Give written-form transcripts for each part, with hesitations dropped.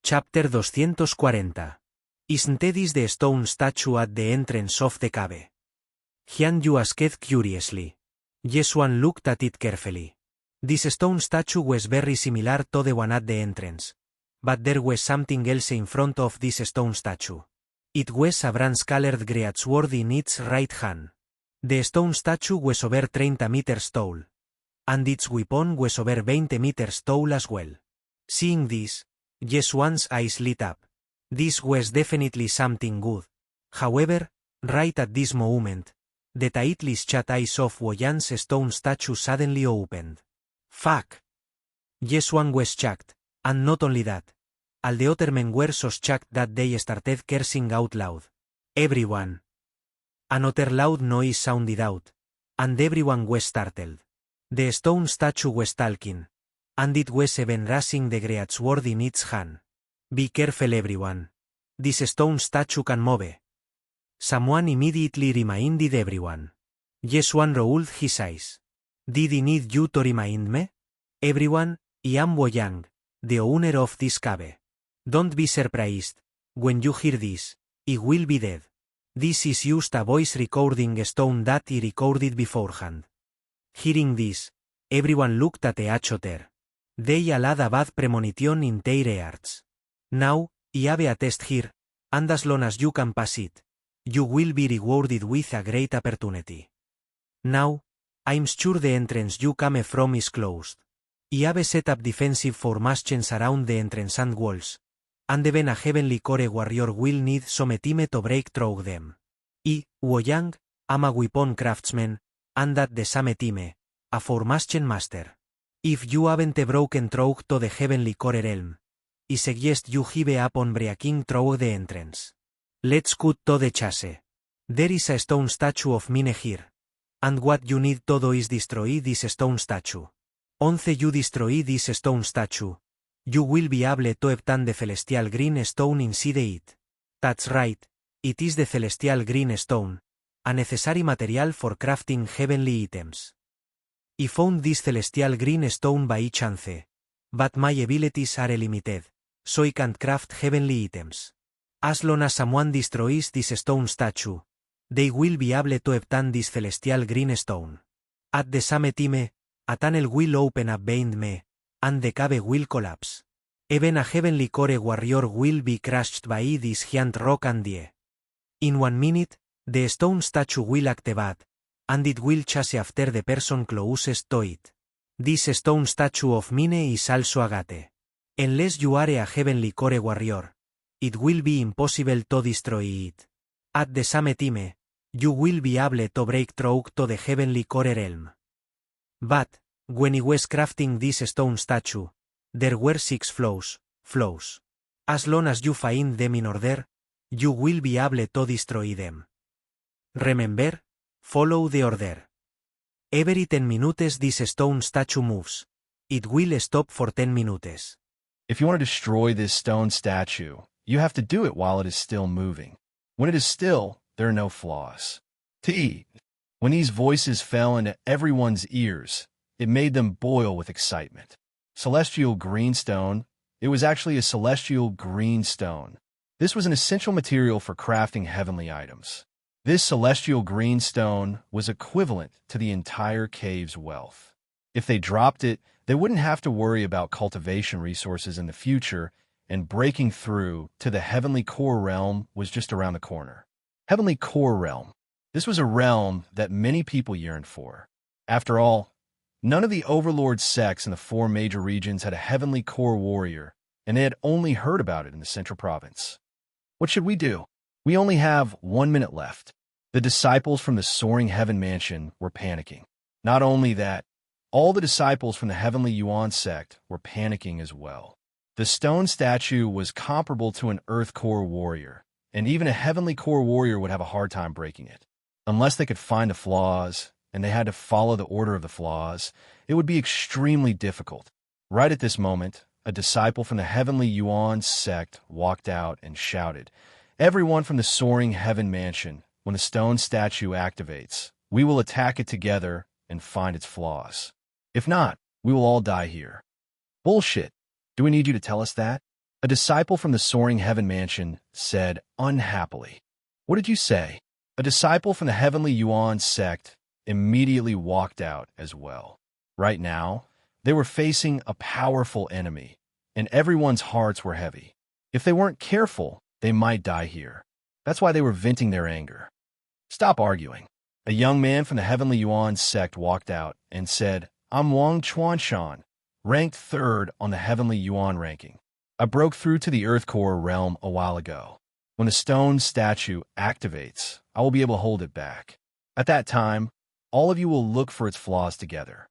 Chapter 240. Isn't this the stone statue at the entrance of the cave? Xianxia asked curiously. Yesuan looked at it carefully. This stone statue was very similar to the one at the entrance. But there was something else in front of this stone statue. It was a bronze-colored greatsword in its right hand. The stone statue was over 30 meters tall. And its weapon was over 20 meters tall as well. Seeing this, Yesuan's eyes lit up. This was definitely something good. However, right at this moment, the tightly shut eyes of Wuxia's stone statue suddenly opened. Fuck! Yesuan was shocked, and not only that. All the other men were so shocked that they started cursing out loud. Everyone. Another loud noise sounded out, and everyone was startled. The stone statue was talking. And it was even raising the greatsword in its hand. Be careful everyone. This stone statue can move. Someone immediately reminded everyone. Yesuan rolled his eyes. Did I need you to remind me? Everyone, I am Wuxia, the owner of this cave. Don't be surprised. When you hear this, I will be dead. This is just a voice recording stone that I recorded beforehand. Hearing this, everyone looked at each other. They all had a bad premonition in their hearts. Now, I have a test here, and as long as you can pass it, you will be rewarded with a great opportunity. Now, I'm sure the entrance you came from is closed. I have set up defensive formations around the entrance and walls, and even a heavenly core warrior will need some time to break through them. I, Wuxia, am a weapon craftsman, and at the same time, a formation master. If you haven't broken through to the heavenly core realm, I suggest you give up on breaking through the entrance. Let's cut to the chase. There is a stone statue of mine here. And what you need to do is destroy this stone statue. Once you destroy this stone statue, you will be able to obtain the celestial green stone inside it. That's right, it is the celestial green stone, a necessary material for crafting heavenly items. I found this celestial green stone by chance, but my abilities are limited, so I can't craft heavenly items. As long as someone destroys this stone statue, they will be able to obtain this celestial green stone. At the same time, a tunnel will open up behind me, and the cave will collapse. Even a heavenly core warrior will be crushed by this giant rock and die. In 1 minute, the stone statue will activate, and it will chase after the person closest to it. This stone statue of mine is also a gate. Unless you are a heavenly core warrior, it will be impossible to destroy it. At the same time, you will be able to break through to the heavenly core realm. But, when I was crafting this stone statue, there were 6 flaws. As long as you find them in order, you will be able to destroy them. Remember? Follow the order. Every 10 minutes this stone statue moves. It will stop for 10 minutes. If you want to destroy this stone statue, you have to do it while it is still moving. When it is still, there are no flaws. When these voices fell into everyone's ears, it made them boil with excitement. Celestial green stone. It was actually a celestial green stone. This was an essential material for crafting heavenly items. This celestial green stone was equivalent to the entire cave's wealth. If they dropped it, they wouldn't have to worry about cultivation resources in the future, and breaking through to the heavenly core realm was just around the corner. Heavenly core realm. This was a realm that many people yearned for. After all, none of the overlord sects in the 4 major regions had a heavenly core warrior, and they had only heard about it in the central province. What should we do? We only have 1 minute left. The disciples from the Soaring Heaven Mansion were panicking. Not only that, all the disciples from the Heavenly Yuan sect were panicking as well. The stone statue was comparable to an Earth Core warrior, and even a Heavenly Core warrior would have a hard time breaking it. Unless they could find the flaws, and they had to follow the order of the flaws, it would be extremely difficult. Right at this moment, a disciple from the Heavenly Yuan sect walked out and shouted, "Everyone from the Soaring Heaven Mansion, when the stone statue activates, we will attack it together and find its flaws. If not, we will all die here." Bullshit. Do we need you to tell us that? A disciple from the Soaring Heaven Mansion said unhappily. What did you say? A disciple from the Heavenly Yuan sect immediately walked out as well. Right now, they were facing a powerful enemy, and everyone's hearts were heavy. If they weren't careful, they might die here. That's why they were venting their anger. Stop arguing. A young man from the Heavenly Yuan sect walked out and said, I'm Wang Chuanshan, ranked 3rd on the Heavenly Yuan ranking. I broke through to the Earth Core realm a while ago. When the stone statue activates, I will be able to hold it back. At that time, all of you will look for its flaws together.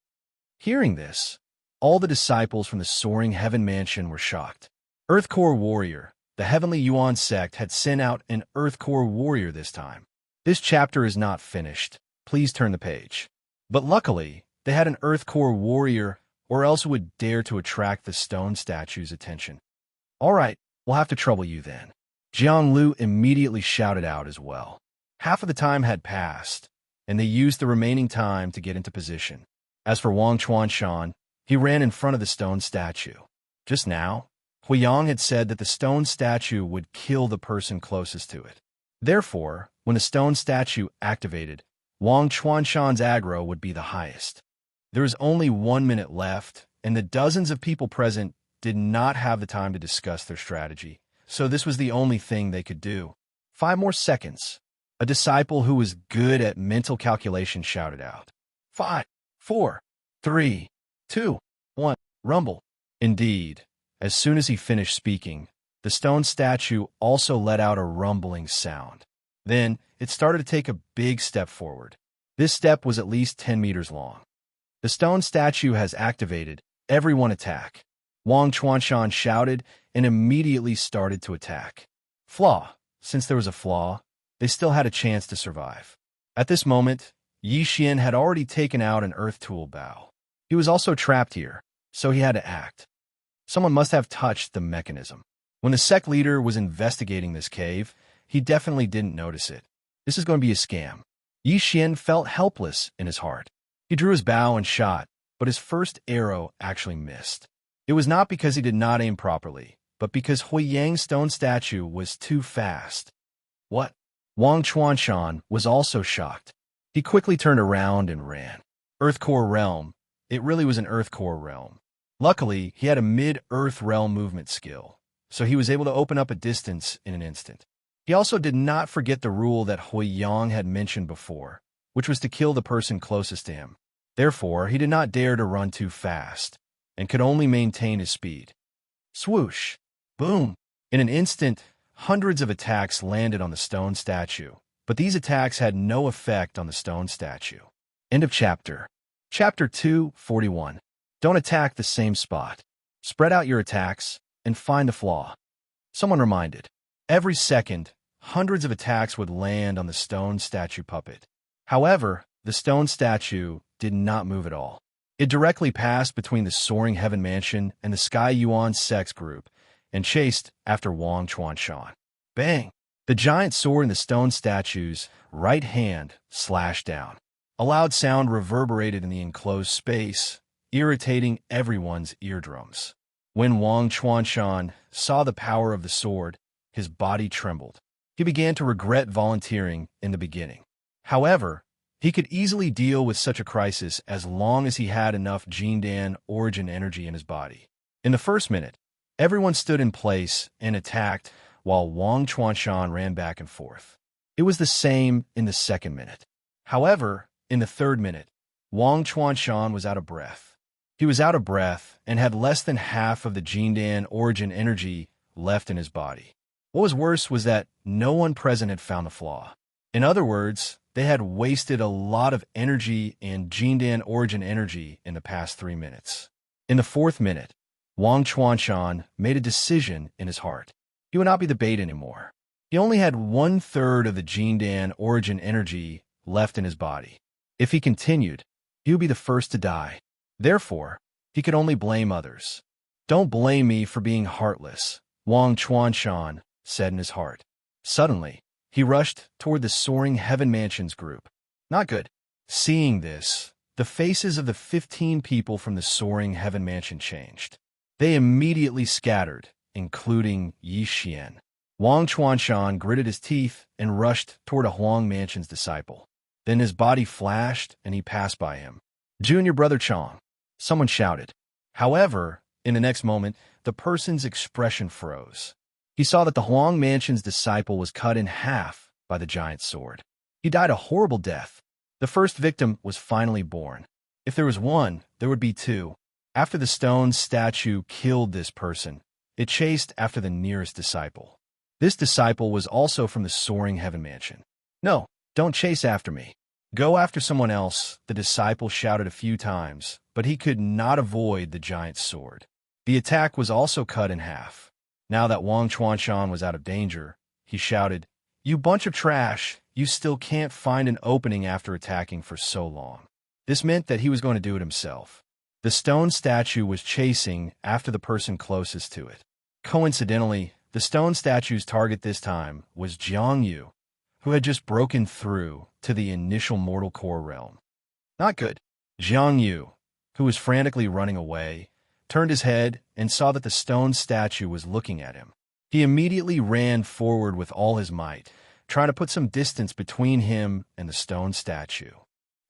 Hearing this, all the disciples from the Soaring Heaven Mansion were shocked. Earth Core Warrior, the Heavenly Yuan sect had sent out an Earth Core Warrior this time. This chapter is not finished. Please turn the page. But luckily, they had an Earth Core Warrior, or else it would dare to attract the stone statue's attention. All right, we'll have to trouble you then. Jiang Lu immediately shouted out as well. Half of the time had passed, and they used the remaining time to get into position. As for Wang Chuanshan, he ran in front of the stone statue. Just now, Huiyang had said that the stone statue would kill the person closest to it. Therefore, when the stone statue activated, Wang Chuanshan's aggro would be the highest. There is only 1 minute left, and the dozens of people present did not have the time to discuss their strategy, so this was the only thing they could do. 5 more seconds. A disciple who was good at mental calculation shouted out. 5, 4, 3, 2, 1, rumble. Indeed, as soon as he finished speaking, the stone statue also let out a rumbling sound. Then, it started to take a big step forward. This step was at least 10 meters long. The stone statue has activated. Everyone attack. Wang Chuanshan shouted and immediately started to attack. Flaw. Since there was a flaw, they still had a chance to survive. At this moment, Yi Xian had already taken out an earth tool bow. He was also trapped here, so he had to act. Someone must have touched the mechanism. When the sect leader was investigating this cave, he definitely didn't notice it. This is going to be a scam. Yi Xian felt helpless in his heart. He drew his bow and shot, but his first arrow actually missed. It was not because he did not aim properly, but because Huiyang's stone statue was too fast. What? Wang Chuanshan was also shocked. He quickly turned around and ran. Earth Core Realm. It really was an Earth Core Realm. Luckily, he had a mid-Earth Realm movement skill, so he was able to open up a distance in an instant. He also did not forget the rule that Huiyang had mentioned before, which was to kill the person closest to him. Therefore, he did not dare to run too fast, and could only maintain his speed. Swoosh! Boom! In an instant, hundreds of attacks landed on the stone statue, but these attacks had no effect on the stone statue. End of chapter. Chapter 2:41. Don't attack the same spot. Spread out your attacks and find the flaw. Someone reminded. Every second, hundreds of attacks would land on the stone statue puppet. However, the stone statue did not move at all. It directly passed between the Soaring Heaven Mansion and the Sky Yuan sex group and chased after Wang Chuanshan. Bang! The giant sword in the stone statue's right hand slashed down. A loud sound reverberated in the enclosed space, irritating everyone's eardrums. When Wang Chuanshan saw the power of the sword, his body trembled. He began to regret volunteering in the beginning. However, he could easily deal with such a crisis as long as he had enough Jindan origin energy in his body. In the first minute, everyone stood in place and attacked while Wang Chuanshan ran back and forth. It was the same in the second minute. However, in the third minute, Wang Chuanshan was out of breath. He was out of breath and had less than half of the Jindan origin energy left in his body. What was worse was that no one present had found the flaw. In other words, they had wasted a lot of energy and Jindan origin energy in the past 3 minutes. In the fourth minute, Wang Chuanshan made a decision in his heart. He would not be the bait anymore. He only had 1/3 of the Jindan origin energy left in his body. If he continued, he would be the first to die. Therefore, he could only blame others. Don't blame me for being heartless, Wang Chuanshan said in his heart. Suddenly, he rushed toward the Soaring Heaven Mansion's group. Not good. Seeing this, the faces of the 15 people from the Soaring Heaven Mansion changed. They immediately scattered, including Xian. Wang Chuanshan gritted his teeth and rushed toward a Huang Mansion's disciple. Then his body flashed and he passed by him. "Junior Brother Chong," someone shouted. However, in the next moment, the person's expression froze. He saw that the Huang Mansion's disciple was cut in half by the giant sword. He died a horrible death. The first victim was finally born. If there was one, there would be two. After the stone statue killed this person, it chased after the nearest disciple. This disciple was also from the soaring heaven mansion. "No, don't chase after me. Go after someone else," the disciple shouted a few times, but he could not avoid the giant sword. The attack was also cut in half. Now that Wang Chuanshan was out of danger, he shouted, "You bunch of trash, you still can't find an opening after attacking for so long." This meant that he was going to do it himself. The stone statue was chasing after the person closest to it. Coincidentally, the stone statue's target this time was Xianxia, who had just broken through to the initial mortal core realm. Not good. Xianxia, who was frantically running away, turned his head and saw that the stone statue was looking at him. He immediately ran forward with all his might, trying to put some distance between him and the stone statue.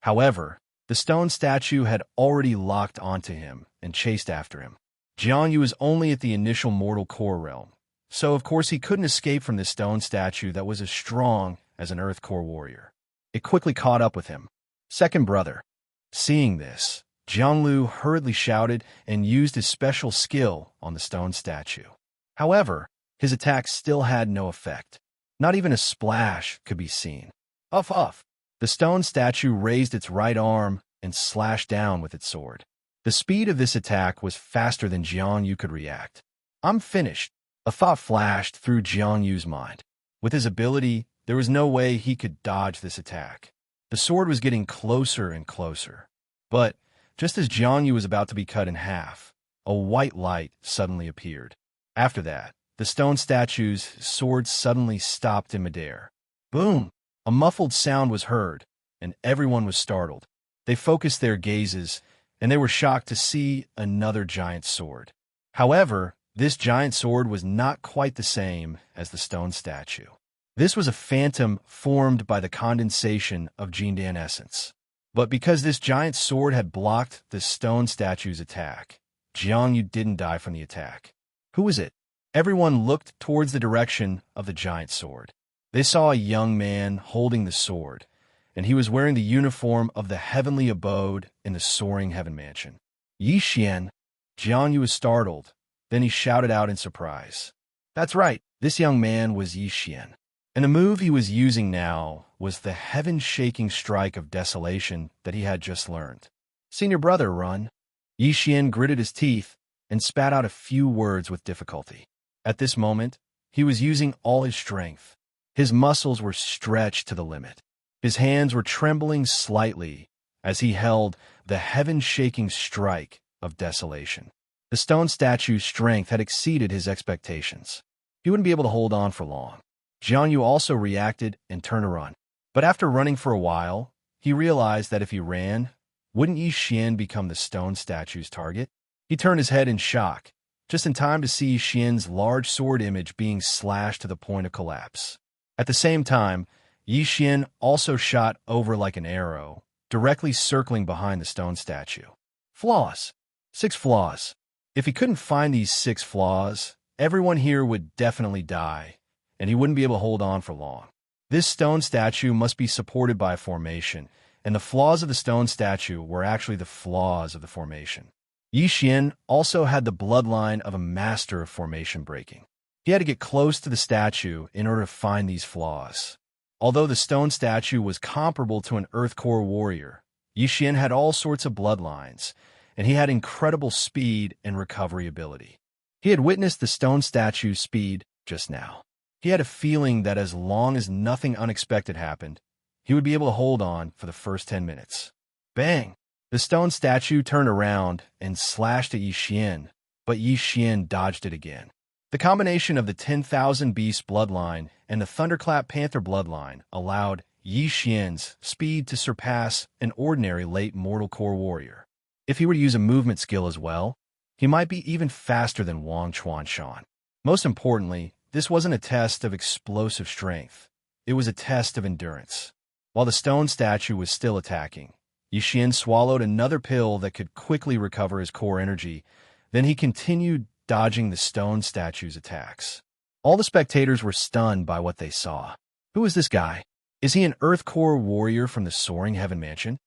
However, the stone statue had already locked onto him and chased after him. Xianxia was only at the initial mortal core realm, so of course he couldn't escape from this stone statue that was as strong as an earth core warrior. It quickly caught up with him. "Second brother." Seeing this, Jianglu hurriedly shouted and used his special skill on the stone statue. However, his attack still had no effect. Not even a splash could be seen. Uff, uff. The stone statue raised its right arm and slashed down with its sword. The speed of this attack was faster than Jiangyu could react. "I'm finished." A thought flashed through Jiangyu's mind. With his ability, there was no way he could dodge this attack. The sword was getting closer and closer. But just as Jiangyu was about to be cut in half, a white light suddenly appeared. After that, the stone statue's sword suddenly stopped in midair. Boom! A muffled sound was heard, and everyone was startled. They focused their gazes, and they were shocked to see another giant sword. However, this giant sword was not quite the same as the stone statue. This was a phantom formed by the condensation of Jindan essence. But because this giant sword had blocked the stone statue's attack, Jiangyu didn't die from the attack. Who was it? Everyone looked towards the direction of the giant sword. They saw a young man holding the sword, and he was wearing the uniform of the heavenly abode in the soaring heaven mansion. "Yixian!" Jiangyu was startled. Then he shouted out in surprise. That's right, this young man was Yixian. And the move he was using now was the heaven-shaking strike of desolation that he had just learned. "Senior brother, run." Yixian gritted his teeth and spat out a few words with difficulty. At this moment, he was using all his strength. His muscles were stretched to the limit. His hands were trembling slightly as he held the heaven-shaking strike of desolation. The stone statue's strength had exceeded his expectations. He wouldn't be able to hold on for long. Jiangyu also reacted and turned to run. But after running for a while, he realized that if he ran, wouldn't Yixian become the stone statue's target? He turned his head in shock, just in time to see Yixian's large sword image being slashed to the point of collapse. At the same time, Yixian also shot over like an arrow, directly circling behind the stone statue. Flaws. 6 flaws. If he couldn't find these 6 flaws, everyone here would definitely die, and he wouldn't be able to hold on for long. This stone statue must be supported by a formation, and the flaws of the stone statue were actually the flaws of the formation. Yixian also had the bloodline of a master of formation breaking. He had to get close to the statue in order to find these flaws. Although the stone statue was comparable to an Earth Core warrior, Yixian had all sorts of bloodlines, and he had incredible speed and recovery ability. He had witnessed the stone statue's speed just now. He had a feeling that as long as nothing unexpected happened, he would be able to hold on for the first 10 minutes. Bang! The stone statue turned around and slashed at Yixian, but Yixian dodged it again. The combination of the 10,000 Beast bloodline and the Thunderclap Panther bloodline allowed Yixian's speed to surpass an ordinary late Mortal Core warrior. If he were to use a movement skill as well, he might be even faster than Wang Chuanshan. Most importantly, this wasn't a test of explosive strength. It was a test of endurance. While the stone statue was still attacking, Yixian swallowed another pill that could quickly recover his core energy. Then he continued dodging the stone statue's attacks. All the spectators were stunned by what they saw. Who is this guy? Is he an Earth Core warrior from the Soaring Heaven Mansion?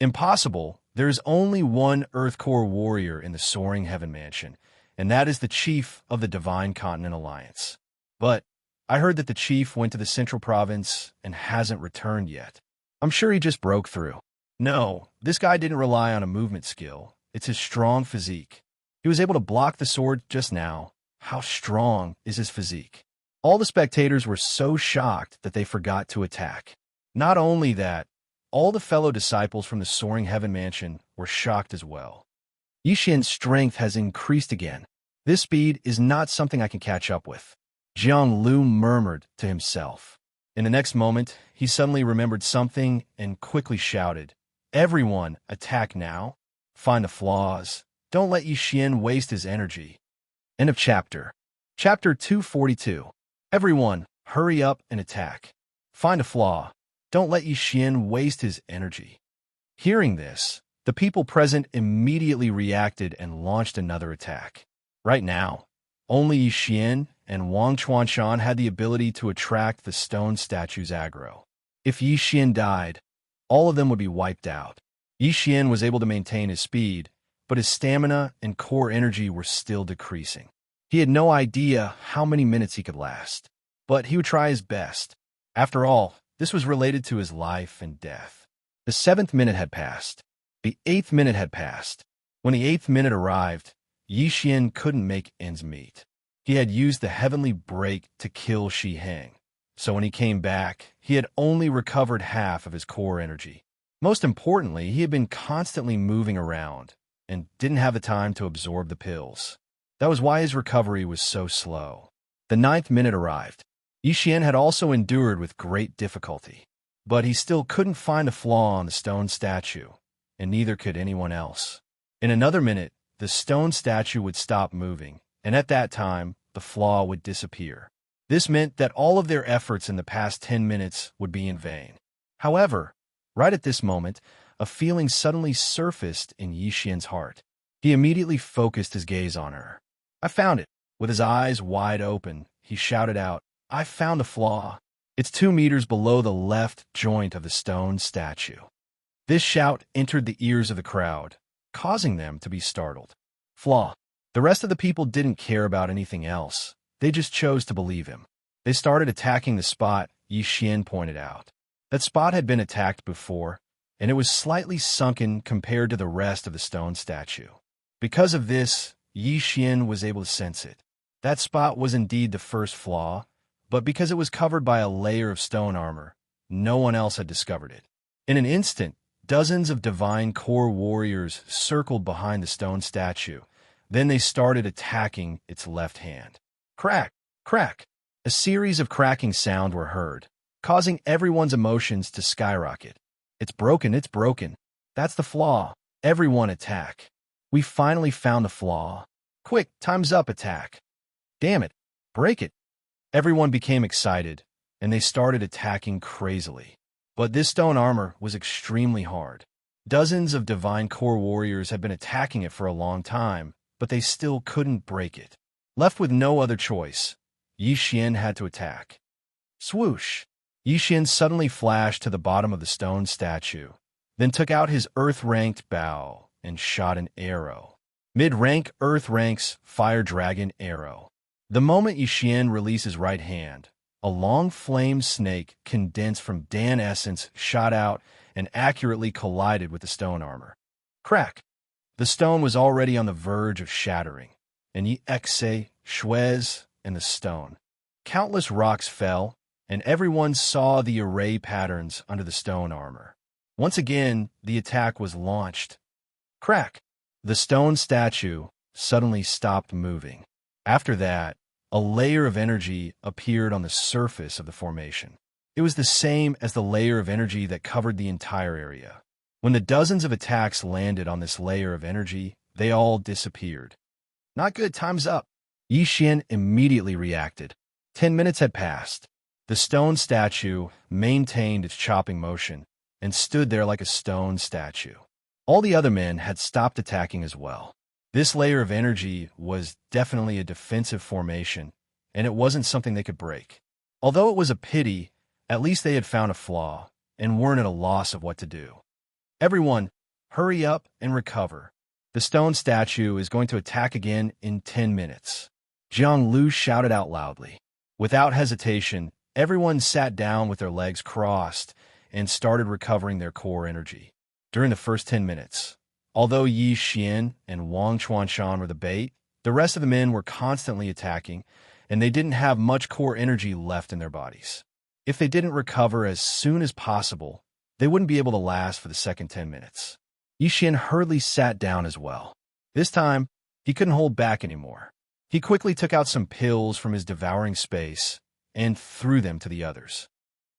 Impossible. There is only one Earth Core warrior in the Soaring Heaven Mansion, and that is the chief of the Divine Continent Alliance. But I heard that the chief went to the Central Province and hasn't returned yet. I'm sure he just broke through. No, this guy didn't rely on a movement skill. It's his strong physique. He was able to block the sword just now. How strong is his physique? All the spectators were so shocked that they forgot to attack. Not only that, all the fellow disciples from the Soaring Heaven Mansion were shocked as well. Yixian's strength has increased again. This speed is not something I can catch up with. Jiang Lu murmured to himself. In the next moment, he suddenly remembered something and quickly shouted, "Everyone, attack now! Find the flaws. Don't let Yixian waste his energy." End of chapter. Chapter 242. Everyone, hurry up and attack. Find a flaw. Don't let Yixian waste his energy. Hearing this, the people present immediately reacted and launched another attack. Right now, only Yixian and Wang Chuanshan had the ability to attract the stone statue's aggro. If Yixian died, all of them would be wiped out. Yixian was able to maintain his speed, but his stamina and core energy were still decreasing. He had no idea how many minutes he could last, but he would try his best. After all, this was related to his life and death. The 7th minute had passed. The 8th minute had passed. When the 8th minute arrived, Yixian couldn't make ends meet. He had used the heavenly break to kill Shi Heng, so when he came back, he had only recovered half of his core energy. Most importantly, he had been constantly moving around and didn't have the time to absorb the pills. That was why his recovery was so slow. The 9th minute arrived. Yixian had also endured with great difficulty, but he still couldn't find a flaw on the stone statue, and neither could anyone else. In another minute, the stone statue would stop moving, and at that time, the flaw would disappear. This meant that all of their efforts in the past 10 minutes would be in vain. However, right at this moment, a feeling suddenly surfaced in Yixian's heart. He immediately focused his gaze on her. "I found it." With his eyes wide open, he shouted out, "I found a flaw. It's 2 meters below the left joint of the stone statue." This shout entered the ears of the crowd, causing them to be startled. Flaw. The rest of the people didn't care about anything else. They just chose to believe him. They started attacking the spot Yixian pointed out. That spot had been attacked before, and it was slightly sunken compared to the rest of the stone statue. Because of this, Yixian was able to sense it. That spot was indeed the first flaw, but because it was covered by a layer of stone armor, no one else had discovered it. In an instant, dozens of divine core warriors circled behind the stone statue. Then they started attacking its left hand. Crack! Crack! A series of cracking sounds were heard, causing everyone's emotions to skyrocket. "It's broken, it's broken. That's the flaw. Everyone attack. We finally found the flaw. Quick, time's up, attack. Damn it, break it." Everyone became excited, and they started attacking crazily. But this stone armor was extremely hard. Dozens of divine core warriors had been attacking it for a long time, but they still couldn't break it. Left with no other choice, Yixian had to attack. Swoosh! Yixian suddenly flashed to the bottom of the stone statue, then took out his earth-ranked bow and shot an arrow. Mid-rank Earth ranks Fire Dragon Arrow. The moment Yixian released his right hand, a long flame snake condensed from Dan essence shot out and accurately collided with the stone armor. Crack! The stone was already on the verge of shattering, and Yi Exe, Shuez, and the stone. Countless rocks fell, and everyone saw the array patterns under the stone armor. Once again, the attack was launched. Crack! The stone statue suddenly stopped moving. After that, a layer of energy appeared on the surface of the formation. It was the same as the layer of energy that covered the entire area. When the dozens of attacks landed on this layer of energy, they all disappeared. Not good, time's up. Yi Xian immediately reacted. 10 minutes had passed. The stone statue maintained its chopping motion and stood there like a stone statue. All the other men had stopped attacking as well. This layer of energy was definitely a defensive formation, and it wasn't something they could break. Although it was a pity, at least they had found a flaw and weren't at a loss of what to do. Everyone, hurry up and recover. The stone statue is going to attack again in 10 minutes. Jiang Lu shouted out loudly. Without hesitation, everyone sat down with their legs crossed and started recovering their core energy. During the first 10 minutes, although Yi Xian and Wang Chuanshan were the bait, the rest of the men were constantly attacking, and they didn't have much core energy left in their bodies. If they didn't recover as soon as possible, they wouldn't be able to last for the second 10 minutes. Yi Xian hurriedly sat down as well. This time, he couldn't hold back anymore. He quickly took out some pills from his devouring space and threw them to the others.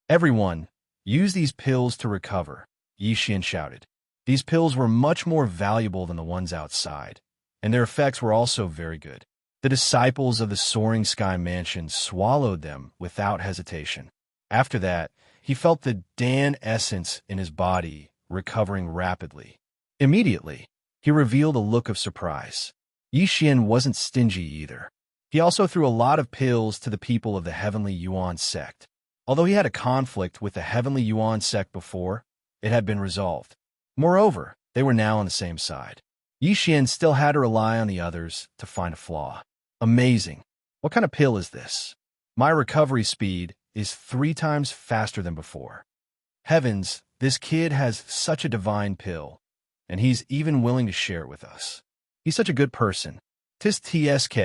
Everyone, use these pills to recover, Yi Xian shouted. These pills were much more valuable than the ones outside, and their effects were also very good. The disciples of the Soaring Sky Mansion swallowed them without hesitation. After that, he felt the Dan essence in his body recovering rapidly. Immediately, he revealed a look of surprise. Yi Xian wasn't stingy either. He also threw a lot of pills to the people of the Heavenly Yuan sect. Although he had a conflict with the Heavenly Yuan sect before, it had been resolved. Moreover, they were now on the same side. Yi Xian still had to rely on the others to find a flaw. Amazing. What kind of pill is this? My recovery speed is 3 times faster than before. Heavens, this kid has such a divine pill, and he's even willing to share it with us. He's such a good person. Tis TSK,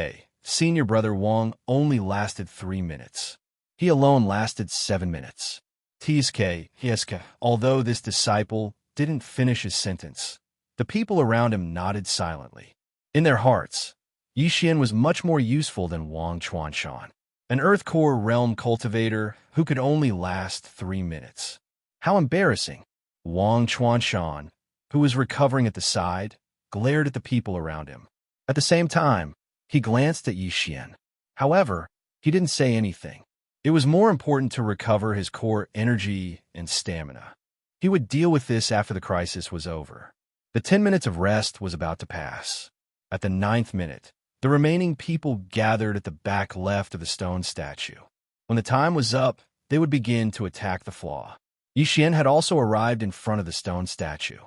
senior brother Wang only lasted 3 minutes. He alone lasted 7 minutes. TSK, although this disciple didn't finish his sentence, the people around him nodded silently. In their hearts, Yi Xian was much more useful than Wang Chuanshan, an Earth Core realm cultivator who could only last 3 minutes. How embarrassing! Wang Chuanshan, who was recovering at the side, glared at the people around him. At the same time, he glanced at Yi Xian. However, he didn't say anything. It was more important to recover his core energy and stamina. He would deal with this after the crisis was over. The 10 minutes of rest was about to pass. At the 9th minute, the remaining people gathered at the back left of the stone statue. When the time was up, they would begin to attack the flaw. Yi Xian had also arrived in front of the stone statue.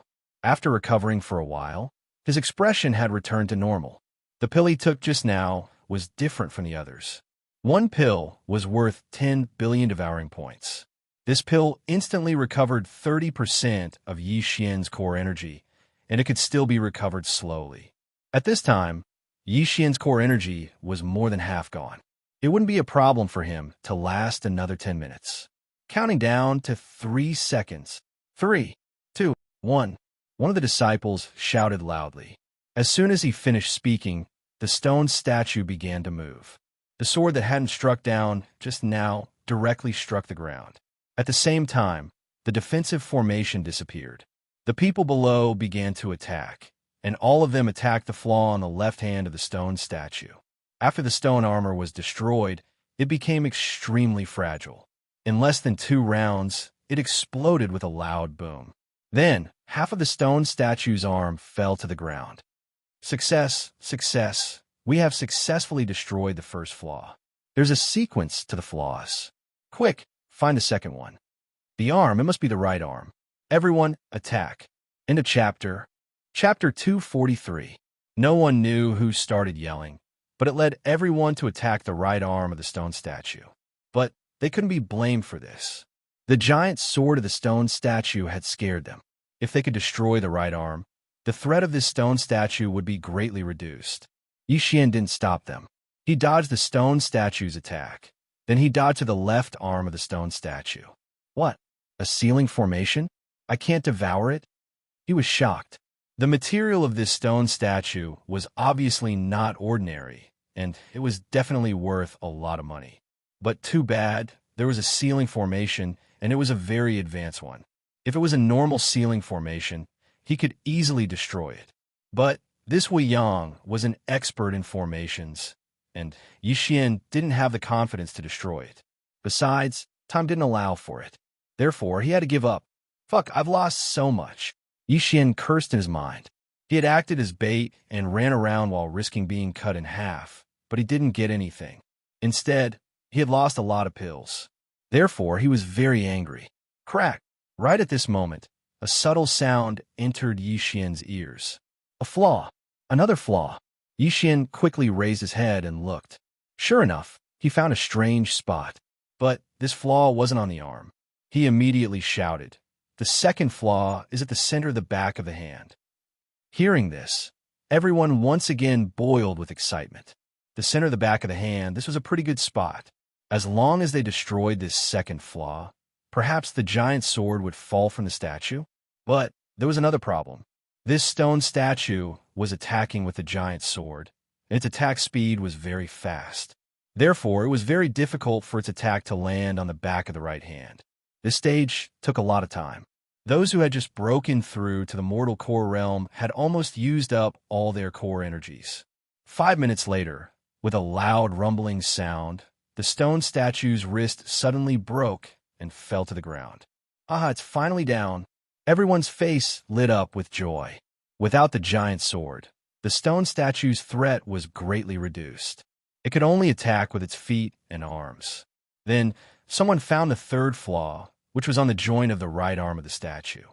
After recovering for a while, his expression had returned to normal. The pill he took just now was different from the others. One pill was worth 10 billion devouring points. This pill instantly recovered 30% of Yi Xian's core energy, and it could still be recovered slowly. At this time, Yi Xian's core energy was more than half gone. It wouldn't be a problem for him to last another 10 minutes. Counting down to 3 seconds. 3, 2, 1. One of the disciples shouted loudly. As soon as he finished speaking, the stone statue began to move. The sword that hadn't struck down just now directly struck the ground. At the same time, the defensive formation disappeared. The people below began to attack, and all of them attacked the flaw on the left hand of the stone statue. After the stone armor was destroyed, it became extremely fragile. In less than 2 rounds, it exploded with a loud boom. Then, half of the stone statue's arm fell to the ground. Success, success. We have successfully destroyed the first flaw. There's a sequence to the flaws. Quick, find the second one. The arm, it must be the right arm. Everyone, attack. End of chapter. Chapter 243. No one knew who started yelling, but it led everyone to attack the right arm of the stone statue. But they couldn't be blamed for this. The giant sword of the stone statue had scared them. If they could destroy the right arm, the threat of this stone statue would be greatly reduced. Yi Xian didn't stop them. He dodged the stone statue's attack. Then he dodged to the left arm of the stone statue. What? A ceiling formation? I can't devour it? He was shocked. The material of this stone statue was obviously not ordinary, and it was definitely worth a lot of money. But too bad, there was a ceiling formation, and it was a very advanced one. If it was a normal ceiling formation, he could easily destroy it. But this Wei Yang was an expert in formations, and Yixian didn't have the confidence to destroy it. Besides, time didn't allow for it. Therefore, he had to give up. Fuck, I've lost so much. Yixian cursed in his mind. He had acted as bait and ran around while risking being cut in half, but he didn't get anything. Instead, he had lost a lot of pills. Therefore, he was very angry. Crack! Right at this moment, a subtle sound entered Yixian's ears. A flaw. Another flaw. Yixian quickly raised his head and looked. Sure enough, he found a strange spot. But this flaw wasn't on the arm. He immediately shouted. The second flaw is at the center of the back of the hand. Hearing this, everyone once again boiled with excitement. The center of the back of the hand, this was a pretty good spot. As long as they destroyed this second flaw, perhaps the giant sword would fall from the statue. But there was another problem. This stone statue was attacking with the giant sword, and its attack speed was very fast. Therefore, it was very difficult for its attack to land on the back of the right hand. This stage took a lot of time. Those who had just broken through to the mortal core realm had almost used up all their core energies. 5 minutes later, with a loud rumbling sound, the stone statue's wrist suddenly broke and fell to the ground. Ah, it's finally down. Everyone's face lit up with joy. Without the giant sword, the stone statue's threat was greatly reduced. It could only attack with its feet and arms. Then, someone found the third flaw, which was on the joint of the right arm of the statue.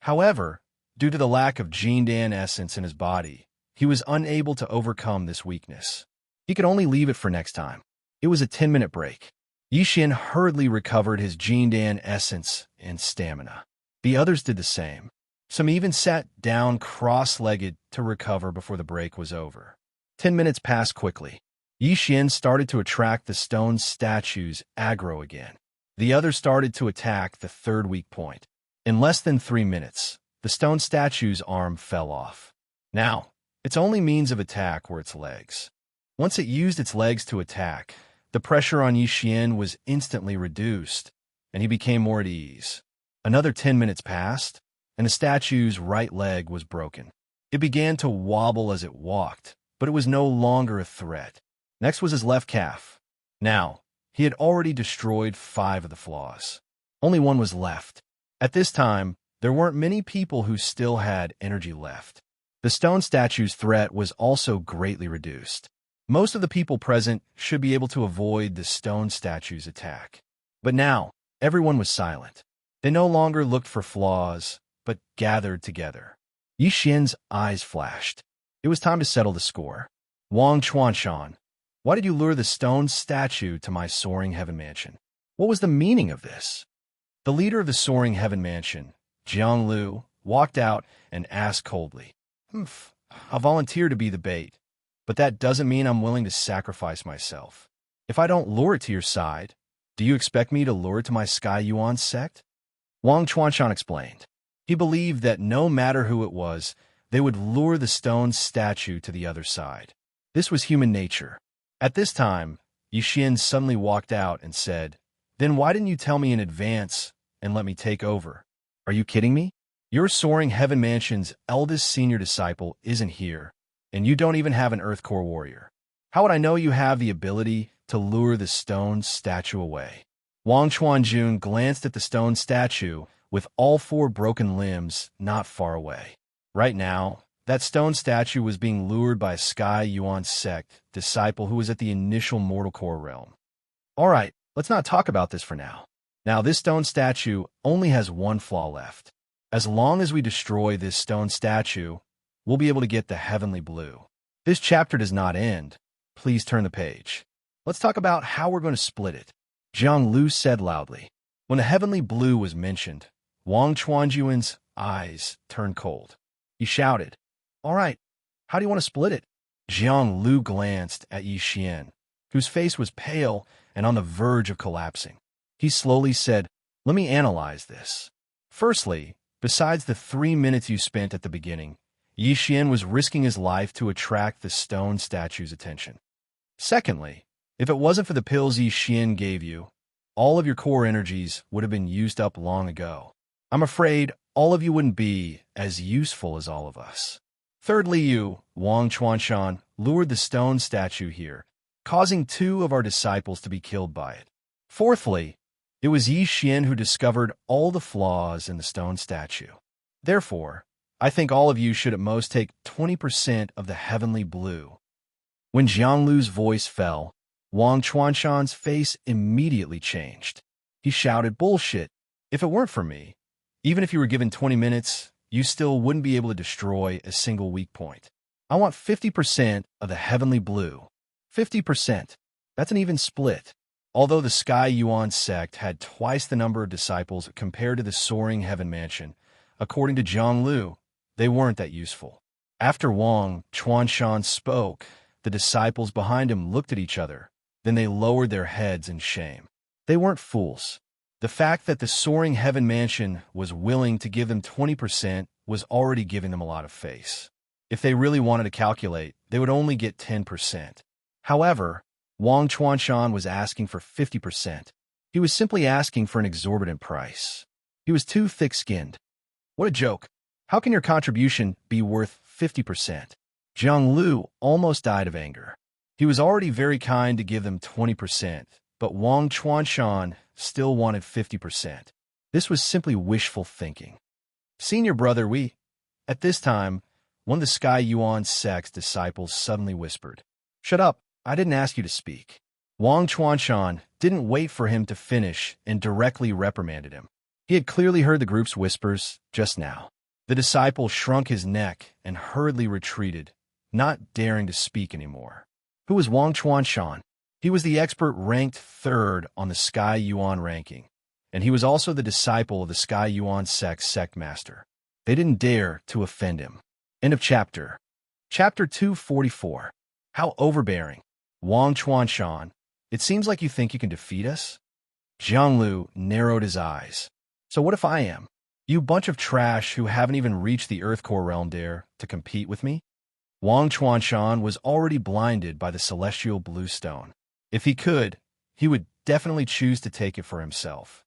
However, due to the lack of Jindan essence in his body, he was unable to overcome this weakness. He could only leave it for next time. It was a 10-minute break. Yixian hurriedly recovered his Jindan essence and stamina. The others did the same. Some even sat down cross-legged to recover before the break was over. 10 minutes passed quickly. Yixian started to attract the stone statue's aggro again. The others started to attack the third weak point. In less than 3 minutes, the stone statue's arm fell off. Now, its only means of attack were its legs. Once it used its legs to attack, the pressure on Yixian was instantly reduced, and he became more at ease. Another 10 minutes passed, and the statue's right leg was broken. It began to wobble as it walked, but it was no longer a threat. Next was his left calf. Now, he had already destroyed 5 of the flaws. Only one was left. At this time, there weren't many people who still had energy left. The stone statue's threat was also greatly reduced. Most of the people present should be able to avoid the stone statue's attack. But now, everyone was silent. They no longer looked for flaws, but gathered together. Yixian's eyes flashed. It was time to settle the score. Wang Chuanshan, why did you lure the stone statue to my soaring heaven mansion? What was the meaning of this? The leader of the soaring heaven mansion, Jiang Lu, walked out and asked coldly, I'll volunteer to be the bait, but that doesn't mean I'm willing to sacrifice myself. If I don't lure it to your side, do you expect me to lure it to my Sky Yuan sect? Wang Chuanshan explained. He believed that no matter who it was, they would lure the stone statue to the other side. This was human nature. At this time, Yixian suddenly walked out and said, Then why didn't you tell me in advance and let me take over? Are you kidding me? Your soaring heaven mansion's eldest senior disciple isn't here, and you don't even have an Earth Core warrior. How would I know you have the ability to lure the stone statue away? Wang Chuanjun glanced at the stone statue with all 4 broken limbs not far away. Right now, that stone statue was being lured by a Sky Yuan sect disciple who was at the initial mortal core realm. All right, let's not talk about this for now. Now, this stone statue only has 1 flaw left. As long as we destroy this stone statue, we'll be able to get the heavenly blue. This chapter does not end. Please turn the page. Let's talk about how we're going to split it. Jiang Lu said loudly. When the heavenly blue was mentioned, Wang Chuanjuan's eyes turned cold. He shouted, All right, how do you want to split it? Jiang Lu glanced at Yixian, whose face was pale and on the verge of collapsing. He slowly said, Let me analyze this. Firstly, besides the 3 minutes you spent at the beginning, Yixian was risking his life to attract the stone statue's attention. Secondly, if it wasn't for the pills Yixian gave you, all of your core energies would have been used up long ago. I'm afraid all of you wouldn't be as useful as all of us. Thirdly, you, Wang Chuanshan, lured the stone statue here, causing 2 of our disciples to be killed by it. Fourthly, it was Yixian who discovered all the flaws in the stone statue. Therefore, I think all of you should at most take 20% of the heavenly blue. When Jianglu's voice fell, Wang Chuanshan's face immediately changed. He shouted, "Bullshit! If it weren't for me, even if you were given 20 minutes, you still wouldn't be able to destroy a single weak point. I want 50% of the heavenly blue." 50%. That's an even split. Although the Sky Yuan sect had twice the number of disciples compared to the Soaring Heaven Mansion, according to Jianglu, they weren't that useful. After Wang Chuanshan spoke, the disciples behind him looked at each other. Then they lowered their heads in shame. They weren't fools. The fact that the Soaring Heaven Mansion was willing to give them 20% was already giving them a lot of face. If they really wanted to calculate, they would only get 10%. However, Wang Chuanshan was asking for 50%. He was simply asking for an exorbitant price. He was too thick-skinned. What a joke. How can your contribution be worth 50%? Zhang Lu almost died of anger. He was already very kind to give them 20%, but Wang Chuanshan still wanted 50%. This was simply wishful thinking. Senior brother, At this time, one of the Sky Yuan sect's disciples suddenly whispered, "Shut up. I didn't ask you to speak." Wang Chuanshan didn't wait for him to finish and directly reprimanded him. He had clearly heard the group's whispers just now. The disciple shrunk his neck and hurriedly retreated, not daring to speak anymore. Who was Wang Chuanshan? He was the expert ranked 3rd on the Sky Yuan ranking, and he was also the disciple of the Sky Yuan sect's sect master. They didn't dare to offend him. End of chapter. Chapter 244. How overbearing. Wang Chuanshan, it seems like you think you can defeat us? Jianglu narrowed his eyes. So what if I am? You bunch of trash who haven't even reached the Earth Core realm dare to compete with me? Wang Chuanshan was already blinded by the celestial blue stone. If he could, he would definitely choose to take it for himself.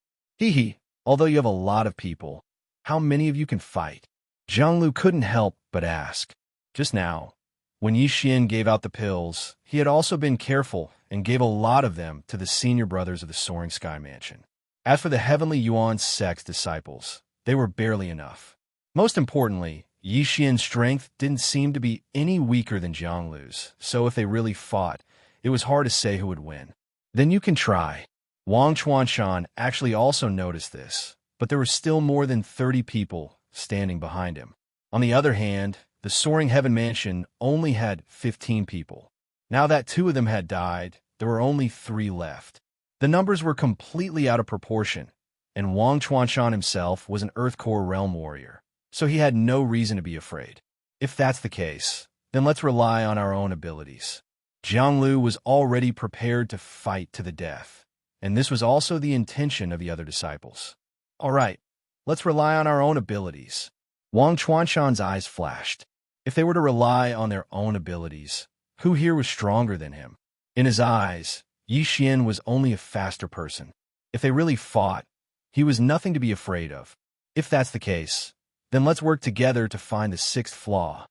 Although you have a lot of people, how many of you can fight? Jianglu couldn't help but ask. Just now, when Yixian gave out the pills, he had also been careful and gave a lot of them to the senior brothers of the Soaring Sky Mansion. As for the Heavenly Yuan sect's disciples, they were barely enough. Most importantly, Yixian's strength didn't seem to be any weaker than Jianglu's, so if they really fought, it was hard to say who would win. Then you can try. Wang Chuanshan actually also noticed this, but there were still more than 30 people standing behind him. On the other hand, the Soaring Heaven Mansion only had 15 people. Now that 2 of them had died, there were only 3 left. The numbers were completely out of proportion, and Wang Chuanshan himself was an Earth Core realm warrior, so he had no reason to be afraid. If that's the case, then let's rely on our own abilities. Jianglu was already prepared to fight to the death, and this was also the intention of the other disciples. All right, let's rely on our own abilities. Wang Chuanshan's eyes flashed. If they were to rely on their own abilities, who here was stronger than him? In his eyes, Yixian was only a faster person. If they really fought, he was nothing to be afraid of. If that's the case, then let's work together to find the 6th flaw.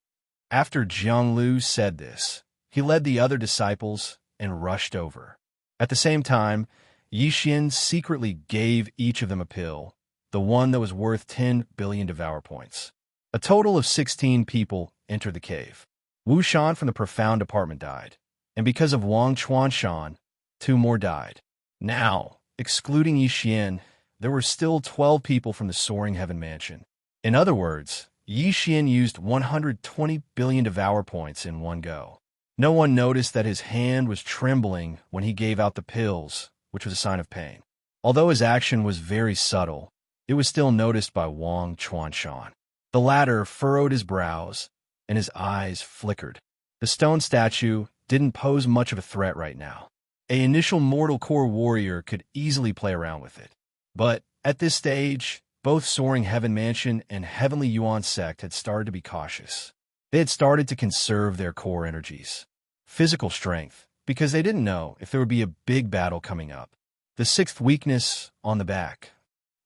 After Jianglu said this, he led the other disciples and rushed over. At the same time, Yixian secretly gave each of them a pill, the one that was worth 10 billion Devour points. A total of 16 people entered the cave. Wuxian from the Profound Department died, and because of Wang Chuanshan, 2 more died. Now, excluding Yixian, there were still 12 people from the Soaring Heaven Mansion. In other words, Yixian used 120 billion Devour points in one go. No one noticed that his hand was trembling when he gave out the pills, which was a sign of pain. Although his action was very subtle, it was still noticed by Wang Chuanshan. The latter furrowed his brows, and his eyes flickered. The stone statue didn't pose much of a threat right now. An initial Mortal Core warrior could easily play around with it. But at this stage, both Soaring Heaven Mansion and Heavenly Yuan sect had started to be cautious. They had started to conserve their core energies. Physical strength, because they didn't know if there would be a big battle coming up. The 6th weakness on the back.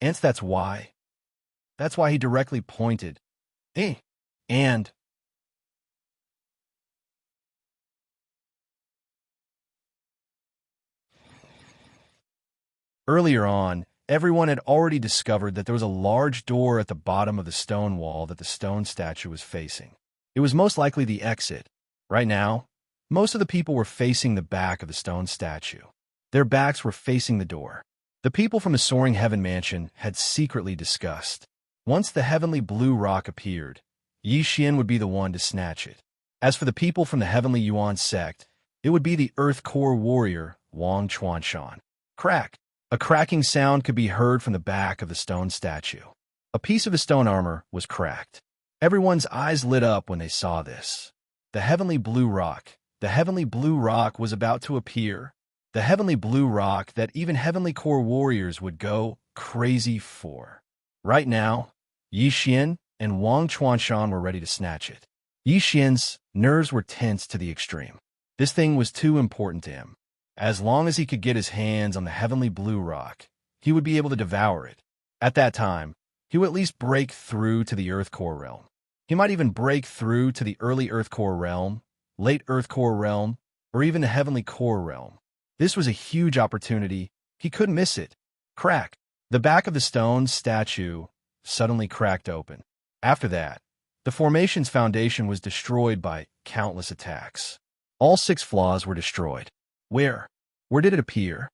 And that's why he directly pointed. And Earlier on, everyone had already discovered that there was a large door at the bottom of the stone wall that the stone statue was facing. It was most likely the exit. Right now, most of the people were facing the back of the stone statue. Their backs were facing the door. The people from the Soaring Heaven Mansion had secretly discussed. Once the heavenly blue rock appeared, Xian would be the one to snatch it. As for the people from the Heavenly Yuan sect, it would be the Earth Core warrior, Wang Chuanshan. Crack! A cracking sound could be heard from the back of the stone statue. A piece of the stone armor was cracked. Everyone's eyes lit up when they saw this. The heavenly blue rock was about to appear. The heavenly blue rock that even Heavenly Core warriors would go crazy for. Right now, Xian and Wang Chuanshan were ready to snatch it. Xian's nerves were tense to the extreme. This thing was too important to him. As long as he could get his hands on the heavenly blue rock, he would be able to devour it. At that time, he would at least break through to the Earth Core realm. He might even break through to the early Earth Core realm, late Earth Core realm, or even the Heavenly Core realm. This was a huge opportunity. He couldn't miss it. Crack! The back of the stone statue suddenly cracked open. After that, the formation's foundation was destroyed by countless attacks. All 6 flaws were destroyed. Where did it appear?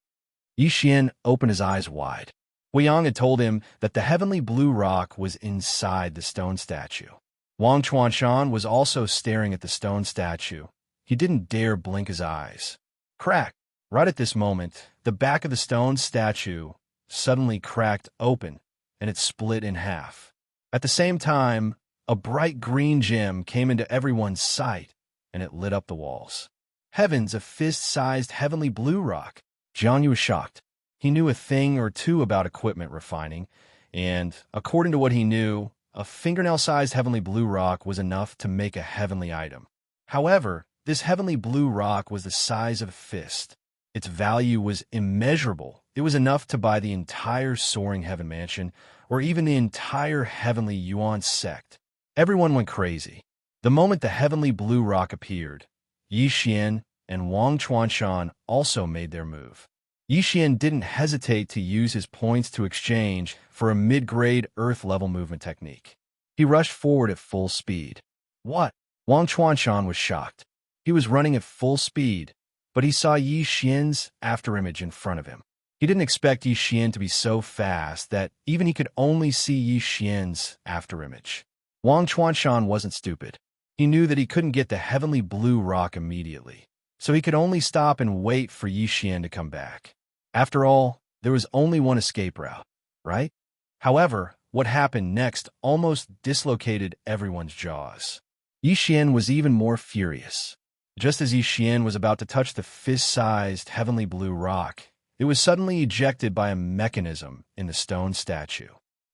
Xian opened his eyes wide. Huiyang had told him that the heavenly blue rock was inside the stone statue. Wang Chuanshan was also staring at the stone statue. He didn't dare blink his eyes. Crack! Right at this moment, the back of the stone statue suddenly cracked open, and it split in half. At the same time, a bright green gem came into everyone's sight, and it lit up the walls. Heavens, a fist-sized heavenly blue rock! Xianxia was shocked. He knew a thing or two about equipment refining, and, according to what he knew, a fingernail-sized heavenly blue rock was enough to make a heavenly item. However, this heavenly blue rock was the size of a fist. Its value was immeasurable. It was enough to buy the entire Soaring Heaven Mansion, or even the entire Heavenly Yuan sect. Everyone went crazy. The moment the heavenly blue rock appeared, Xian and Wang Chuanshan also made their move. Xian didn't hesitate to use his points to exchange for a mid-grade Earth-level movement technique. He rushed forward at full speed. What? Wang Chuanshan was shocked. He was running at full speed, but he saw Xian's afterimage in front of him. He didn't expect Xian to be so fast that even he could only see Xian's afterimage. Wang Chuanshan wasn't stupid. He knew that he couldn't get the heavenly blue rock immediately, so he could only stop and wait for Xian to come back. After all, there was only one escape route, right? However, what happened next almost dislocated everyone's jaws. Xian was even more furious. Just as Xian was about to touch the fist-sized heavenly blue rock, it was suddenly ejected by a mechanism in the stone statue.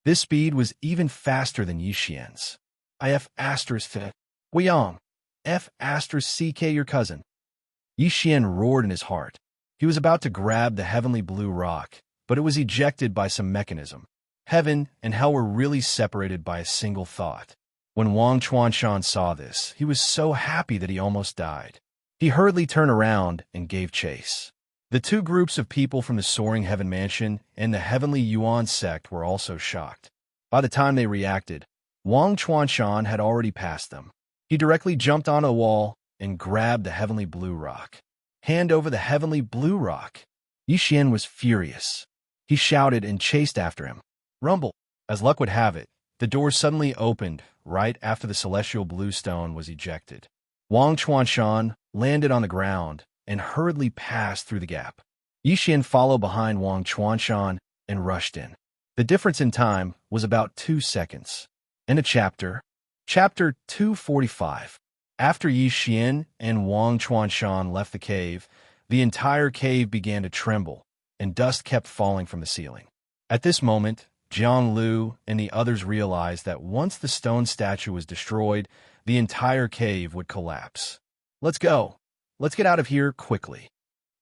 This speed was even faster than Xian's. IF asterisk Huiyang, F asterisk CK your cousin. Xian roared in his heart. He was about to grab the heavenly blue rock, but it was ejected by some mechanism. Heaven and hell were really separated by a single thought. When Wang Chuanshan saw this, he was so happy that he almost died. He hurriedly turned around and gave chase. The 2 groups of people from the Soaring Heaven Mansion and the Heavenly Yuan sect were also shocked. By the time they reacted, Wang Chuanshan had already passed them. He directly jumped on a wall and grabbed the heavenly blue rock. Hand over the heavenly blue rock. Xian was furious. He shouted and chased after him. Rumble! As luck would have it, the door suddenly opened right after the celestial blue stone was ejected. Wang Chuanshan landed on the ground and hurriedly passed through the gap. Xian followed behind Wang Chuanshan and rushed in. The difference in time was about 2 seconds. In a chapter 245. After Xian and Wang Chuanshan left the cave, the entire cave began to tremble, and dust kept falling from the ceiling. At this moment, Jiang Lu and the others realized that once the stone statue was destroyed, the entire cave would collapse. Let's go. Let's get out of here quickly.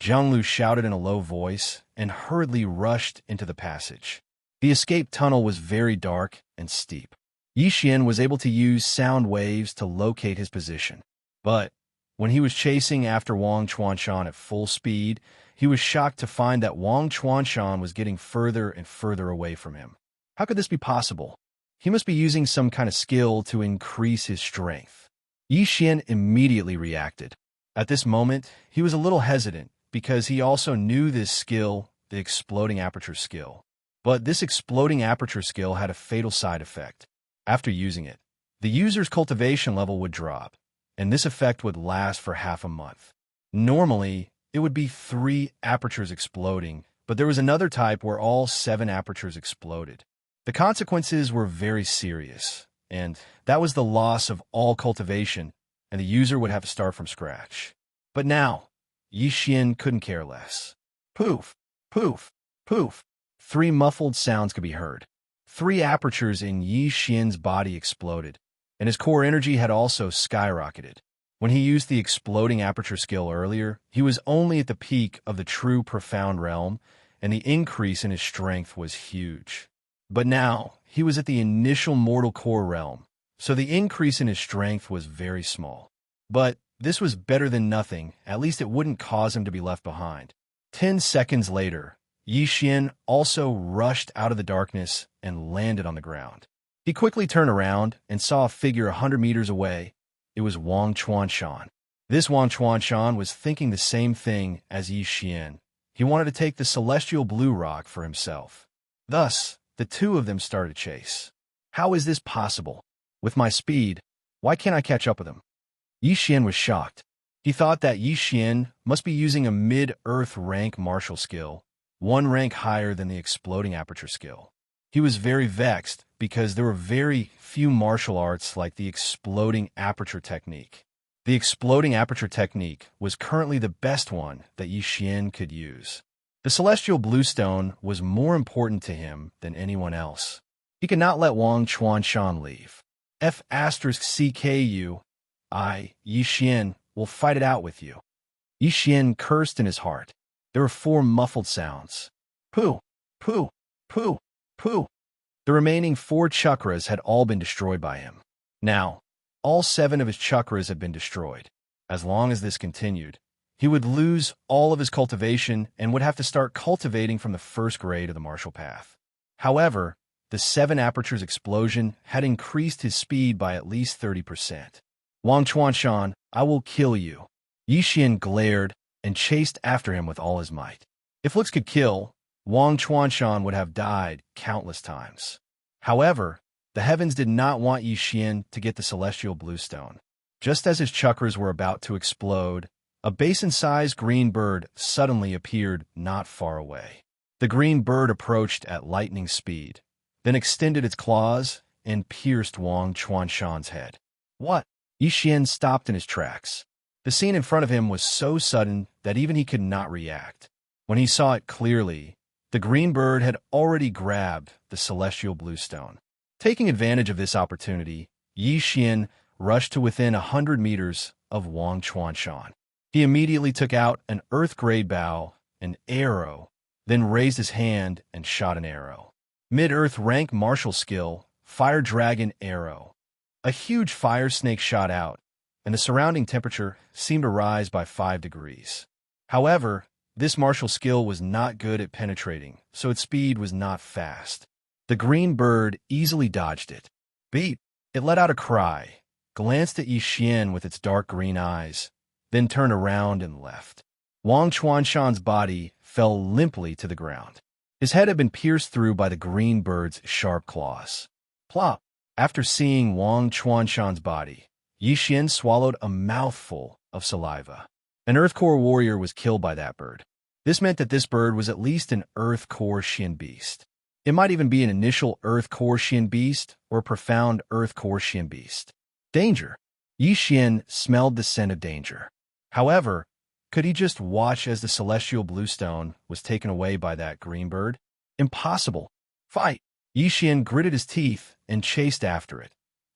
Jiang Lu shouted in a low voice and hurriedly rushed into the passage. The escape tunnel was very dark and steep. Xian was able to use sound waves to locate his position. But when he was chasing after Wang Chuanshan at full speed, he was shocked to find that Wang Chuanshan was getting further and further away from him. How could this be possible? He must be using some kind of skill to increase his strength. Yi Xian immediately reacted. At this moment, he was a little hesitant because he also knew this skill, the exploding aperture skill. But this exploding aperture skill had a fatal side effect. After using it, the user's cultivation level would drop, and this effect would last for half a month. Normally, it would be 3 apertures exploding, but there was another type where all 7 apertures exploded. The consequences were very serious, and that was the loss of all cultivation, and the user would have to start from scratch. But now, Yi Xian couldn't care less. Poof, poof, poof. 3 muffled sounds could be heard. 3 apertures in Yi Xian's body exploded, and his core energy had also skyrocketed. When he used the exploding aperture skill earlier, he was only at the peak of the true profound realm, and the increase in his strength was huge. But now, he was at the initial mortal core realm, so the increase in his strength was very small. But this was better than nothing, at least it wouldn't cause him to be left behind. 10 seconds later, Yi Xian also rushed out of the darkness and landed on the ground. He quickly turned around and saw a figure 100 meters away. It was Wang Chuanshan. This Wang Chuanshan was thinking the same thing as Yi Xian. He wanted to take the celestial blue rock for himself. Thus, the two of them started a chase. How is this possible? With my speed, why can't I catch up with him? Yi Xian was shocked. He thought that Yi Xian must be using a mid-earth rank martial skill, 1 rank higher than the exploding aperture skill. He was very vexed because there were very few martial arts like the exploding aperture technique. The exploding aperture technique was currently the best one that Yi Xian could use. The celestial blue stone was more important to him than anyone else. He could not let Wang Chuanshan leave. F***CKU, Yi Xian, will fight it out with you. Yi Xian cursed in his heart. There were 4 muffled sounds. Pooh, pooh, pooh, pooh. The remaining 4 chakras had all been destroyed by him. Now, all 7 of his chakras had been destroyed. As long as this continued, he would lose all of his cultivation and would have to start cultivating from the first grade of the martial path. However, the 7 apertures explosion had increased his speed by at least 30%. Wang Chuanshan, I will kill you. Yi Xian glared and chased after him with all his might. If looks could kill, Wang Chuanshan would have died countless times. However, the heavens did not want Yi Xian to get the celestial blue stone. Just as his chakras were about to explode, a basin-sized green bird suddenly appeared not far away. The green bird approached at lightning speed, then extended its claws and pierced Wang Chuanshan's head. What? Yi Xian stopped in his tracks. The scene in front of him was so sudden that even he could not react. When he saw it clearly, the green bird had already grabbed the celestial blue stone. Taking advantage of this opportunity, Yi Xian rushed to within 100 meters of Wang Chuanshan. He immediately took out an earth-grade bow, an arrow, then raised his hand and shot an arrow. Mid-earth rank martial skill, Fire Dragon Arrow. A huge fire snake shot out, and the surrounding temperature seemed to rise by 5 degrees. However, this martial skill was not good at penetrating, so its speed was not fast. The green bird easily dodged it. Beep! It let out a cry, glanced at Yi Xian with its dark green eyes, then turned around and left. Wang Chuanshan's body fell limply to the ground. His head had been pierced through by the green bird's sharp claws. Plop! After seeing Wang Chuanshan's body, Yi Xian swallowed a mouthful of saliva. An Earth Core warrior was killed by that bird. This meant that this bird was at least an Earth Core Xian beast. It might even be an initial Earth Core Xian beast or a profound Earth Core Xian beast. Danger! Yi Xian smelled the scent of danger. However, could he just watch as the celestial blue stone was taken away by that green bird? Impossible! Fight! Yi Xian gritted his teeth and chased after it,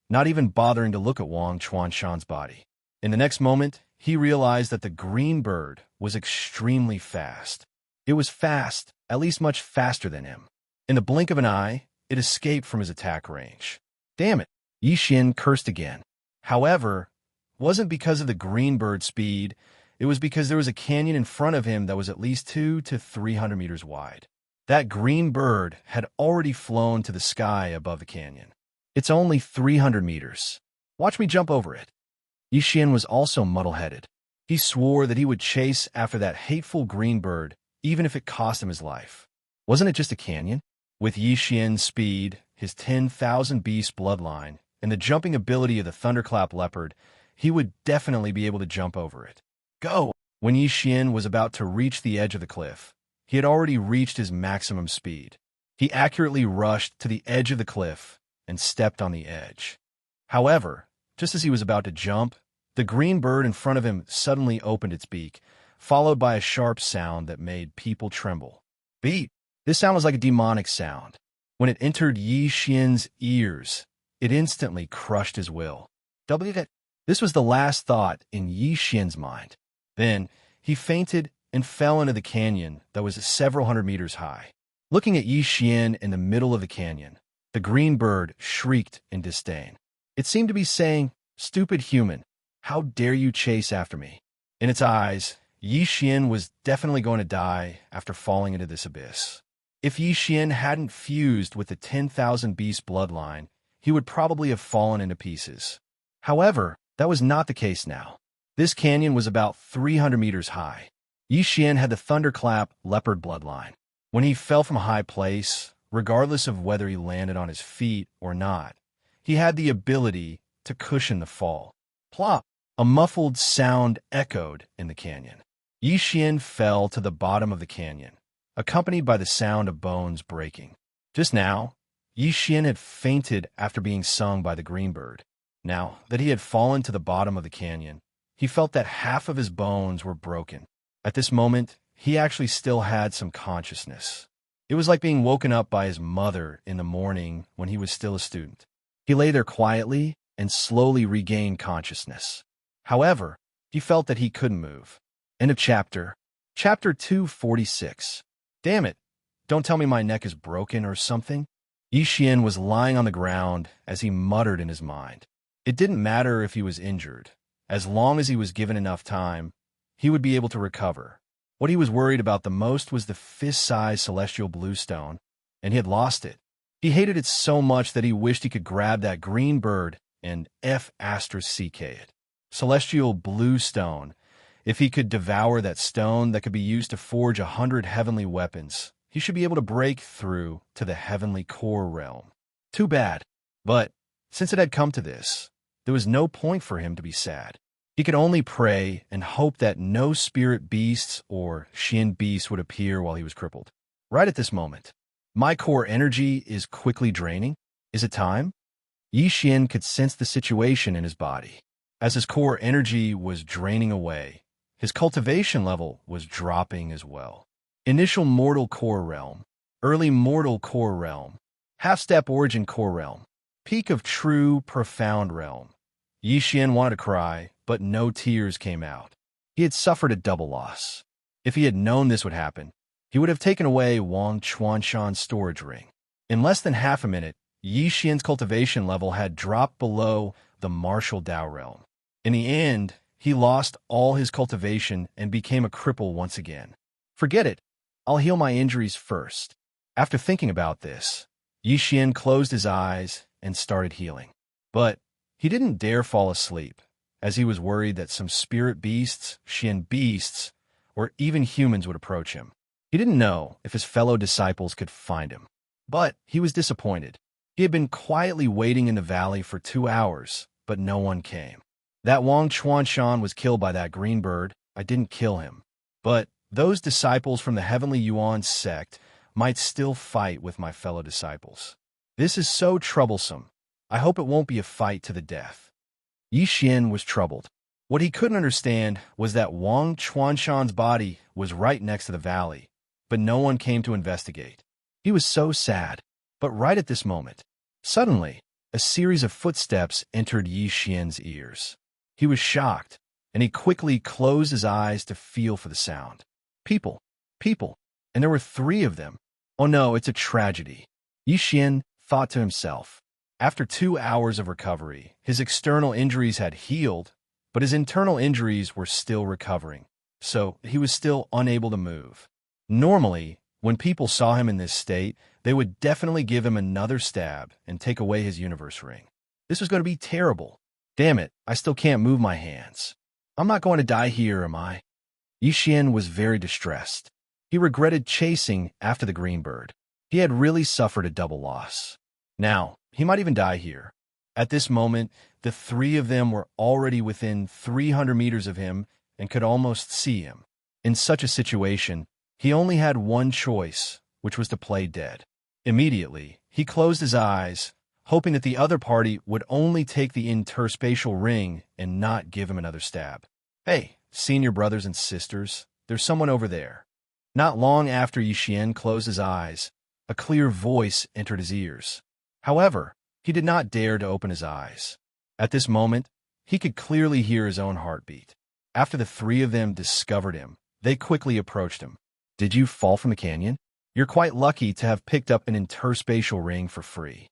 not even bothering to look at Wang Chuanshan's body. In the next moment, he realized that the green bird was extremely fast. It was fast, at least much faster than him. In the blink of an eye, it escaped from his attack range. Damn it! Yi Xian cursed again. However, it wasn't because of the green bird's speed, It was because there was a canyon in front of him that was at least 200 to 300 meters wide. That green bird had already flown to the sky above the canyon. It's only 300 meters. Watch me jump over it. Yixian was also muddle-headed. He swore that he would chase after that hateful green bird, even if it cost him his life. Wasn't it just a canyon? With Yixian's speed, his 10,000 beast bloodline, and the jumping ability of the thunderclap leopard, he would definitely be able to jump over it. Go! When Yixian was about to reach the edge of the cliff, he had already reached his maximum speed. He accurately rushed to the edge of the cliff and stepped on the edge. However, just as he was about to jump, the green bird in front of him suddenly opened its beak, followed by a sharp sound that made people tremble. Beat! This sound was like a demonic sound. When it entered Yixian's ears, it instantly crushed his will. This was the last thought in Yixian's mind. Then, he fainted and fell into the canyon that was several hundred meters high. Looking at Yixian in the middle of the canyon, the green bird shrieked in disdain. It seemed to be saying, "Stupid human, how dare you chase after me?" In its eyes, Yixian was definitely going to die after falling into this abyss. If Yixian hadn't fused with the 10,000 beast bloodline, he would probably have fallen into pieces. However, that was not the case now. This canyon was about 300 meters high. Yixian had the thunderclap leopard bloodline. When he fell from a high place, regardless of whether he landed on his feet or not, he had the ability to cushion the fall. Plop! A muffled sound echoed in the canyon. Yixian fell to the bottom of the canyon, accompanied by the sound of bones breaking. Just now, Yixian had fainted after being sung by the green bird. Now that he had fallen to the bottom of the canyon, he felt that half of his bones were broken. At this moment, he actually still had some consciousness. It was like being woken up by his mother in the morning when he was still a student. He lay there quietly and slowly regained consciousness. However, he felt that he couldn't move. End of chapter. Chapter 246. Damn it! Don't tell me my neck is broken or something. Yixian was lying on the ground as he muttered in his mind. It didn't matter if he was injured. As long as he was given enough time, he would be able to recover. What he was worried about the most was the fist-sized celestial blue stone, and he had lost it. He hated it so much that he wished he could grab that green bird and F***ck it. Celestial blue stone. If he could devour that stone that could be used to forge 100 heavenly weapons, he should be able to break through to the heavenly core realm. Too bad. But since it had come to this, there was no point for him to be sad. He could only pray and hope that no spirit beasts or Xin beasts would appear while he was crippled. Right at this moment, my core energy is quickly draining. Is it time? Yixian could sense the situation in his body. As his core energy was draining away, his cultivation level was dropping as well. Initial mortal core realm, early mortal core realm, half-step origin core realm, peak of true profound realm. Yixian wanted to cry, but no tears came out. He had suffered a double loss. If he had known this would happen, he would have taken away Wang Chuanshan's storage ring. In less than half a minute, Yixian's cultivation level had dropped below the martial Dao realm. In the end, he lost all his cultivation and became a cripple once again. Forget it. I'll heal my injuries first. After thinking about this, Yixian closed his eyes and started healing. But he didn't dare fall asleep, as he was worried that some spirit beasts, Xin beasts, or even humans would approach him. He didn't know if his fellow disciples could find him. But he was disappointed. He had been quietly waiting in the valley for 2 hours, but no one came. That Wang Chuanshan was killed by that green bird. I didn't kill him. But those disciples from the Heavenly Yuan sect might still fight with my fellow disciples. This is so troublesome. I hope it won't be a fight to the death. Yixian was troubled. What he couldn't understand was that Wang Chuanshan's body was right next to the valley, but no one came to investigate. He was so sad. But right at this moment, suddenly, a series of footsteps entered Yixian's ears. He was shocked, and he quickly closed his eyes to feel for the sound. People, and there were 3 of them. Oh no, it's a tragedy. Yixian thought to himself. After 2 hours of recovery, his external injuries had healed, but his internal injuries were still recovering. so he was still unable to move. Normally, when people saw him in this state, they would definitely give him another stab and take away his universe ring. This was going to be terrible. Damn it, I still can't move my hands. I'm not going to die here, am I? Yixian was very distressed. He regretted chasing after the green bird. He had really suffered a double loss. Now, he might even die here. At this moment, the three of them were already within 300 meters of him and could almost see him. In such a situation, he only had one choice, which was to play dead. Immediately, he closed his eyes, hoping that the other party would only take the interspatial ring and not give him another stab. Hey, senior brothers and sisters, there's someone over there. Not long after Yixian closed his eyes, a clear voice entered his ears. However, he did not dare to open his eyes. At this moment, he could clearly hear his own heartbeat. After the three of them discovered him, they quickly approached him. Did you fall from the canyon? You're quite lucky to have picked up an interspatial ring for free.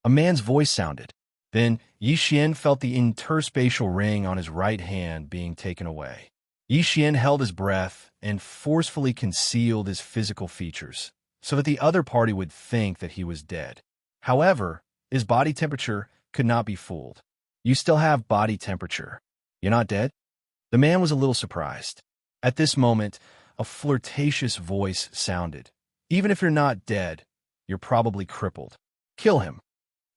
A man's voice sounded. Then Yixian felt the interspatial ring on his right hand being taken away. Yixian held his breath and forcefully concealed his physical features so that the other party would think that he was dead. However, his body temperature could not be fooled. You still have body temperature. You're not dead? The man was a little surprised. At this moment, a flirtatious voice sounded. Even if you're not dead, you're probably crippled. Kill him.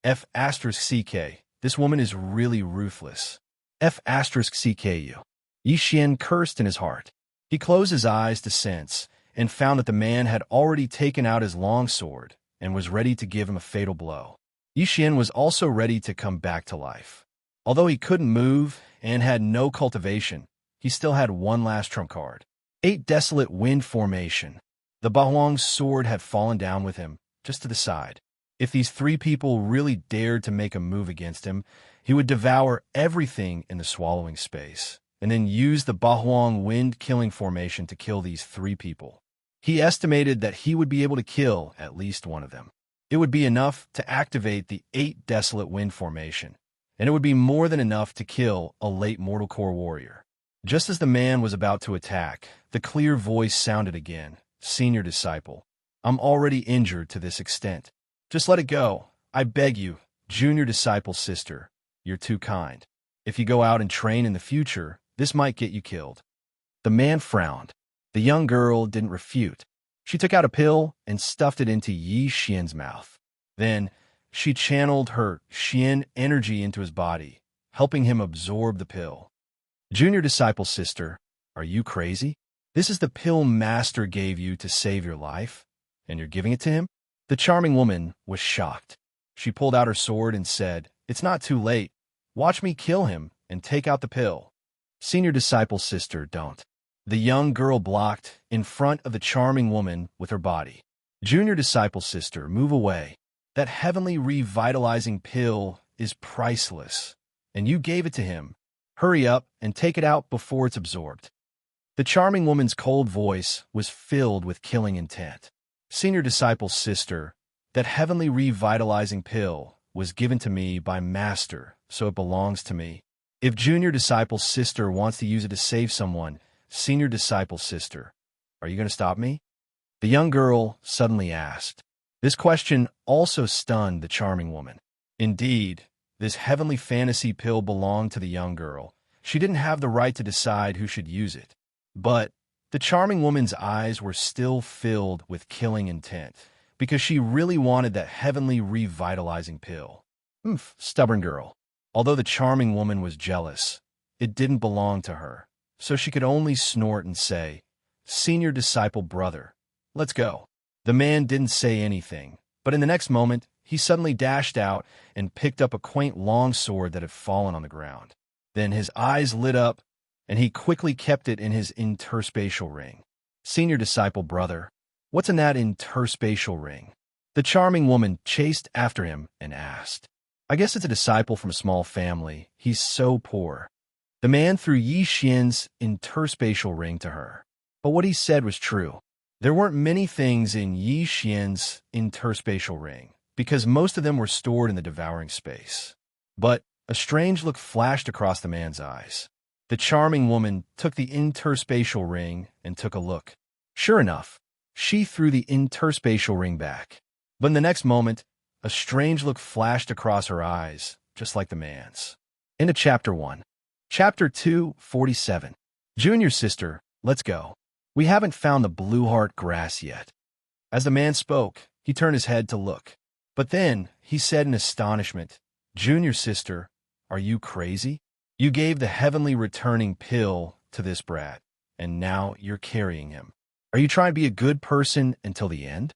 F*CK. This woman is really ruthless. F*CKU. Yixian cursed in his heart. He closed his eyes to sense and found that the man had already taken out his long sword and was ready to give him a fatal blow. Yixian was also ready to come back to life. Although he couldn't move and had no cultivation, he still had one last trump card. 8 Desolate Wind Formation. The Bahuang's sword had fallen down with him, just to the side. If these 3 people really dared to make a move against him, he would devour everything in the swallowing space, and then use the Bahuang wind-killing formation to kill these 3 people. He estimated that he would be able to kill at least one of them. It would be enough to activate the 8 Desolate Wind Formation, and it would be more than enough to kill a late Mortal Core warrior. Just as the man was about to attack, the clear voice sounded again. Senior disciple, I'm already injured to this extent. Just let it go. I beg you, junior disciple sister. You're too kind. If you go out and train in the future, this might get you killed. The man frowned. The young girl didn't refute. She took out a pill and stuffed it into Yixian's mouth. Then, she channeled her Xian energy into his body, helping him absorb the pill. Junior disciple sister, are you crazy? This is the pill Master gave you to save your life, and you're giving it to him? The charming woman was shocked. She pulled out her sword and said, It's not too late. Watch me kill him and take out the pill. Senior disciple sister, don't. The young girl blocked in front of the charming woman with her body. Junior disciple sister, move away. That heavenly revitalizing pill is priceless, and you gave it to him. Hurry up and take it out before it's absorbed. The charming woman's cold voice was filled with killing intent. Senior disciple sister, that heavenly revitalizing pill was given to me by Master, so it belongs to me. If junior disciple sister wants to use it to save someone, senior disciple sister, are you going to stop me? The young girl suddenly asked. This question also stunned the charming woman. Indeed, this heavenly fantasy pill belonged to the young girl. She didn't have the right to decide who should use it. But the charming woman's eyes were still filled with killing intent, because she really wanted that heavenly revitalizing pill. Stubborn girl. Although the charming woman was jealous, it didn't belong to her, so she could only snort and say, Senior disciple brother, let's go. The man didn't say anything, but in the next moment, he suddenly dashed out and picked up a quaint long sword that had fallen on the ground. Then his eyes lit up, and he quickly kept it in his interspatial ring. Senior disciple brother, what's in that interspatial ring? The charming woman chased after him and asked. I guess it's a disciple from a small family. He's so poor. The man threw Yixian's interspatial ring to her. But what he said was true. There weren't many things in Yixian's interspatial ring, because most of them were stored in the devouring space. But a strange look flashed across the man's eyes. The charming woman took the interspatial ring and took a look. Sure enough, she threw the interspatial ring back. But in the next moment, a strange look flashed across her eyes, just like the man's. Into Chapter 1. Chapter 2:47. Junior sister, let's go. We haven't found the blue heart grass yet. As the man spoke, he turned his head to look. But then, he said in astonishment, Junior sister, are you crazy? You gave the heavenly returning pill to this brat, and now you're carrying him. Are you trying to be a good person until the end?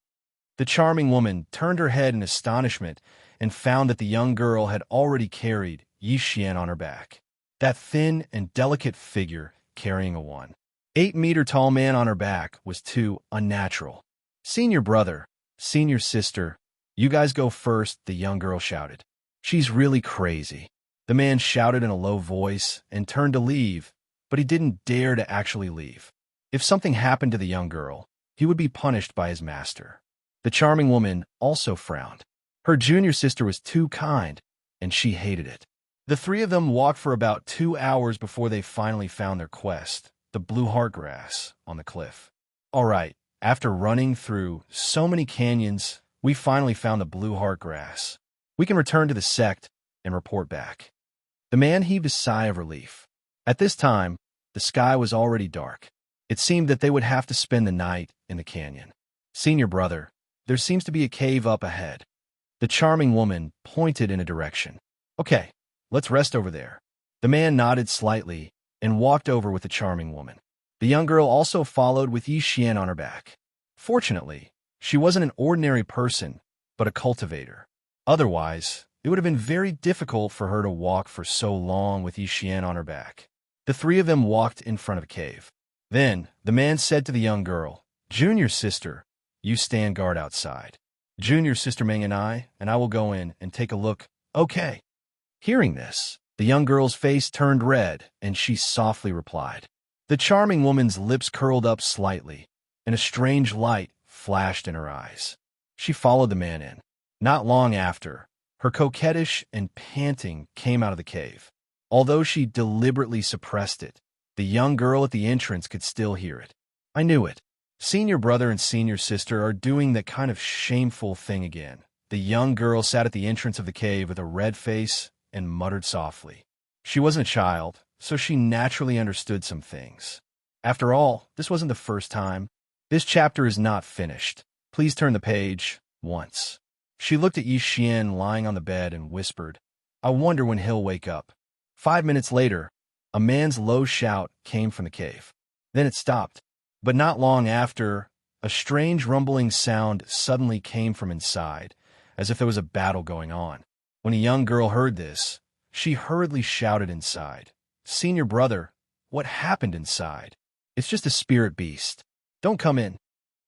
The charming woman turned her head in astonishment and found that the young girl had already carried Xianxia on her back. That thin and delicate figure carrying a 1.8-meter tall man on her back was too unnatural. Senior brother, senior sister, you guys go first, the young girl shouted. She's really crazy. The man shouted in a low voice and turned to leave, but he didn't dare to actually leave. If something happened to the young girl, he would be punished by his master. The charming woman also frowned. Her junior sister was too kind, and she hated it. The three of them walked for about 2 hours before they finally found their quest, the blue heart grass on the cliff. All right, after running through so many canyons, we finally found the blue heart grass. We can return to the sect and report back. The man heaved a sigh of relief. At this time, the sky was already dark. It seemed that they would have to spend the night in the canyon. Senior brother, there seems to be a cave up ahead. The charming woman pointed in a direction. Okay, let's rest over there. The man nodded slightly and walked over with the charming woman. The young girl also followed with Xianxia on her back. Fortunately, she wasn't an ordinary person, but a cultivator. Otherwise, it would have been very difficult for her to walk for so long with Xianxia on her back. The three of them walked in front of a cave. Then, the man said to the young girl, Junior sister, you stand guard outside. Junior sister Meng and I will go in and take a look. Okay. Hearing this, the young girl's face turned red, and she softly replied. The charming woman's lips curled up slightly, and a strange light flashed in her eyes. She followed the man in. Not long after, her coquettish and panting came out of the cave. Although she deliberately suppressed it, the young girl at the entrance could still hear it. I knew it. Senior brother and senior sister are doing that kind of shameful thing again. The young girl sat at the entrance of the cave with a red face and muttered softly. She wasn't a child, so she naturally understood some things. After all, this wasn't the first time. This chapter is not finished. Please turn the page once. She looked at Xianxia lying on the bed and whispered, I wonder when he'll wake up. 5 minutes later, a man's low shout came from the cave. Then it stopped. But not long after, a strange rumbling sound suddenly came from inside, as if there was a battle going on. When a young girl heard this, she hurriedly shouted inside, Senior brother, what happened inside? It's just a spirit beast. Don't come in.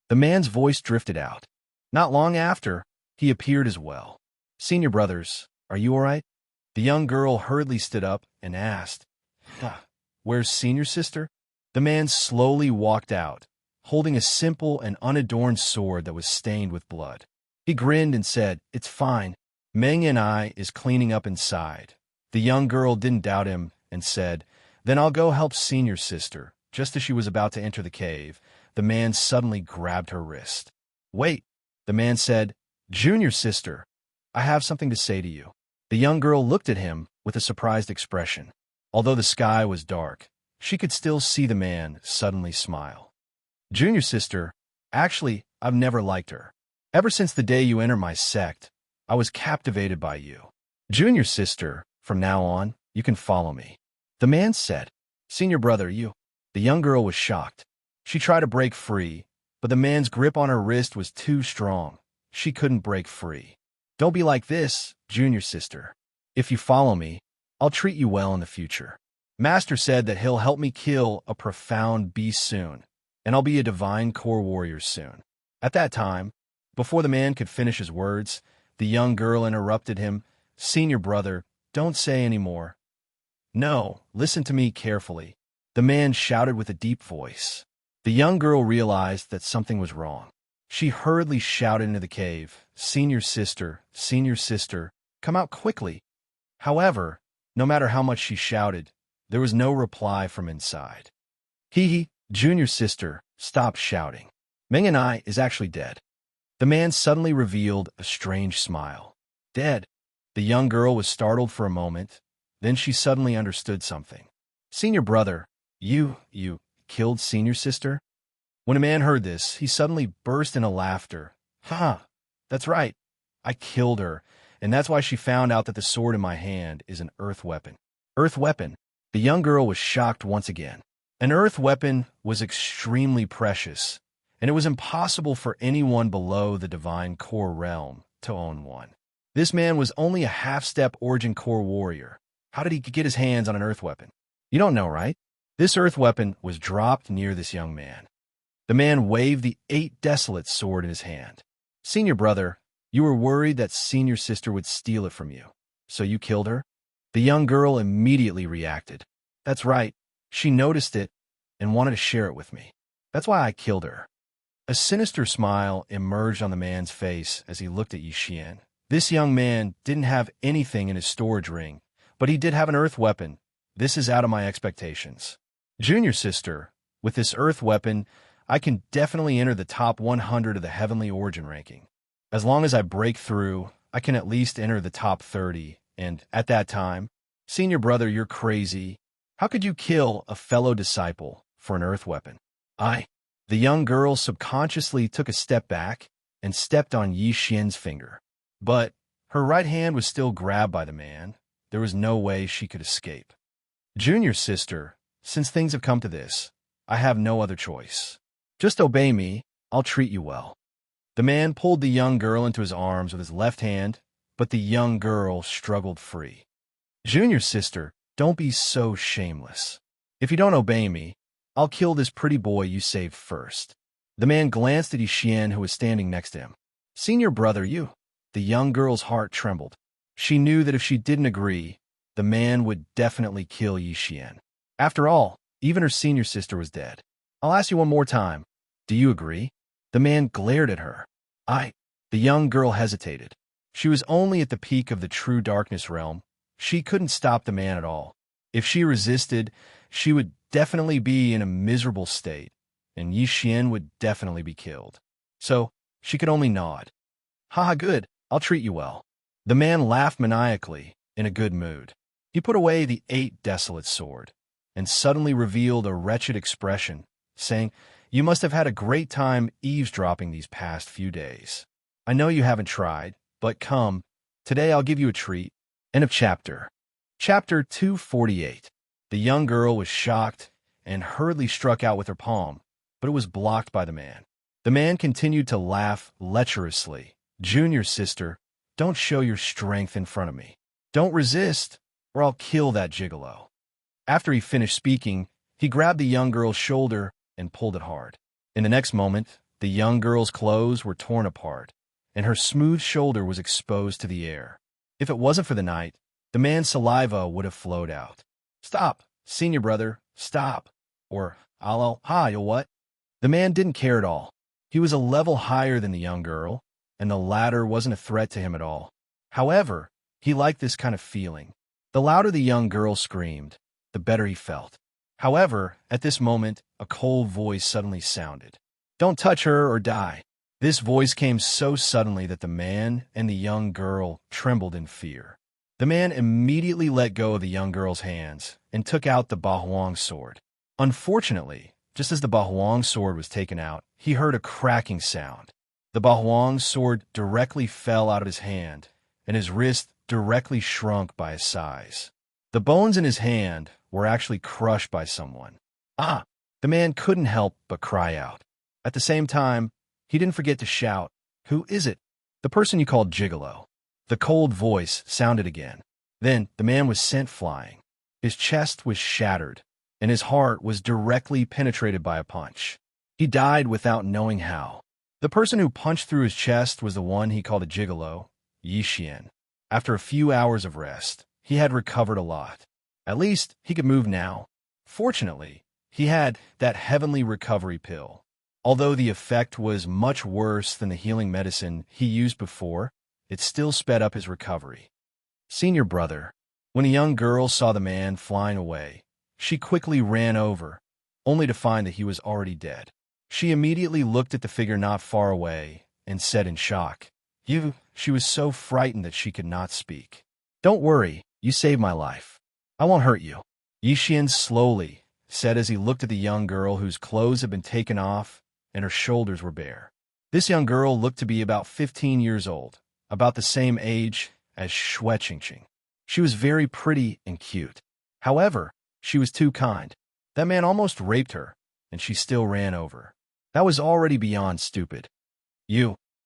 The man's voice drifted out. Not long after, he appeared as well. Senior brothers, are you all right? The young girl hurriedly stood up and asked, Where's senior sister? The man slowly walked out, holding a simple and unadorned sword that was stained with blood. He grinned and said, It's fine. Meng and I is cleaning up inside. The young girl didn't doubt him and said, Then I'll go help senior sister. Just as she was about to enter the cave, the man suddenly grabbed her wrist. Wait, the man said, Junior sister, I have something to say to you. The young girl looked at him with a surprised expression. Although the sky was dark, she could still see the man suddenly smile. Junior sister, actually, I've never liked her. Ever since the day you entered my sect, I was captivated by you. Junior sister, from now on, you can follow me. The man said, Senior brother, you. The young girl was shocked. She tried to break free, but the man's grip on her wrist was too strong. She couldn't break free. Don't be like this, junior sister. If you follow me, I'll treat you well in the future. Master said that he'll help me kill a profound beast soon, and I'll be a divine core warrior soon. At that time, before the man could finish his words, the young girl interrupted him. Senior brother, don't say any more. No, listen to me carefully. The man shouted with a deep voice. The young girl realized that something was wrong. She hurriedly shouted into the cave, Senior sister, come out quickly. However, no matter how much she shouted, There was no reply from inside. Hee, junior sister, stop shouting. Meng and I is actually dead. The man suddenly revealed a strange smile. Dead? The young girl was startled for a moment. Then she suddenly understood something. Senior brother, you killed senior sister? When a man heard this, he suddenly burst into laughter. Ha! That's right. I killed her, and that's why she found out that the sword in my hand is an earth weapon. Earth weapon? The young girl was shocked once again. An earth weapon was extremely precious, and it was impossible for anyone below the divine core realm to own one. This man was only a half-step origin core warrior. How did he get his hands on an earth weapon? You don't know, right? This earth weapon was dropped near this young man. The man waved the 8 desolate sword in his hand. Senior brother, you were worried that senior sister would steal it from you, so you killed her? The young girl immediately reacted. That's right. She noticed it and wanted to share it with me. That's why I killed her. A sinister smile emerged on the man's face as he looked at Yixian. This young man didn't have anything in his storage ring, but he did have an earth weapon. This is out of my expectations. Junior sister, with this earth weapon, I can definitely enter the top 100 of the Heavenly Origin ranking. As long as I break through, I can at least enter the top 30, and at that time, senior brother, you're crazy. How could you kill a fellow disciple for an earth weapon? The young girl subconsciously took a step back and stepped on Yi Xian's finger. But her right hand was still grabbed by the man. There was no way she could escape. Junior sister, since things have come to this, I have no other choice. Just obey me, I'll treat you well. The man pulled the young girl into his arms with his left hand, but the young girl struggled free. Junior sister, don't be so shameless. If you don't obey me, I'll kill this pretty boy you saved first. The man glanced at Yixian, who was standing next to him. Senior brother, you. The young girl's heart trembled. She knew that if she didn't agree, the man would definitely kill Yixian. After all, even her senior sister was dead. I'll ask you one more time. Do you agree? The man glared at her. The young girl hesitated. She was only at the peak of the true darkness realm. She couldn't stop the man at all. If she resisted, she would definitely be in a miserable state, and Yixian would definitely be killed. So, she could only nod. Haha, good, I'll treat you well. The man laughed maniacally, in a good mood. He put away the 8 desolate sword, and suddenly revealed a wretched expression, saying, You must have had a great time eavesdropping these past few days. I know you haven't tried, but come, today I'll give you a treat. End of chapter. Chapter 248. The young girl was shocked and hurriedly struck out with her palm, but it was blocked by the man. The man continued to laugh lecherously. Junior sister, don't show your strength in front of me. Don't resist, or I'll kill that gigolo. After he finished speaking, he grabbed the young girl's shoulder and pulled it hard. In the next moment, the young girl's clothes were torn apart, and her smooth shoulder was exposed to the air. If it wasn't for the night, the man's saliva would have flowed out. Stop, senior brother, stop. Or, you'll what? The man didn't care at all. He was a level higher than the young girl, and the latter wasn't a threat to him at all. However, he liked this kind of feeling. The louder the young girl screamed, the better he felt. However, at this moment, a cold voice suddenly sounded. Don't touch her or die. This voice came so suddenly that the man and the young girl trembled in fear. The man immediately let go of the young girl's hands and took out the Bahuang sword. Unfortunately, just as the Bahuang sword was taken out, he heard a cracking sound. The Bahuang sword directly fell out of his hand, and his wrist directly shrunk by his size. The bones in his hand were actually crushed by someone. The man couldn't help but cry out. At the same time, he didn't forget to shout, Who is it? The person you called Gigolo. The cold voice sounded again. Then the man was sent flying. His chest was shattered, and his heart was directly penetrated by a punch. He died without knowing how. The person who punched through his chest was the one he called a gigolo, Yixian. After a few hours of rest, he had recovered a lot. At least he could move now. Fortunately, he had that heavenly recovery pill. Although the effect was much worse than the healing medicine he used before, it still sped up his recovery. Senior brother, when a young girl saw the man flying away, She quickly ran over, only to find that he was already dead. She immediately looked at the figure not far away and said in shock, "You." She was so frightened that she could not speak. "Don't worry, you saved my life. I won't hurt you," Yixian slowly said as he looked at the young girl whose clothes had been taken off and her shoulders were bare. This young girl looked to be about 15 years old, about the same age as Xianxia. She was very pretty and cute. However, she was too kind. That man almost raped her, and she still ran over. That was already beyond stupid.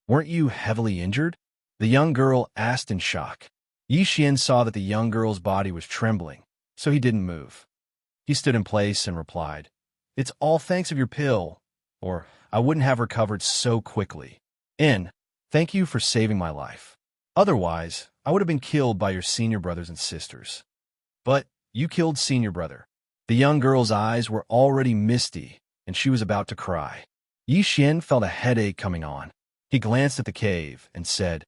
Weren't you heavily injured?" the young girl asked in shock. Yixian saw that the young girl's body was trembling, so he didn't move. He stood in place and replied, "It's all thanks of your pill, or I wouldn't have recovered so quickly. Thank you for saving my life. Otherwise, I would have been killed by your senior brothers and sisters." "But you killed senior brother." The young girl's eyes were already misty, and she was about to cry. Yixian felt a headache coming on. He glanced at the cave and said,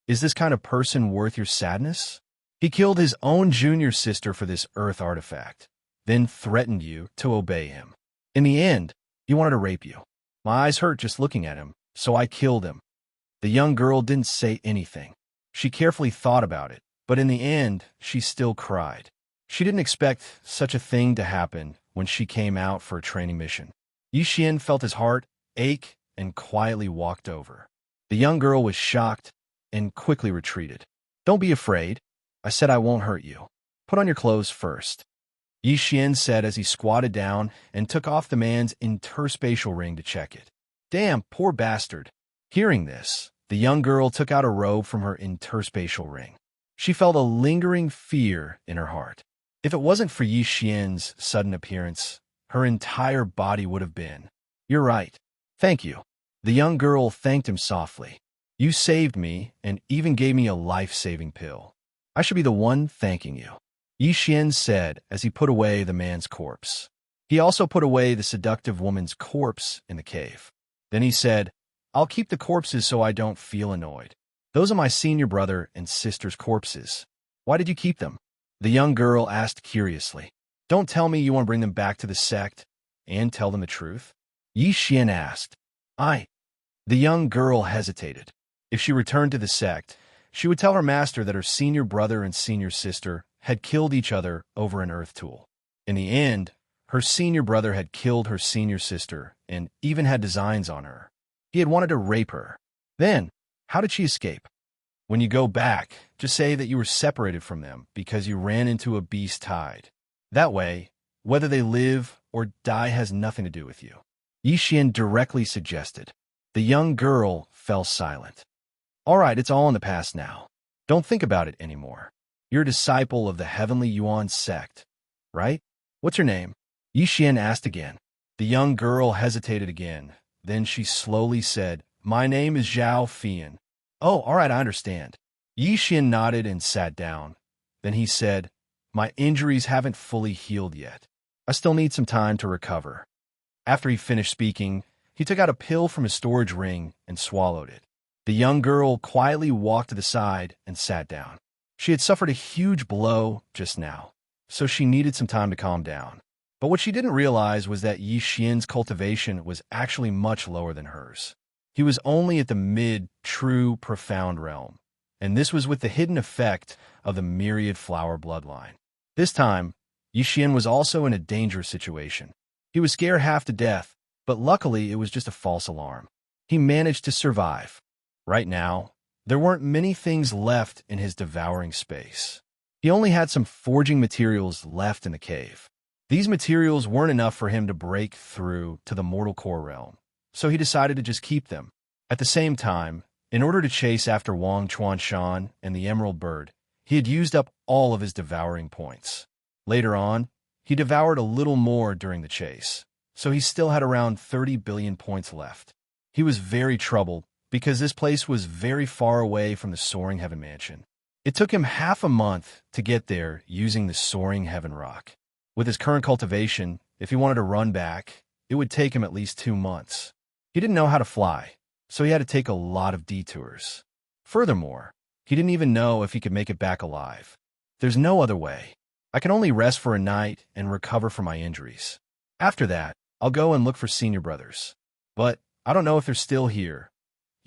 "Is this kind of person worth your sadness? He killed his own junior sister for this earth artifact, then threatened you to obey him. In the end, he wanted to rape you. My eyes hurt just looking at him, so I killed him." The young girl didn't say anything. She carefully thought about it, but in the end, she still cried. She didn't expect such a thing to happen when she came out for a training mission. Yixian felt his heart ache and quietly walked over. The young girl was shocked and quickly retreated. "Don't be afraid. I said I won't hurt you. Put on your clothes first," Yixian said as he squatted down and took off the man's interspatial ring to check it. "Damn, poor bastard." Hearing this, the young girl took out a robe from her interspatial ring. She felt a lingering fear in her heart. If it wasn't for Yixian's sudden appearance, her entire body would have been. "You're right. Thank you." The young girl thanked him softly. "You saved me and even gave me a life-saving pill. I should be the one thanking you," Yixian said as he put away the man's corpse. He also put away the seductive woman's corpse in the cave. Then he said, "I'll keep the corpses so I don't feel annoyed. Those are my senior brother and sister's corpses. Why did you keep them?" the young girl asked curiously. "Don't tell me you want to bring them back to the sect and tell them the truth?" Yixian asked. The young girl hesitated. If she returned to the sect, she would tell her master that her senior brother and senior sister had killed each other over an earth tool. In the end, her senior brother had killed her senior sister and even had designs on her. He had wanted to rape her. Then, how did she escape? When you go back, just say that you were separated from them because you ran into a beast tide. That way, whether they live or die has nothing to do with you, Yixian directly suggested. The young girl fell silent. "All right, it's all in the past now. Don't think about it anymore. You're a disciple of the Heavenly Yuan sect, right? What's your name?" Yixian asked again. The young girl hesitated again. Then she slowly said, "My name is Zhao Fian." "Oh, all right, I understand." Yixian nodded and sat down. Then he said, "My injuries haven't fully healed yet. I still need some time to recover." After he finished speaking, he took out a pill from his storage ring and swallowed it. The young girl quietly walked to the side and sat down. She had suffered a huge blow just now, so she needed some time to calm down. But what she didn't realize was that Yixian's cultivation was actually much lower than hers. He was only at the mid-true profound realm, and this was with the hidden effect of the myriad flower bloodline. This time, Yixian was also in a dangerous situation. He was scared half to death, but luckily it was just a false alarm. He managed to survive. Right now, there weren't many things left in his devouring space. He only had some forging materials left in the cave. These materials weren't enough for him to break through to the mortal core realm, so he decided to just keep them. At the same time, in order to chase after Wang Chuanshan and the Emerald Bird, he had used up all of his devouring points. Later on, he devoured a little more during the chase, so he still had around 30 billion points left. He was very troubled because this place was very far away from the Soaring Heaven Mansion. It took him half a month to get there using the Soaring Heaven Rock. With his current cultivation, if he wanted to run back, it would take him at least 2 months. He didn't know how to fly, so he had to take a lot of detours. Furthermore, he didn't even know if he could make it back alive. There's no other way. I can only rest for a night and recover from my injuries. After that, I'll go and look for senior brothers. But I don't know if they're still here,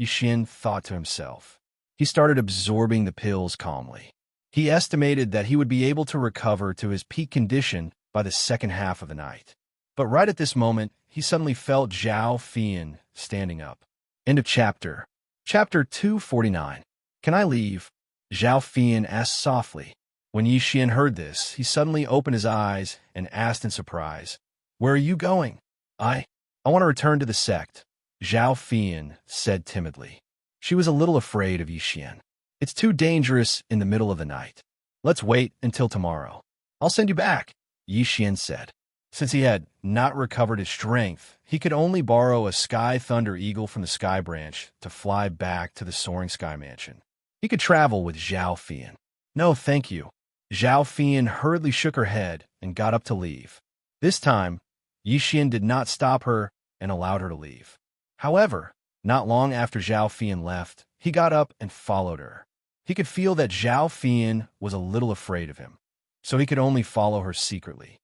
Yixian thought to himself. He started absorbing the pills calmly. He estimated that he would be able to recover to his peak condition by the second half of the night. But right at this moment, he suddenly felt Zhao Fian standing up. End of chapter. Chapter 249. Can I leave? Zhao Fian asked softly. When Yixian heard this, he suddenly opened his eyes and asked in surprise, "Where are you going?" I want to return to the sect," Zhao Fian said timidly. She was a little afraid of Yixian. "It's too dangerous in the middle of the night. Let's wait until tomorrow. I'll send you back," Yixian said. Since he had not recovered his strength, he could only borrow a Sky Thunder Eagle from the Sky Branch to fly back to the Soaring Sky Mansion. He could travel with Zhao Fian. "No, thank you." Zhao Fian hurriedly shook her head and got up to leave. This time, Yixian did not stop her and allowed her to leave. However, not long after Zhao Fian left, he got up and followed her. He could feel that Zhao Fian was a little afraid of him, so he could only follow her secretly.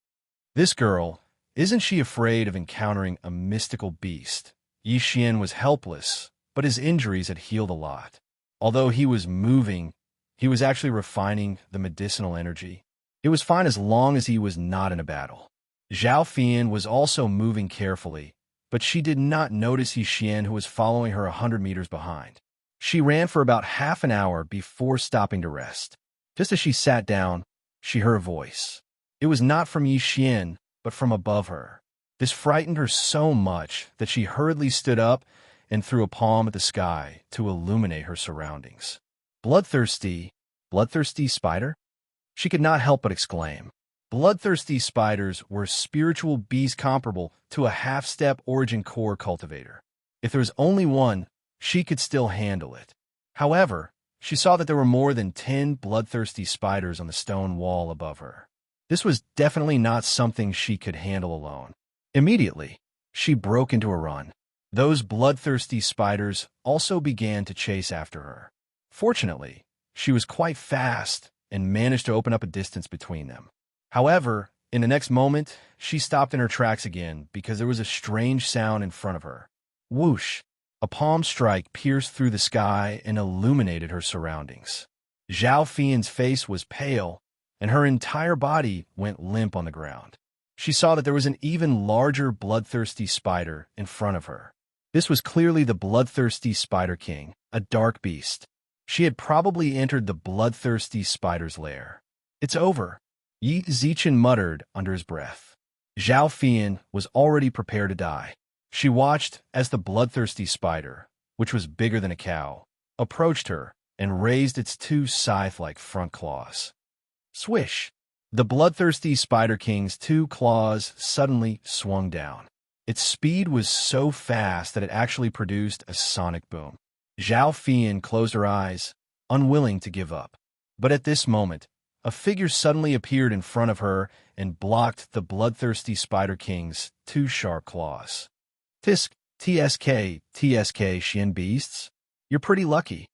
This girl, isn't she afraid of encountering a mystical beast? Yixian was helpless, but his injuries had healed a lot. Although he was moving, he was actually refining the medicinal energy. It was fine as long as he was not in a battle. Zhao Fian was also moving carefully, but she did not notice Yixian, who was following her 100 meters behind. She ran for about half an hour before stopping to rest. Just as she sat down, she heard a voice. It was not from Yixian, but from above her. This frightened her so much that she hurriedly stood up and threw a palm at the sky to illuminate her surroundings. Bloodthirsty spider? She could not help but exclaim. Bloodthirsty spiders were spiritual beasts comparable to a half-step origin core cultivator. If there was only one, she could still handle it. However, she saw that there were more than 10 bloodthirsty spiders on the stone wall above her. This was definitely not something she could handle alone. Immediately, she broke into a run. Those bloodthirsty spiders also began to chase after her. Fortunately, she was quite fast and managed to open up a distance between them. However, in the next moment, she stopped in her tracks again because there was a strange sound in front of her. Whoosh! A palm strike pierced through the sky and illuminated her surroundings. Zhao Fian's face was pale, and her entire body went limp on the ground. She saw that there was an even larger bloodthirsty spider in front of her. This was clearly the bloodthirsty Spider King, a dark beast. She had probably entered the bloodthirsty spider's lair. "It's over," Yi Zichen muttered under his breath. Zhao Fian was already prepared to die. She watched as the bloodthirsty spider, which was bigger than a cow, approached her and raised its two scythe-like front claws. Swish! The bloodthirsty Spider King's two claws suddenly swung down. Its speed was so fast that it actually produced a sonic boom. Zhao Fian closed her eyes, unwilling to give up. But at this moment, a figure suddenly appeared in front of her and blocked the bloodthirsty Spider King's two sharp claws. TSK, Xian beasts? You're pretty lucky.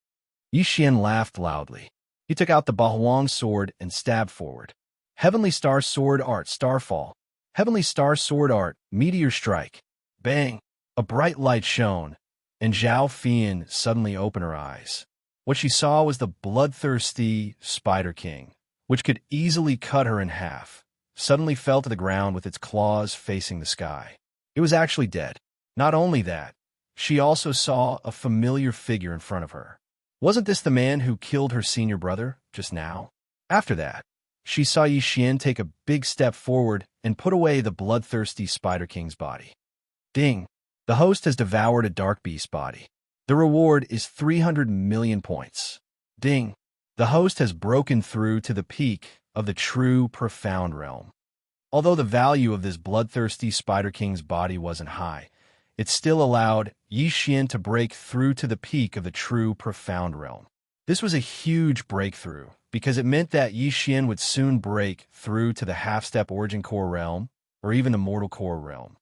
Yixian laughed loudly. He took out the Bahuang sword and stabbed forward. Heavenly Star Sword Art Starfall. Heavenly Star Sword Art Meteor Strike. Bang! A bright light shone, and Zhao Fian suddenly opened her eyes. What she saw was the bloodthirsty Spider King, which could easily cut her in half, suddenly fell to the ground with its claws facing the sky. It was actually dead. Not only that, she also saw a familiar figure in front of her. Wasn't this the man who killed her senior brother just now? After that, she saw Yixian take a big step forward and put away the bloodthirsty Spider King's body. Ding! The host has devoured a dark beast body. The reward is 300 million points. Ding! The host has broken through to the peak of the true profound realm. Although the value of this bloodthirsty Spider King's body wasn't high, it still allowed Yixian to break through to the peak of the true profound realm. This was a huge breakthrough, because it meant that Yixian would soon break through to the half-step origin core realm, or even the mortal core realm.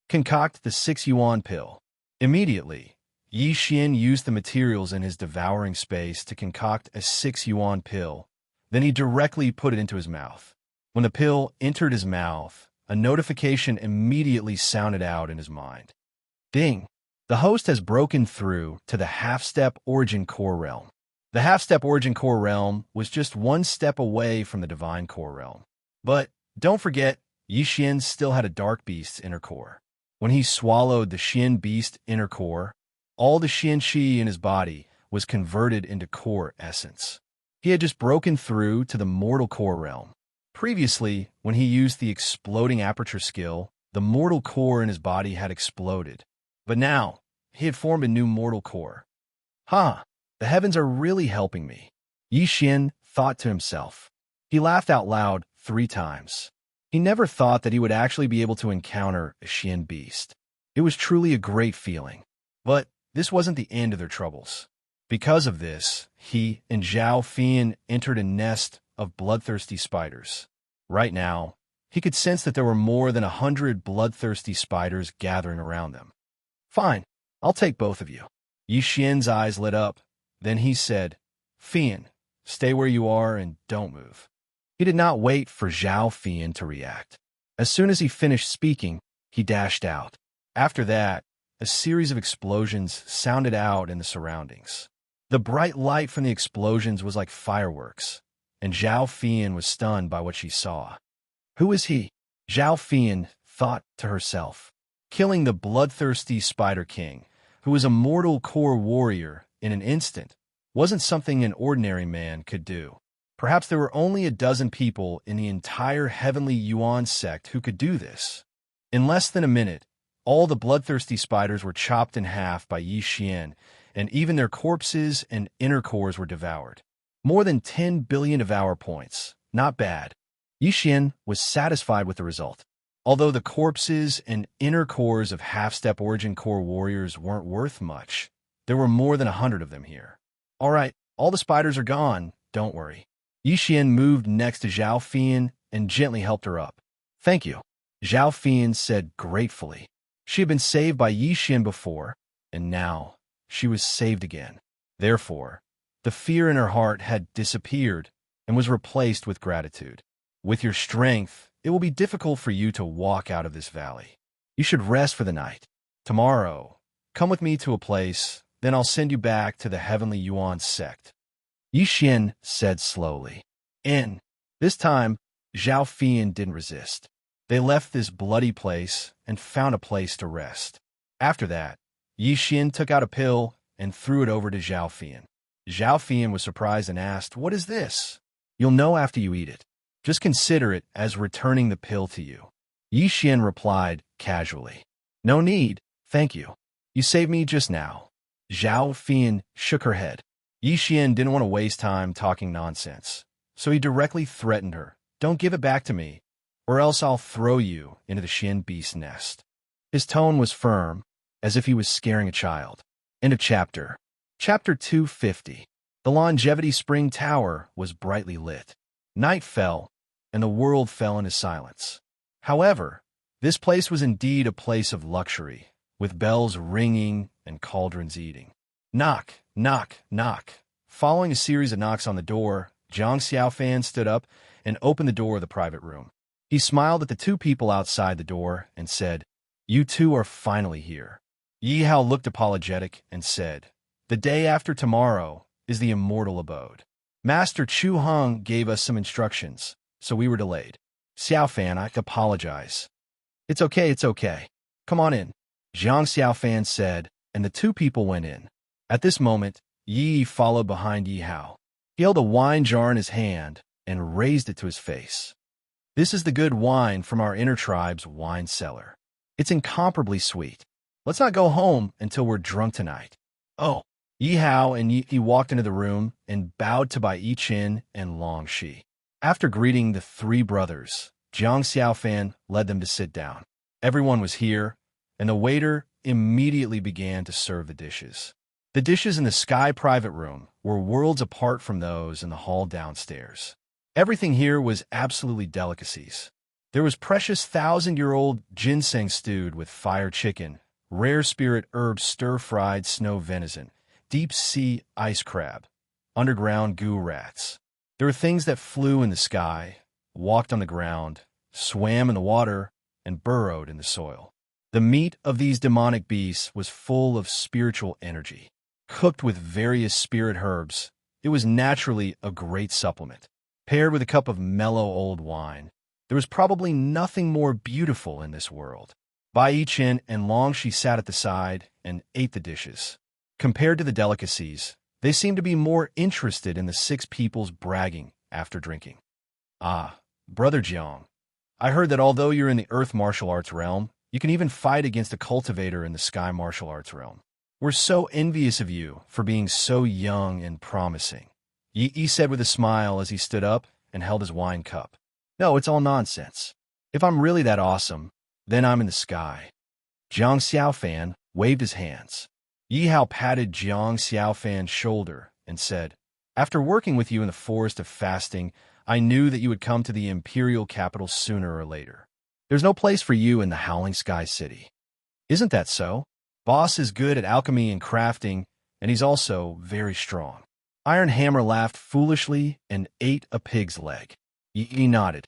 Concoct the 6 yuan pill. Immediately, Yixian used the materials in his devouring space to concoct a 6 yuan pill. Then he directly put it into his mouth. When the pill entered his mouth, a notification immediately sounded out in his mind. Ding! The host has broken through to the half-step origin core realm. The half-step origin core realm was just one step away from the divine core realm. But don't forget, Yi Xian still had a dark beast's inner core. When he swallowed the Xian beast inner core, all the Xianxia in his body was converted into core essence. He had just broken through to the mortal core realm. Previously, when he used the exploding aperture skill, the mortal core in his body had exploded. But now, he had formed a new mortal core. The heavens are really helping me, Yi Xian thought to himself. He laughed out loud 3 times. He never thought that he would actually be able to encounter a Xian beast. It was truly a great feeling. But this wasn't the end of their troubles. Because of this, he and Zhao Fian entered a nest of bloodthirsty spiders. Right now, he could sense that there were more than 100 bloodthirsty spiders gathering around them. Fine, I'll take both of you. Yi Xian's eyes lit up. Then he said, Fian, stay where you are and don't move. He did not wait for Zhao Fian to react. As soon as he finished speaking, he dashed out. After that, a series of explosions sounded out in the surroundings. The bright light from the explosions was like fireworks, and Zhao Fian was stunned by what she saw. Who is he? Zhao Fian thought to herself. Killing the bloodthirsty Spider King, who was a mortal core warrior in an instant, wasn't something an ordinary man could do. Perhaps there were only a dozen people in the entire Heavenly Yuan sect who could do this. In less than a minute, all the bloodthirsty spiders were chopped in half by Yi Xian, and even their corpses and inner cores were devoured. More than 10 billion devour points. Not bad. Yi Xian was satisfied with the result. Although the corpses and inner cores of half-step origin core warriors weren't worth much, there were more than 100 of them here. All right, all the spiders are gone, don't worry. Yi Xian moved next to Zhao Fian and gently helped her up. Thank you, Zhao Fian said gratefully. She had been saved by Yi Xian before, and now she was saved again. Therefore, the fear in her heart had disappeared and was replaced with gratitude. With your strength, it will be difficult for you to walk out of this valley. You should rest for the night. Tomorrow, come with me to a place, then I'll send you back to the Heavenly Yuan sect. Yi Xian said slowly. And this time, Zhao Fian didn't resist. They left this bloody place and found a place to rest. After that, Yi Xian took out a pill and threw it over to Zhao Fian. Zhao Fian was surprised and asked, "What is this?" "You'll know after you eat it. Just consider it as returning the pill to you." Yi Xian replied casually. "No need, thank you. You saved me just now." Zhao Fian shook her head. Yi Xian didn't want to waste time talking nonsense, so he directly threatened her. "Don't give it back to me, or else I'll throw you into the Xian beast nest." His tone was firm, as if he was scaring a child. End of chapter. Chapter 250. The Longevity Spring Tower was brightly lit. Night fell, and the world fell into silence. However, this place was indeed a place of luxury, with bells ringing and cauldrons eating. Knock, knock, knock. Following a series of knocks on the door, Xianxia stood up and opened the door of the private room. He smiled at the 2 people outside the door and said, "You 2 are finally here." Yi Hao looked apologetic and said, "The day after tomorrow is the Immortal Abode. Master Chu Heng gave us some instructions, so we were delayed." "Xiaofan, I apologize." It's okay. Come on in," Xiaofan said, and the 2 people went in. At this moment, Yi followed behind Yi Hao. He held a wine jar in his hand and raised it to his face. "This is the good wine from our inner tribe's wine cellar. It's incomparably sweet. Let's not go home until we're drunk tonight." "Oh." Yi Hao and Yi walked into the room and bowed to Bai Yi-Chin and Long Shi. After greeting the 3 brothers, Jiang Xiaofan led them to sit down. Everyone was here, and the waiter immediately began to serve the dishes. The dishes in the Sky private room were worlds apart from those in the hall downstairs. Everything here was absolutely delicacies. There was precious 1,000-year-old ginseng stewed with fire chicken, rare spirit herb stir-fried snow venison, deep-sea ice crab, underground goo rats. There were things that flew in the sky, walked on the ground, swam in the water, and burrowed in the soil. The meat of these demonic beasts was full of spiritual energy. Cooked with various spirit herbs, it was naturally a great supplement. Paired with a cup of mellow old wine, there was probably nothing more beautiful in this world. Bai Yichen and Long Shi sat at the side and ate the dishes. Compared to the delicacies, they seemed to be more interested in the 6 people's bragging after drinking. Ah, Brother Jiang, I heard that although you're in the Earth martial arts realm, you can even fight against a cultivator in the Sky martial arts realm. We're so envious of you for being so young and promising, Yi said with a smile as he stood up and held his wine cup. No, it's all nonsense. If I'm really that awesome, then I'm in the sky. Jiang Xiaofan waved his hands. Yi Hao patted Jiang Xiaofan's shoulder and said, After working with you in the Forest of Fasting, I knew that you would come to the imperial capital sooner or later. There's no place for you in the Howling Sky City. Isn't that so? Boss is good at alchemy and crafting, and he's also very strong. Iron Hammer laughed foolishly and ate a pig's leg. Yi nodded.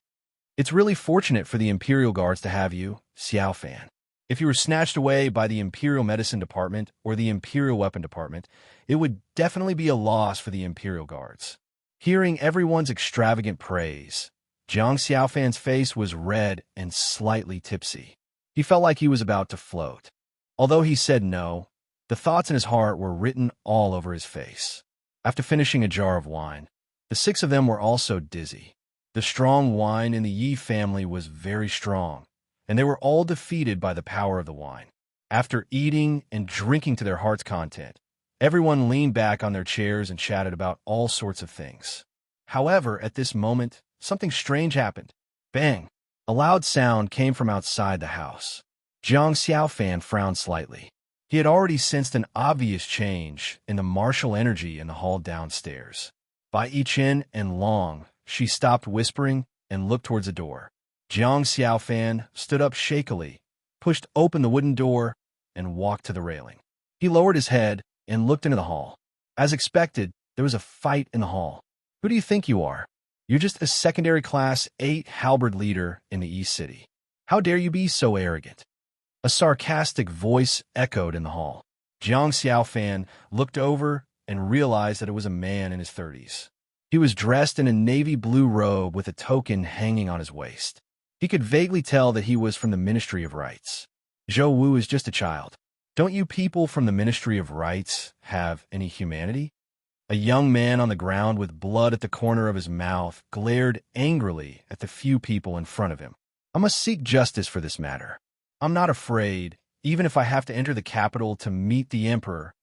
It's really fortunate for the Imperial Guards to have you, Xiaofan. If you were snatched away by the Imperial Medicine Department or the Imperial Weapon Department, it would definitely be a loss for the Imperial Guards. Hearing everyone's extravagant praise, Jiang Xiaofan's face was red and slightly tipsy. He felt like he was about to float. Although he said no, the thoughts in his heart were written all over his face. After finishing a jar of wine, the 6 of them were also dizzy. The strong wine in the Yi family was very strong, and they were all defeated by the power of the wine. After eating and drinking to their heart's content, everyone leaned back on their chairs and chatted about all sorts of things. However, at this moment, something strange happened. Bang! A loud sound came from outside the house. Jiang Xiaofan frowned slightly. He had already sensed an obvious change in the martial energy in the hall downstairs. Bai Yichen and Long, she stopped whispering and looked towards the door. Jiang Xiaofan stood up shakily, pushed open the wooden door, and walked to the railing. He lowered his head and looked into the hall. As expected, there was a fight in the hall. Who do you think you are? You're just a secondary class 8 halberd leader in the East City. How dare you be so arrogant? A sarcastic voice echoed in the hall. Jiang Xiaofan looked over and realized that it was a man in his 30s. He was dressed in a navy blue robe with a token hanging on his waist. He could vaguely tell that he was from the Ministry of Rights. Zhou Wu is just a child. Don't you people from the Ministry of Rights have any humanity? A young man on the ground with blood at the corner of his mouth glared angrily at the few people in front of him. I must seek justice for this matter. I'm not afraid, even if I have to enter the capital to meet the Emperor.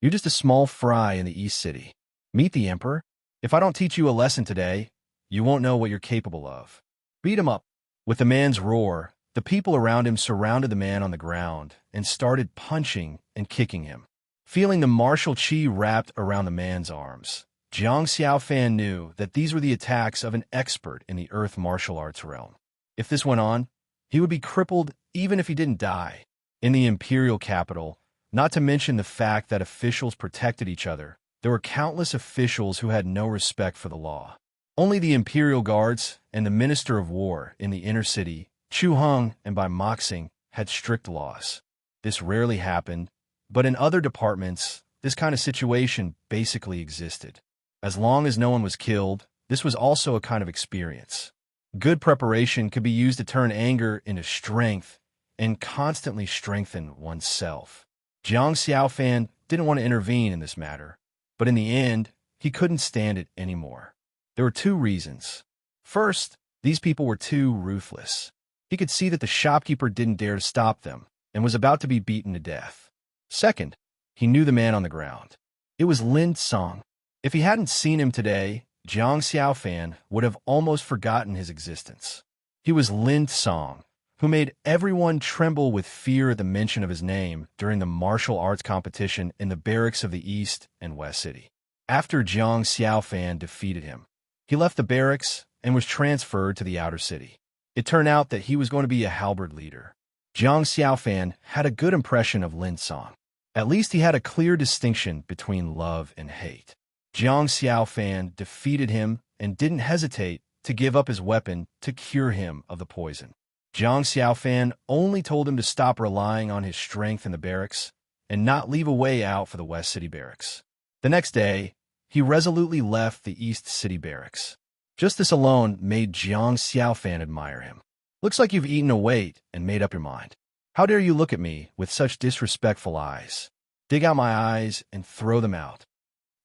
You're just a small fry in the East City. Meet the Emperor? If I don't teach you a lesson today, you won't know what you're capable of. Beat him up. With the man's roar, the people around him surrounded the man on the ground and started punching and kicking him. Feeling the martial chi wrapped around the man's arms, Jiang Xiaofan knew that these were the attacks of an expert in the Earth martial arts realm. If this went on, he would be crippled even if he didn't die. In the imperial capital, not to mention the fact that officials protected each other, there were countless officials who had no respect for the law. Only the imperial guards and the Minister of War in the inner city, Chu Heng and Bai Moxing, had strict laws. This rarely happened, but in other departments, this kind of situation basically existed. As long as no one was killed, this was also a kind of experience. Good preparation could be used to turn anger into strength and constantly strengthen oneself. Jiang Xiaofan didn't want to intervene in this matter, but in the end, he couldn't stand it anymore. There were 2 reasons. First, these people were too ruthless. He could see that the shopkeeper didn't dare to stop them and was about to be beaten to death. Second, he knew the man on the ground. It was Lin Song. If he hadn't seen him today, Jiang Xiaofan would have almost forgotten his existence. He was Lin Song, who made everyone tremble with fear at the mention of his name during the martial arts competition in the barracks of the East and West City. After Jiang Xiaofan defeated him, he left the barracks and was transferred to the outer city. It turned out that he was going to be a halberd leader. Jiang Xiaofan had a good impression of Lin Song. At least he had a clear distinction between love and hate. Jiang Xiaofan defeated him and didn't hesitate to give up his weapon to cure him of the poison. Jiang Xiaofan only told him to stop relying on his strength in the barracks and not leave a way out for the West City barracks. The next day, he resolutely left the East City barracks. Just this alone made Jiang Xiaofan admire him. Looks like you've eaten a weight and made up your mind. How dare you look at me with such disrespectful eyes? Dig out my eyes and throw them out.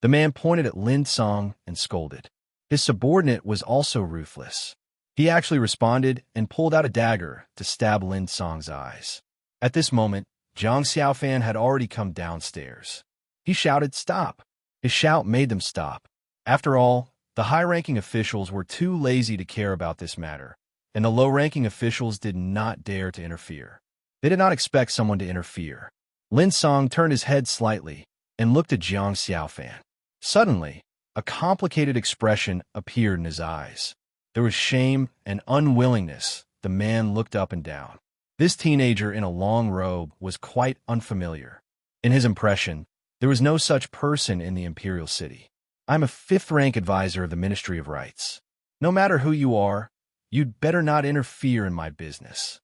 The man pointed at Lin Song and scolded. His subordinate was also ruthless. He actually responded and pulled out a dagger to stab Lin Song's eyes. At this moment, Jiang Xiaofan had already come downstairs. He shouted, "Stop!" His shout made them stop. After all, the high-ranking officials were too lazy to care about this matter, and the low-ranking officials did not dare to interfere. They did not expect someone to interfere. Lin Song turned his head slightly and looked at Jiang Xiaofan. Suddenly, a complicated expression appeared in his eyes. There was shame and unwillingness. The man looked up and down. This teenager in a long robe was quite unfamiliar. In his impression, there was no such person in the imperial city. I'm a fifth-rank advisor of the Ministry of Rights. No matter who you are, you'd better not interfere in my business.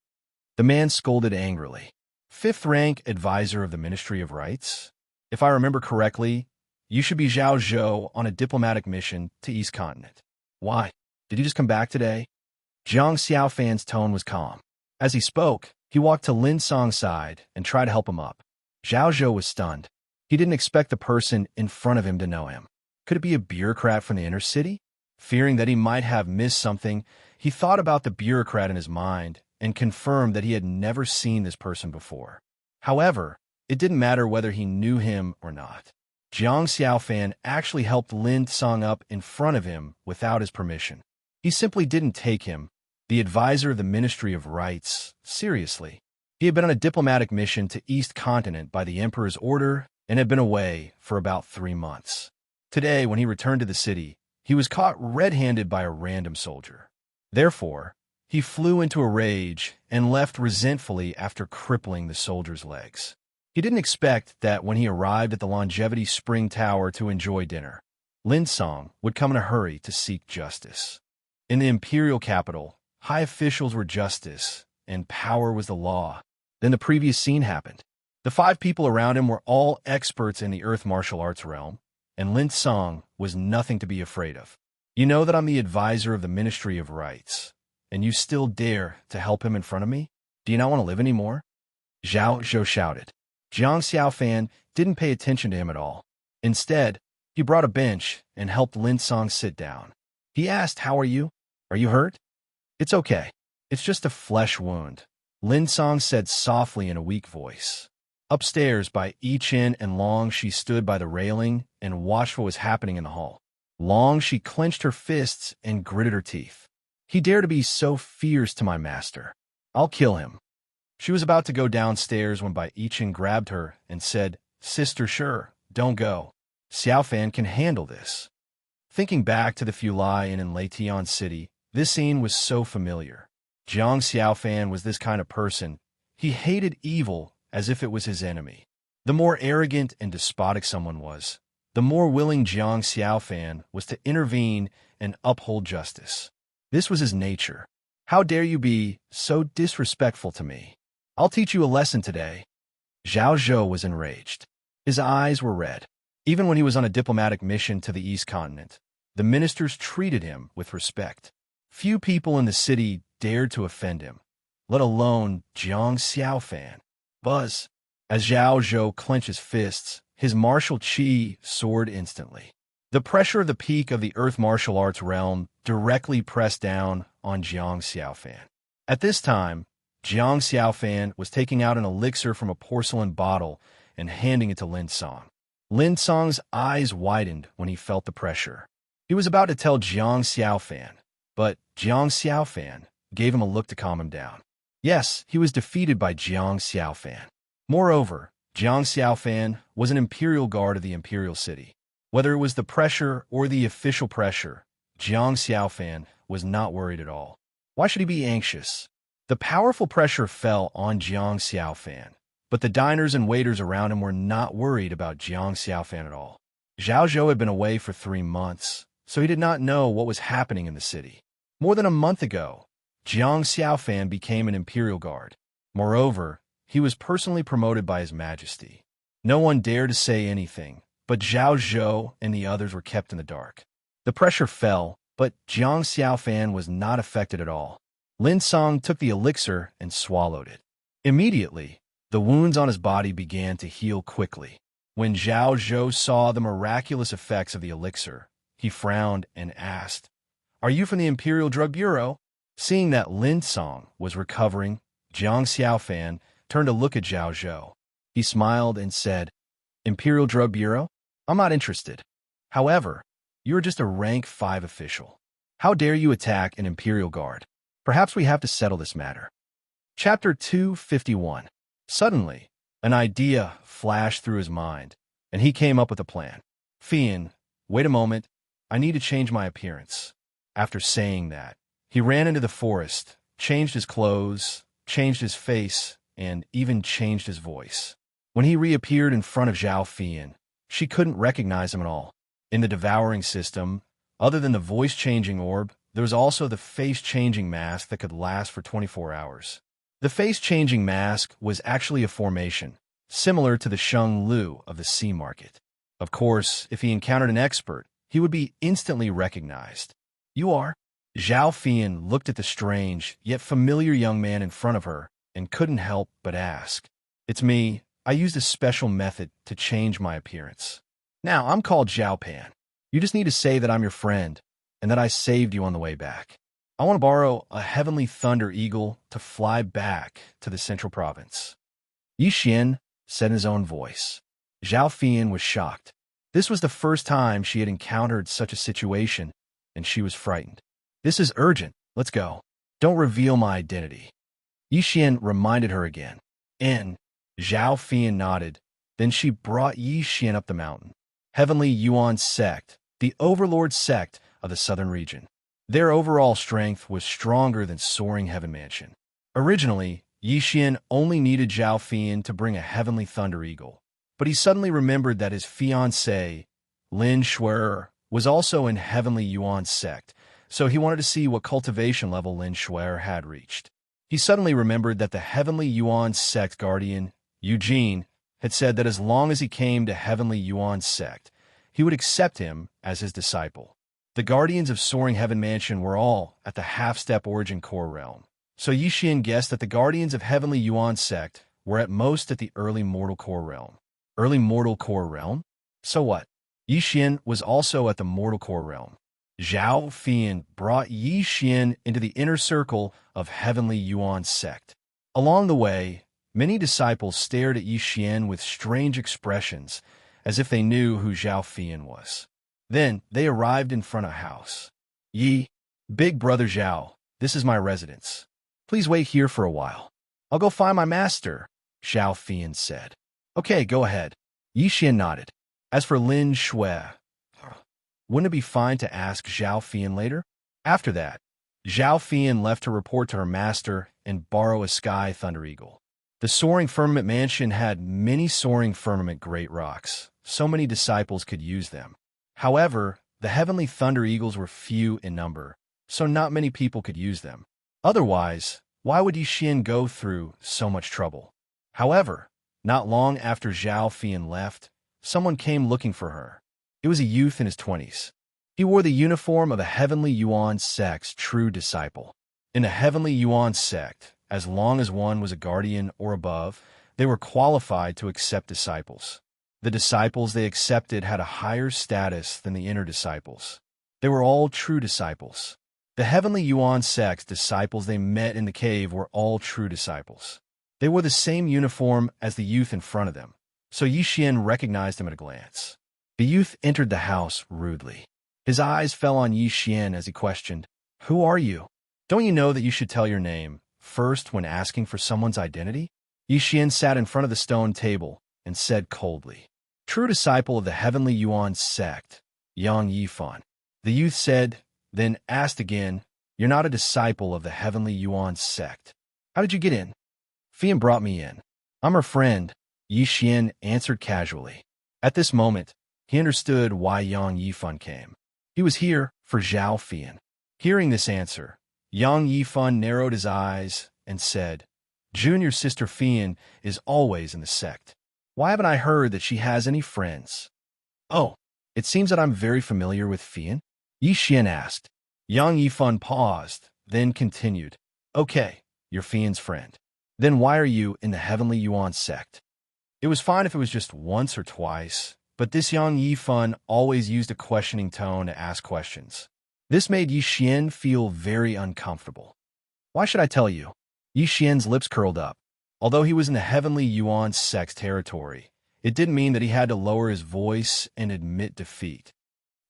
The man scolded angrily. Fifth-rank advisor of the Ministry of Rights? If I remember correctly, you should be Zhao Zhou on a diplomatic mission to East Continent. Why? Did you just come back today? Jiang Xiaofan's tone was calm. As he spoke, he walked to Lin Song's side and tried to help him up. Zhao Zhou was stunned. He didn't expect the person in front of him to know him. Could it be a bureaucrat from the inner city? Fearing that he might have missed something, he thought about the bureaucrat in his mind and confirmed that he had never seen this person before. However, it didn't matter whether he knew him or not. Jiang Xiaofan actually helped Lin Song up in front of him without his permission. He simply didn't take him, the advisor of the Ministry of Rights, seriously. He had been on a diplomatic mission to East Continent by the Emperor's order and had been away for about 3 months. Today, when he returned to the city, he was caught red-handed by a random soldier. Therefore, he flew into a rage and left resentfully after crippling the soldier's legs. He didn't expect that when he arrived at the Longevity Spring Tower to enjoy dinner, Lin Song would come in a hurry to seek justice. In the imperial capital, high officials were justice, and power was the law. Then the previous scene happened. The 5 people around him were all experts in the earth martial arts realm, and Lin Song was nothing to be afraid of. You know that I'm the advisor of the Ministry of Rights, and you still dare to help him in front of me? Do you not want to live anymore? Zhao Zhou shouted. Jiang Xiaofan didn't pay attention to him at all. Instead, he brought a bench and helped Lin Song sit down. He asked, "How are you? Are you hurt?" "It's okay. It's just a flesh wound," Lin Song said softly in a weak voice. Upstairs by Yi Chen and Long, she stood by the railing and watched what was happening in the hall. Long, she clenched her fists and gritted her teeth. "He dared to be so fierce to my master. I'll kill him." She was about to go downstairs when Bai Yichen grabbed her and said, "Sister, sure, don't go. Xiaofan can handle this." Thinking back to the Fulai Inn in Leitian City, this scene was so familiar. Jiang Xiaofan was this kind of person. He hated evil as if it was his enemy. The more arrogant and despotic someone was, the more willing Jiang Xiaofan was to intervene and uphold justice. This was his nature. "How dare you be so disrespectful to me? I'll teach you a lesson today." Zhao Zhou was enraged. His eyes were red. Even when he was on a diplomatic mission to the East Continent, the ministers treated him with respect. Few people in the city dared to offend him, let alone Jiang Xiaofan. Buzz. As Zhao Zhou clenched his fists, his martial chi soared instantly. The pressure of the peak of the earth martial arts realm directly pressed down on Jiang Xiaofan. At this time, Jiang Xiaofan was taking out an elixir from a porcelain bottle and handing it to Lin Song. Lin Song's eyes widened when he felt the pressure. He was about to tell Jiang Xiaofan, but Jiang Xiaofan gave him a look to calm him down. Yes, he was defeated by Jiang Xiaofan. Moreover, Jiang Xiaofan was an imperial guard of the imperial city. Whether it was the pressure or the official pressure, Jiang Xiaofan was not worried at all. Why should he be anxious? The powerful pressure fell on Jiang Xiaofan, but the diners and waiters around him were not worried about Jiang Xiaofan at all. Zhao Zhou had been away for 3 months, so he did not know what was happening in the city. More than a month ago, Xianxia became an imperial guard. Moreover, he was personally promoted by His Majesty. No one dared to say anything, but Zhao Zhou and the others were kept in the dark. The pressure fell, but Jiang Xiaofan was not affected at all. Lin Song took the elixir and swallowed it. Immediately, the wounds on his body began to heal quickly. When Zhao Zhou saw the miraculous effects of the elixir, he frowned and asked, "Are you from the Imperial Drug Bureau?" Seeing that Lin Song was recovering, Jiang Xiaofan turned to look at Zhao Zhou. He smiled and said, "Imperial Drug Bureau? I'm not interested. However, you are just a rank 5 official. How dare you attack an Imperial Guard? Perhaps we have to settle this matter." Chapter 251. Suddenly, an idea flashed through his mind, and he came up with a plan. "Fian, wait a moment. I need to change my appearance." After saying that, he ran into the forest, changed his clothes, changed his face, and even changed his voice. When he reappeared in front of Zhao Fian, she couldn't recognize him at all. In the devouring system, other than the voice-changing orb, there was also the face-changing mask that could last for 24 hours. The face-changing mask was actually a formation, similar to the Sheng Lu of the sea market. Of course, if he encountered an expert, he would be instantly recognized. "You are?" Zhao Fian looked at the strange, yet familiar young man in front of her and couldn't help but ask. "It's me. I used a special method to change my appearance. Now, I'm called Zhao Pan. You just need to say that I'm your friend and that I saved you on the way back. I want to borrow a heavenly thunder eagle to fly back to the central province." Yi Xian said in his own voice. Zhao Fian was shocked. This was the first time she had encountered such a situation, and she was frightened. "This is urgent. Let's go. Don't reveal my identity." Yi Xian reminded her again. And Zhao Fian nodded. Then she brought Yi Xian up the mountain. Heavenly Yuan sect, the overlord sect of the southern region. Their overall strength was stronger than Soaring Heaven Mansion. Originally, Yi Xian only needed Zhao Fian to bring a heavenly thunder eagle, but he suddenly remembered that his fiancée, Lin Shuer, was also in Heavenly Yuan sect, so he wanted to see what cultivation level Lin Shuer had reached. He suddenly remembered that the Heavenly Yuan sect guardian, Eugene, had said that as long as he came to Heavenly Yuan sect, he would accept him as his disciple. The guardians of Soaring Heaven Mansion were all at the half-step origin core realm, so Yi Xian guessed that the guardians of Heavenly Yuan sect were at most at the early mortal core realm. Early mortal core realm? So what? Yi Xian was also at the mortal core realm. Zhao Fian brought Yi Xian into the inner circle of Heavenly Yuan sect. Along the way, many disciples stared at Yi Xian with strange expressions, as if they knew who Zhao Fian was. Then they arrived in front of a house. "Yi, big brother Zhao, this is my residence. Please wait here for a while. I'll go find my master," Zhao Fian said. "Okay, go ahead." Yi Xian nodded. As for Lin Shuai, wouldn't it be fine to ask Zhao Fian later? After that, Zhao Fian left to report to her master and borrow a sky thunder eagle. The Soaring Firmament Mansion had many soaring firmament great rocks. So many disciples could use them. However, the heavenly thunder eagles were few in number, so not many people could use them. Otherwise, why would Yi Xian go through so much trouble? However, not long after Zhao Fian left, someone came looking for her. It was a youth in his 20s. He wore the uniform of a Heavenly Yuan sect's true disciple. In a Heavenly Yuan sect, as long as one was a guardian or above, they were qualified to accept disciples. The disciples they accepted had a higher status than the inner disciples. They were all true disciples. The Heavenly Yuan sect's disciples they met in the cave were all true disciples. They wore the same uniform as the youth in front of them, so Yi Xian recognized him at a glance. The youth entered the house rudely. His eyes fell on Yi Xian as he questioned, "Who are you? Don't you know that you should tell your name first when asking for someone's identity?" Yi Xian sat in front of the stone table and said coldly, "True disciple of the Heavenly Yuan sect, Yang Yifan." The youth said, then asked again, "You're not a disciple of the Heavenly Yuan sect. How did you get in?" "Fian brought me in. I'm her friend," Yi Xian answered casually. At this moment, he understood why Yang Yifan came. He was here for Zhao Fian. Hearing this answer, Yang Yifan narrowed his eyes and said, Junior Sister Fian is always in the sect. Why haven't I heard that she has any friends? Oh, it seems that I'm very familiar with Fian? Yi Xian asked. Yang Yifan paused, then continued. Okay, you're Fian's friend. Then why are you in the Heavenly Yuan sect? It was fine if it was just once or twice, but this Yang Yifan always used a questioning tone to ask questions. This made Yi Xian feel very uncomfortable. Why should I tell you? Yi Xian's lips curled up. Although he was in the Heavenly Yuan sect's territory, it didn't mean that he had to lower his voice and admit defeat.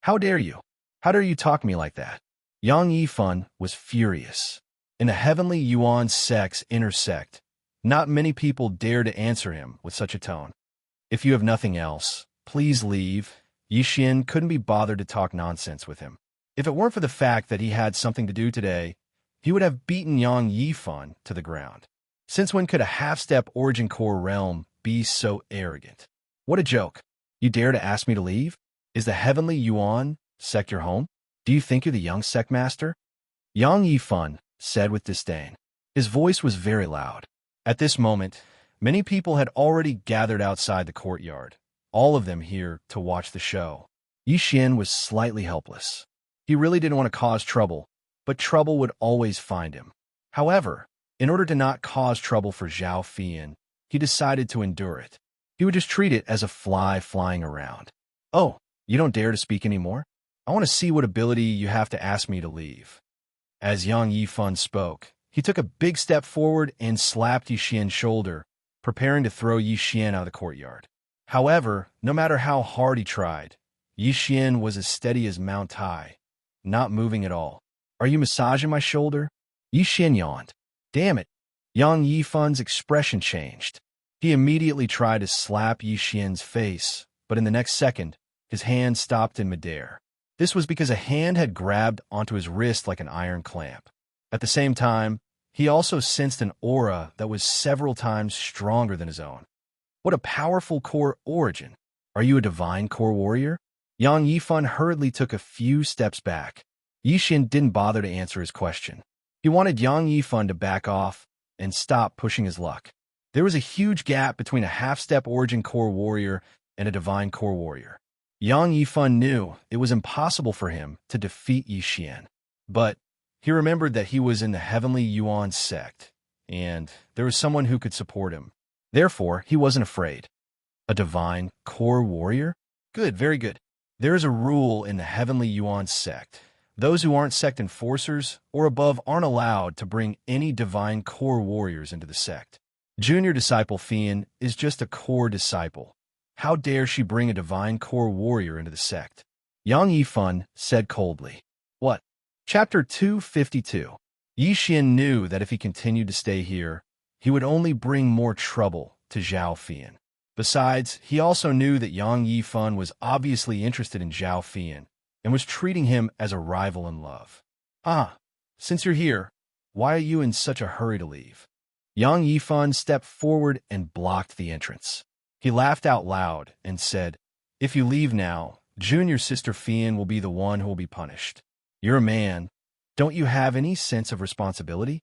How dare you? How dare you talk to me like that? Yang Yifan was furious. In the Heavenly Yuan sect's inner sect, not many people dared to answer him with such a tone. If you have nothing else, please leave. Yi Xian couldn't be bothered to talk nonsense with him. If it weren't for the fact that he had something to do today, he would have beaten Yang Yifan to the ground. Since when could a half-step Origin Core realm be so arrogant? What a joke. You dare to ask me to leave? Is the Heavenly Yuan sect your home? Do you think you're the young sect master? Yang Yifan said with disdain. His voice was very loud. At this moment, many people had already gathered outside the courtyard, all of them here to watch the show. Yi Xian was slightly helpless. He really didn't want to cause trouble, but trouble would always find him. However, in order to not cause trouble for Zhao Fian, he decided to endure it. He would just treat it as a fly flying around. Oh, you don't dare to speak anymore? I want to see what ability you have to ask me to leave. As Yang Yifan spoke, he took a big step forward and slapped Yi Xian's shoulder, preparing to throw Yi Xian out of the courtyard. However, no matter how hard he tried, Yi Xian was as steady as Mount Tai, not moving at all. Are you massaging my shoulder? Yi Xian yawned. Damn it. Yang Yifan's expression changed. He immediately tried to slap Yi Xian's face, but in the next second, his hand stopped in midair. This was because a hand had grabbed onto his wrist like an iron clamp. At the same time, he also sensed an aura that was several times stronger than his own. What a powerful core origin. Are you a divine core warrior? Yang Yifan hurriedly took a few steps back. Yi Xian didn't bother to answer his question. He wanted Yang Yifan to back off and stop pushing his luck. There was a huge gap between a half-step origin core warrior and a divine core warrior. Yang Yifan knew it was impossible for him to defeat Yi Xian, but he remembered that he was in the Heavenly Yuan sect, and there was someone who could support him. Therefore, he wasn't afraid. A divine core warrior? Good, very good. There is a rule in the Heavenly Yuan sect. Those who aren't sect enforcers or above aren't allowed to bring any divine core warriors into the sect. Junior Disciple Fian is just a core disciple. How dare she bring a divine core warrior into the sect? Yang Yifan said coldly. What? Chapter 252. Yi Xian knew that if he continued to stay here, he would only bring more trouble to Zhao Fian. Besides, he also knew that Yang Yifan was obviously interested in Zhao Fian and was treating him as a rival in love. Ah, since you're here, why are you in such a hurry to leave? Yang Yifan stepped forward and blocked the entrance. He laughed out loud and said, If you leave now, Junior Sister Fian will be the one who will be punished. You're a man. Don't you have any sense of responsibility?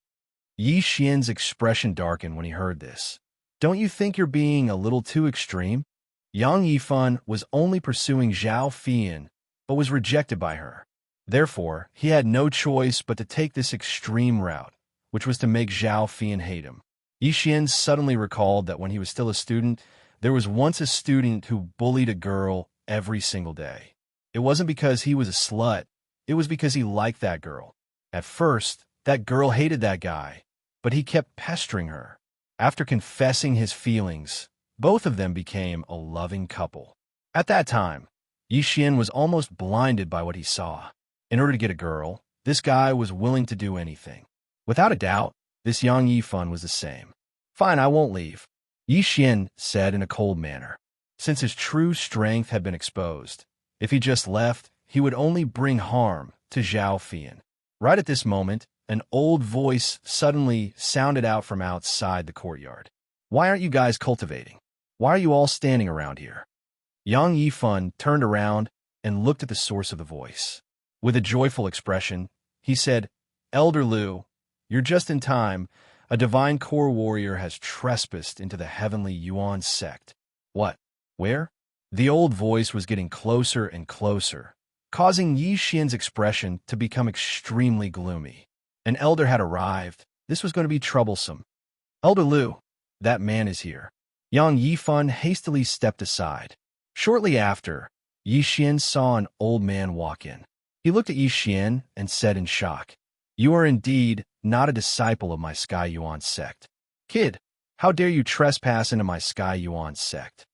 Yi Xian's expression darkened when he heard this. Don't you think you're being a little too extreme? Yang Yifan was only pursuing Zhao Fian, but was rejected by her. Therefore, he had no choice but to take this extreme route, which was to make Zhao Fian hate him. Yi Xian suddenly recalled that when he was still a student, there was once a student who bullied a girl every single day. It wasn't because he was a slut, it was because he liked that girl. At first, that girl hated that guy, but he kept pestering her. After confessing his feelings, both of them became a loving couple. At that time, Yi Xian was almost blinded by what he saw. In order to get a girl, this guy was willing to do anything. Without a doubt, this Yang Yifan was the same. Fine, I won't leave, Yi Xian said in a cold manner. Since his true strength had been exposed, if he just left, he would only bring harm to Zhao Fian. Right at this moment, an old voice suddenly sounded out from outside the courtyard. Why aren't you guys cultivating? Why are you all standing around here? Yang Yifan turned around and looked at the source of the voice. With a joyful expression, He said, "Elder Lu, you're just in time. A divine core warrior has trespassed into the heavenly Yuan sect." "What? Where?" The old voice was getting closer and closer, causing Yi Xian's expression to become extremely gloomy. An elder had arrived. This was going to be troublesome. "Elder Lu, that man is here." Yang Yifan hastily stepped aside. Shortly after, Yi Xian saw an old man walk in. He looked at Yi Xian and said in shock, "You are indeed not a disciple of my Sky Yuan sect. Kid, how dare you trespass into my Sky Yuan sect?"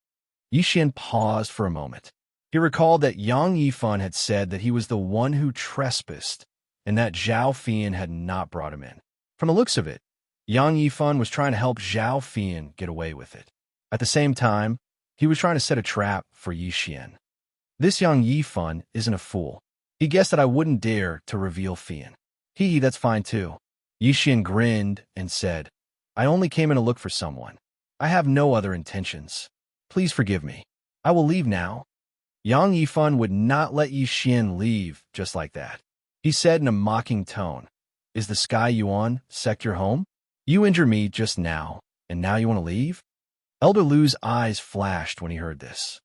Yi Xian paused for a moment. He recalled that Yang Yifan had said that he was the one who trespassed and that Zhao Fian had not brought him in. From the looks of it, Yang Yifan was trying to help Zhao Fian get away with it. At the same time, he was trying to set a trap for Yi Xian. This Yang Yifan isn't a fool. He guessed that I wouldn't dare to reveal Fian. That's fine too. Yi Xian grinned and said, "I only came in to look for someone. I have no other intentions. Please forgive me. I will leave now." Yang Yifan would not let Yi Xian leave just like that. He said in a mocking tone, "Is the Sky Yuan sect your home? You injured me just now, and now you want to leave?" Elder Lu's eyes flashed when he heard this.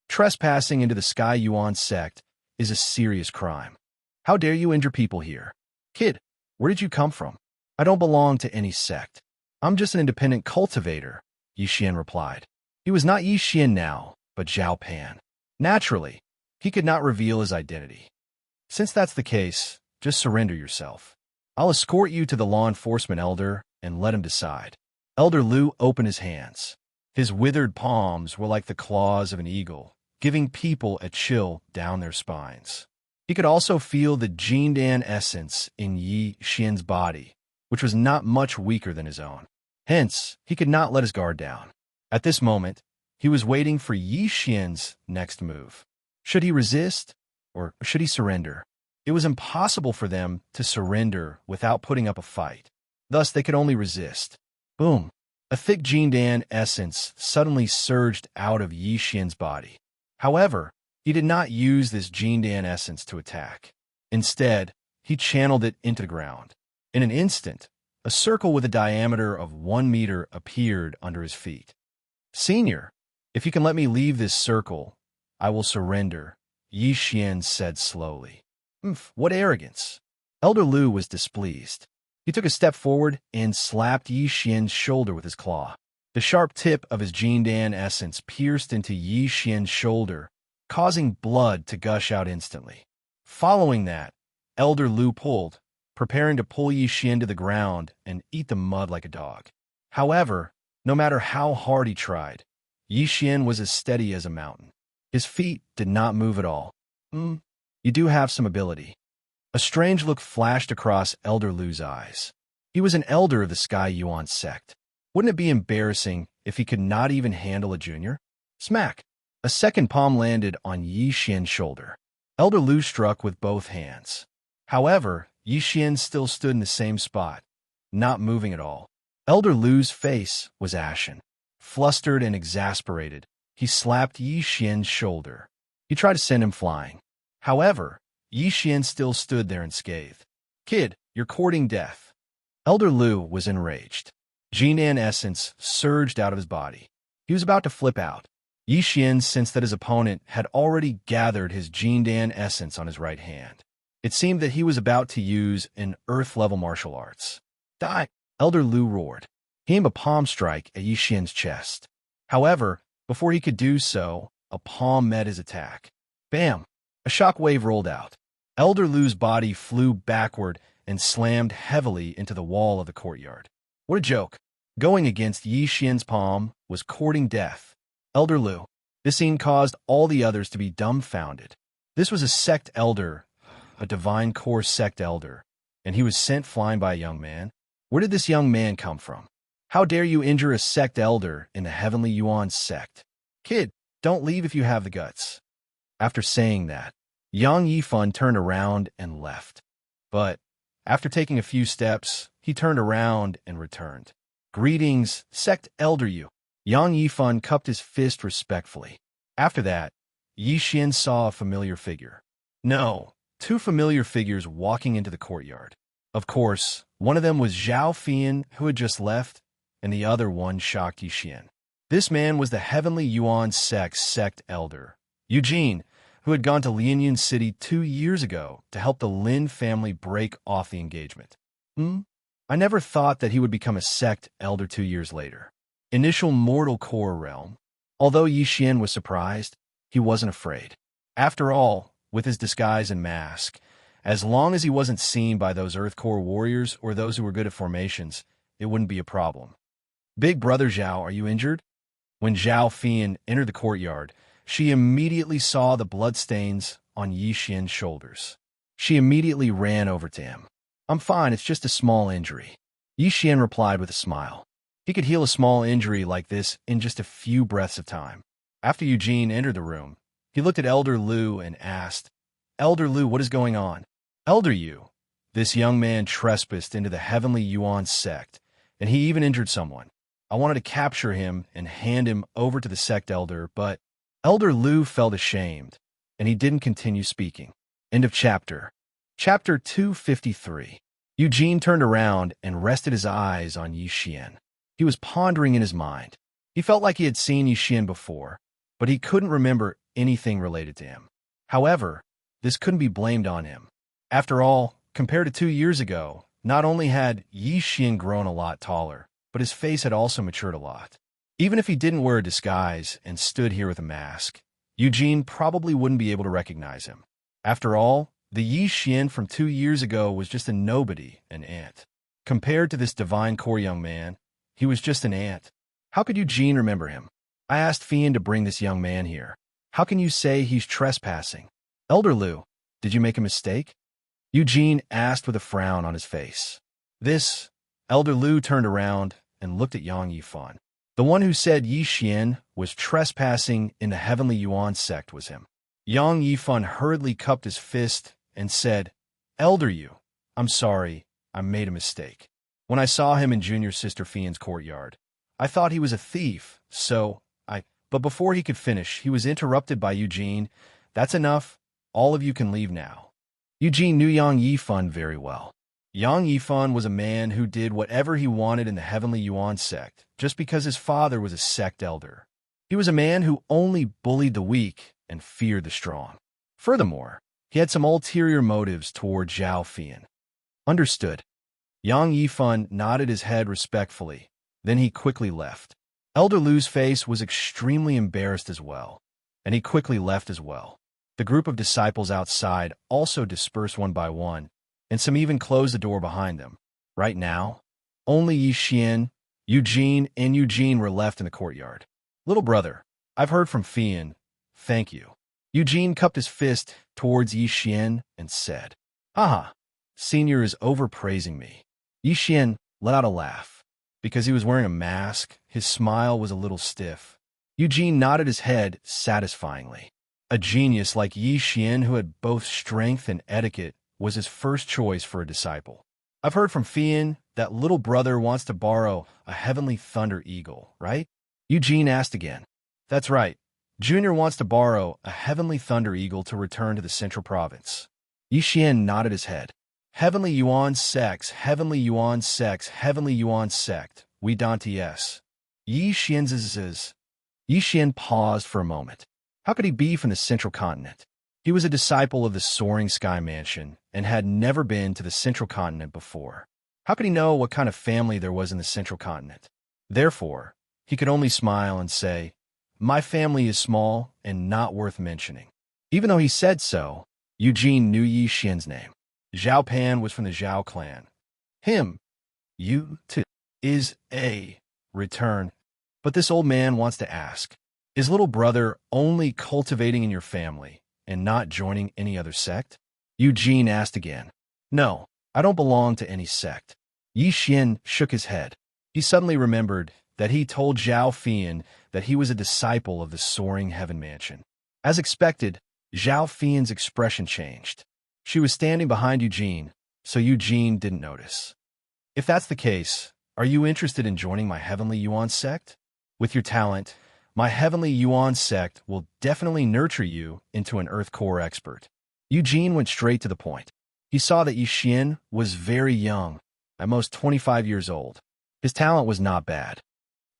Trespassing into the Sky Yuan sect is a serious crime. How dare you injure people here? Kid, where did you come from? I don't belong to any sect. I'm just an independent cultivator, Yi Xian replied. He was not Yi Xian now, but Zhao Pan. Naturally, he could not reveal his identity. "Since that's the case, just surrender yourself. I'll escort you to the law enforcement elder and let him decide." Elder Lu opened his hands. His withered palms were like the claws of an eagle, giving people a chill down their spines. He could also feel the Jindan essence in Yi Xian's body, which was not much weaker than his own. Hence, he could not let his guard down. At this moment, he was waiting for Yi Xian's next move. Should he resist, or should he surrender? It was impossible for them to surrender without putting up a fight. Thus, they could only resist. Boom! A thick Jindan essence suddenly surged out of Yi Xian's body. However, he did not use this Jindan essence to attack. Instead, he channeled it into the ground. In an instant, a circle with a diameter of 1 meter appeared under his feet. "Senior, if you can let me leave this circle, I will surrender," Yi Xian said slowly. What arrogance! Elder Lu was displeased. He took a step forward and slapped Yi Xian's shoulder with his claw. The sharp tip of his Jindan essence pierced into Yi Xian's shoulder, causing blood to gush out instantly. Following that, Elder Lu pulled, preparing to pull Yi Xian to the ground and eat the mud like a dog. However, no matter how hard he tried, Yi Xian was as steady as a mountain. His feet did not move at all. You do have some ability." A strange look flashed across Elder Lu's eyes. He was an elder of the Sky Yuan sect. Wouldn't it be embarrassing if he could not even handle a junior? Smack! A second palm landed on Yi Xian's shoulder. Elder Lu struck with both hands. However, Yi Xian still stood in the same spot, not moving at all. Elder Lu's face was ashen. Flustered and exasperated, he slapped Yi Xian's shoulder. He tried to send him flying. However, Yi Xian still stood there unscathed. "Kid, you're courting death." Elder Lu was enraged. Jindan essence surged out of his body. He was about to flip out. Yi Xian sensed that his opponent had already gathered his Jindan essence on his right hand. It seemed that he was about to use an earth-level martial arts. "Die!" Elder Lu roared. He aimed a palm strike at Yi Xian's chest. However, before he could do so, a palm met his attack. Bam! A shock wave rolled out. Elder Lu's body flew backward and slammed heavily into the wall of the courtyard. What a joke. Going against Yi Xian's palm was courting death. Elder Lu. This scene caused all the others to be dumbfounded. This was a sect elder, a divine core sect elder, and he was sent flying by a young man. Where did this young man come from? How dare you injure a sect elder in the Heavenly Yuan sect? Kid, don't leave if you have the guts. After saying that, Yang Yifan turned around and left. But after taking a few steps, he turned around and returned. "Greetings, sect elder Yu." Yang Yifan cupped his fist respectfully. After that, Yi Xian saw a familiar figure. No, two familiar figures walking into the courtyard. Of course, one of them was Zhao Fian, who had just left, and the other one shocked Yixian. This man was the Heavenly Yuan sect elder, Eugene, who had gone to Lianyun City 2 years ago to help the Lin family break off the engagement. I never thought that he would become a sect elder 2 years later. Initial mortal core realm. Although Yixian was surprised, he wasn't afraid. After all, with his disguise and mask, as long as he wasn't seen by those Earth Core warriors or those who were good at formations, it wouldn't be a problem. Big brother Zhao, are you injured? When Zhao Fian entered the courtyard, she immediately saw the bloodstains on Yixian's shoulders. She immediately ran over to him. I'm fine, it's just a small injury. Yixian replied with a smile. He could heal a small injury like this in just a few breaths of time. After Eugene entered the room, he looked at Elder Lu and asked, Elder Lu, what is going on? Elder Yu, this young man trespassed into the Heavenly Yuan sect, and he even injured someone. I wanted to capture him and hand him over to the sect elder, but Elder Lu felt ashamed, and he didn't continue speaking. End of chapter. Chapter 253. Eugene turned around and rested his eyes on Yixian. He was pondering in his mind. He felt like he had seen Yixian before, but he couldn't remember anything related to him. However, this couldn't be blamed on him. After all, compared to 2 years ago, not only had Yixian grown a lot taller, but his face had also matured a lot. Even if he didn't wear a disguise and stood here with a mask, Eugene probably wouldn't be able to recognize him. After all, the Yixian from 2 years ago was just a nobody, an ant. Compared to this divine core young man, he was just an ant. How could Eugene remember him? I asked Fian to bring this young man here. How can you say he's trespassing? Elder Lu, did you make a mistake? Eugene asked with a frown on his face. This, Elder Lu turned around and looked at Yang Yifan. The one who said Yixian was trespassing in the Heavenly Yuan sect was him. Yang Yifan hurriedly cupped his fist and said, Elder Yu, I'm sorry, I made a mistake. When I saw him in Junior Sister Fian's courtyard, I thought he was a thief, But before he could finish, he was interrupted by Eugene. That's enough. All of you can leave now. Eugene knew Yang Yifan very well. Yang Yifan was a man who did whatever he wanted in the Heavenly Yuan sect, just because his father was a sect elder. He was a man who only bullied the weak and feared the strong. Furthermore, he had some ulterior motives toward Zhao Fian. Understood. Yang Yifan nodded his head respectfully. Then he quickly left. Elder Lu's face was extremely embarrassed as well, and he quickly left as well. The group of disciples outside also dispersed one by one, and some even closed the door behind them. Right now, only Yixian, Eugene were left in the courtyard. Little brother, I've heard from Fian. Thank you. Eugene cupped his fist towards Yixian and said, Haha, Senior is overpraising me. Yixian let out a laugh. Because he was wearing a mask, his smile was a little stiff. Eugene nodded his head satisfyingly. A genius like Yixian, who had both strength and etiquette, was his first choice for a disciple. I've heard from Fian that little brother wants to borrow a heavenly thunder eagle, right? Eugene asked again. That's right. Junior wants to borrow a heavenly thunder eagle to return to the central province. Yixian nodded his head. Heavenly Yuan sects, Heavenly Yuan sects, Heavenly Yuan sect, we dantes. Yixian paused for a moment. How could he be from the central continent? He was a disciple of the Soaring Sky Mansion and had never been to the central continent before. How could he know what kind of family there was in the central continent? Therefore, he could only smile and say, My family is small and not worth mentioning. Even though he said so, Eugene knew Yixian's name. Zhao Pan was from the Zhao clan. Him, you too, is a return. But this old man wants to ask, is little brother only cultivating in your family and not joining any other sect? Eugene asked again. No, I don't belong to any sect. Yixian shook his head. He suddenly remembered that he told Zhao Fian that he was a disciple of the Soaring Heaven Mansion. As expected, Zhao Fian's expression changed. She was standing behind Eugene, so Eugene didn't notice. If that's the case, are you interested in joining my Heavenly Yuan sect? With your talent, my Heavenly Yuan sect will definitely nurture you into an Earth Core expert. Eugene went straight to the point. He saw that Yixian was very young, at most 25 years old. His talent was not bad.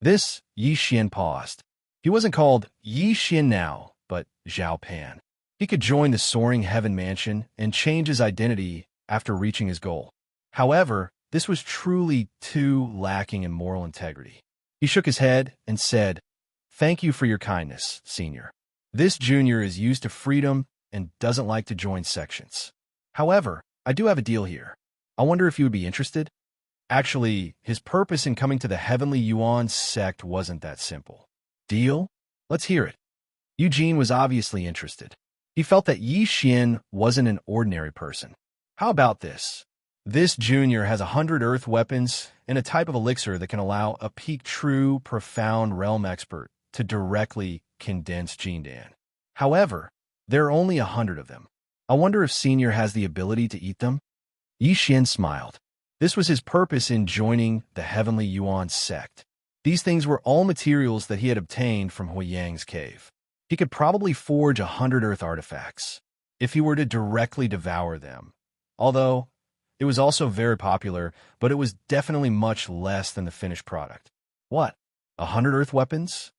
This Yixian paused. He wasn't called Yixian now, but Zhao Pan. He could join the soaring heaven mansion and change his identity after reaching his goal. However, this was truly too lacking in moral integrity. He shook his head and said, "Thank you for your kindness, Senior. This junior is used to freedom and doesn't like to join sections. However, I do have a deal here. I wonder if you would be interested?" Actually, his purpose in coming to the Heavenly Yuan sect wasn't that simple. Deal? Let's hear it. Eugene was obviously interested. He felt that Yixian wasn't an ordinary person. How about this? This junior has 100 earth weapons and a type of elixir that can allow a peak true, profound realm expert to directly condense Jindan. However, there are only 100 of them. I wonder if Senior has the ability to eat them? Yixian smiled. This was his purpose in joining the Heavenly Yuan sect. These things were all materials that he had obtained from Huiyang's cave. He could probably forge 100 earth artifacts if he were to directly devour them. Although, it was also very popular, but it was definitely much less than the finished product. What? 100 earth weapons?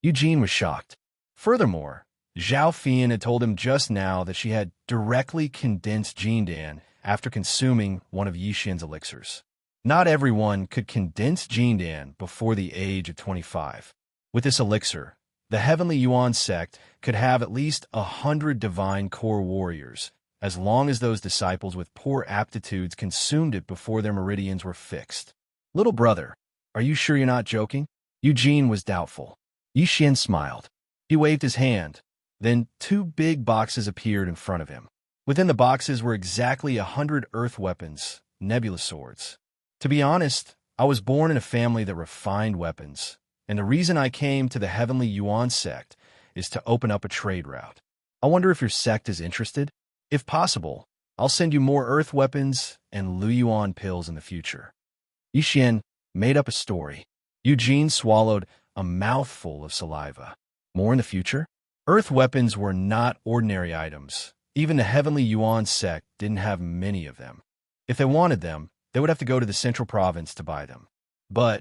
Eugene was shocked. Furthermore, Zhao Fian had told him just now that she had directly condensed Jindan after consuming one of Yixian's elixirs. Not everyone could condense Jindan before the age of 25. With this elixir, the Heavenly Yuan sect could have at least 100 divine core warriors, as long as those disciples with poor aptitudes consumed it before their meridians were fixed. Little brother, are you sure you're not joking? Eugene was doubtful. Yixian smiled. He waved his hand. Then 2 big boxes appeared in front of him. Within the boxes were exactly 100 earth weapons, nebula swords. To be honest, I was born in a family that refined weapons, and the reason I came to the Heavenly Yuan sect is to open up a trade route. I wonder if your sect is interested? If possible, I'll send you more earth weapons and Lu Yuan pills in the future. Yixian made up a story. Eugene swallowed a mouthful of saliva. More in the future? Earth weapons were not ordinary items. Even the Heavenly Yuan sect didn't have many of them. If they wanted them, they would have to go to the Central Province to buy them. But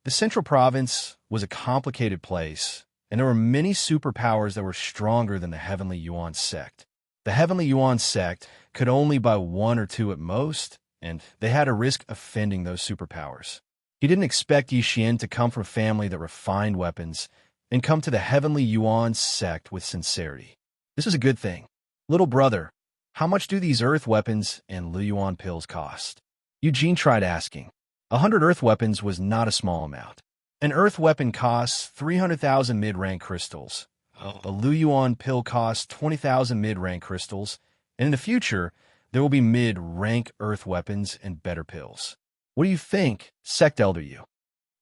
the Central Province was a complicated place, and there were many superpowers that were stronger than the Heavenly Yuan sect. The Heavenly Yuan sect could only buy 1 or 2 at most, and they had to risk offending those superpowers. He didn't expect Yixian to come from a family that refined weapons and come to the Heavenly Yuan sect with sincerity. This is a good thing. Little brother, how much do these earth weapons and Lu Yuan pills cost? Eugene tried asking. 100 earth weapons was not a small amount. An earth weapon costs 300,000 mid-rank crystals. A Lu Yuan pill costs 20,000 mid-rank crystals, and in the future, there will be mid-rank earth weapons and better pills. What do you think, Sect Elder Yu?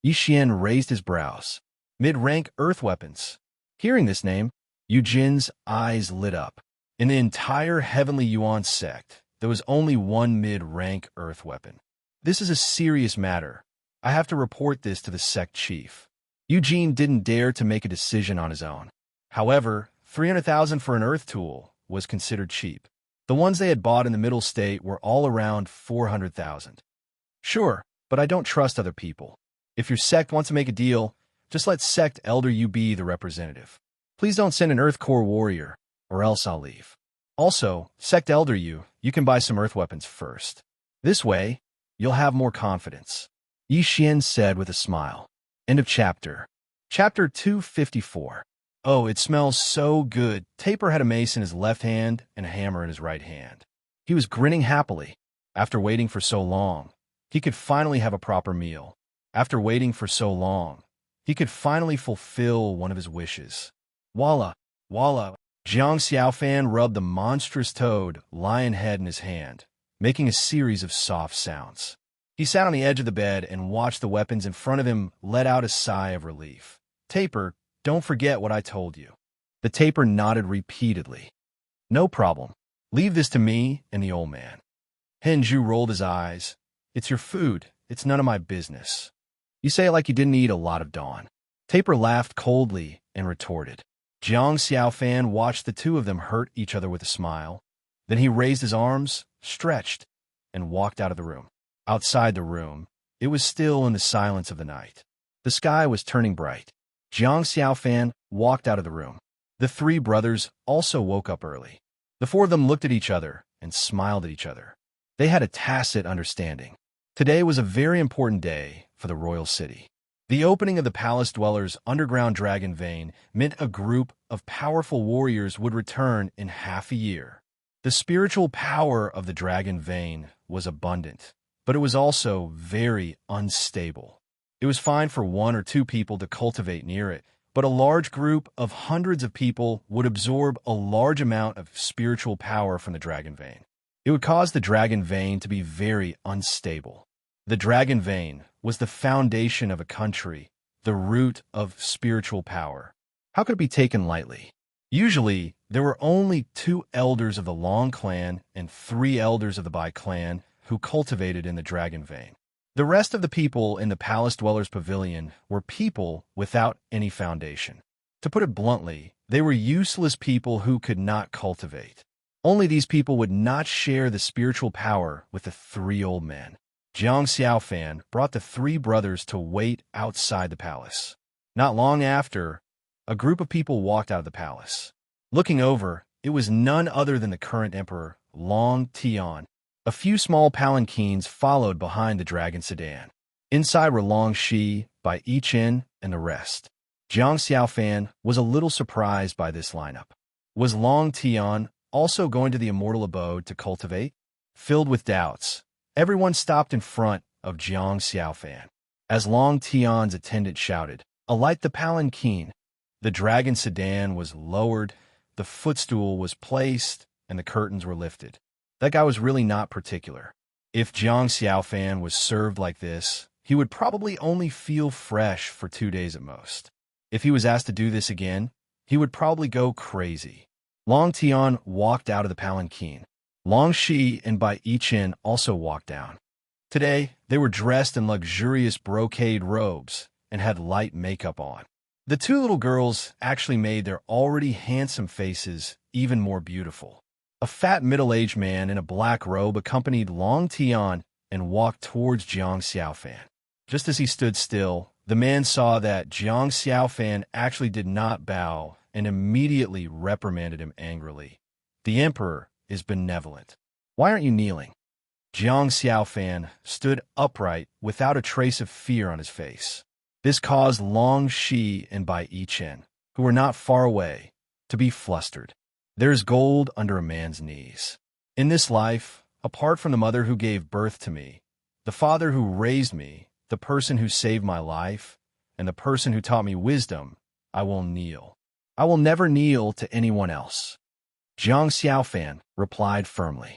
Yixian raised his brows. Mid-rank earth weapons. Hearing this name, Eugene's eyes lit up. In the entire Heavenly Yuan sect, there was only 1 mid-rank earth weapon. This is a serious matter. I have to report this to the sect chief. Eugene didn't dare to make a decision on his own. However, 300,000 for an earth tool was considered cheap. The ones they had bought in the middle state were all around 400,000. Sure, but I don't trust other people. If your sect wants to make a deal, just let Sect Elder Yu be the representative. Please don't send an Earth Core warrior, or else I'll leave. Also, Sect Elder Yu, you can buy some earth weapons first. This way, you'll have more confidence. Yixian said with a smile. End of chapter. Chapter 254. Oh, it smells so good. Taper had a mace in his left hand and a hammer in his right hand. He was grinning happily. After waiting for so long, he could finally have a proper meal. After waiting for so long, he could finally fulfill one of his wishes. Walla, walla. Xianxia rubbed the monstrous toad lion head in his hand, making a series of soft sounds. He sat on the edge of the bed and watched the weapons in front of him let out a sigh of relief. Taper, don't forget what I told you. The taper nodded repeatedly. No problem. Leave this to me and the old man. Henju rolled his eyes. It's your food. It's none of my business. You say it like you didn't eat a lot of dawn. Taper laughed coldly and retorted. Jiang Xiaofan watched the two of them hurt each other with a smile. Then he raised his arms, stretched, and walked out of the room. Outside the room, it was still in the silence of the night. The sky was turning bright. Xianxia walked out of the room. The three brothers also woke up early. The four of them looked at each other and smiled at each other. They had a tacit understanding. Today was a very important day for the royal city. The opening of the palace dwellers' underground dragon vein meant a group of powerful warriors would return in half a year. The spiritual power of the dragon vein was abundant, but it was also very unstable. It was fine for 1 or 2 people to cultivate near it, but a large group of hundreds of people would absorb a large amount of spiritual power from the dragon vein. It would cause the dragon vein to be very unstable. The dragon vein was the foundation of a country, the root of spiritual power. How could it be taken lightly? Usually, there were only 2 elders of the Long clan and 3 elders of the Bai clan who cultivated in the dragon vein. The rest of the people in the palace dwellers' pavilion were people without any foundation. To put it bluntly, they were useless people who could not cultivate. Only these people would not share the spiritual power with the 3 old men. Xianxia brought the 3 brothers to wait outside the palace. Not long after, a group of people walked out of the palace. Looking over, it was none other than the current emperor, Long Tian. A few small palanquins followed behind the dragon sedan. Inside were Long Shi, Bai Yichen, and the rest. Xianxia was a little surprised by this lineup. Was Long Tian also going to the immortal abode to cultivate? Filled with doubts, everyone stopped in front of Xianxia. As Long Tian's attendant shouted, "Alight the palanquin!" The dragon sedan was lowered, the footstool was placed, and the curtains were lifted. That guy was really not particular. If Xianxia was served like this, he would probably only feel fresh for 2 days at most. If he was asked to do this again, he would probably go crazy. Long Tian walked out of the palanquin. Long Shi and Bai Yichen also walked down. Today, they were dressed in luxurious brocade robes and had light makeup on. The 2 little girls actually made their already handsome faces even more beautiful. A fat middle-aged man in a black robe accompanied Long Tian and walked towards Xianxia. Just as he stood still, the man saw that Xianxia actually did not bow and immediately reprimanded him angrily. "The emperor is benevolent. Why aren't you kneeling?" Xianxia stood upright without a trace of fear on his face. This caused Long Shi and Bai Yichen, who were not far away, to be flustered. There is gold under a man's knees. In this life, apart from the mother who gave birth to me, the father who raised me, the person who saved my life, and the person who taught me wisdom, I will kneel. I will never kneel to anyone else. Xianxia replied firmly.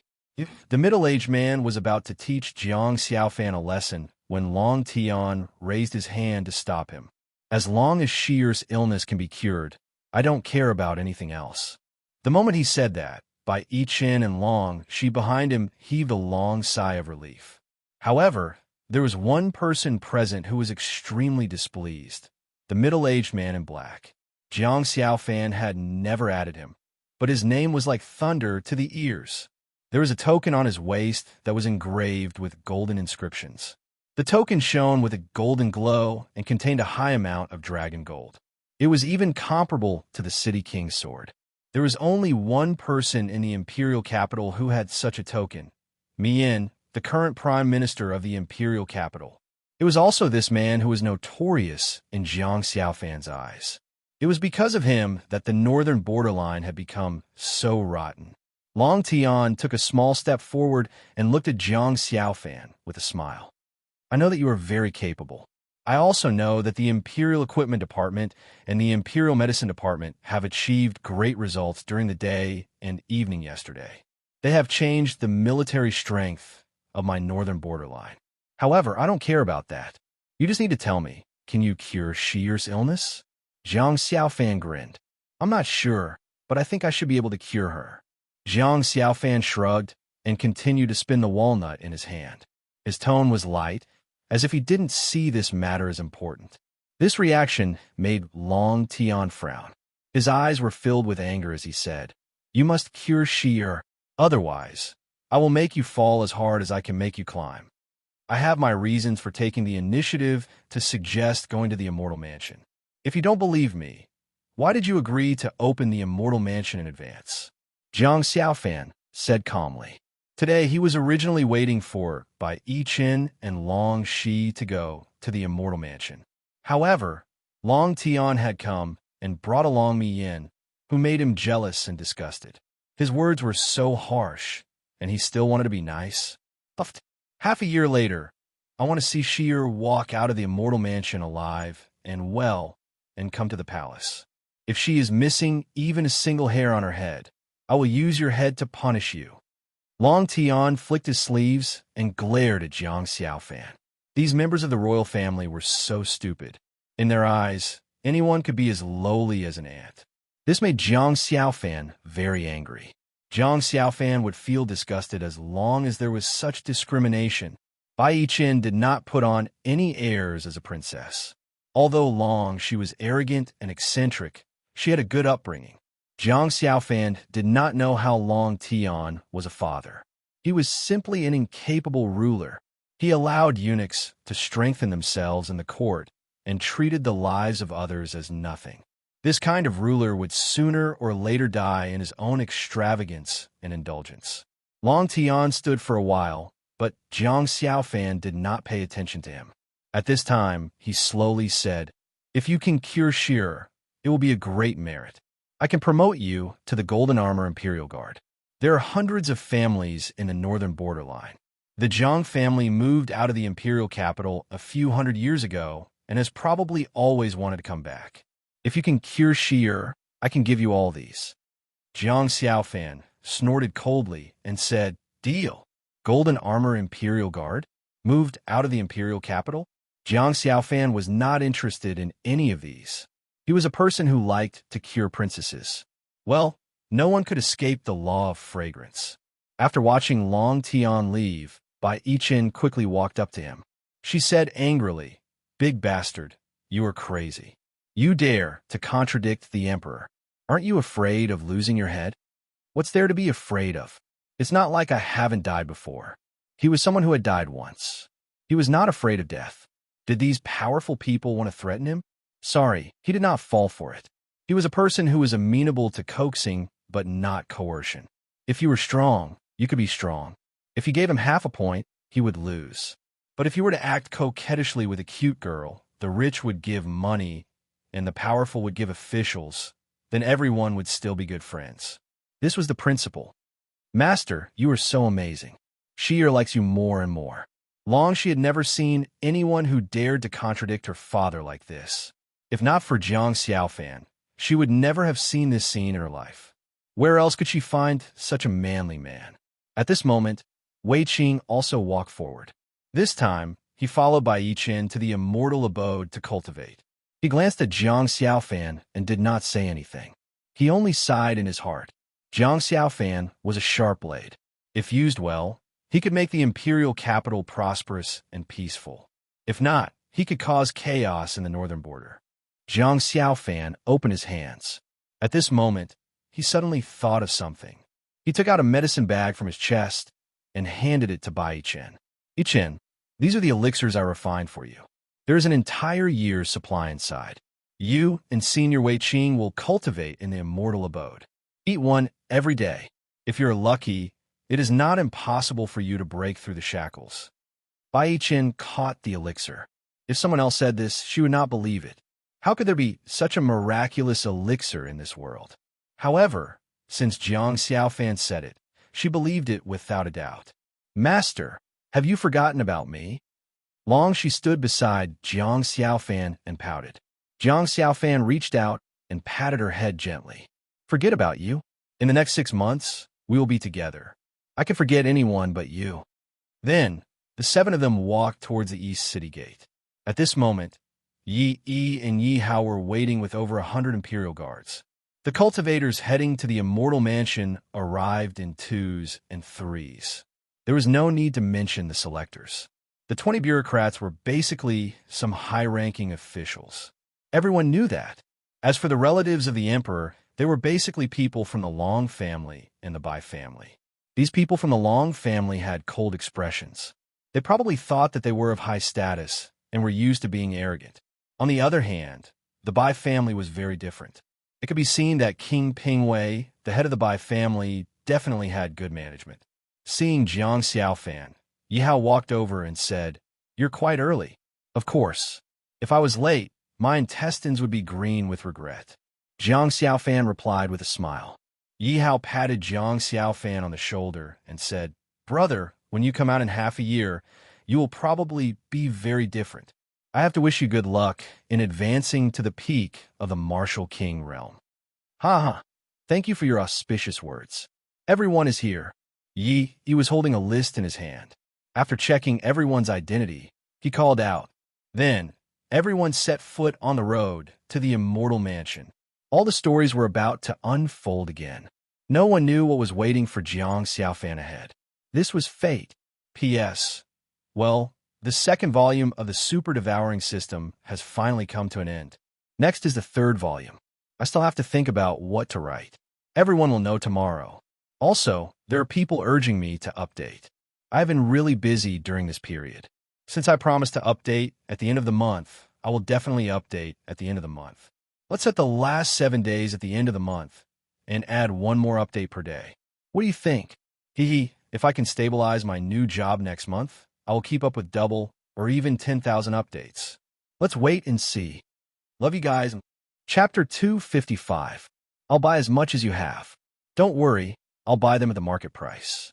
The middle-aged man was about to teach Xianxia a lesson when Long Tian raised his hand to stop him. As long as Shier's illness can be cured, I don't care about anything else. The moment he said that, Bai Yichen and Long Shi behind him heaved a long sigh of relief. However, there was one person present who was extremely displeased, the middle-aged man in black. Xianxia had never added him, but his name was like thunder to the ears. There was a token on his waist that was engraved with golden inscriptions. The token shone with a golden glow and contained a high amount of dragon gold. It was even comparable to the city king's sword. There was only one person in the imperial capital who had such a token, Mian, the current prime minister of the imperial capital. It was also this man who was notorious in Xianxia eyes. It was because of him that the northern borderline had become so rotten. Long Tian took a small step forward and looked at Xianxia with a smile. "I know that you are very capable. I also know that the Imperial Equipment Department and the Imperial Medicine Department have achieved great results during the day and evening yesterday. They have changed the military strength of my northern borderline. However, I don't care about that. You just need to tell me, can you cure Shier's illness?" Xianxia grinned. "I'm not sure, but I think I should be able to cure her." Xianxia shrugged and continued to spin the walnut in his hand. His tone was light, as if he didn't see this matter as important. This reaction made Long Tian frown. His eyes were filled with anger as he said, "You must cure Shier. Otherwise, I will make you fall as hard as I can make you climb. I have my reasons for taking the initiative to suggest going to the Immortal Mansion. If you don't believe me, why did you agree to open the Immortal Mansion in advance? Xianxia said calmly. Today, he was originally waiting for Bai Yichen and Long Shi to go to the Immortal Mansion. However, Long Tian had come and brought along Mi Yin, who made him jealous and disgusted. His words were so harsh, and he still wanted to be nice. Puffed. Half a year later, I want to see Xir walk out of the Immortal Mansion alive and well and come to the palace. If she is missing even a single hair on her head, I will use your head to punish you. Long Tian flicked his sleeves and glared at Jiang Xiaofan. These members of the royal family were so stupid. In their eyes, anyone could be as lowly as an ant. This made Jiang Xiaofan very angry. Jiang Xiaofan would feel disgusted as long as there was such discrimination. Bai Yichen did not put on any airs as a princess. Although Long, she was arrogant and eccentric, she had a good upbringing. Jiang Xiaofan did not know how Long Tian was a father. He was simply an incapable ruler. He allowed eunuchs to strengthen themselves in the court and treated the lives of others as nothing. This kind of ruler would sooner or later die in his own extravagance and indulgence. Long Tian stood for a while, but Jiang Xiaofan did not pay attention to him. At this time, he slowly said, "If you can cure Xir, it will be a great merit. I can promote you to the Golden Armor Imperial Guard. There are hundreds of families in the northern borderline. The Zhang family moved out of the imperial capital a few hundred years ago and has probably always wanted to come back. If you can cure Xir, I can give you all these." Jiang Xiaofan snorted coldly and said, "Deal. Golden Armor Imperial Guard? Moved out of the imperial capital?" Jiang Xiaofan was not interested in any of these. He was a person who liked to cure princesses. Well, no one could escape the law of fragrance. After watching Long Tian leave, Bai Yichen quickly walked up to him. She said angrily, "Big bastard, you are crazy. You dare to contradict the emperor. Aren't you afraid of losing your head? What's there to be afraid of? It's not like I haven't died before." He was someone who had died once. He was not afraid of death. Did these powerful people want to threaten him? Sorry, he did not fall for it. He was a person who was amenable to coaxing, but not coercion. If you were strong, you could be strong. If you gave him half a point, he would lose. But if you were to act coquettishly with a cute girl, the rich would give money, and the powerful would give officials, then everyone would still be good friends. This was the principle. "Master, you are so amazing. Xir likes you more and more." Long she had never seen anyone who dared to contradict her father like this. If not for Jiang Xiaofan, she would never have seen this scene in her life. Where else could she find such a manly man? At this moment, Wei Qing also walked forward. This time, he followed Bai Yichen to the immortal abode to cultivate. He glanced at Jiang Xiaofan and did not say anything. He only sighed in his heart. Jiang Xiaofan was a sharp blade. If used well, he could make the imperial capital prosperous and peaceful. If not, he could cause chaos in the northern border. Jiang Xiaofan opened his hands. At this moment, he suddenly thought of something. He took out a medicine bag from his chest and handed it to Bai Yichen. "Yichen, these are the elixirs I refined for you. There is an entire year's supply inside. You and Senior Wei Qing will cultivate in the immortal abode. Eat one every day. If you're lucky, it is not impossible for you to break through the shackles." Bai Yichen caught the elixir. If someone else said this, she would not believe it. How could there be such a miraculous elixir in this world? However, since Jiang Xiaofan said it, she believed it without a doubt. "Master, have you forgotten about me?" Long she stood beside Jiang Xiaofan and pouted. Jiang Xiaofan reached out and patted her head gently. "Forget about you. In the next 6 months, we will be together. I can forget anyone but you." Then, the 7 of them walked towards the east city gate. At this moment, Yi Yi and Yi Hao were waiting with over 100 imperial guards. The cultivators heading to the immortal mansion arrived in 2s and 3s. There was no need to mention the selectors. The 20 bureaucrats were basically some high-ranking officials. Everyone knew that. As for the relatives of the emperor, they were basically people from the Long family and the Bai family. These people from the Long family had cold expressions. They probably thought that they were of high status and were used to being arrogant. On the other hand, the Bai family was very different. It could be seen that King Pingwei, the head of the Bai family, definitely had good management. Seeing Xianxia fan, Yi Hao walked over and said, "You're quite early." Of course. If I was late, my intestines would be green with regret. Jiang Xiaofan replied with a smile. Yi Hao patted Jiang Xiaofan on the shoulder and said, "Brother, when you come out in half a year, you will probably be very different. I have to wish you good luck in advancing to the peak of the Martial King realm." Ha ha. Thank you for your auspicious words. Everyone is here. He was holding a list in his hand. After checking everyone's identity, he called out. Then, everyone set foot on the road to the Immortal Mansion. All the stories were about to unfold again. No one knew what was waiting for Jiang Xiaofan ahead. This was fate. P.S. Well, the second volume of the Super Devouring system has finally come to an end. Next is the third volume. I still have to think about what to write. Everyone will know tomorrow. Also, there are people urging me to update. I have been really busy during this period. Since I promised to update at the end of the month, I will definitely update at the end of the month. Let's set the last 7 days at the end of the month and add one more update per day. What do you think? If I can stabilize my new job next month, I will keep up with double or even 10,000 updates. Let's wait and see. Love you guys. Chapter 255. I'll buy as much as you have. Don't worry, I'll buy them at the market price.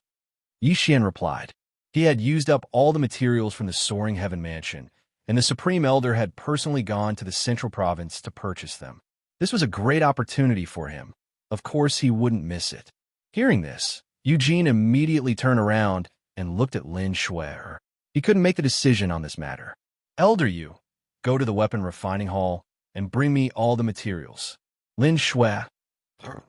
Yi Xian replied. He had used up all the materials from the Soaring Heaven Mansion, and the Supreme Elder had personally gone to the Central Province to purchase them. This was a great opportunity for him. Of course, he wouldn't miss it. Hearing this, Eugene immediately turned around and looked at Lin Shui. He couldn't make the decision on this matter. Elder Yu, go to the weapon refining hall and bring me all the materials. Lin Shui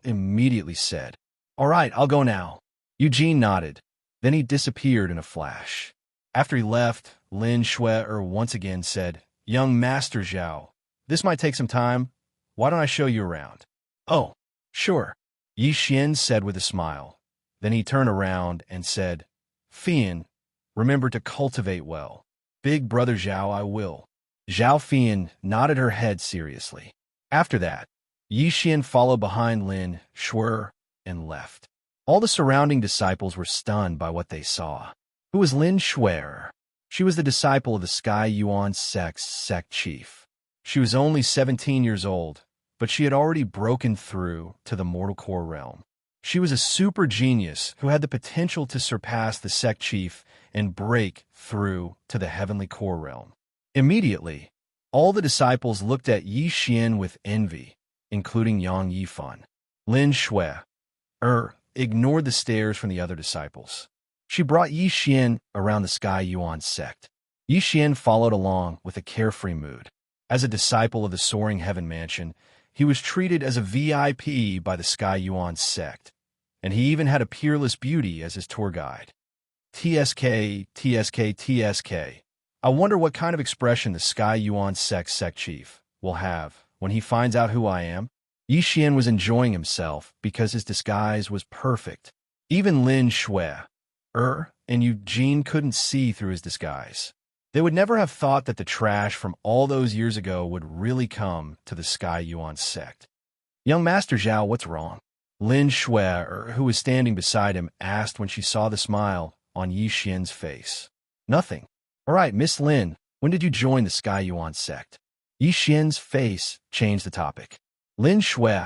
immediately said. All right, I'll go now. Eugene nodded. Then he disappeared in a flash. After he left, Lin Shui once again said, Young Master Zhao, this might take some time. Why don't I show you around? Oh, sure, Yi Xian said with a smile. Then he turned around and said, Fian, remember to cultivate well. Big brother Zhao, I will. Zhao Fian nodded her head seriously. After that, Yi Xian followed behind Lin Shui and left. All the surrounding disciples were stunned by what they saw. Who was Lin Shui? She was the disciple of the Sky Yuan sect chief. She was only 17 years old, but she had already broken through to the mortal core realm. She was a super genius who had the potential to surpass the sect chief and break through to the heavenly core realm. Immediately, all the disciples looked at Yi Xian with envy, including Yang Yifan. Lin Shui ignored the stares from the other disciples. She brought Yi Xian around the Sky Yuan sect. Yi Xian followed along with a carefree mood. As a disciple of the Soaring Heaven Mansion, he was treated as a VIP by the Sky Yuan sect, and he even had a peerless beauty as his tour guide. TSK. I wonder what kind of expression the Sky Yuan sect chief will have when he finds out who I am. Yi Xian was enjoying himself because his disguise was perfect. Even Lin Shui and Eugene couldn't see through his disguise. They would never have thought that the trash from all those years ago would really come to the Sky Yuan sect. Young Master Zhao, what's wrong? Lin Shui, who was standing beside him, asked when she saw the smile on Yi Xian's face. Nothing. All right, Miss Lin, when did you join the Sky Yuan sect? Yi Xian's face changed the topic. Lin Shui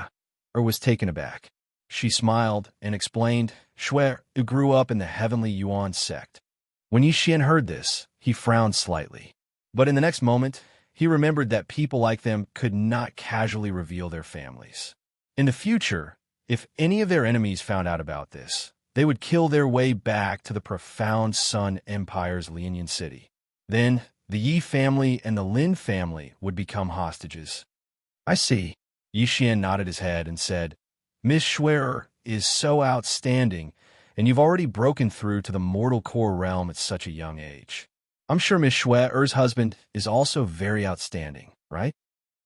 was taken aback. She smiled and explained, Shui grew up in the Heavenly Yuan sect. When Yi Xian heard this, he frowned slightly. But in the next moment, he remembered that people like them could not casually reveal their families. In the future, if any of their enemies found out about this, they would kill their way back to the profound Sun Empire's Lianyan city. Then, the Yi family and the Lin family would become hostages. I see. Yi Xian nodded his head and said, Miss Shui is so outstanding, and you've already broken through to the mortal core realm at such a young age. I'm sure Miss Shui's husband is also very outstanding, right?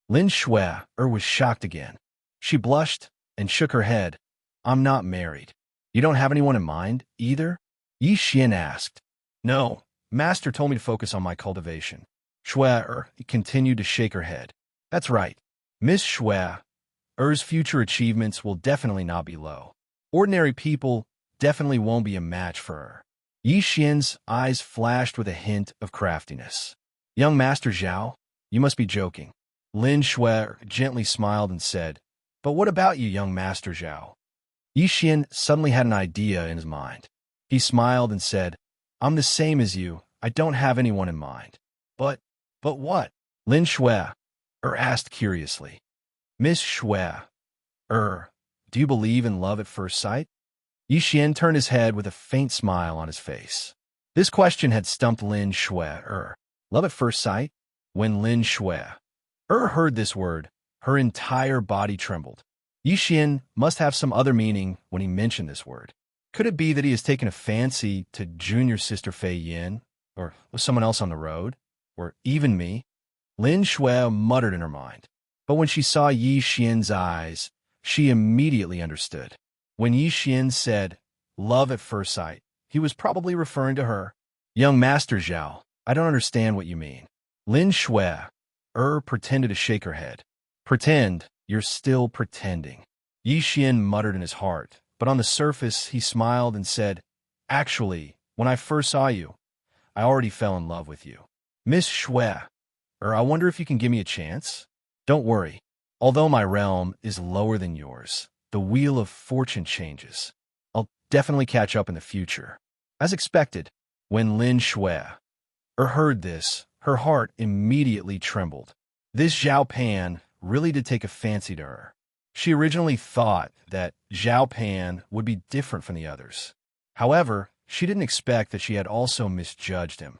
Lin Shui was shocked again. She blushed and shook her head. I'm not married. You don't have anyone in mind, either? Yi Xian asked. No, Master told me to focus on my cultivation. Shui continued to shake her head. That's right. Miss Shui-er's future achievements will definitely not be low. Ordinary people definitely won't be a match for her. Yi Xian's eyes flashed with a hint of craftiness. Young Master Zhao, you must be joking. Lin Shui gently smiled and said, But what about you, young Master Zhao? Yi Xian suddenly had an idea in his mind. He smiled and said, I'm the same as you. I don't have anyone in mind. But what? Lin Shui asked curiously. Miss Shui, do you believe in love at first sight? Yi Xian turned his head with a faint smile on his face. This question had stumped Lin Shui. Love at first sight? When Lin Shui heard this word, her entire body trembled. Yi Xian must have some other meaning when he mentioned this word. Could it be that he has taken a fancy to junior sister Fei Yin, or was someone else on the road, or even me? Lin Shui muttered in her mind. But when she saw Yi Xian's eyes, she immediately understood. When Yi Xian said, love at first sight, he was probably referring to her. Young Master Zhao, I don't understand what you mean. Lin Shui pretended to shake her head. Pretend? You're still pretending. Yi Xian muttered in his heart, but on the surface he smiled and said, Actually, when I first saw you, I already fell in love with you. Miss Shui, I wonder if you can give me a chance? Don't worry. Although my realm is lower than yours, the wheel of fortune changes. I'll definitely catch up in the future. As expected, when Lin Shui heard this, her heart immediately trembled. This Zhao Pan really did take a fancy to her. She originally thought that Zhao Pan would be different from the others. However, she didn't expect that she had also misjudged him.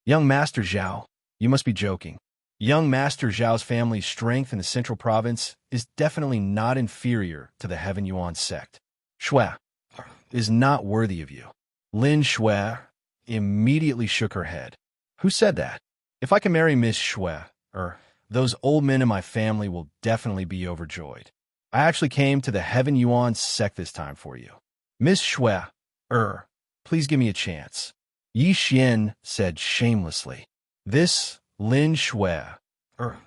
Young Master Zhao, you must be joking. Young Master Zhao's family's strength in the central province is definitely not inferior to the Heaven Yuan sect. Shui is not worthy of you. Lin Shui immediately shook her head. Who said that? If I can marry Miss Shui, those old men in my family will definitely be overjoyed. I actually came to the Heaven Yuan sect this time for you. Miss Shui, please give me a chance. Yi Xian said shamelessly. This Lin Shui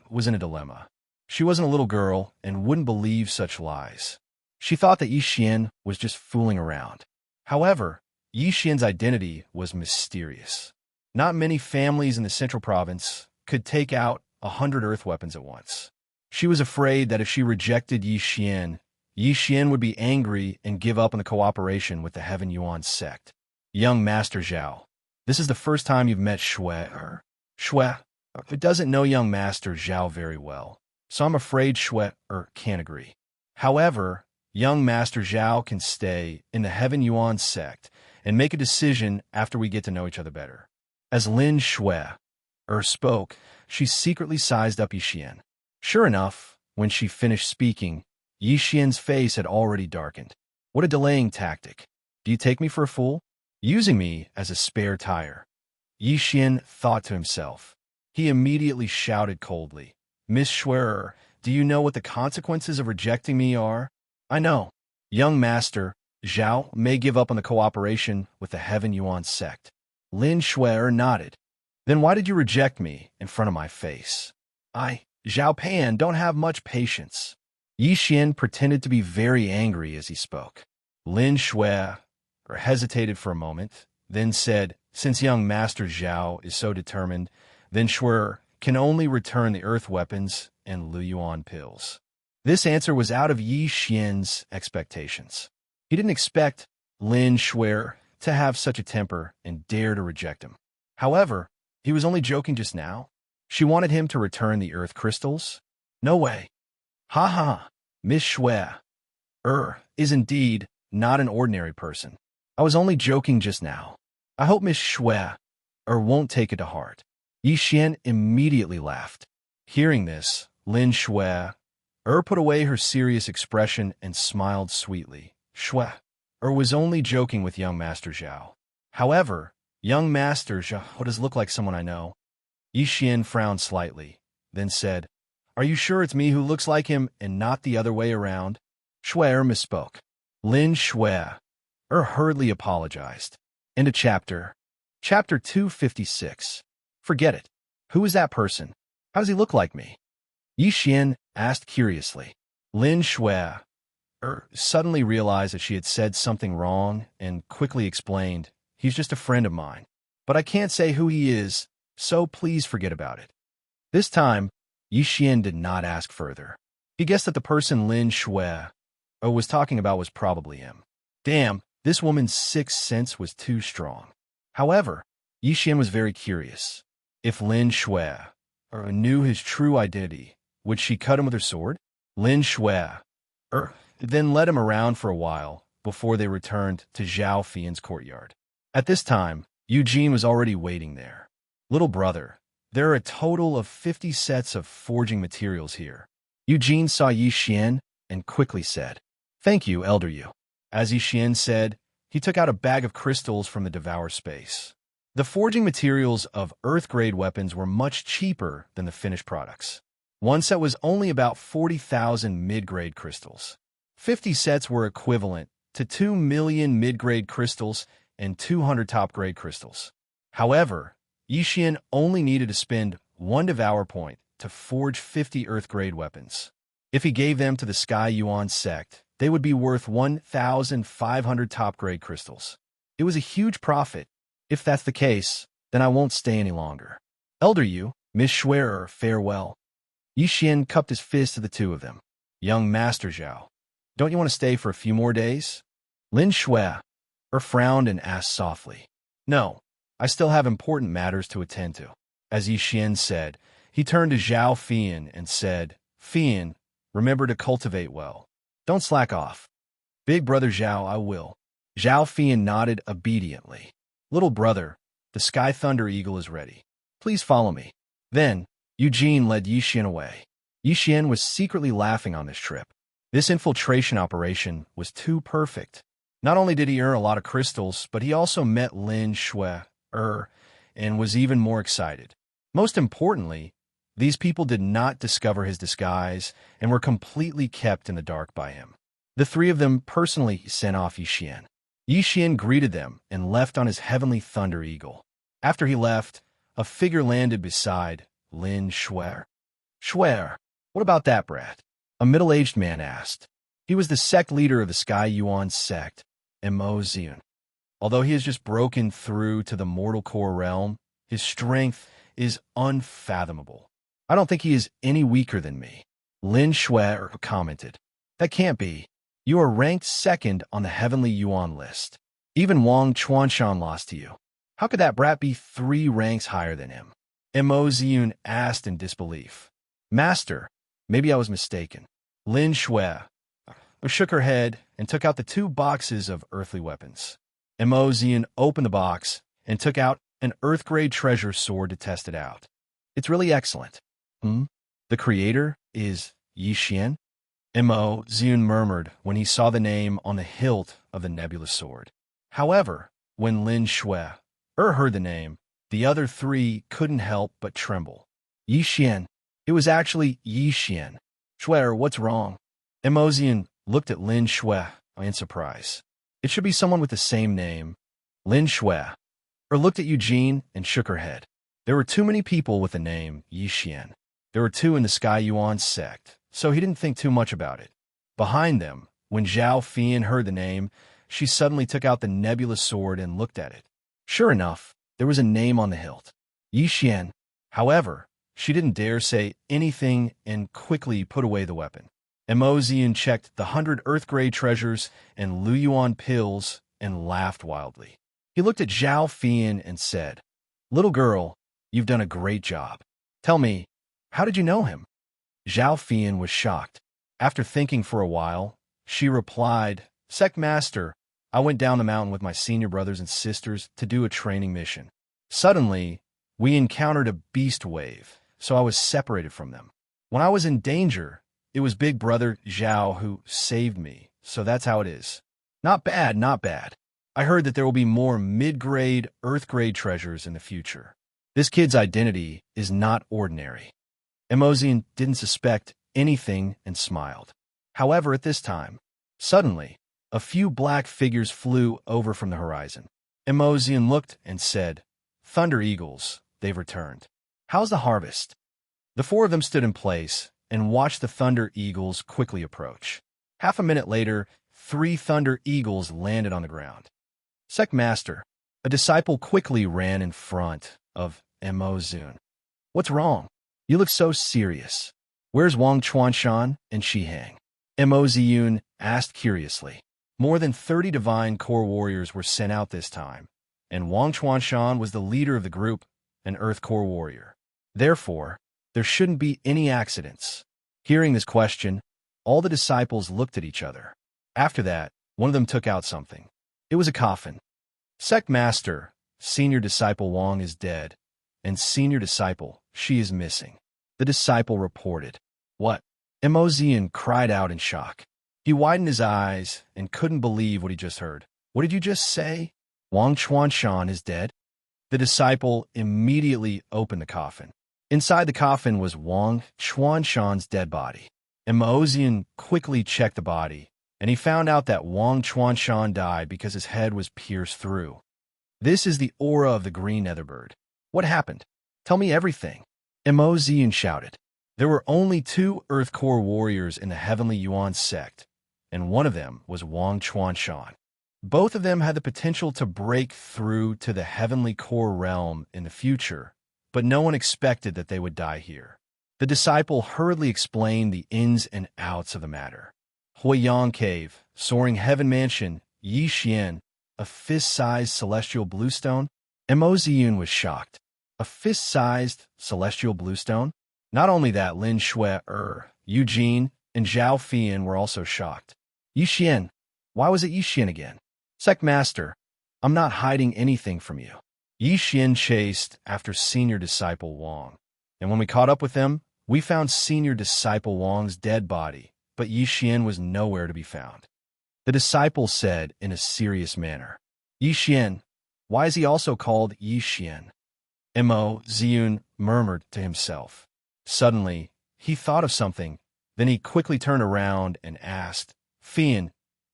was in a dilemma. She wasn't a little girl and wouldn't believe such lies. She thought that Yi Xian was just fooling around. However, Yi Xian's identity was mysterious. Not many families in the central province could take out 100 earth weapons at once. She was afraid that if she rejected Yi Xian would be angry and give up on the cooperation with the Heaven Yuan sect. Young Master Zhao, this is the first time you've met Shui. Shui doesn't know young Master Zhao very well, so I'm afraid Shui can't agree. However, young Master Zhao can stay in the Heaven Yuan sect and make a decision after we get to know each other better. As Lin Shui spoke, she secretly sized up Yi Xian. Sure enough, when she finished speaking, Yi Xian's face had already darkened. What a delaying tactic. Do you take me for a fool? Using me as a spare tire. Yi Xian thought to himself. He immediately shouted coldly, Miss Shui, do you know what the consequences of rejecting me are? I know. Young Master Zhao may give up on the cooperation with the Heaven Yuan sect. Lin Shui nodded. Then why did you reject me in front of my face? I, Zhao Pan, don't have much patience. Yi Xian pretended to be very angry as he spoke. Lin Shui hesitated for a moment, then said, Since young Master Zhao is so determined, then Shui can only return the earth weapons and Luyuan pills. This answer was out of Yi Xian's expectations. He didn't expect Lin Shui to have such a temper and dare to reject him. However, he was only joking just now. She wanted him to return the earth crystals? No way. Ha ha, Miss Shui is indeed not an ordinary person. I was only joking just now. I hope Miss Shui won't take it to heart. Yi Xian immediately laughed. Hearing this, Lin Shui put away her serious expression and smiled sweetly. Shui was only joking with young Master Zhao. However, young Master Zhao does look like someone I know. Yi Xian frowned slightly, then said, Are you sure it's me who looks like him and not the other way around? Shui misspoke. Lin Shui hurriedly apologized. End of chapter. Chapter 256. Forget it. Who is that person? How does he look like me? Yi Xian asked curiously. Lin Shui suddenly realized that she had said something wrong and quickly explained, he's just a friend of mine. But I can't say who he is, so please forget about it. This time, Yi Xian did not ask further. He guessed that the person Lin Shui was talking about was probably him. Damn, this woman's sixth sense was too strong. However, Yi Xian was very curious. If Lin Shui knew his true identity, would she cut him with her sword? Lin Shui then led him around for a while before they returned to Zhao Fian's courtyard. At this time, Eugene was already waiting there. Little brother, there are a total of 50 sets of forging materials here. Eugene saw Yi Xian and quickly said, Thank you, Elder Yu. As Yi Xian said, he took out a bag of crystals from the Devourer space. The forging materials of Earth-grade weapons were much cheaper than the finished products. One set was only about 40,000 mid-grade crystals. 50 sets were equivalent to 2 million mid-grade crystals and 200 top-grade crystals. However, Yi Xian only needed to spend 1 Devourer point to forge 50 Earth-grade weapons. If he gave them to the Sky Yuan sect, they would be worth 1,500 top-grade crystals. It was a huge profit. If that's the case, then I won't stay any longer. Elder Yu, Miss Schwerer, farewell. Yi Xian cupped his fist to the two of them. Young Master Zhao, don't you want to stay for a few more days? Lin Shui frowned and asked softly. No, I still have important matters to attend to. As Yi Xian said, he turned to Zhao Fian and said, Fian, remember to cultivate well. Don't slack off. Big brother Zhao, I will. Zhao Fian nodded obediently. Little brother, the Sky Thunder Eagle is ready. Please follow me. Then, Eugene led Yi Xian away. Yi Xian was secretly laughing on this trip. This infiltration operation was too perfect. Not only did he earn a lot of crystals, but he also met Lin Shui and was even more excited. Most importantly, these people did not discover his disguise and were completely kept in the dark by him. The three of them personally sent off Yi Xian. Yi Xian greeted them and left on his heavenly thunder eagle. After he left, a figure landed beside Lin Shui. Shui, what about that brat? A middle-aged man asked. He was the sect leader of the Sky Yuan sect, Mo Zion. Although he has just broken through to the mortal core realm, his strength is unfathomable. I don't think he is any weaker than me. Lin Shui commented. That can't be. You are ranked second on the Heavenly Yuan list. Even Wang Chuanshan lost to you. How could that brat be 3 ranks higher than him? Mo Zion asked in disbelief. Master, maybe I was mistaken. Lin Shui shook her head and took out the 2 boxes of earthly weapons. Mo Zion opened the box and took out an Earth-grade treasure sword to test it out. It's really excellent. The creator is Yi Xian? Mo Zion murmured when he saw the name on the hilt of the nebulous sword. However, when Lin Shui heard the name, the other 3 couldn't help but tremble. Yi Xian. It was actually Yi Xian. Shui, what's wrong? Mo Zion looked at Lin Shui in surprise. It should be someone with the same name. Lin Shui looked at Eugene and shook her head. There were too many people with the name Yi Xian. There were 2 in the Sky Yuan sect, so he didn't think too much about it. Behind them, when Zhao Fian heard the name, she suddenly took out the nebulous sword and looked at it. Sure enough, there was a name on the hilt. Yi Xian. However, she didn't dare say anything and quickly put away the weapon. Mo Zian checked the 100 Earth-grade treasures and Lu Yuan pills and laughed wildly. He looked at Zhao Fian and said, Little girl, you've done a great job. Tell me, how did you know him? Zhao Fian was shocked. After thinking for a while, she replied, Sect Master, I went down the mountain with my senior brothers and sisters to do a training mission. Suddenly, we encountered a beast wave, so I was separated from them. When I was in danger, it was Big Brother Zhao who saved me, so that's how it is. Not bad, not bad. I heard that there will be more mid-grade, Earth-grade treasures in the future. This kid's identity is not ordinary. Mo Zian didn't suspect anything and smiled. However, at this time, suddenly, A few black figures flew over from the horizon. Xian looked and said, "Thunder Eagles, they've returned. How's the harvest?" The four of them stood in place and watched the Thunder Eagles quickly approach. Half a minute later, 3 Thunder Eagles landed on the ground. Sect Master, a disciple quickly ran in front of Xian. "What's wrong? You look so serious. Where's Wang Chuanshan and Shihang?" Xian asked curiously. More than 30 divine core warriors were sent out this time, and Wang Chuanshan was the leader of the group, an Earth core warrior. Therefore, there shouldn't be any accidents. Hearing this question, all the disciples looked at each other. After that, one of them took out something. It was a coffin. "Sect Master, Senior Disciple Wang is dead, and Senior Disciple, she is missing," the disciple reported. "What?" Xian cried out in shock. He widened his eyes and couldn't believe what he just heard. "What did you just say? Wang Chuanshan is dead?" The disciple immediately opened the coffin. Inside the coffin was Wang Chuanshan's dead body. Xian quickly checked the body, and he found out that Wang Chuanshan died because his head was pierced through. "This is the aura of the green netherbird. What happened? Tell me everything," Xian shouted. There were only 2 Earth Core warriors in the Heavenly Yuan sect, and one of them was Wang Chuanshan. Both of them had the potential to break through to the Heavenly Core realm in the future, but no one expected that they would die here. The disciple hurriedly explained the ins and outs of the matter. Huiyang Cave, Soaring Heaven Mansion, Yixian, a fist-sized celestial bluestone? Xian was shocked. A fist-sized celestial bluestone? Not only that, Lin Shui, Eugene, and Zhao Fian were also shocked. "Yixian, why was it Yixian again?" "Sect Master, I'm not hiding anything from you." Yixian chased after Senior Disciple Wang, and when we caught up with them, we found Senior Disciple Wang's dead body, but Yixian was nowhere to be found. The disciple said in a serious manner, "Yixian, why is he also called Yixian?" Xian murmured to himself. Suddenly, he thought of something, then he quickly turned around and asked, "Fian,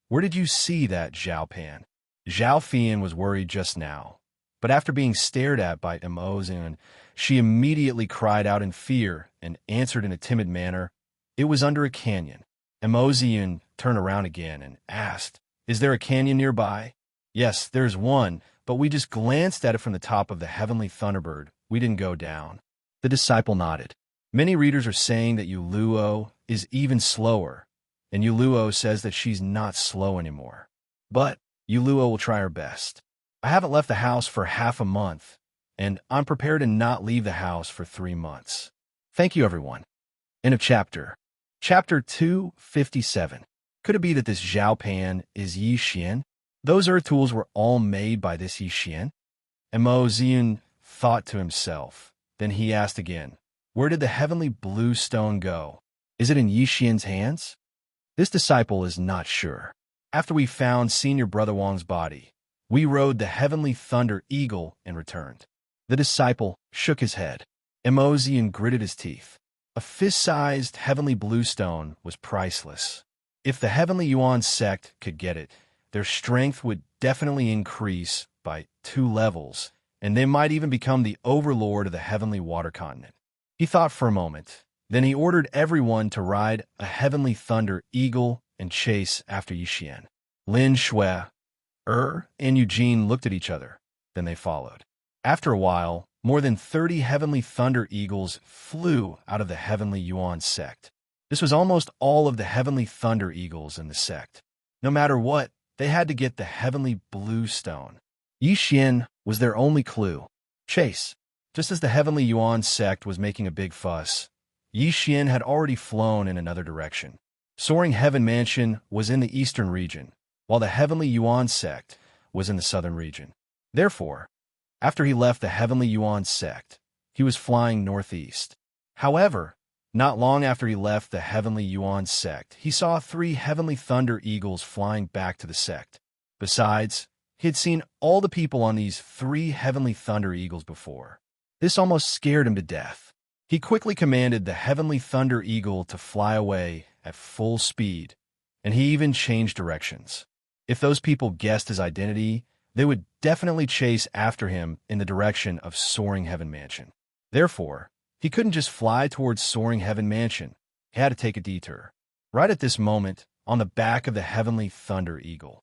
where did you see that Zhao Pan?" Zhao Fian was worried just now, but after being stared at by Xian, she immediately cried out in fear and answered in a timid manner, "It was under a canyon." Xian turned around again and asked, "Is there a canyon nearby?" "Yes, there's one, but we just glanced at it from the top of the Heavenly Thunderbird. We didn't go down." The disciple nodded. Many readers are saying that Yuluo is even slower, and Yuluo says that she's not slow anymore. But Yuluo will try her best. "I haven't left the house for half a month, and I'm prepared to not leave the house for 3 months. Thank you, everyone." End of chapter. Chapter 257. Could it be that this Zhao Pan is Yixian? Those earth tools were all made by this Yixian? Xian thought to himself. Then he asked again, "Where did the heavenly blue stone go? Is it in Yixian's hands?" This disciple is not sure. After we found Senior Brother Wang's body, we rode the heavenly thunder eagle and returned. The disciple shook his head. Xian gritted his teeth. A fist-sized heavenly blue stone was priceless. If the Heavenly Yuan sect could get it, their strength would definitely increase by 2 levels, and they might even become the overlord of the Heavenly Water Continent. He thought for a moment. Then he ordered everyone to ride a Heavenly Thunder Eagle and chase after Yixian. Lin Shui, and Eugene looked at each other. Then they followed. After a while, more than 30 Heavenly Thunder Eagles flew out of the Heavenly Yuan sect. This was almost all of the Heavenly Thunder Eagles in the sect. No matter what, they had to get the Heavenly Blue Stone. Yixian was their only clue. Chase. Just as the Heavenly Yuan sect was making a big fuss, Yixian had already flown in another direction. Soaring Heaven Mansion was in the eastern region, while the Heavenly Yuan sect was in the southern region. Therefore, after he left the Heavenly Yuan sect, he was flying northeast. However, not long after he left the Heavenly Yuan sect, he saw 3 Heavenly Thunder Eagles flying back to the sect. Besides, he had seen all the people on these 3 Heavenly Thunder Eagles before. This almost scared him to death. He quickly commanded the Heavenly Thunder Eagle to fly away at full speed, and he even changed directions. If those people guessed his identity, they would definitely chase after him in the direction of Soaring Heaven Mansion. Therefore, he couldn't just fly towards Soaring Heaven Mansion. He had to take a detour. Right at this moment, on the back of the Heavenly Thunder Eagle.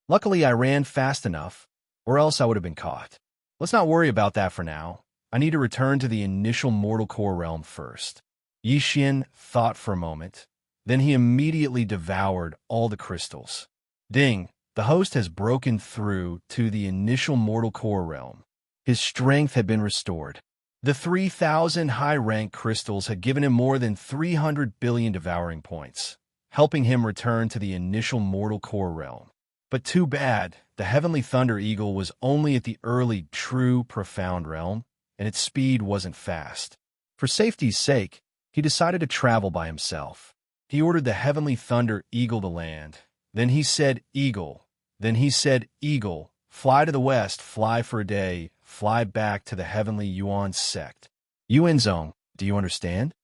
Luckily, I ran fast enough, or else I would have been caught. Let's not worry about that for now. I need to return to the initial mortal core realm first. Yixian thought for a moment. Then he immediately devoured all the crystals. Ding! The host has broken through to the initial mortal core realm. His strength had been restored. The 3,000 high-rank crystals had given him more than 300 billion devouring points, helping him return to the initial mortal core realm. But too bad, the Heavenly Thunder Eagle was only at the early, true, profound realm, and its speed wasn't fast. For safety's sake, he decided to travel by himself. He ordered the Heavenly Thunder Eagle to land. Then he said, "Eagle." Then he said, "Eagle, fly to the west, fly for a day, fly back to the Heavenly Yuan sect." Yuanzong, do you understand?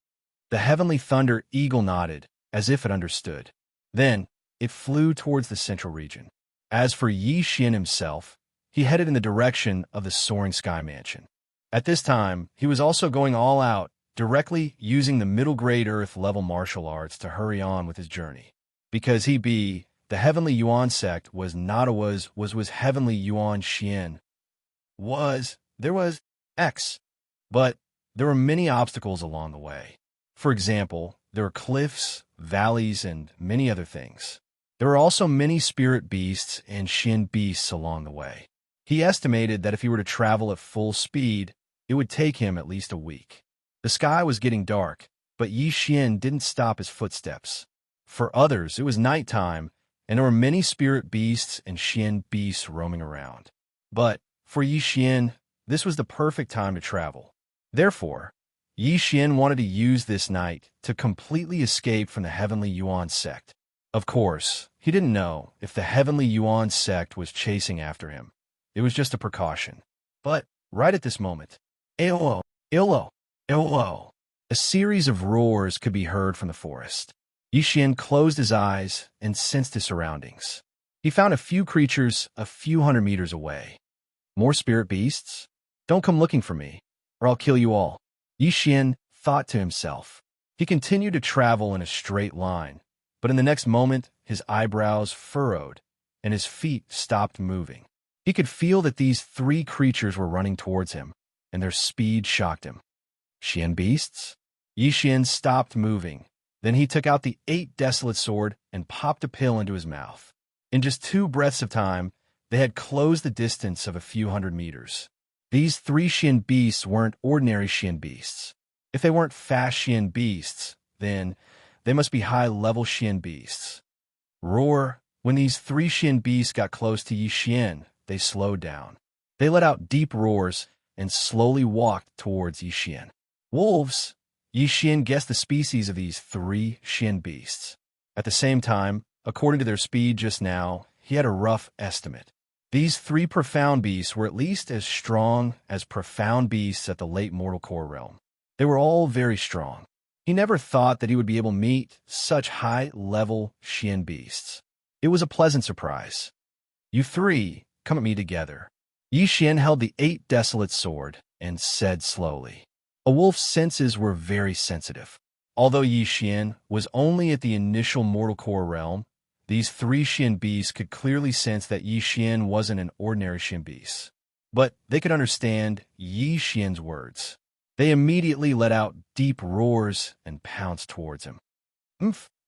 The Heavenly Thunder Eagle nodded, as if it understood. Then, it flew towards the central region. As for Yixian himself, he headed in the direction of the Soaring Sky Mansion. At this time, he was also going all out, directly using the middle-grade Earth-level martial arts to hurry on with his journey. Because the Heavenly Yuan sect was Heavenly Yuan Xian. There was X. But there were many obstacles along the way. For example, there were cliffs, valleys, and many other things. There were also many spirit beasts and Xian beasts along the way. He estimated that if he were to travel at full speed, it would take him at least a week. The sky was getting dark, but Yixian didn't stop his footsteps. For others, it was nighttime, and there were many spirit beasts and Xian beasts roaming around. But for Yixian, this was the perfect time to travel. Therefore, Yixian wanted to use this night to completely escape from the Heavenly Yuan sect. Of course, he didn't know if the Heavenly Yuan sect was chasing after him. It was just a precaution. But right at this moment, Illo, Illo, Illo, a series of roars could be heard from the forest. Yixian closed his eyes and sensed his surroundings. He found a few creatures a few hundred meters away. More spirit beasts? Don't come looking for me, or I'll kill you all. Yixian thought to himself. He continued to travel in a straight line, but in the next moment, his eyebrows furrowed, and his feet stopped moving. He could feel that these three creatures were running towards him, and their speed shocked him. Xian beasts? Yixian stopped moving. Then he took out the 8 desolate sword and popped a pill into his mouth. In just 2 breaths of time, they had closed the distance of a few hundred meters. These 3 Xian beasts weren't ordinary Xian beasts. If they weren't fast Xian beasts, then they must be high-level Xian beasts. Roar! When these 3 Xian beasts got close to Yixian, they slowed down. They let out deep roars and slowly walked towards Yixian. Wolves! Yixian guessed the species of these 3 Xian beasts. At the same time, according to their speed just now, he had a rough estimate. These 3 profound beasts were at least as strong as profound beasts at the late mortal core realm. They were all very strong. He never thought that he would be able to meet such high-level Xian beasts. It was a pleasant surprise. You 3, come at me together. Yixian held the 8 desolate sword and said slowly. A wolf's senses were very sensitive. Although Yixian was only at the initial mortal core realm, these 3 Xian beasts could clearly sense that Yixian wasn't an ordinary Xian beast. But they could understand Yixian's words. They immediately let out deep roars and pounced towards him.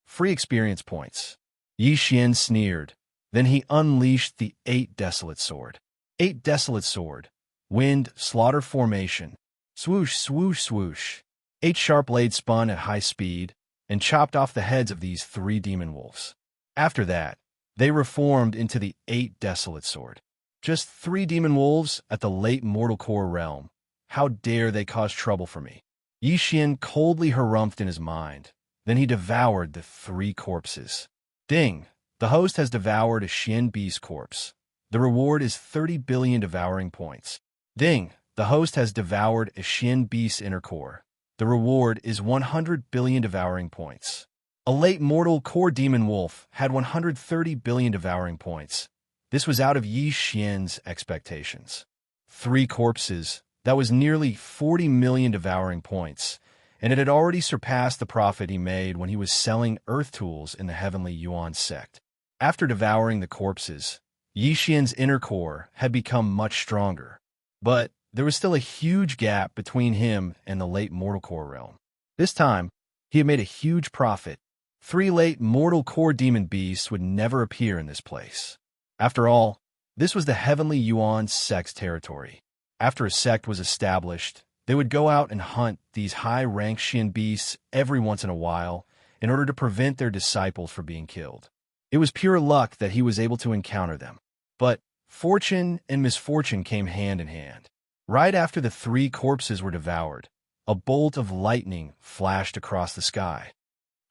Free experience points. Yixian sneered. Then he unleashed the 8 desolate sword. 8 desolate sword. Wind, slaughter formation. Swoosh, swoosh, swoosh. 8 sharp blades spun at high speed and chopped off the heads of these 3 demon wolves. After that, they reformed into the 8 desolate sword. Just 3 demon wolves at the late mortal core realm. How dare they cause trouble for me? Yixian coldly harumphed in his mind. Then he devoured the 3 corpses. Ding! The host has devoured a Xian beast corpse. The reward is 30 billion devouring points. Ding! The host has devoured a Xian beast's inner core. The reward is 100 billion devouring points. A late mortal core demon wolf had 130 billion devouring points. This was out of Yi Xian's expectations. 3 corpses, that was nearly 40 million devouring points, and it had already surpassed the profit he made when he was selling earth tools in the Heavenly Yuan sect. After devouring the corpses, Yi Xian's inner core had become much stronger, but there was still a huge gap between him and the late mortal core realm. This time, he had made a huge profit. 3 late mortal core demon beasts would never appear in this place. After all, this was the Heavenly Yuan sect's territory. After a sect was established, they would go out and hunt these high-ranked Xian beasts every once in a while in order to prevent their disciples from being killed. It was pure luck that he was able to encounter them. But fortune and misfortune came hand in hand. Right after the 3 corpses were devoured, a bolt of lightning flashed across the sky.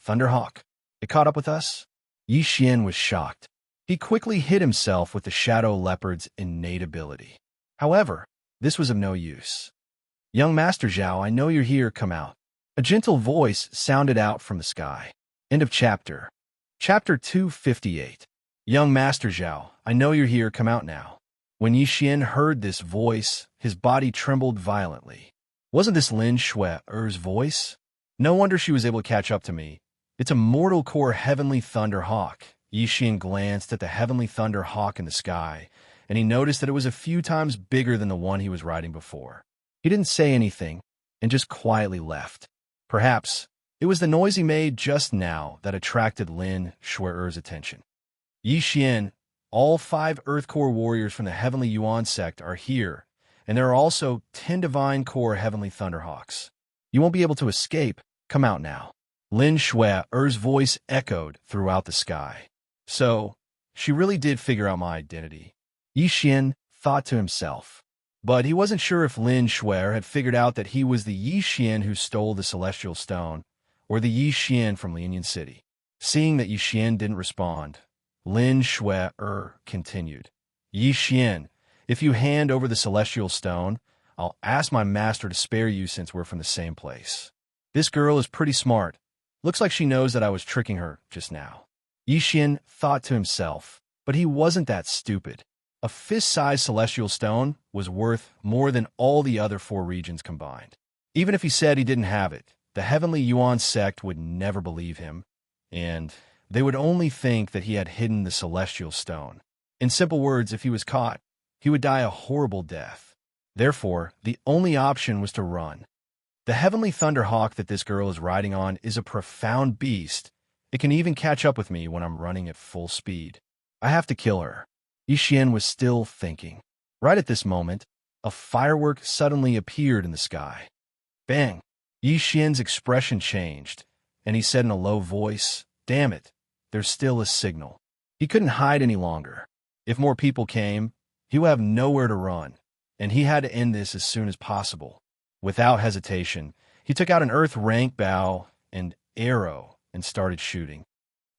Thunderhawk, it caught up with us? Yi Xian was shocked. He quickly hid himself with the Shadow Leopard's innate ability. However, this was of no use. Young Master Zhao, I know you're here, come out. A gentle voice sounded out from the sky. End of chapter. Chapter 258. Young Master Zhao, I know you're here, come out now. When Yi Xian heard this voice, his body trembled violently. Wasn't this Lin Shue's voice? No wonder she was able to catch up to me. It's a mortal core Heavenly Thunder Hawk. Yi Xian glanced at the Heavenly Thunder Hawk in the sky, and he noticed that it was a few times bigger than the one he was riding before. He didn't say anything, and just quietly left. Perhaps it was the noise he made just now that attracted Lin Shue's attention. Yi Xian, all 5 Earth Core warriors from the Heavenly Yuan sect are here, and there are also 10 Divine Core Heavenly Thunderhawks. You won't be able to escape. Come out now. Lin Shue's voice echoed throughout the sky. So, she really did figure out my identity. Yi Xian thought to himself. But he wasn't sure if Lin Shui had figured out that he was the Yi Xian who stole the Celestial Stone, or the Yi Xian from Lianyan City. Seeing that Yi Xian didn't respond, Lin Shui continued. Yi Xian, if you hand over the Celestial Stone, I'll ask my master to spare you since we're from the same place. This girl is pretty smart. Looks like she knows that I was tricking her just now. Yi Xian thought to himself, but he wasn't that stupid. A fist-sized Celestial Stone was worth more than all the other 4 regions combined. Even if he said he didn't have it, the Heavenly Yuan sect would never believe him, and they would only think that he had hidden the Celestial Stone. In simple words, if he was caught, he would die a horrible death. Therefore, the only option was to run. The Heavenly Thunderhawk that this girl is riding on is a profound beast. It can even catch up with me when I'm running at full speed. I have to kill her. Yi Xian was still thinking. Right at this moment, a firework suddenly appeared in the sky. Bang! Yi Xian's expression changed, and he said in a low voice, "Damn it, there's still a signal." He couldn't hide any longer. If more people came, he would have nowhere to run, and he had to end this as soon as possible. Without hesitation, he took out an Earth rank bow and arrow and started shooting.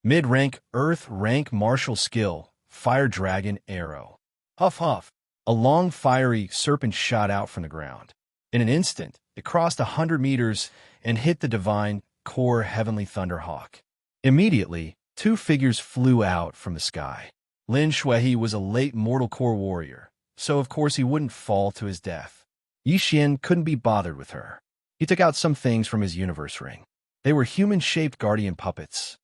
Mid-rank Earth rank martial skill, Fire Dragon Arrow. Huff huff. A long fiery serpent shot out from the ground. In an instant, it crossed 100 meters and hit the Divine Core Heavenly Thunderhawk. Immediately, 2 figures flew out from the sky. Lin Shui was a late Mortal Core warrior, so of course he wouldn't fall to his death. Yi Xian couldn't be bothered with her. He took out some things from his universe ring. They were human-shaped guardian puppets.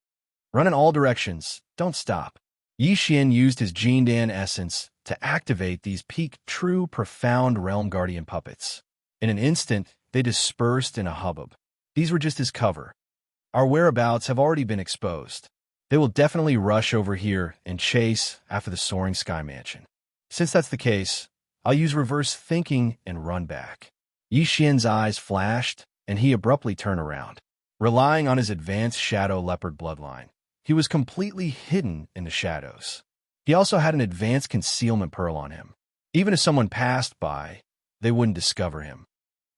Run in all directions, don't stop. Yi Xian used his Jindan essence to activate these peak true profound realm guardian puppets. In an instant, they dispersed in a hubbub. These were just his cover. Our whereabouts have already been exposed. They will definitely rush over here and chase after the soaring sky mansion. Since that's the case, I'll use reverse thinking and run back. Yi Xian's eyes flashed, and he abruptly turned around. Relying on his advanced Shadow Leopard bloodline, he was completely hidden in the shadows. He also had an advanced concealment pearl on him. Even if someone passed by, they wouldn't discover him.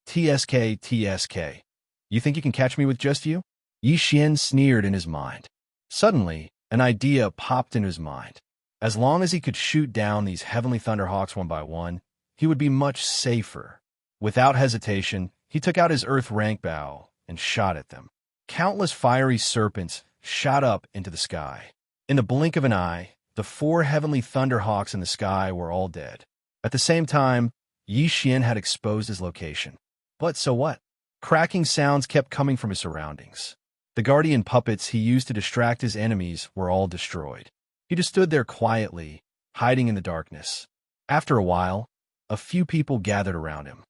TSK, TSK. You think you can catch me with just you? Yi Xian sneered in his mind. Suddenly, an idea popped into his mind. As long as he could shoot down these Heavenly Thunderhawks one by one, he would be much safer. Without hesitation, he took out his Earth rank bow and shot at them. Countless fiery serpents shot up into the sky. In the blink of an eye, the 4 heavenly thunderhawks in the sky were all dead. At the same time, Yi Xian had exposed his location. But so what? Cracking sounds kept coming from his surroundings. The guardian puppets he used to distract his enemies were all destroyed. He just stood there quietly, hiding in the darkness. After a while, a few people gathered around him.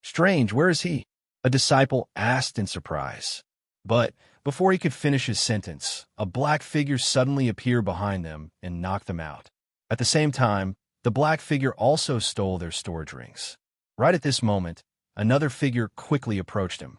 "Strange, where is he?" a disciple asked in surprise. But before he could finish his sentence, a black figure suddenly appeared behind them and knocked them out. At the same time, the black figure also stole their storage rings. Right at this moment, another figure quickly approached him.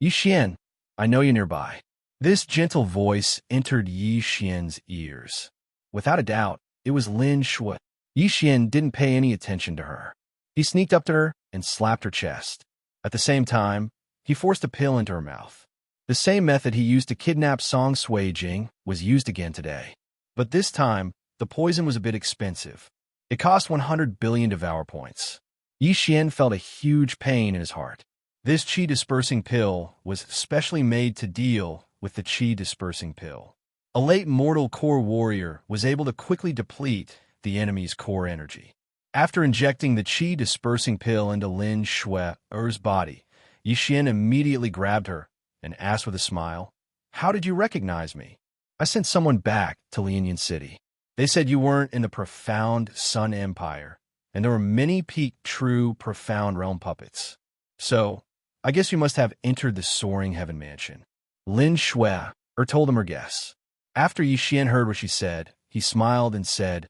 "Yi Xian, I know you're nearby." This gentle voice entered Yi Xian's ears. Without a doubt, it was Lin Shui. Yi Xian didn't pay any attention to her. He sneaked up to her and slapped her chest. At the same time, he forced a pill into her mouth. The same method he used to kidnap Song Sui Jing was used again today. But this time, the poison was a bit expensive. It cost 100 billion Devour points. Yi Xian felt a huge pain in his heart. This qi-dispersing pill was specially made to deal with the qi-dispersing pill. A late mortal core warrior was able to quickly deplete the enemy's core energy. After injecting the qi-dispersing pill into Lin Shui's body, Yi Xian immediately grabbed her and asked with a smile, "How did you recognize me?" "I sent someone back to Lianyan City. They said you weren't in the profound Sun Empire, and there were many peak true profound realm puppets. So, I guess you must have entered the soaring heaven mansion." Lin Shui told him her guess. After Yi Xian heard what she said, he smiled and said,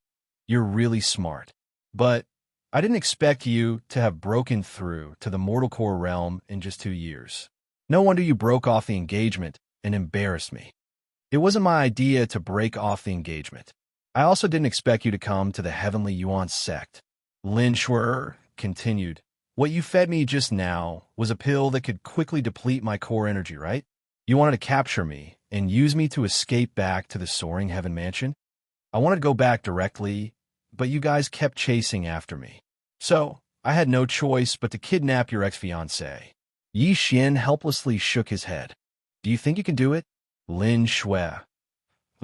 "You're really smart. But I didn't expect you to have broken through to the mortal core realm in just 2 years. No wonder you broke off the engagement and embarrassed me." "It wasn't my idea to break off the engagement. I also didn't expect you to come to the Heavenly Yuan sect." Lin Shui continued, "What you fed me just now was a pill that could quickly deplete my core energy, right? You wanted to capture me and use me to escape back to the soaring heaven mansion? I wanted to go back directly, but you guys kept chasing after me. So, I had no choice but to kidnap your ex-fiancée." Yi Xian helplessly shook his head. "Do you think you can do it?" Lin Shui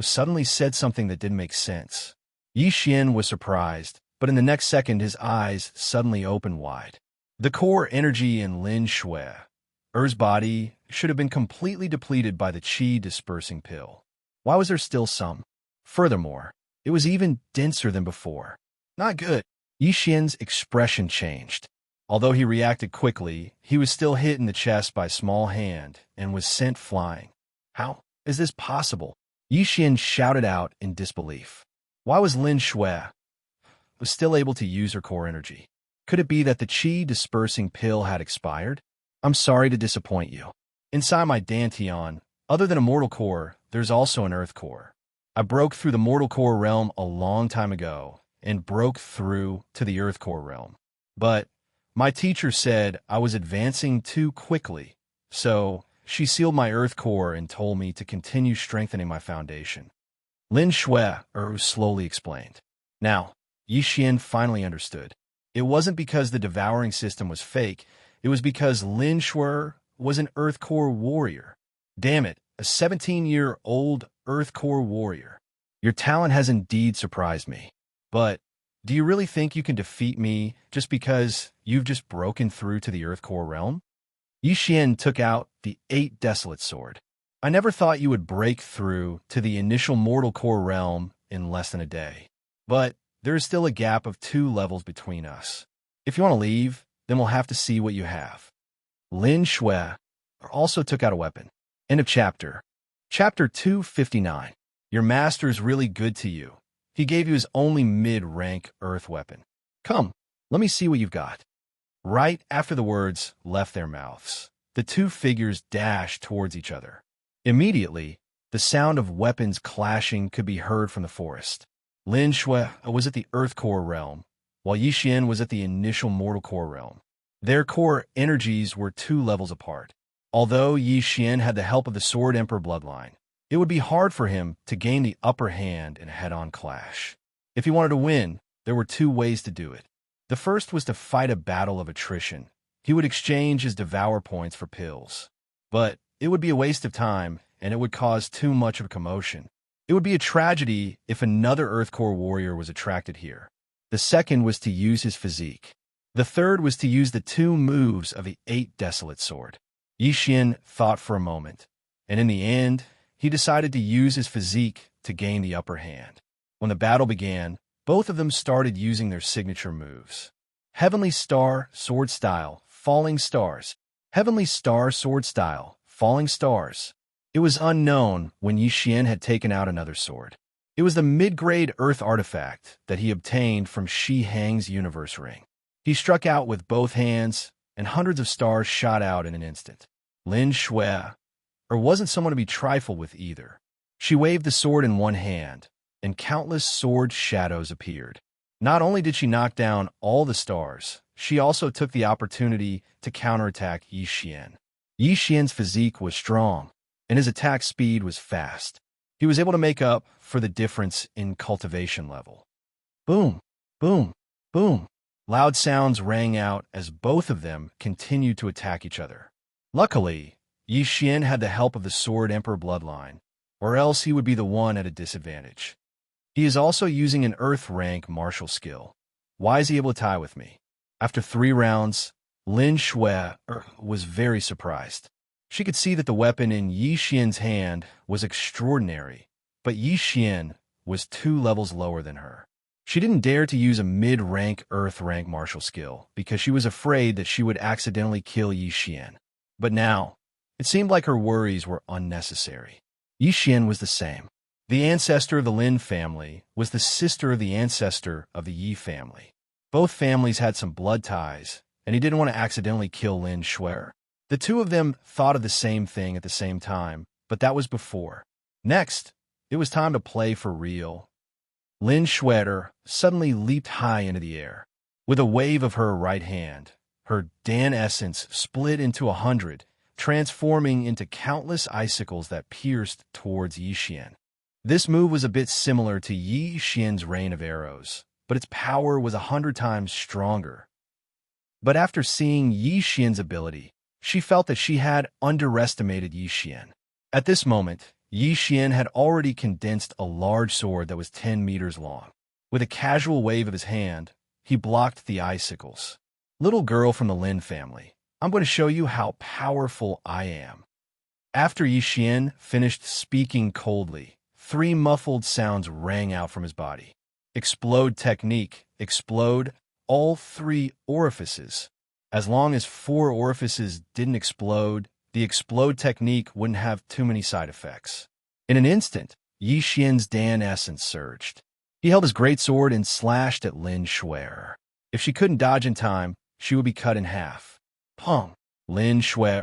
suddenly said something that didn't make sense. Yi Xian was surprised, but in the next second his eyes suddenly opened wide. The core energy in Lin Shui's body should have been completely depleted by the qi-dispersing pill. Why was there still some? Furthermore, it was even denser than before. Not good. Yi Xian's expression changed. Although he reacted quickly, he was still hit in the chest by a small hand and was sent flying. "How is this possible?" Yi Xian shouted out in disbelief. Why was Lin Shui still able to use her core energy? Could it be that the qi-dispersing pill had expired? "I'm sorry to disappoint you. Inside my Dantian, other than a mortal core, there's also an earth core. I broke through the mortal core realm a long time ago and broke through to the earth core realm. But my teacher said I was advancing too quickly, so she sealed my earth core and told me to continue strengthening my foundation." Lin Shui slowly explained. Now, Yi Xian finally understood. It wasn't because the devouring system was fake, it was because Lin Shui was an earth core warrior. Damn it, a 17-year-old earth core warrior. Your talent has indeed surprised me. But do you really think you can defeat me just because you've just broken through to the earth core realm? Yi Xian took out the 8 Desolate Sword. "I never thought you would break through to the initial mortal core realm in less than a day. But there is still a gap of 2 levels between us. If you want to leave, then we'll have to see what you have." Lin Shui also took out a weapon. End of chapter. Chapter 259. Your master's really good to you. He gave you his only mid-rank earth weapon. Come, let me see what you've got. Right after the words left their mouths, the 2 figures dashed towards each other. Immediately, the sound of weapons clashing could be heard from the forest. Lin Shui was at the earth core realm, while Yi Xian was at the initial mortal core realm. Their core energies were 2 levels apart. Although Yi Xian had the help of the Sword Emperor bloodline, it would be hard for him to gain the upper hand in a head-on clash. If he wanted to win, there were 2 ways to do it. The first was to fight a battle of attrition. He would exchange his Devour points for pills. But it would be a waste of time, and it would cause too much of a commotion. It would be a tragedy if another Earthcore warrior was attracted here. The second was to use his physique. The third was to use the 2 moves of the 8 Desolate Sword. Yi Xian thought for a moment, and in the end, he decided to use his physique to gain the upper hand. When the battle began, both of them started using their signature moves. Heavenly Star, Sword Style, Falling Stars. Heavenly Star, Sword Style, Falling Stars. It was unknown when Yi Xian had taken out another sword. It was the mid-grade Earth artifact that he obtained from Shi Hang's Universe Ring. He struck out with both hands, and hundreds of stars shot out in an instant. Lin Shui wasn't someone to be trifled with either. She waved the sword in one hand, and countless sword shadows appeared. Not only did she knock down all the stars, she also took the opportunity to counterattack Yi Xian. Yi Xian's physique was strong, and his attack speed was fast. He was able to make up for the difference in cultivation level. Boom, boom, boom. Loud sounds rang out as both of them continued to attack each other. Luckily, Yi Xian had the help of the Sword Emperor bloodline, or else he would be the one at a disadvantage. He is also using an Earth rank martial skill. Why is he able to tie with me? After 3 rounds, Lin Shui was very surprised. She could see that the weapon in Yi Xian's hand was extraordinary, but Yi Xian was 2 levels lower than her. She didn't dare to use a mid-rank Earth rank martial skill because she was afraid that she would accidentally kill Yi Xian. But now, it seemed like her worries were unnecessary. Yi Xian was the same. The ancestor of the Lin family was the sister of the ancestor of the Yi family. Both families had some blood ties, and he didn't want to accidentally kill Lin Shui. The two of them thought of the same thing at the same time, but that was before. Next, it was time to play for real. Lin Shui suddenly leaped high into the air. With a wave of her right hand, her Dan essence split into 100, transforming into countless icicles that pierced towards Yi Xian. This move was a bit similar to Yi Xian's rain of arrows, but its power was 100 times stronger. But after seeing Yi Xian's ability, she felt that she had underestimated Yi Xian. At this moment, Yi Xian had already condensed a large sword that was 10 meters long. With a casual wave of his hand, he blocked the icicles. Little girl from the Lin family, I'm going to show you how powerful I am. After Yi Xian finished speaking coldly, 3 muffled sounds rang out from his body. Explode technique, explode all 3 orifices. As long as 4 orifices didn't explode, the explode technique wouldn't have too many side effects. In an instant, Yi Xian's Dan essence surged. He held his greatsword and slashed at Lin Shui. If she couldn't dodge in time, she would be cut in half. Pong! Lin Shui,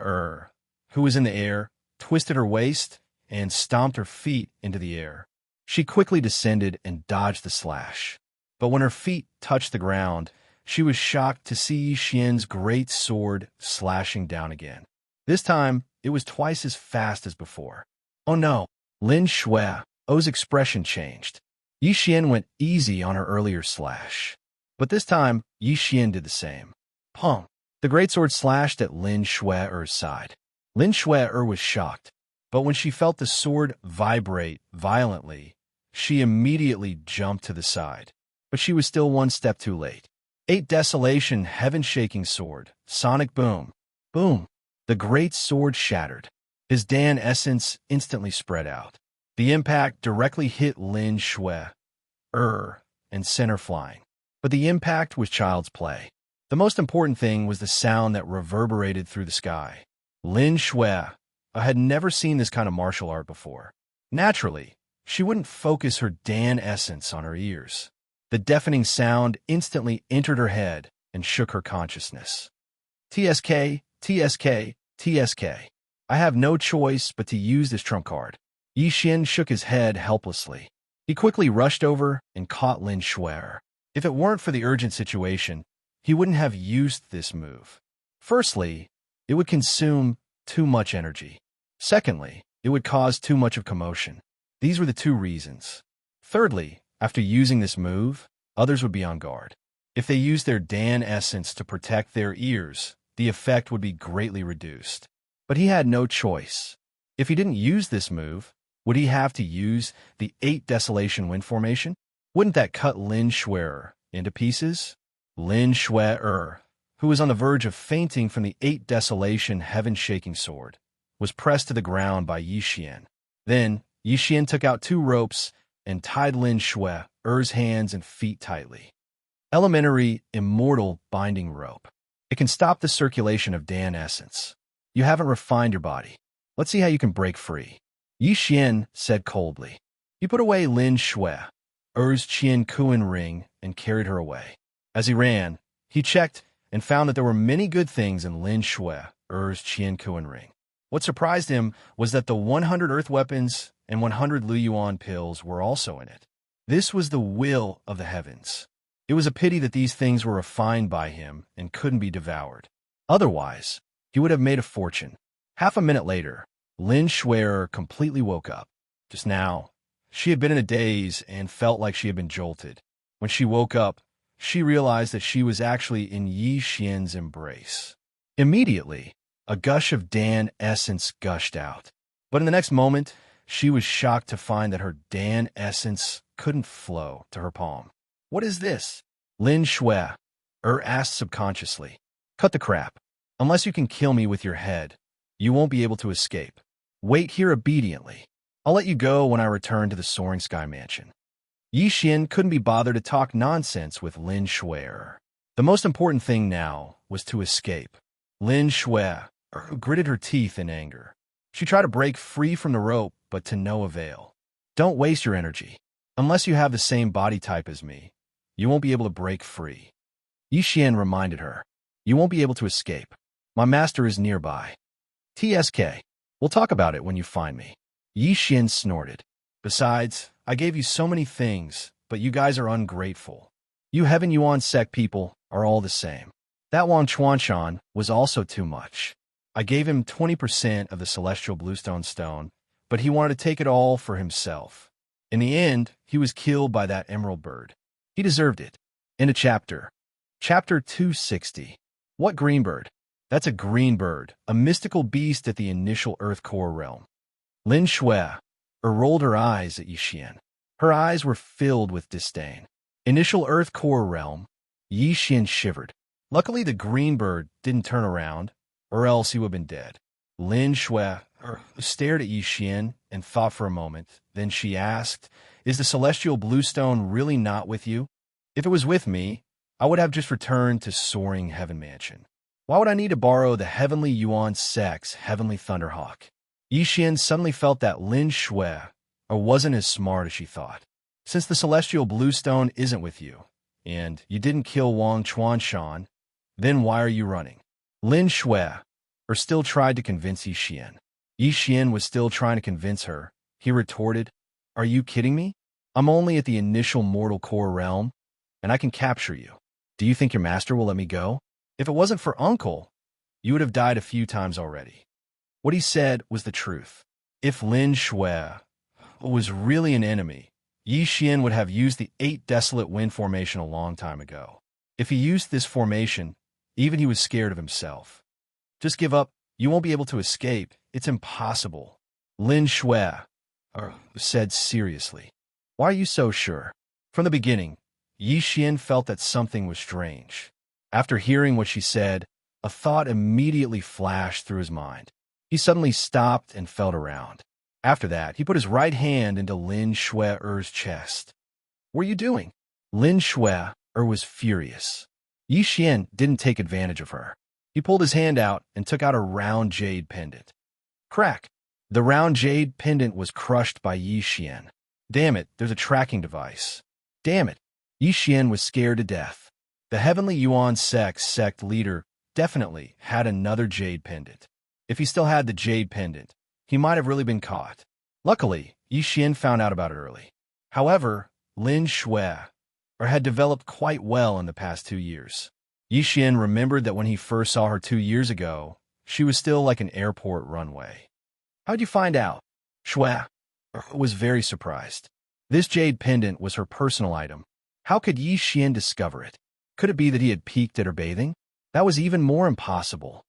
who was in the air, twisted her waist and stomped her feet into the air. She quickly descended and dodged the slash. But when her feet touched the ground, she was shocked to see Yi Xian's great sword slashing down again. This time, it was twice as fast as before. Oh no! Lin Shui's expression changed. Yi Xian went easy on her earlier slash. But this time, Yi Xian did the same. Pong! The greatsword slashed at Lin Shui's side. Lin Shui was shocked, but when she felt the sword vibrate violently, she immediately jumped to the side. But she was still 1 step too late. 8 Desolation heaven-shaking sword, sonic boom, boom. The great sword shattered. His Dan essence instantly spread out. The impact directly hit Lin Shui, and sent her flying. But the impact was child's play. The most important thing was the sound that reverberated through the sky. Lin Shui had never seen this kind of martial art before. Naturally, she wouldn't focus her Dan essence on her ears. The deafening sound instantly entered her head and shook her consciousness. TSK, TSK, TSK. I have no choice but to use this trump card. Yi Xian shook his head helplessly. He quickly rushed over and caught Lin Shui. If it weren't for the urgent situation, he wouldn't have used this move. Firstly, it would consume too much energy. Secondly, it would cause too much of commotion. These were the 2 reasons. Thirdly, after using this move, others would be on guard. If they used their Dan essence to protect their ears, the effect would be greatly reduced. But he had no choice. If he didn't use this move, would he have to use the 8 Desolation Wind Formation? Wouldn't that cut Lin Shuer into pieces? Lin Shuer, who was on the verge of fainting from the 8 Desolation Heaven-Shaking Sword, was pressed to the ground by Yi Xian. Then, Yi Xian took out 2 ropes and tied Lin Shuer's hands and feet tightly. Elementary Immortal Binding Rope. It can stop the circulation of Dan essence. You haven't refined your body. Let's see how you can break free. Yi Xian said coldly. He put away Lin Shuer's Qian Kuan ring and carried her away. As he ran, he checked and found that there were many good things in Lin Shuer's Qian Kuan ring. What surprised him was that the 100 earth weapons and 100 Lu Yuan pills were also in it. This was the will of the heavens. It was a pity that these things were refined by him and couldn't be devoured. Otherwise, he would have made a fortune. Half a minute later, Lin Shuer completely woke up. Just now, she had been in a daze and felt like she had been jolted. When she woke up, she realized that she was actually in Yi Xian's embrace. Immediately, a gush of Dan essence gushed out. But in the next moment, she was shocked to find that her Dan essence couldn't flow to her palm. What is this? Lin Shuer asked subconsciously. Cut the crap. Unless you can kill me with your head, you won't be able to escape. Wait here obediently. I'll let you go when I return to the Soaring Sky Mansion. Yi Xian couldn't be bothered to talk nonsense with Lin Shuer. The most important thing now was to escape. Lin Shuer gritted her teeth in anger. She tried to break free from the rope, but to no avail. Don't waste your energy. Unless you have the same body type as me, you won't be able to break free. Yi Xian reminded her. You won't be able to escape. My master is nearby. TSK. We'll talk about it when you find me. Yi Xian snorted. Besides, I gave you so many things, but you guys are ungrateful. You Heaven Yuan sect people are all the same. That Wang Chuanshan was also too much. I gave him 20% of the Celestial Bluestone Stone, but he wanted to take it all for himself. In the end, he was killed by that emerald bird. He deserved it. End of chapter. Chapter 260. What green bird? That's a green bird, a mystical beast at the initial Earth Core realm. Lin Shuer rolled her eyes at Yi Xian. Her eyes were filled with disdain. Initial Earth Core realm. Yi Xian shivered. Luckily, the green bird didn't turn around, or else he would have been dead. Lin Shuer stared at Yi Xian and thought for a moment. Then she asked, Is the Celestial Bluestone really not with you? If it was with me, I would have just returned to Soaring Heaven Mansion. Why would I need to borrow the Heavenly Yuan Sect's Heavenly Thunderhawk? Yi Xian suddenly felt that Lin Shuer wasn't as smart as she thought. Since the Celestial Bluestone isn't with you, and you didn't kill Wang Chuanshan, then why are you running? Lin Shuer still tried to convince Yi Xian. Yi Xian was still trying to convince her. He retorted, Are you kidding me? I'm only at the initial mortal core realm, and I can capture you. Do you think your master will let me go? If it wasn't for Uncle, you would have died a few times already. What he said was the truth. If Lin Shuer was really an enemy, Yi Xian would have used the 8 Desolate Wind Formation a long time ago. If he used this formation, even he was scared of himself. Just give up. You won't be able to escape. It's impossible. Lin Shuer said seriously. Why are you so sure? From the beginning, Yi Xian felt that something was strange. After hearing what she said, a thought immediately flashed through his mind. He suddenly stopped and felt around. After that, he put his right hand into Lin Shuer's chest. What are you doing? Lin Shuer was furious. Yi Xian didn't take advantage of her. He pulled his hand out and took out a round jade pendant. Crack! The round jade pendant was crushed by Yi Xian. Damn it, there's a tracking device. Damn it. Yi Xian was scared to death. The Heavenly Yuan sect leader definitely had another jade pendant. If he still had the jade pendant, he might have really been caught. Luckily, Yi Xian found out about it early. However, Lin Shuer had developed quite well in the past 2 years. Yi Xian remembered that when he first saw her 2 years ago, she was still like an airport runway. How'd you find out? Shuer was very surprised. This jade pendant was her personal item. How could Yi Xian discover it? Could it be that he had peeked at her bathing? That was even more impossible.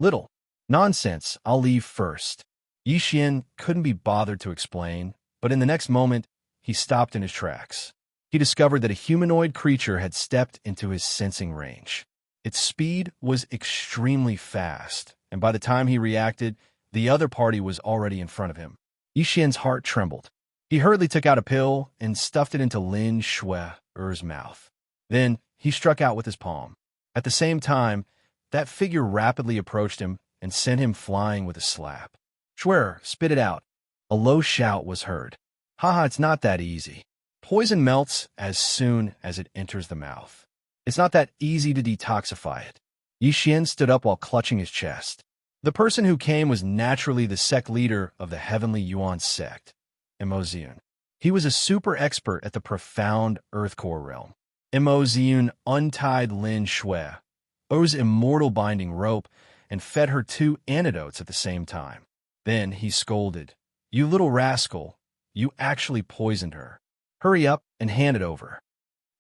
Little. Nonsense, I'll leave first. Yi Xian couldn't be bothered to explain, but in the next moment, he stopped in his tracks. He discovered that a humanoid creature had stepped into his sensing range. Its speed was extremely fast, and by the time he reacted, the other party was already in front of him. Yi Xian's heart trembled. He hurriedly took out a pill and stuffed it into Lin Shue's mouth. Then he struck out with his palm. At the same time, that figure rapidly approached him and sent him flying with a slap. Shuer spit it out. A low shout was heard. Haha, it's not that easy. Poison melts as soon as it enters the mouth. It's not that easy to detoxify it. Yi Xian stood up while clutching his chest. The person who came was naturally the sect leader of the Heavenly Yuan sect, Immortal. He was a super expert at the profound Earth Core realm. Immortal untied Lin Shue's immortal binding rope and fed her 2 antidotes at the same time. Then he scolded, "You little rascal, you actually poisoned her. Hurry up and hand it over."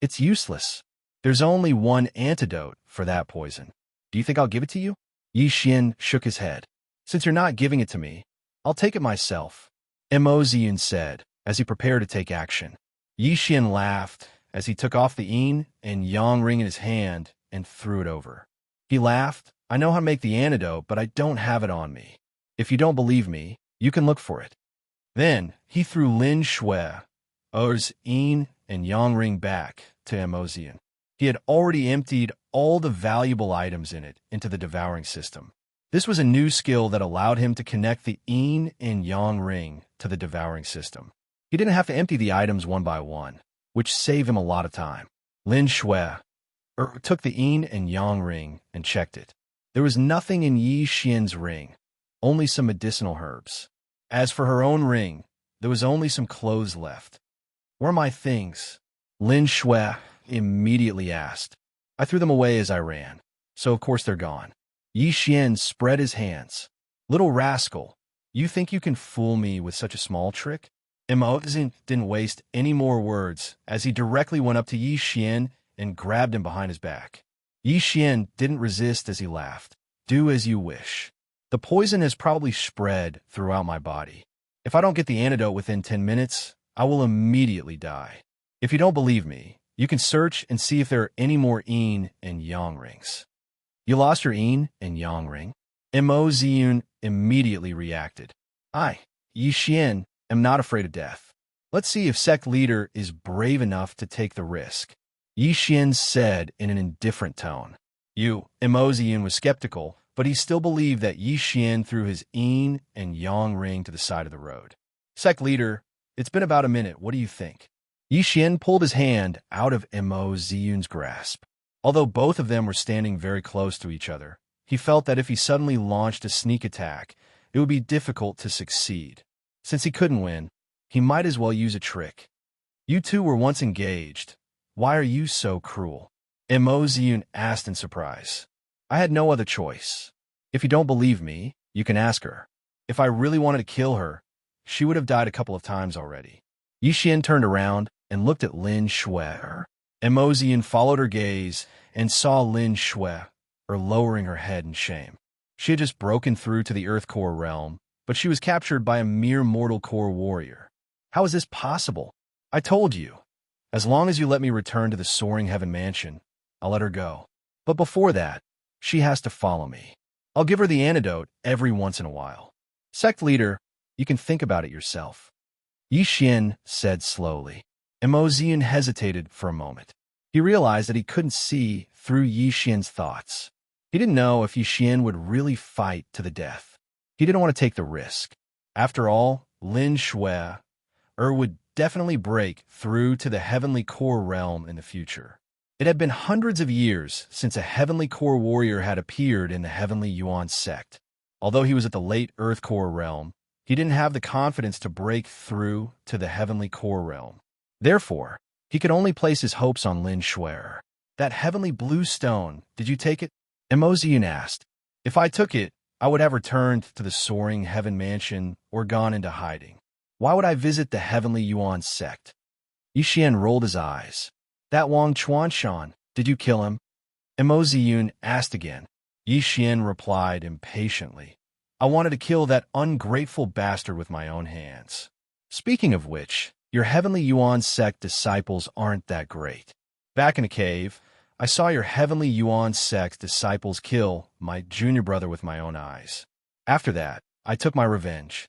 "It's useless. There's only 1 antidote for that poison. Do you think I'll give it to you?" Yi Xian shook his head. "Since you're not giving it to me, I'll take it myself," Immortal said as he prepared to take action. Yi Xian laughed as he took off the yin and yang ring in his hand and threw it over. He laughed, "I know how to make the antidote, but I don't have it on me. If you don't believe me, you can look for it." Then he threw Lin Shue's yin and yang ring back to Immortal. He had already emptied all the valuable items in it into the devouring system. This was a new skill that allowed him to connect the yin and yang ring to the devouring system. He didn't have to empty the items one by one, which saved him a lot of time. Lin Shuer took the yin and yang ring and checked it. There was nothing in Yi Xian's ring, only some medicinal herbs. As for her own ring, there was only some clothes left. "Where are my things?" Lin Shuer immediately asked. "I threw them away as I ran, so of course they're gone." Yi Xian spread his hands. "Little rascal, you think you can fool me with such a small trick?" Immortal didn't waste any more words as he directly went up to Yi Xian and grabbed him behind his back. Yi Xian didn't resist as he laughed. "Do as you wish. The poison has probably spread throughout my body. If I don't get the antidote within 10 minutes, I will immediately die. If you don't believe me, you can search and see if there are any more yin and yang rings." "You lost your yin and yang ring?" Immortal immediately reacted. "I, Yi Xian, am not afraid of death. Let's see if sect leader is brave enough to take the risk," Yi Xian said in an indifferent tone. Immortal was skeptical, but he still believed that Yi Xian threw his yin and yang ring to the side of the road. "Sect leader, it's been about a minute. What do you think?" Yi Xian pulled his hand out of Immortal's grasp. Although both of them were standing very close to each other, he felt that if he suddenly launched a sneak attack, it would be difficult to succeed. Since he couldn't win, he might as well use a trick. "You two were once engaged. Why are you so cruel?" Immortal asked in surprise. "I had no other choice. If you don't believe me, you can ask her. If I really wanted to kill her, she would have died a couple of times already." Yi Xian turned around and looked at Lin Shuer. Immortal followed her gaze and saw Lin Shuer lowering her head in shame. She had just broken through to the Earth Core realm, but she was captured by a mere mortal core warrior. "How is this possible? I told you. As long as you let me return to the soaring heaven mansion, I'll let her go. But before that, she has to follow me. I'll give her the antidote every once in a while. Sect leader, you can think about it yourself." Yi Xian said slowly. Immortal hesitated for a moment. He realized that he couldn't see through Yi Xian's thoughts. He didn't know if Yi Xian would really fight to the death. He didn't want to take the risk. After all, Lin Shuer would definitely break through to the heavenly core realm in the future. It had been hundreds of years since a heavenly core warrior had appeared in the Heavenly Yuan sect. Although he was at the late Earth Core realm, he didn't have the confidence to break through to the heavenly core realm. Therefore, he could only place his hopes on Lin Shuer. "That heavenly blue stone, did you take it?" Immortal asked. "If I took it, I would have returned to the soaring heaven mansion or gone into hiding. Why would I visit the Heavenly Yuan sect?" Yi Xian rolled his eyes. "That Wang Chuanshan, did you kill him?" Immortal asked again. Yi Xian replied impatiently. I wanted to kill that ungrateful bastard with my own hands. Speaking of which, your Heavenly Yuan sect disciples aren't that great. Back in the cave, I saw your Heavenly Yuan sect disciples kill my junior brother with my own eyes. After that, I took my revenge.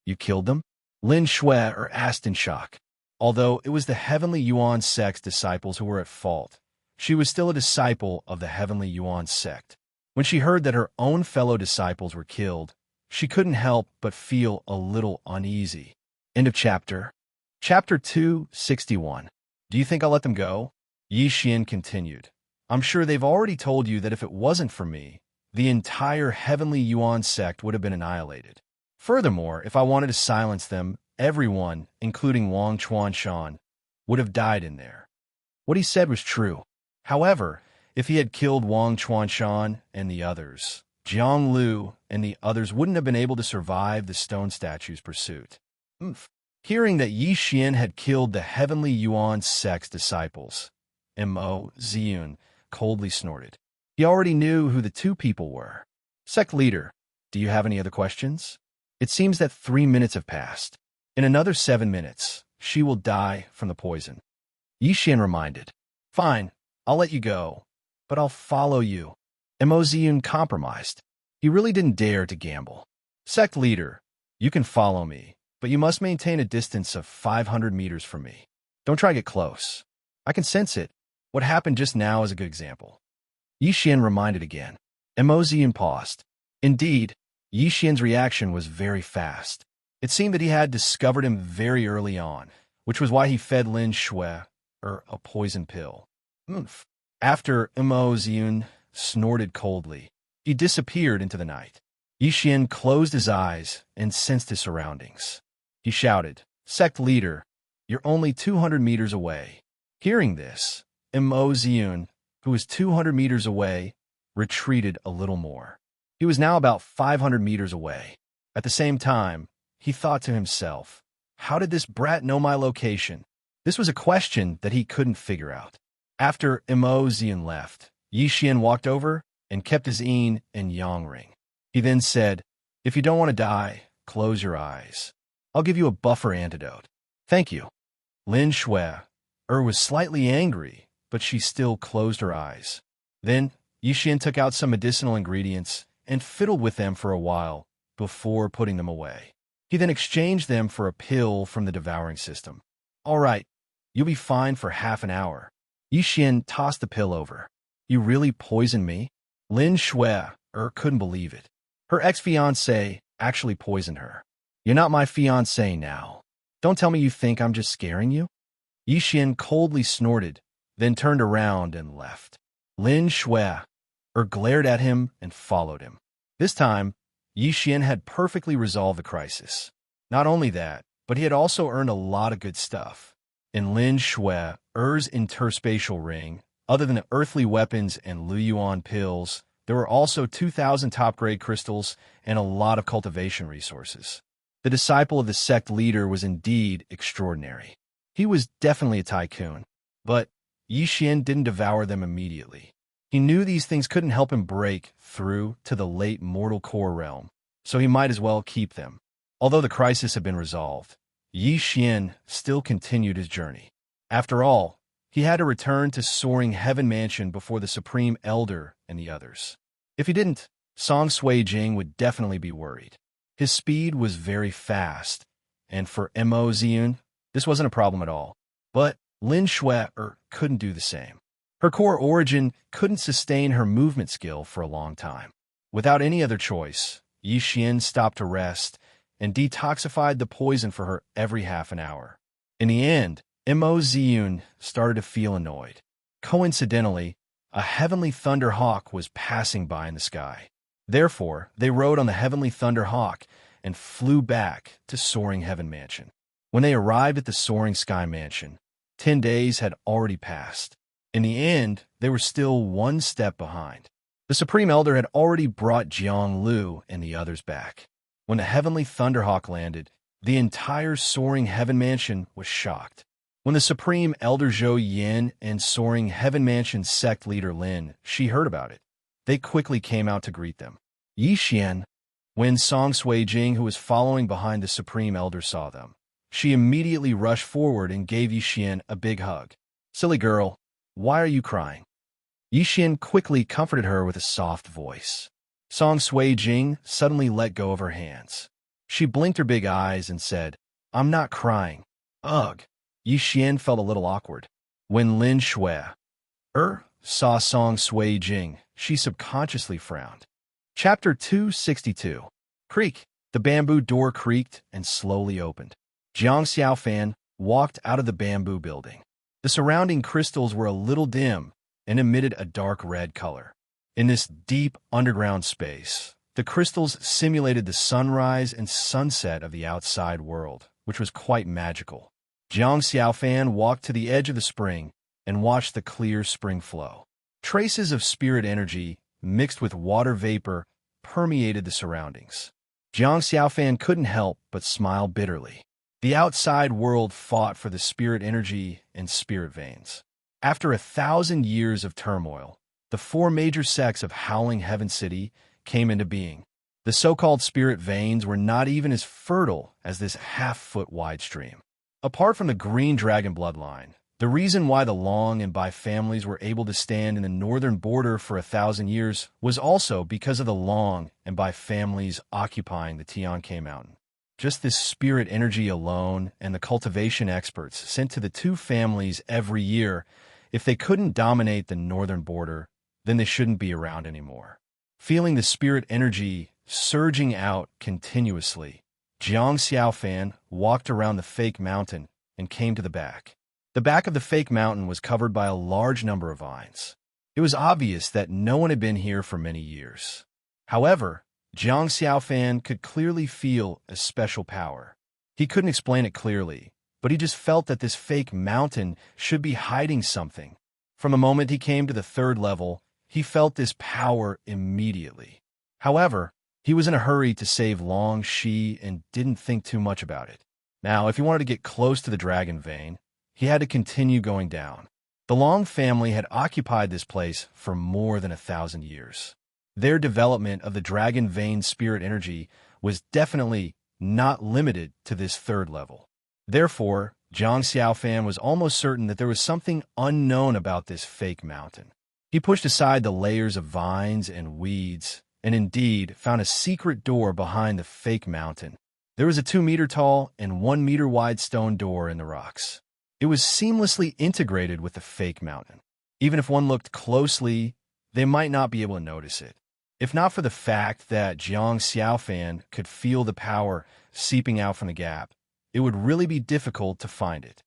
You killed them? Lin Shui asked in shock. Although it was the Heavenly Yuan sect's disciples who were at fault, she was still a disciple of the Heavenly Yuan sect. When she heard that her own fellow disciples were killed, she couldn't help but feel a little uneasy. End of chapter. Chapter 261. Do you think I'll let them go? Yi Xian continued. I'm sure they've already told you that if it wasn't for me, the entire Heavenly Yuan sect would have been annihilated. Furthermore, if I wanted to silence them, everyone, including Wang Chuanshan, would have died in there. What he said was true. However, if he had killed Wang Chuanshan and the others, Jiang Lu and the others wouldn't have been able to survive the stone statue's pursuit. Hearing that Yi Xian had killed the Heavenly Yuan sect's disciples, Mo Ziyun coldly snorted. He already knew who the two people were. Sect leader, do you have any other questions? It seems that 3 minutes have passed. In another 7 minutes, she will die from the poison. Yi Xian reminded. Fine, I'll let you go, but I'll follow you. Mo Ziyun compromised. He really didn't dare to gamble. Sect leader, you can follow me, but you must maintain a distance of 500 meters from me. Don't try to get close. I can sense it. What happened just now is a good example. Yi Xian reminded again. Mo Ziyun paused. Indeed, Yi Xian's reaction was very fast. It seemed that he had discovered him very early on, which was why he fed Lin Shui, a poison pill. After Mo Ziyun snorted coldly, he disappeared into the night. Yi Xian closed his eyes and sensed his surroundings. He shouted, Sect leader, you're only 200 meters away. Hearing this, Mo Ziyun, who was 200 meters away, retreated a little more. He was now about 500 meters away. At the same time, he thought to himself, how did this brat know my location? This was a question that he couldn't figure out. After Mo Ziyun left, Yi Xian walked over and kept his yin and yang ring. He then said, if you don't want to die, close your eyes. I'll give you a buffer antidote. Thank you. Lin Shui was slightly angry, but she still closed her eyes. Then, Yi Xian took out some medicinal ingredients and fiddled with them for a while before putting them away. He then exchanged them for a pill from the devouring system. All right, you'll be fine for half an hour. Yi Xian tossed the pill over. You really poisoned me? Lin Shui couldn't believe it. Her ex-fiancé actually poisoned her. You're not my fiancé now. Don't tell me you think I'm just scaring you? Yi Xian coldly snorted, then turned around and left. Lin Shui glared at him and followed him. This time, Yi Xian had perfectly resolved the crisis. Not only that, but he had also earned a lot of good stuff. In Lin Shui's interspatial ring, other than the earthly weapons and Lu Yuan pills, there were also 2,000 top-grade crystals and a lot of cultivation resources. The disciple of the sect leader was indeed extraordinary. He was definitely a tycoon, but Yi Xian didn't devour them immediately. He knew these things couldn't help him break through to the late mortal core realm, so he might as well keep them. Although the crisis had been resolved, Yi Xian still continued his journey. After all, he had to return to Soaring Heaven Mansion before the Supreme Elder and the others. If he didn't, Song Sui Jing would definitely be worried. His speed was very fast, and for Mo Ziyun, this wasn't a problem at all. But Lin Shui couldn't do the same. Her core origin couldn't sustain her movement skill for a long time. Without any other choice, Yi Xian stopped to rest and detoxified the poison for her every half an hour. In the end, Mo Ziyun started to feel annoyed. Coincidentally, a heavenly thunder hawk was passing by in the sky. Therefore, they rode on the heavenly thunder hawk and flew back to Soaring Heaven Mansion. When they arrived at the Soaring Sky Mansion, 10 days had already passed. In the end, they were still one step behind. The Supreme Elder had already brought Jiang Lu and the others back. When the Heavenly Thunderhawk landed, the entire Soaring Heaven Mansion was shocked. When the Supreme Elder Zhou Yin and Soaring Heaven Mansion sect leader Lin Shi heard about it, they quickly came out to greet them. Yi Xian, When Song Sui Jing, who was following behind the Supreme Elder, saw them, she immediately rushed forward and gave Yixian a big hug. "Silly girl, why are you crying?" Yixian quickly comforted her with a soft voice. Song Sui Jing suddenly let go of her hands. She blinked her big eyes and said, "I'm not crying." Ugh. Yixian felt a little awkward. When Lin Shui saw Song Sui Jing, she subconsciously frowned. Chapter 262. Creak. The bamboo door creaked and slowly opened. Xianxia walked out of the bamboo building. The surrounding crystals were a little dim and emitted a dark red color. In this deep underground space, the crystals simulated the sunrise and sunset of the outside world, which was quite magical. Jiang Xiaofan walked to the edge of the spring and watched the clear spring flow. Traces of spirit energy mixed with water vapor permeated the surroundings. Jiang Xiaofan couldn't help but smile bitterly. The outside world fought for the spirit energy and spirit veins. After 1,000 years of turmoil, the 4 major sects of Howling Heaven City came into being. The so-called spirit veins were not even as fertile as this half-foot wide stream. Apart from the green dragon bloodline, the reason why the Long and Bai families were able to stand in the northern border for 1,000 years was also because of the Long and Bai families occupying the Tianke Mountain. Just this spirit energy alone and the cultivation experts sent to the 2 families every year, if they couldn't dominate the northern border, then they shouldn't be around anymore. Feeling the spirit energy surging out continuously, Jiang Xiaofan walked around the fake mountain and came to the back. The back of the fake mountain was covered by a large number of vines. It was obvious that no one had been here for many years. However, Jiang Xiaofan could clearly feel a special power. He couldn't explain it clearly, but he just felt that this fake mountain should be hiding something. From the moment he came to the 3rd level, he felt this power immediately. However, he was in a hurry to save Long Shi and didn't think too much about it. Now, if he wanted to get close to the dragon vein, he had to continue going down. The Long family had occupied this place for more than 1,000 years. Their development of the dragon vein spirit energy was definitely not limited to this 3rd level. Therefore, Jiang Xiaofan was almost certain that there was something unknown about this fake mountain. He pushed aside the layers of vines and weeds, and indeed found a secret door behind the fake mountain. There was a 2-meter-tall and 1-meter-wide stone door in the rocks. It was seamlessly integrated with the fake mountain. Even if one looked closely, they might not be able to notice it. If not for the fact that Jiang Xiaofan could feel the power seeping out from the gap, it would really be difficult to find it.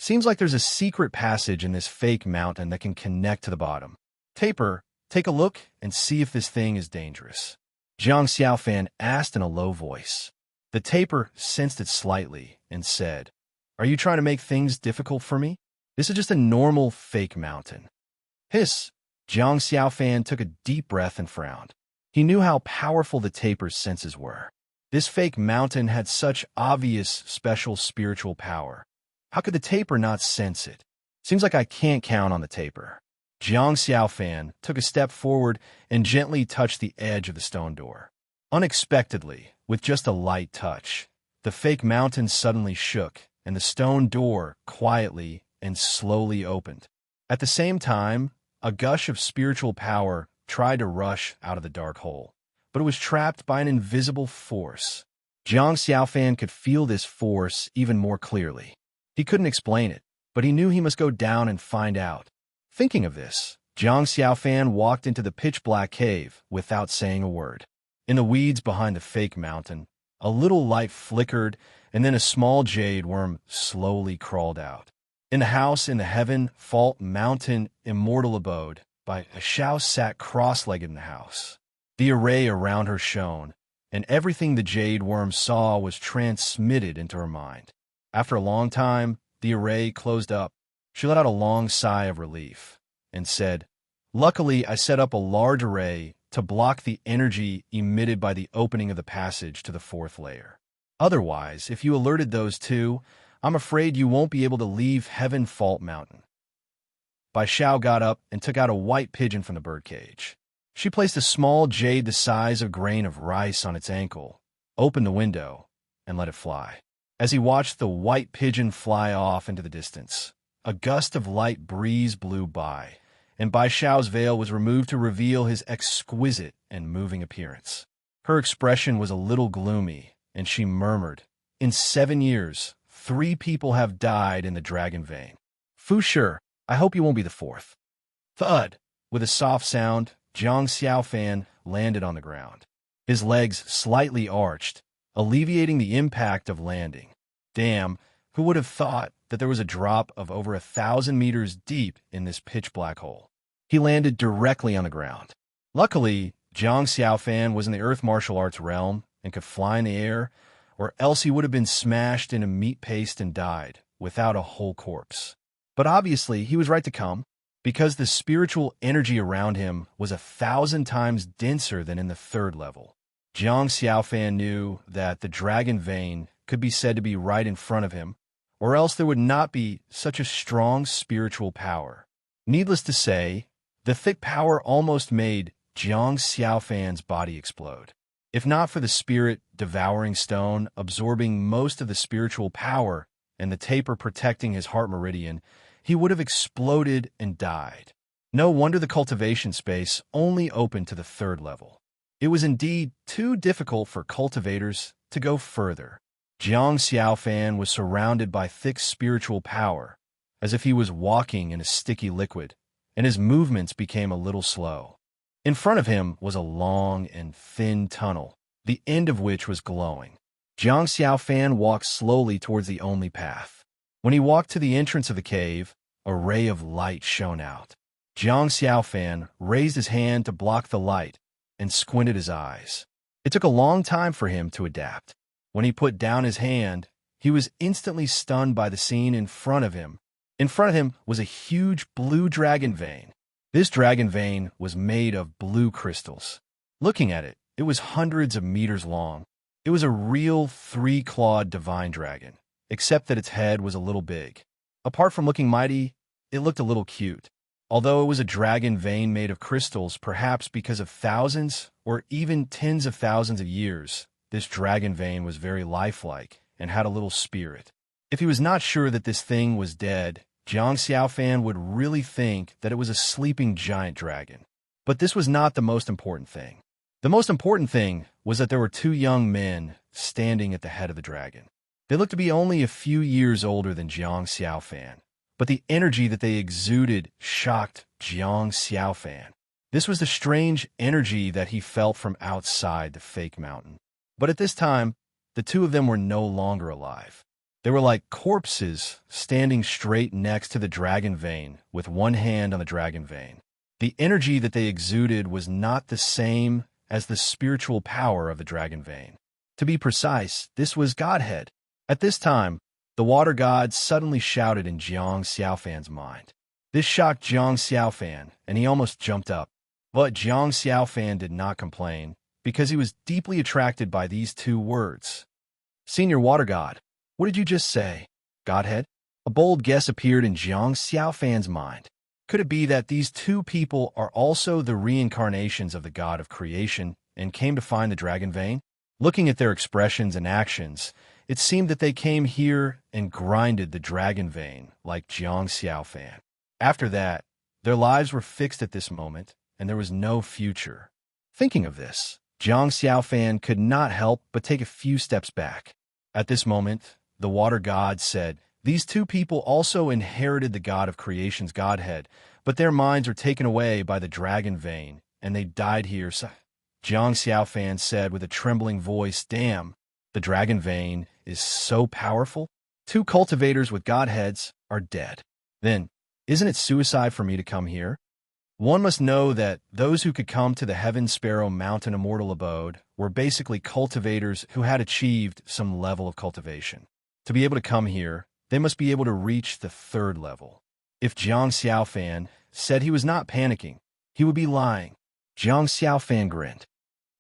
Seems like there's a secret passage in this fake mountain that can connect to the bottom. Taper, take a look and see if this thing is dangerous. Jiang Xiaofan asked in a low voice. The taper sensed it slightly and said, "Are you trying to make things difficult for me? This is just a normal fake mountain." Hiss! Jiang Xiaofan took a deep breath and frowned. He knew how powerful the taper's senses were. This fake mountain had such obvious special spiritual power. How could the taper not sense it? Seems like I can't count on the taper. Jiang Xiaofan took a step forward and gently touched the edge of the stone door. Unexpectedly, with just a light touch, the fake mountain suddenly shook, and the stone door quietly and slowly opened. At the same time, a gush of spiritual power tried to rush out of the dark hole, but it was trapped by an invisible force. Jiang Xiaofan could feel this force even more clearly. He couldn't explain it, but he knew he must go down and find out. Thinking of this, Jiang Xiaofan walked into the pitch-black cave without saying a word. In the weeds behind the fake mountain, a little light flickered, and then a small jade worm slowly crawled out. In the house in the Heaven Fault Mountain Immortal Abode, Xiao sat cross-legged in the house. The array around her shone, and everything the jade worm saw was transmitted into her mind. After a long time, the array closed up. She let out a long sigh of relief and said, "Luckily, I set up a large array to block the energy emitted by the opening of the passage to the 4th layer. Otherwise, if you alerted those 2, I'm afraid you won't be able to leave Heaven Fault Mountain." Bai Xiao got up and took out a white pigeon from the birdcage. She placed a small jade the size of a grain of rice on its ankle, opened the window, and let it fly. As he watched the white pigeon fly off into the distance, a gust of light breeze blew by, and Bai Xiao's veil was removed to reveal his exquisite and moving appearance. Her expression was a little gloomy, and she murmured, "In 7 years, 3 people have died in the dragon vein. Fu Shi, I hope you won't be the 4th." Thud! With a soft sound, Jiang Xiaofan landed on the ground. His legs slightly arched, alleviating the impact of landing. Damn, who would have thought that there was a drop of over 1,000 meters deep in this pitch-black hole? He landed directly on the ground. Luckily, Jiang Xiaofan was in the earth martial arts realm and could fly in the air, or else he would have been smashed into meat paste and died, without a whole corpse. But obviously, he was right to come, because the spiritual energy around him was 1,000 times denser than in the 3rd level. Jiang Xiaofan knew that the dragon vein could be said to be right in front of him, or else there would not be such a strong spiritual power. Needless to say, the thick power almost made Jiang Xiaofan's body explode. If not for the spirit devouring stone absorbing most of the spiritual power and the taper protecting his heart meridian, he would have exploded and died. No wonder the cultivation space only opened to the 3rd level. It was indeed too difficult for cultivators to go further. Jiang Xiaofan was surrounded by thick spiritual power, as if he was walking in a sticky liquid, and his movements became a little slow. In front of him was a long and thin tunnel, the end of which was glowing. Jiang Xiaofan walked slowly towards the only path. When he walked to the entrance of the cave, a ray of light shone out. Jiang Xiaofan raised his hand to block the light and squinted his eyes. It took a long time for him to adapt. When he put down his hand, he was instantly stunned by the scene in front of him. In front of him was a huge blue dragon vein. This dragon vein was made of blue crystals. Looking at it, it was hundreds of meters long. It was a real 3-clawed divine dragon, except that its head was a little big. Apart from looking mighty, it looked a little cute. Although it was a dragon vein made of crystals, perhaps because of thousands or even tens of thousands of years, this dragon vein was very lifelike and had a little spirit. If he was not sure that this thing was dead, Jiang Xiaofan would really think that it was a sleeping giant dragon. But this was not the most important thing. The most important thing was that there were 2 young men standing at the head of the dragon. They looked to be only a few years older than Jiang Xiaofan, but the energy that they exuded shocked Jiang Xiaofan. This was the strange energy that he felt from outside the fake mountain. But at this time, the 2 of them were no longer alive. They were like corpses standing straight next to the dragon vein with one hand on the dragon vein. The energy that they exuded was not the same as the spiritual power of the dragon vein. To be precise, this was Godhead. At this time, the water god suddenly shouted in Jiang Xiaofan's mind. This shocked Jiang Xiaofan, and he almost jumped up. But Jiang Xiaofan did not complain, because he was deeply attracted by these 2 words. "Senior water god, what did you just say? Godhead?" A bold guess appeared in Jiang Xiaofan's mind. Could it be that these 2 people are also the reincarnations of the god of creation and came to find the dragon vein? Looking at their expressions and actions, it seemed that they came here and grinded the dragon vein like Jiang Xiaofan. After that, their lives were fixed at this moment, and there was no future. Thinking of this, Jiang Xiaofan could not help but take a few steps back. At this moment, the water god said, "These 2 people also inherited the god of creation's godhead, but their minds are taken away by the dragon vein, and they died here." Jiang Xiaofan said with a trembling voice, "Damn, the dragon vein is so powerful? 2 cultivators with godheads are dead. Then, isn't it suicide for me to come here?" One must know that those who could come to the Heaven Sparrow Mountain Immortal Abode were basically cultivators who had achieved some level of cultivation. To be able to come here, they must be able to reach the 3rd level. If Jiang Xiaofan said he was not panicking, he would be lying. Jiang Xiaofan grinned.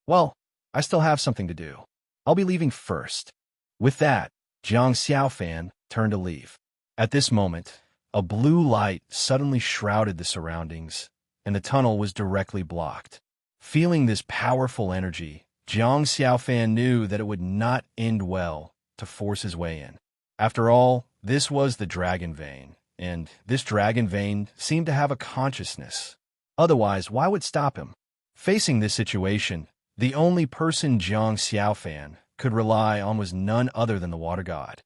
"Well, I still have something to do. I'll be leaving first." With that, Jiang Xiaofan turned to leave. At this moment, a blue light suddenly shrouded the surroundings, and the tunnel was directly blocked. Feeling this powerful energy, Jiang Xiaofan knew that it would not end well to force his way in. After all, this was the dragon vein, and this dragon vein seemed to have a consciousness. Otherwise, why would it stop him? Facing this situation, the only person Jiang Xiaofan could rely on was none other than the water god.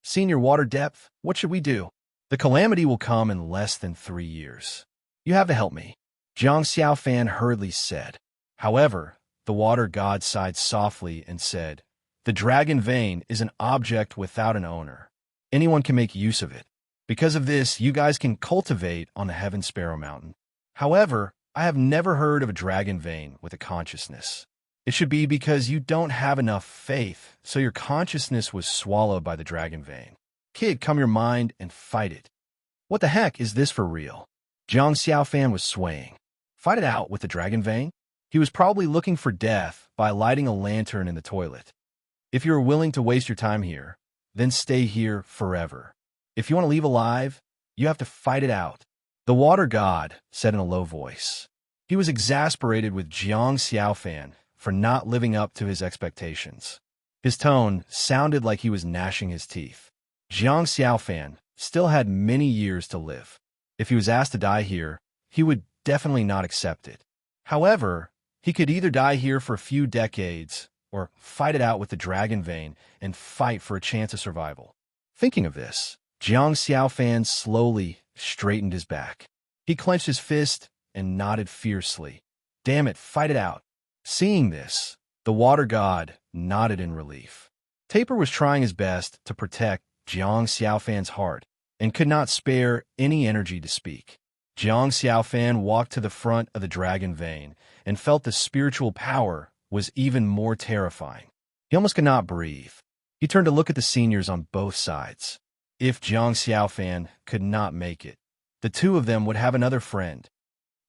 Senior Water Depth, what should we do? The calamity will come in less than 3 years. You have to help me, Jiang Xiaofan hurriedly said. However, the water god sighed softly and said, the dragon vein is an object without an owner. Anyone can make use of it. Because of this, you guys can cultivate on the Heaven Sparrow Mountain. However, I have never heard of a dragon vein with a consciousness. It should be because you don't have enough faith, so your consciousness was swallowed by the dragon vein. Kid, come your mind and fight it. What the heck is this for real? Jiang Xiaofan was swaying. Fight it out with the dragon vein? He was probably looking for death by lighting a lantern in the toilet. If you are willing to waste your time here, then stay here forever. If you want to leave alive, you have to fight it out. The water god said in a low voice. He was exasperated with Jiang Xiaofan for not living up to his expectations. His tone sounded like he was gnashing his teeth. Jiang Xiaofan still had many years to live. If he was asked to die here, he would definitely not accept it. However, he could either die here for a few decades or fight it out with the dragon vein and fight for a chance of survival. Thinking of this, Jiang Xiaofan slowly straightened his back. He clenched his fist and nodded fiercely. Damn it, fight it out. Seeing this, the water god nodded in relief. Taper was trying his best to protect Jiang Xiaofan's heart and could not spare any energy to speak. Jiang Xiaofan walked to the front of the dragon vein and felt the spiritual power was even more terrifying. He almost could not breathe. He turned to look at the seniors on both sides. If Jiang Xiaofan could not make it, the two of them would have another friend.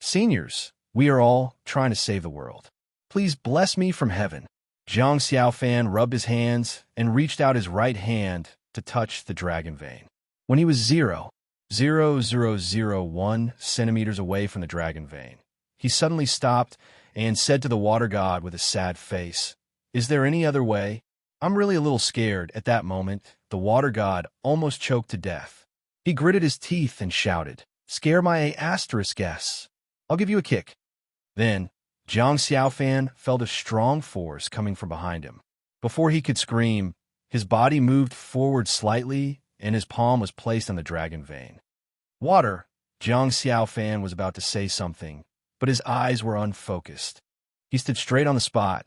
Seniors, we are all trying to save the world. Please bless me from heaven. Jiang Xiaofan rubbed his hands and reached out his right hand to touch the dragon vein. When he was 0.0001 centimeters away from the dragon vein, he suddenly stopped and said to the water god with a sad face, "Is there any other way?" I'm really a little scared. At that moment, the water god almost choked to death. He gritted his teeth and shouted, "Scare my ****. I'll give you a kick." Then, Jiang Xiaofan felt a strong force coming from behind him. Before he could scream, his body moved forward slightly and his palm was placed on the dragon vein. Water, Jiang Xiaofan was about to say something, but his eyes were unfocused. He stood straight on the spot,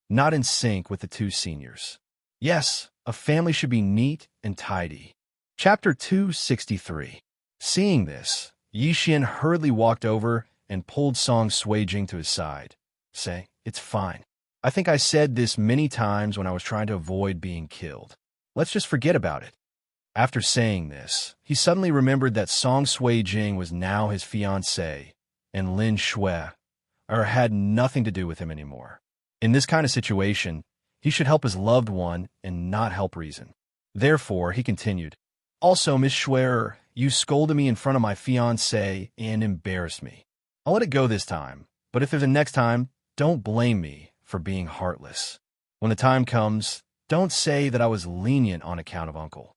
not in sync with the two seniors. Yes, a family should be neat and tidy. Chapter 263. Seeing this, Yixian hurriedly walked over and pulled Song Suijing to his side. Say, it's fine. I think I said this many times when I was trying to avoid being killed. Let's just forget about it. After saying this, he suddenly remembered that Song Suijing was now his fiancée, and Lin Shui had nothing to do with him anymore. In this kind of situation, he should help his loved one and not help reason. Therefore, he continued, "Also, Miss Shui, you scolded me in front of my fiancée and embarrassed me. I'll let it go this time, but if there's a next time, don't blame me for being heartless. When the time comes, don't say that I was lenient on account of Uncle.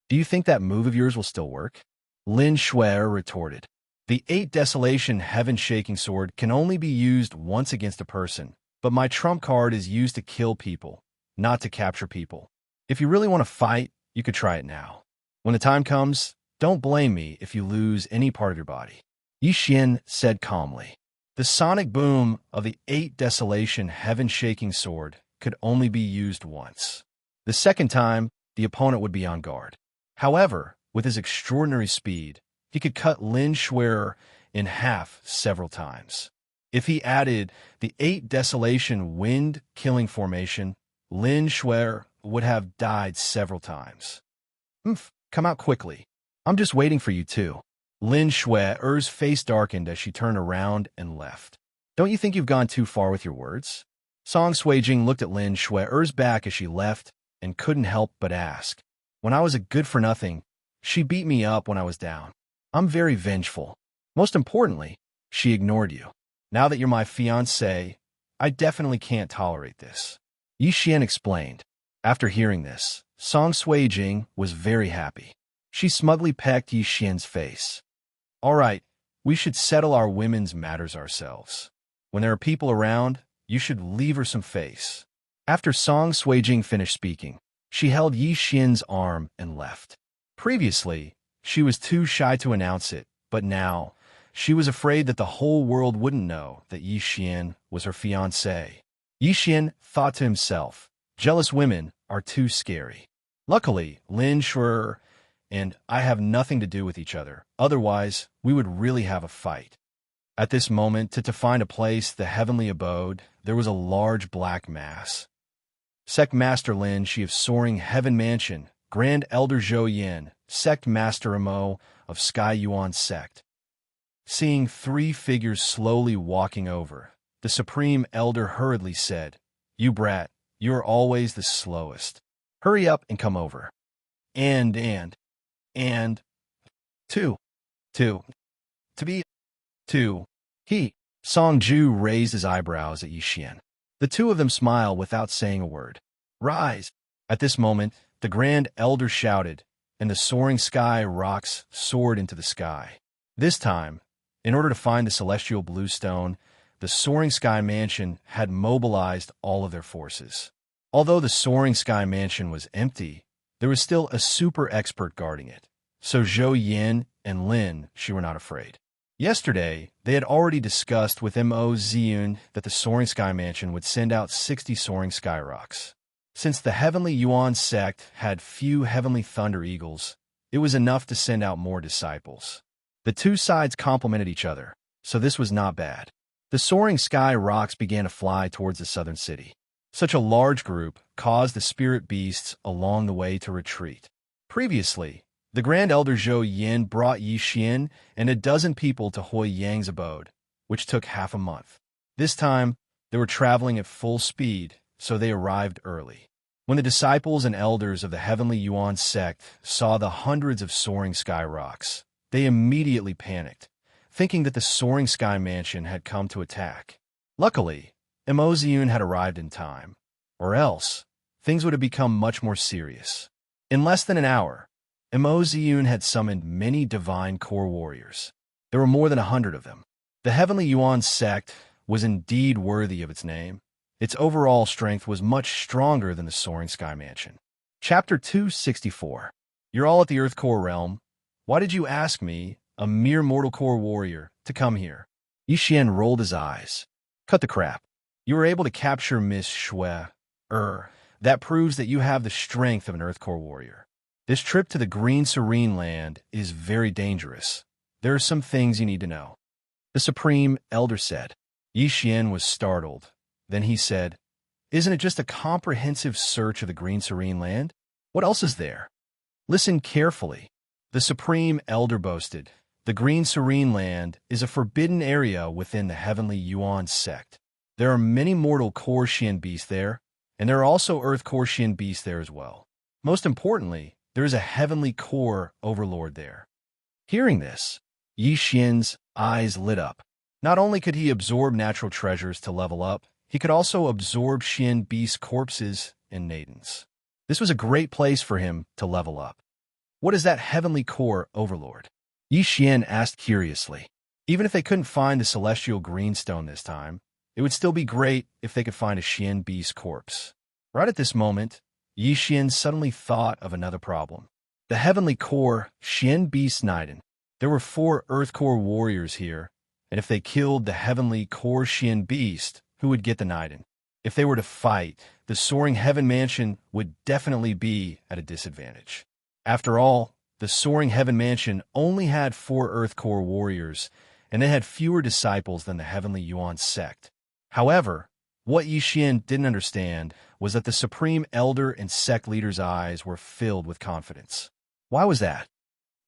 Do you think that move of yours will still work?" Lin Shui retorted, "The 8 Desolation Heaven-Shaking Sword can only be used once against a person, but my trump card is used to kill people, not to capture people. If you really want to fight, you could try it now. When the time comes, don't blame me if you lose any part of your body." Yixian said calmly. The sonic boom of the 8 Desolation Heaven-Shaking Sword could only be used once. The second time, the opponent would be on guard. However, with his extraordinary speed, he could cut Lin Shui in half several times. If he added the 8 Desolation Wind-Killing Formation, Lin Shui would have died several times. Come out quickly. I'm just waiting for you too." Lin Shui's face darkened as she turned around and left. "Don't you think you've gone too far with your words?" Song Suijing looked at Lin Shui's back as she left and couldn't help but ask. "When I was a good-for-nothing, she beat me up when I was down. I'm very vengeful. Most importantly, she ignored you. Now that you're my fiancé, I definitely can't tolerate this. Yi Xian explained. After hearing this, Song Suijing was very happy. She smugly pecked Yi Xian's face. All right, we should settle our women's matters ourselves. When there are people around, you should leave her some face. After Song Suijing finished speaking, she held Yi Xian's arm and left. Previously, she was too shy to announce it, but now, she was afraid that the whole world wouldn't know that Yi Xian was her fiancé. Yi Xian thought to himself, jealous women are too scary. Luckily, Lin Shuer and I have nothing to do with each other, otherwise we would really have a fight. At this moment, to find a place, the heavenly abode, there was a large black mass. Sect Master Lin Shi of Soaring Heaven Mansion, Grand Elder Zhou Yin, Sect Master Imo of Sky Yuan Sect. Seeing three figures slowly walking over, the Supreme Elder hurriedly said, "You brat, you are always the slowest. Hurry up and come over." And, two, to be, two, he, Song Ju raised his eyebrows at Yi Xian. The two of them smiled without saying a word. Rise! At this moment, the Grand Elder shouted, and the soaring sky rocks soared into the sky. This time, in order to find the celestial blue stone, the Soaring Sky Mansion had mobilized all of their forces. Although the Soaring Sky Mansion was empty, there was still a super expert guarding it. So Zhou Yin and Lin Shi were not afraid. Yesterday, they had already discussed with Mo Ziyun that the Soaring Sky Mansion would send out 60 Soaring Sky Rocks. Since the Heavenly Yuan sect had few Heavenly Thunder Eagles, it was enough to send out more disciples. The two sides complemented each other, so this was not bad. The Soaring Sky Rocks began to fly towards the southern city. Such a large group caused the spirit beasts along the way to retreat. Previously, the Grand Elder Zhou Yin brought Yi Xian and a dozen people to Hui Yang's abode, which took half a month. This time, they were traveling at full speed, so they arrived early. When the disciples and elders of the Heavenly Yuan sect saw the hundreds of soaring sky rocks, they immediately panicked, thinking that the Soaring Sky Mansion had come to attack. Luckily, Mo Ziyun had arrived in time, or else things would have become much more serious. In less than an hour, Mo Ziyun had summoned many divine core warriors. There were more than 100 of them. The Heavenly Yuan sect was indeed worthy of its name. Its overall strength was much stronger than the Soaring Sky Mansion. Chapter 264. You're all at the Earth Core realm. Why did you ask me, a mere mortal core warrior, to come here? Yi Xian rolled his eyes. Cut the crap. You were able to capture Miss Shui. That proves that you have the strength of an Earth Core warrior. This trip to the Green Serene Land is very dangerous. There are some things you need to know. The Supreme Elder said. Yi Xian was startled. Then he said, Isn't it just a comprehensive search of the Green Serene Land? What else is there? Listen carefully. The Supreme Elder boasted, the Green Serene Land is a forbidden area within the Heavenly Yuan sect. There are many mortal core Xian beasts there, and there are also Earth core Xian beasts there as well. Most importantly, there is a Heavenly core overlord there. Hearing this, Yi Xian's eyes lit up. Not only could he absorb natural treasures to level up, he could also absorb Xian beast corpses and Nadens. This was a great place for him to level up. What is that Heavenly core overlord? Yi Xian asked curiously. Even if they couldn't find the celestial greenstone this time, it would still be great if they could find a Xian beast corpse. Right at this moment, Yi Xian suddenly thought of another problem. The Heavenly core Xian beast Naiden. There were 4 Earth core warriors here, and if they killed the Heavenly core Xian beast, who would get the Naiden? If they were to fight, the Soaring Heaven Mansion would definitely be at a disadvantage. After all, the Soaring Heaven Mansion only had 4 Earth core warriors, and they had fewer disciples than the Heavenly Yuan sect. However, what Yi Xian didn't understand was that the Supreme Elder and sect leader's eyes were filled with confidence. Why was that?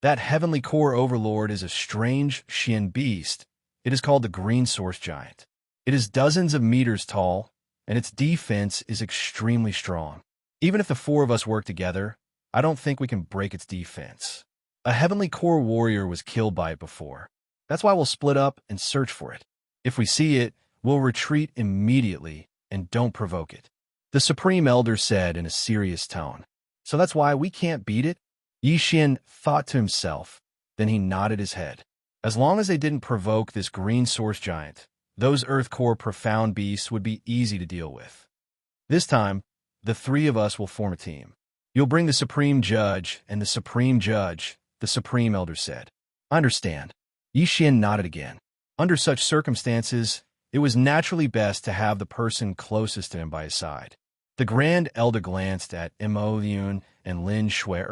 That Heavenly core overlord is a strange Xian beast. It is called the Green Source Giant. It is dozens of meters tall, and its defense is extremely strong. Even if the 4 of us work together, I don't think we can break its defense. A Heavenly core warrior was killed by it before. That's why we'll split up and search for it. If we see it, we'll retreat immediately and don't provoke it. The Supreme Elder said in a serious tone. So that's why we can't beat it? Yixian thought to himself. Then he nodded his head. As long as they didn't provoke this green source giant, those Earth Core profound beasts would be easy to deal with. This time, the three of us will form a team. You'll bring the Supreme Judge and the Supreme Judge, the Supreme Elder said. I understand. Yixian nodded again. Under such circumstances, it was naturally best to have the person closest to him by his side. The Grand Elder glanced at Imo and Lin Shui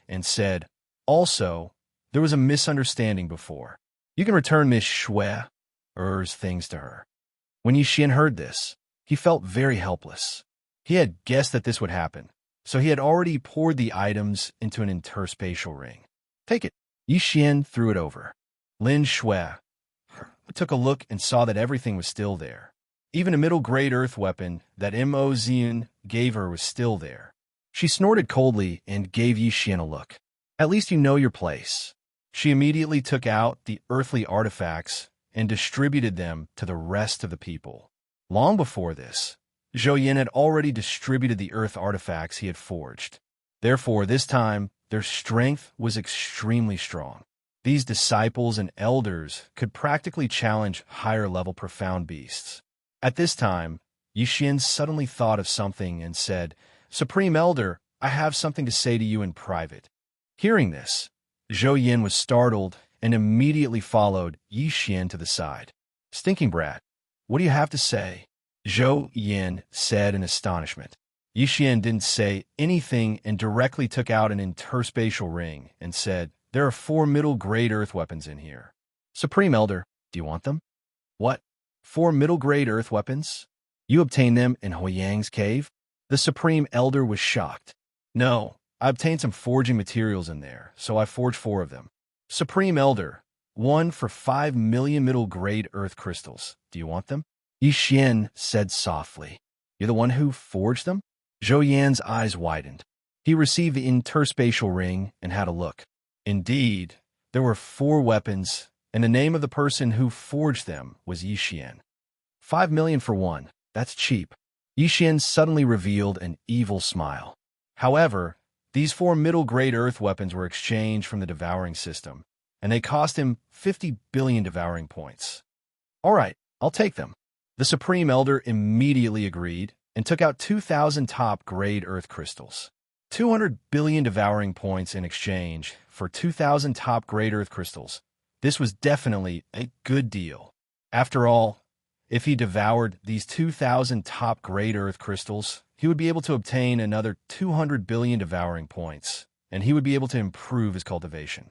and said, also, there was a misunderstanding before. You can return Miss Shui's things to her. When Yixian heard this, he felt very helpless. He had guessed that this would happen, so he had already poured the items into an interspatial ring. Take it. Yixian threw it over. Lin Shui took a look and saw that everything was still there. Even a middle-grade earth weapon that Imo gave her was still there. She snorted coldly and gave Yixian a look. At least you know your place. She immediately took out the earthly artifacts and distributed them to the rest of the people. Long before this, Zhou Yin had already distributed the earth artifacts he had forged. Therefore, this time, their strength was extremely strong. These disciples and elders could practically challenge higher-level profound beasts. At this time, Yixian suddenly thought of something and said, Supreme Elder, I have something to say to you in private. Hearing this, Zhou Yin was startled and immediately followed Yixian to the side. Stinking brat, what do you have to say? Zhou Yin said in astonishment. Yixian didn't say anything and directly took out an interspatial ring and said, there are 4 middle-grade earth weapons in here. Supreme Elder, do you want them? What? 4 middle-grade earth weapons? You obtained them in Huiyang's cave? The Supreme Elder was shocked. No, I obtained some forging materials in there, so I forged 4 of them. Supreme Elder, 1 for 5 million middle-grade earth crystals. Do you want them? Yixian said softly. You're the one who forged them? Zhou Yan's eyes widened. He received the interspatial ring and had a look. Indeed, there were 4 weapons, and the name of the person who forged them was Yixian. 5 million for 1. That's cheap. Yixian suddenly revealed an evil smile. However, these 4 middle-grade earth weapons were exchanged from the devouring system, and they cost him 50 billion devouring points. All right, I'll take them. The Supreme Elder immediately agreed and took out 2,000 top-grade earth crystals. 200 billion devouring points in exchange for 2,000 top-grade earth crystals. This was definitely a good deal. After all, if he devoured these 2,000 top-grade earth crystals, he would be able to obtain another 200 billion devouring points, and he would be able to improve his cultivation.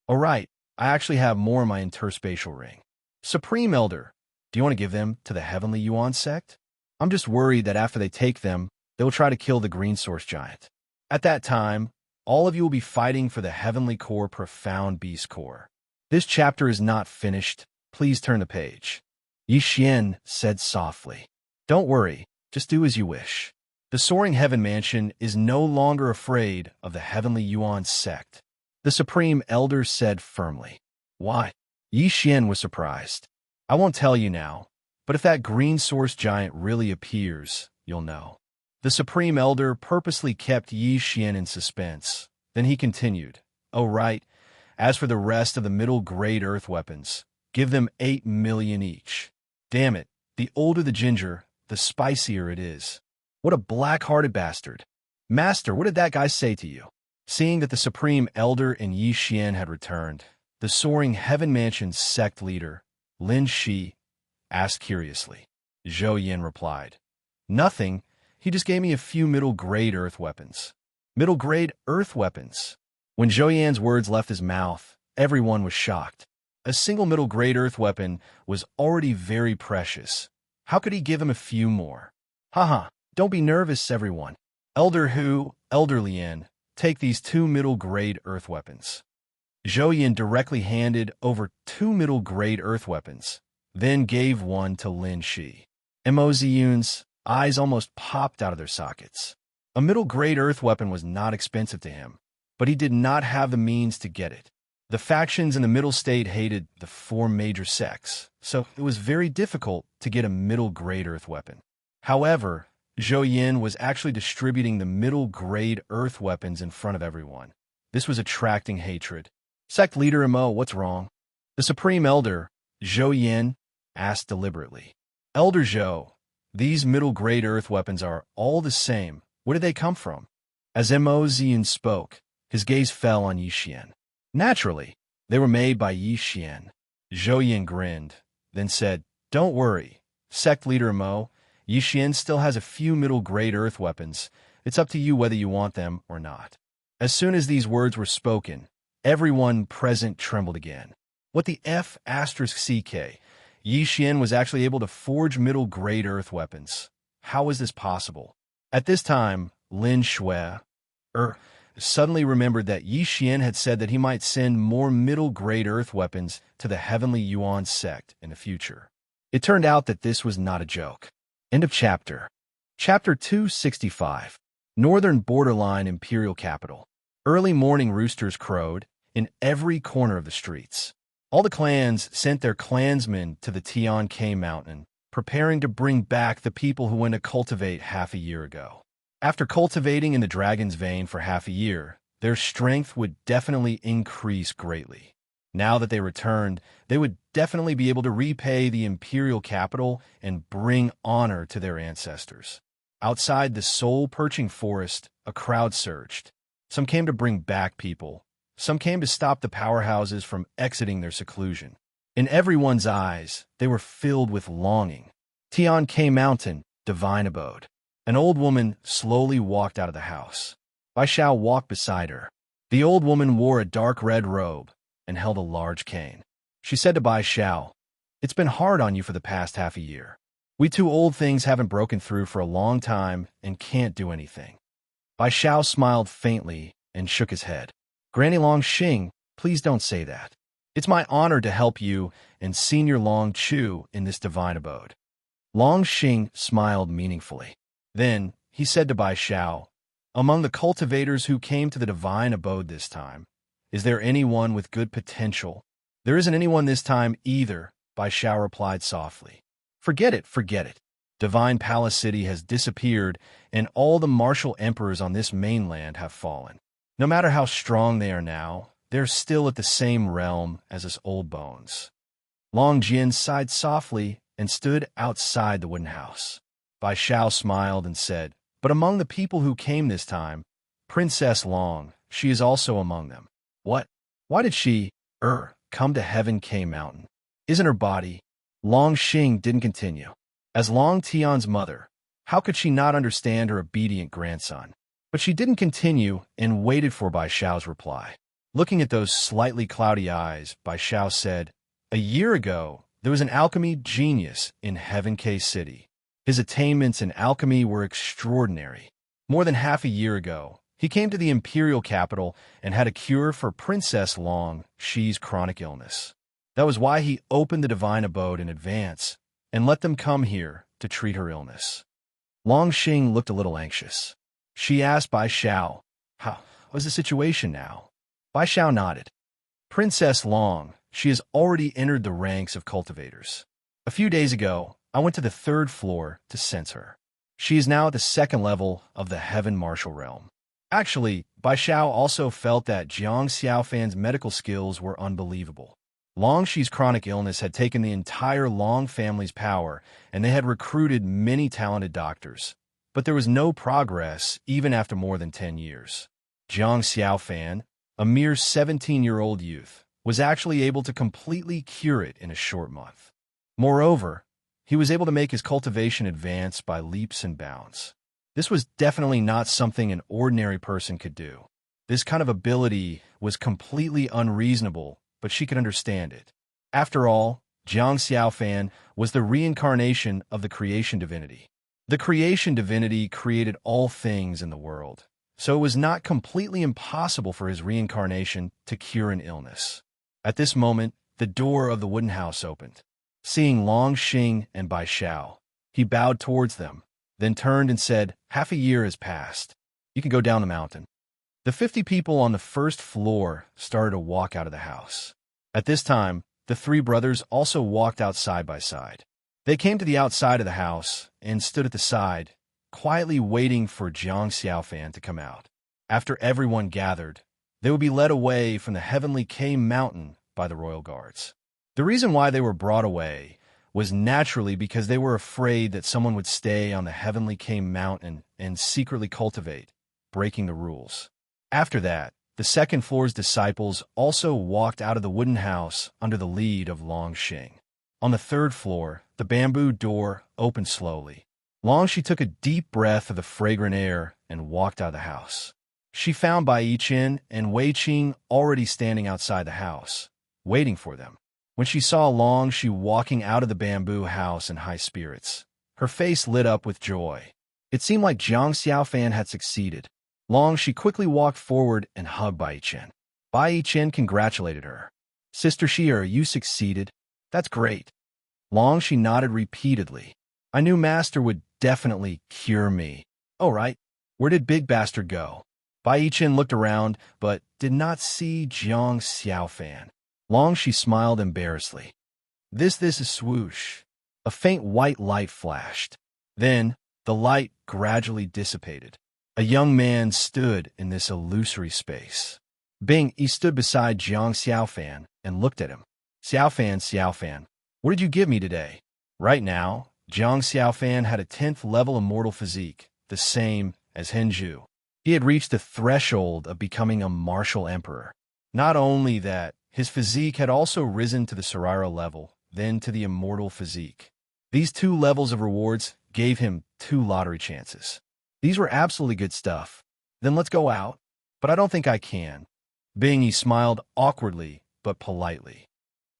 All right, I actually have more in my interspatial ring. Supreme Elder, do you want to give them to the Heavenly Yuan sect? I'm just worried that after they take them, they will try to kill the Green Source Giant. At that time, all of you will be fighting for the Heavenly Core Profound Beast Core. This chapter is not finished. Please turn the page. Yixian said softly. Don't worry, just do as you wish. The Soaring Heaven Mansion is no longer afraid of the Heavenly Yuan sect. The Supreme Elder said firmly. Why? Yixian was surprised. I won't tell you now, but if that Green Source Giant really appears, you'll know. The Supreme Elder purposely kept Yixian in suspense. Then he continued, Oh right, as for the rest of the middle-grade earth weapons, give them 8 million each. Damn it, the older the ginger, the spicier it is. What a black-hearted bastard. Master, what did that guy say to you? Seeing that the Supreme Elder and Yixian had returned, the Soaring Heaven Mansion's sect leader, Lin Shi, asked curiously. Zhou Yin replied, Nothing. He just gave me a few middle-grade earth weapons. Middle-grade earth weapons? When Zhou Yan's words left his mouth, everyone was shocked. A single middle-grade earth weapon was already very precious. How could he give him a few more? Haha, don't be nervous, everyone. Elder Lien, take these 2 middle-grade earth weapons. Zhou Yin directly handed over 2 middle-grade earth weapons, then gave one to Lin Shi. Mo Ziyun's eyes almost popped out of their sockets. A middle-grade earth weapon was not expensive to him, but he did not have the means to get it. The factions in the middle state hated the four major sects, so it was very difficult to get a middle-grade earth weapon. However, Zhou Yin was actually distributing the middle-grade earth weapons in front of everyone. This was attracting hatred. Sect leader Mo, what's wrong? The Supreme Elder, Zhou Yin, asked deliberately. Elder Zhou, these middle-grade earth weapons are all the same. Where did they come from? As Mo Zian spoke, his gaze fell on Yixian. Naturally, they were made by Yixian. Zhou Yin grinned, then said, Don't worry, Sect leader Mo, Yixian still has a few middle-grade earth weapons. It's up to you whether you want them or not. As soon as these words were spoken, everyone present trembled again. What the F***CK? Yixian was actually able to forge middle-grade earth weapons. How was this possible? At this time, Lin Shui suddenly remembered that Yixian had said that he might send more middle-grade earth weapons to the Heavenly Yuan sect in the future. It turned out that this was not a joke. End of chapter. Chapter 265. Northern Borderline Imperial Capital. Early morning roosters crowed in every corner of the streets. All the clans sent their clansmen to the Tian Mountain, preparing to bring back the people who went to cultivate half a year ago. After cultivating in the Dragon's Vein for half a year, their strength would definitely increase greatly. Now that they returned, they would definitely be able to repay the imperial capital and bring honor to their ancestors. Outside the soul-perching forest, a crowd surged. Some came to bring back people. Some came to stop the powerhouses from exiting their seclusion. In everyone's eyes, they were filled with longing. Tian Mountain, divine abode. An old woman slowly walked out of the house. Bai Xiao walked beside her. The old woman wore a dark red robe and held a large cane. She said to Bai Xiao, It's been hard on you for the past half a year. We two old things haven't broken through for a long time and can't do anything. Bai Xiao smiled faintly and shook his head. Granny Long Xing, please don't say that. It's my honor to help you and Senior Long Chu in this divine abode. Long Xing smiled meaningfully. Then he said to Bai Xiao, Among the cultivators who came to the divine abode this time, is there anyone with good potential? There isn't anyone this time either, Bai Xiao replied softly. Forget it, forget it. Divine Palace City has disappeared, and all the martial emperors on this mainland have fallen. No matter how strong they are now, they're still at the same realm as us old bones. Long Jin sighed softly and stood outside the wooden house. Bai Xiao smiled and said, But among the people who came this time, Princess Long, she is also among them. What? Why did she, come to Heaven K Mountain? Isn't her body? Long Xing didn't continue. As Long Tian's mother, how could she not understand her obedient grandson? But she didn't continue and waited for Bai Xiao's reply. Looking at those slightly cloudy eyes, Bai Xiao said, A year ago, there was an alchemy genius in Heaven K City. His attainments in alchemy were extraordinary. More than half a year ago, he came to the imperial capital and had a cure for Princess Long Xi's chronic illness. That was why he opened the divine abode in advance and let them come here to treat her illness. Long Xing looked a little anxious. She asked Bai Xiao, How was the situation now? Bai Xiao nodded. Princess Long, she has already entered the ranks of cultivators. A few days ago, I went to the 3rd floor to sense her. She is now at the 2nd level of the Heaven Martial Realm. Actually, Bai Xiao also felt that Xianxia Fan's medical skills were unbelievable. Long Xi's chronic illness had taken the entire Long family's power, and they had recruited many talented doctors. But there was no progress even after more than 10 years. Jiang Xiaofan, a mere 17-year-old youth, was actually able to completely cure it in a short month. Moreover, he was able to make his cultivation advance by leaps and bounds. This was definitely not something an ordinary person could do. This kind of ability was completely unreasonable, but she could understand it. After all, Jiang Xiaofan was the reincarnation of the creation divinity. The creation divinity created all things in the world, so it was not completely impossible for his reincarnation to cure an illness. At this moment, the door of the wooden house opened. Seeing Long Xing and Bai Xiao, he bowed towards them, then turned and said, Half a year has passed. You can go down the mountain. The 50 people on the first floor started to walk out of the house. At this time, the three brothers also walked out side by side. They came to the outside of the house and stood at the side, quietly waiting for Xianxia to come out. After everyone gathered, they would be led away from the heavenly K mountain by the royal guards. The reason why they were brought away was naturally because they were afraid that someone would stay on the heavenly K mountain and secretly cultivate, breaking the rules. After that, the second floor's disciples also walked out of the wooden house under the lead of Long Xing. On the third floor, the bamboo door opened slowly. Long Xi took a deep breath of the fragrant air and walked out of the house. She found Bai Yichen and Wei Qing already standing outside the house, waiting for them. When she saw Long Xi walking out of the bamboo house in high spirits, her face lit up with joy. It seemed like Xianxia had succeeded. Long Xi quickly walked forward and hugged Bai Yichen. Bai Yichen congratulated her. "Sister Xia, you succeeded. That's great." Long Xi nodded repeatedly. "I knew Master would definitely cure me." "Oh, right. Where did Big Bastard go?" Bai Yichen looked around, but did not see Xianxia. Long Xi smiled embarrassedly. This is swoosh." A faint white light flashed. Then, the light gradually dissipated. A young man stood in this illusory space. Bing Yi stood beside Xianxia and looked at him. Xiaofan, what did you give me today?" Right now, Xiaofan had a 10th level immortal physique, the same as Henju. He had reached the threshold of becoming a martial emperor. Not only that, his physique had also risen to the Sarira level, then to the immortal physique. These 2 levels of rewards gave him 2 lottery chances. These were absolutely good stuff. "Then let's go out." "But I don't think I can." Bing Yi smiled awkwardly, but politely.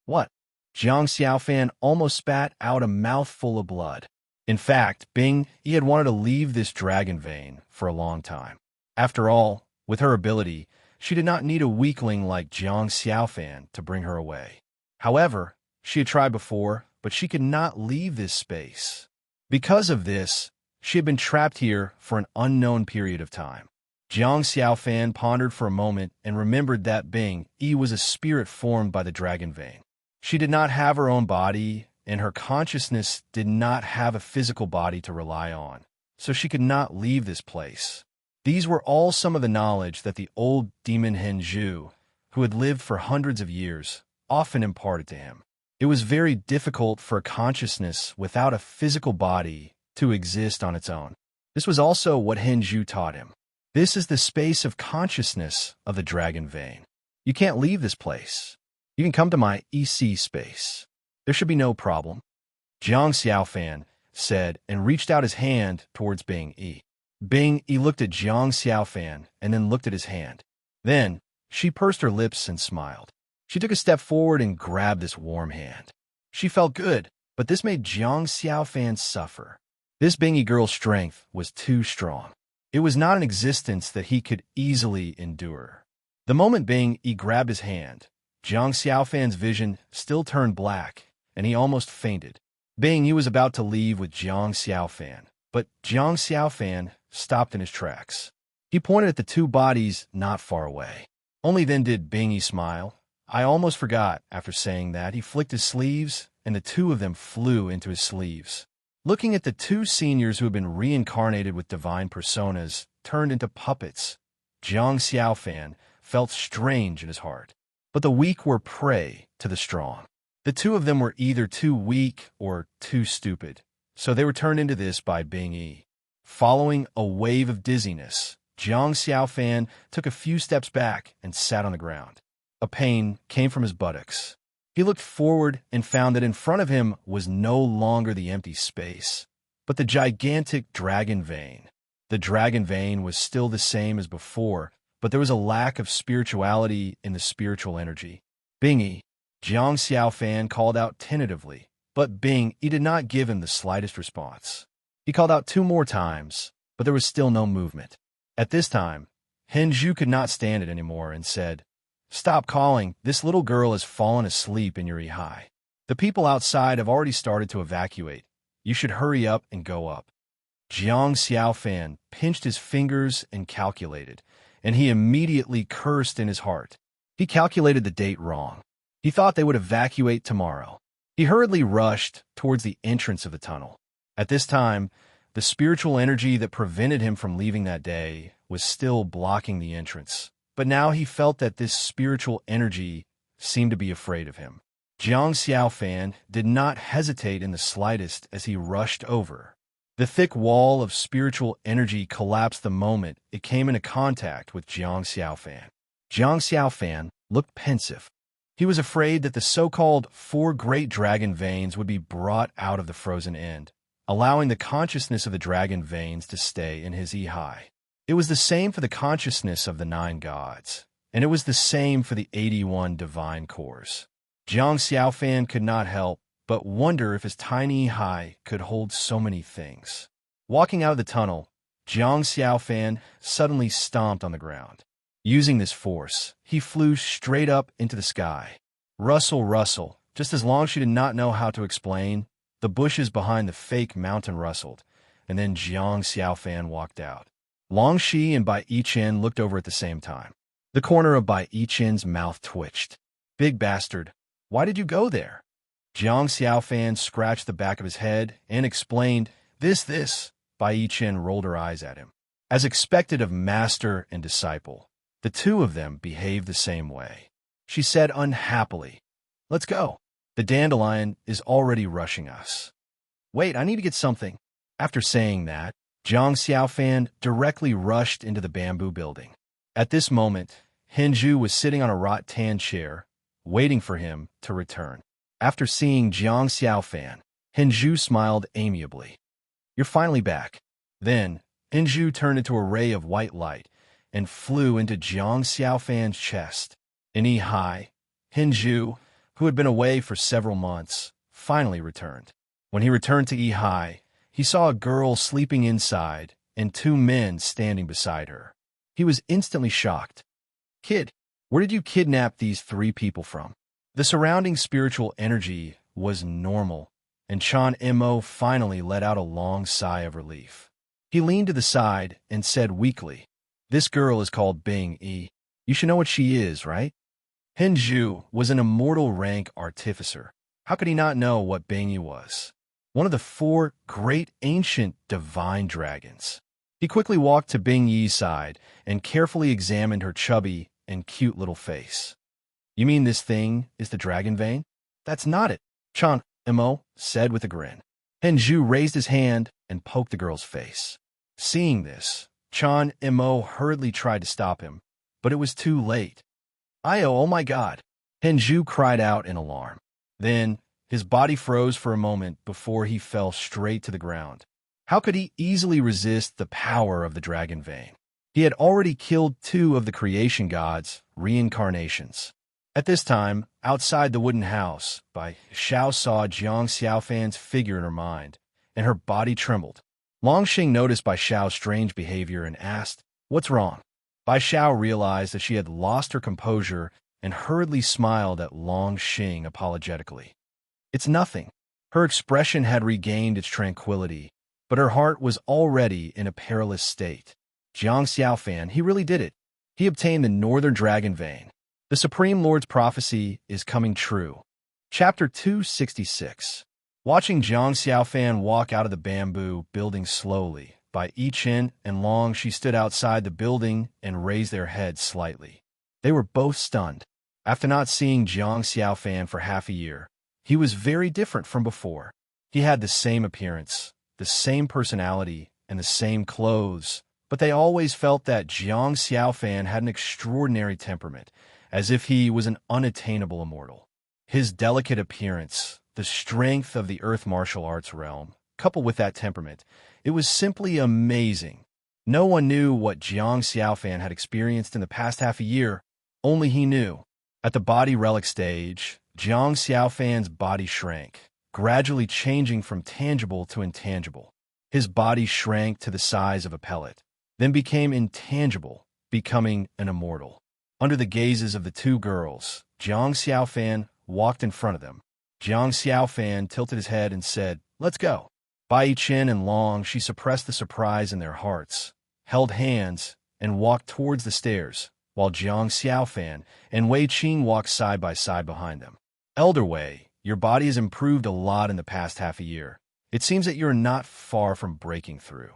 "What?" Xiaofan almost spat out a mouthful of blood. In fact, Bing Yi had wanted to leave this dragon vein for a long time. After all, with her ability, she did not need a weakling like Xiaofan to bring her away. However, she had tried before, but she could not leave this space. Because of this, she had been trapped here for an unknown period of time. Xiaofan pondered for a moment and remembered that Bing Yi was a spirit formed by the dragon vein. She did not have her own body, and her consciousness did not have a physical body to rely on, so she could not leave this place. These were all some of the knowledge that the old demon Henju, who had lived for hundreds of years, often imparted to him. It was very difficult for a consciousness without a physical body to exist on its own. This was also what Henju taught him. This is the space of consciousness of the dragon vein. You can't leave this place. You can come to my EC space. There should be no problem. Xiaofan said and reached out his hand towards Bing Yi. Bing Yi looked at Xiaofan and then looked at his hand. Then, she pursed her lips and smiled. She took a step forward and grabbed this warm hand. She felt good, but this made Xiaofan suffer. This Bing Yi girl's strength was too strong. It was not an existence that he could easily endure. The moment Bing Yi grabbed his hand, Xiaofan's vision still turned black, and he almost fainted. Bing Yi was about to leave with Xiaofan, but Xiaofan stopped in his tracks. He pointed at the 2 bodies not far away. Only then did Bing Yi smile. I almost forgot. After saying that, he flicked his sleeves, and the 2 of them flew into his sleeves. Looking at the 2 seniors who had been reincarnated with divine personas turned into puppets, Xiaofan felt strange in his heart. But the weak were prey to the strong. The 2 of them were either too weak or too stupid, so they were turned into this by Bing Yi. Following a wave of dizziness, Xiaofan took a few steps back and sat on the ground. A pain came from his buttocks. He looked forward and found that in front of him was no longer the empty space, but the gigantic dragon vein. The dragon vein was still the same as before, but there was a lack of spirituality in the spiritual energy. Bing Yi, Xiaofan called out tentatively, but Bing Yi did not give him the slightest response. He called out 2 more times, but there was still no movement. At this time, Henju could not stand it anymore and said, "Stop calling. This little girl has fallen asleep in your High. The people outside have already started to evacuate. You should hurry up and go up." Xiaofan pinched his fingers and calculated, and he immediately cursed in his heart. He calculated the date wrong. He thought they would evacuate tomorrow. He hurriedly rushed towards the entrance of the tunnel. At this time, the spiritual energy that prevented him from leaving that day was still blocking the entrance. But now he felt that this spiritual energy seemed to be afraid of him. Xianxia did not hesitate in the slightest as he rushed over. The thick wall of spiritual energy collapsed the moment it came into contact with Xianxia. Xianxia looked pensive. He was afraid that the so-called 4 great dragon veins would be brought out of the frozen end, allowing the consciousness of the dragon veins to stay in his Ihai. It was the same for the consciousness of the 9 gods, and it was the same for the 81 divine cores. Xianxia could not help but wonder if his tiny Ihai could hold so many things. Walking out of the tunnel, Xianxia suddenly stomped on the ground. Using this force, he flew straight up into the sky. Rustle, rustle. Just as long as she did not know how to explain, the bushes behind the fake mountain rustled, and then Xianxia walked out. Long Shi and Bai Yichen looked over at the same time. The corner of Bai Yichen's mouth twitched. "Big bastard, why did you go there?" Xianxia scratched the back of his head and explained, This. Bai Yichen rolled her eyes at him. As expected of master and disciple, the two of them behaved the same way. She said unhappily, "Let's go. The dandelion is already rushing us." "Wait, I need to get something." After saying that, Xianxia directly rushed into the bamboo building. At this moment, Henju was sitting on a rattan chair, waiting for him to return. After seeing Xianxia, Henju smiled amiably. "You're finally back." Then, Henju turned into a ray of white light and flew into Xianxia's chest. In Ihai, Henju, who had been away for several months, finally returned. When he returned to Ihai, he saw a girl sleeping inside and 2 men standing beside her. He was instantly shocked. "Kid, where did you kidnap these 3 people from?" The surrounding spiritual energy was normal, and Chan Mo finally let out a long sigh of relief. He leaned to the side and said weakly, "This girl is called Bing Yi. You should know what she is, right?" Henju was an immortal rank artificer. How could he not know what Bing Yi was? One of the 4 great ancient divine dragons. He quickly walked to Bing Yi's side and carefully examined her chubby and cute little face. "You mean this thing is the dragon vein?" "That's not it," Chan Mo said with a grin. Henju raised his hand and poked the girl's face. Seeing this, Chan Mo hurriedly tried to stop him, but it was too late. Oh my God!" Henju cried out in alarm. Then, his body froze for a moment before he fell straight to the ground. How could he easily resist the power of the dragon vein? He had already killed 2 of the creation gods' reincarnations. At this time, outside the wooden house, Bai Xiao saw Xiaofan's figure in her mind, and her body trembled. Long Xing noticed Bai Xiao's strange behavior and asked, "What's wrong?" Bai Xiao realized that she had lost her composure and hurriedly smiled at Long Xing apologetically. "It's nothing." Her expression had regained its tranquility, but her heart was already in a perilous state. Xianxia, he really did it. He obtained the Northern Dragon Vein. The Supreme Lord's prophecy is coming true. Chapter 266. Watching Xianxia walk out of the bamboo building slowly, Bai Yichen and Long Shi stood outside the building and raised their heads slightly. They were both stunned. After not seeing Xianxia for half a year, he was very different from before. He had the same appearance, the same personality, and the same clothes, but they always felt that Xianxia had an extraordinary temperament, as if he was an unattainable immortal. His delicate appearance, the strength of the earth martial arts realm, coupled with that temperament, it was simply amazing. No one knew what Xianxia had experienced in the past half a year, only he knew. At the body relic stage, Xiaofan's body shrank, gradually changing from tangible to intangible. His body shrank to the size of a pellet, then became intangible, becoming an immortal. Under the gazes of the 2 girls, Xiaofanwalked in front of them. Xiaofantilted his head and said, "Let's go." Bai Yichen and Long Shi suppressed the surprise in their hearts, held hands, and walked towards the stairs, while Jiang Xiaofan and Wei Qing walked side by side behind them. Elder Wei, your body has improved a lot in the past half a year. It seems that you are not far from breaking through.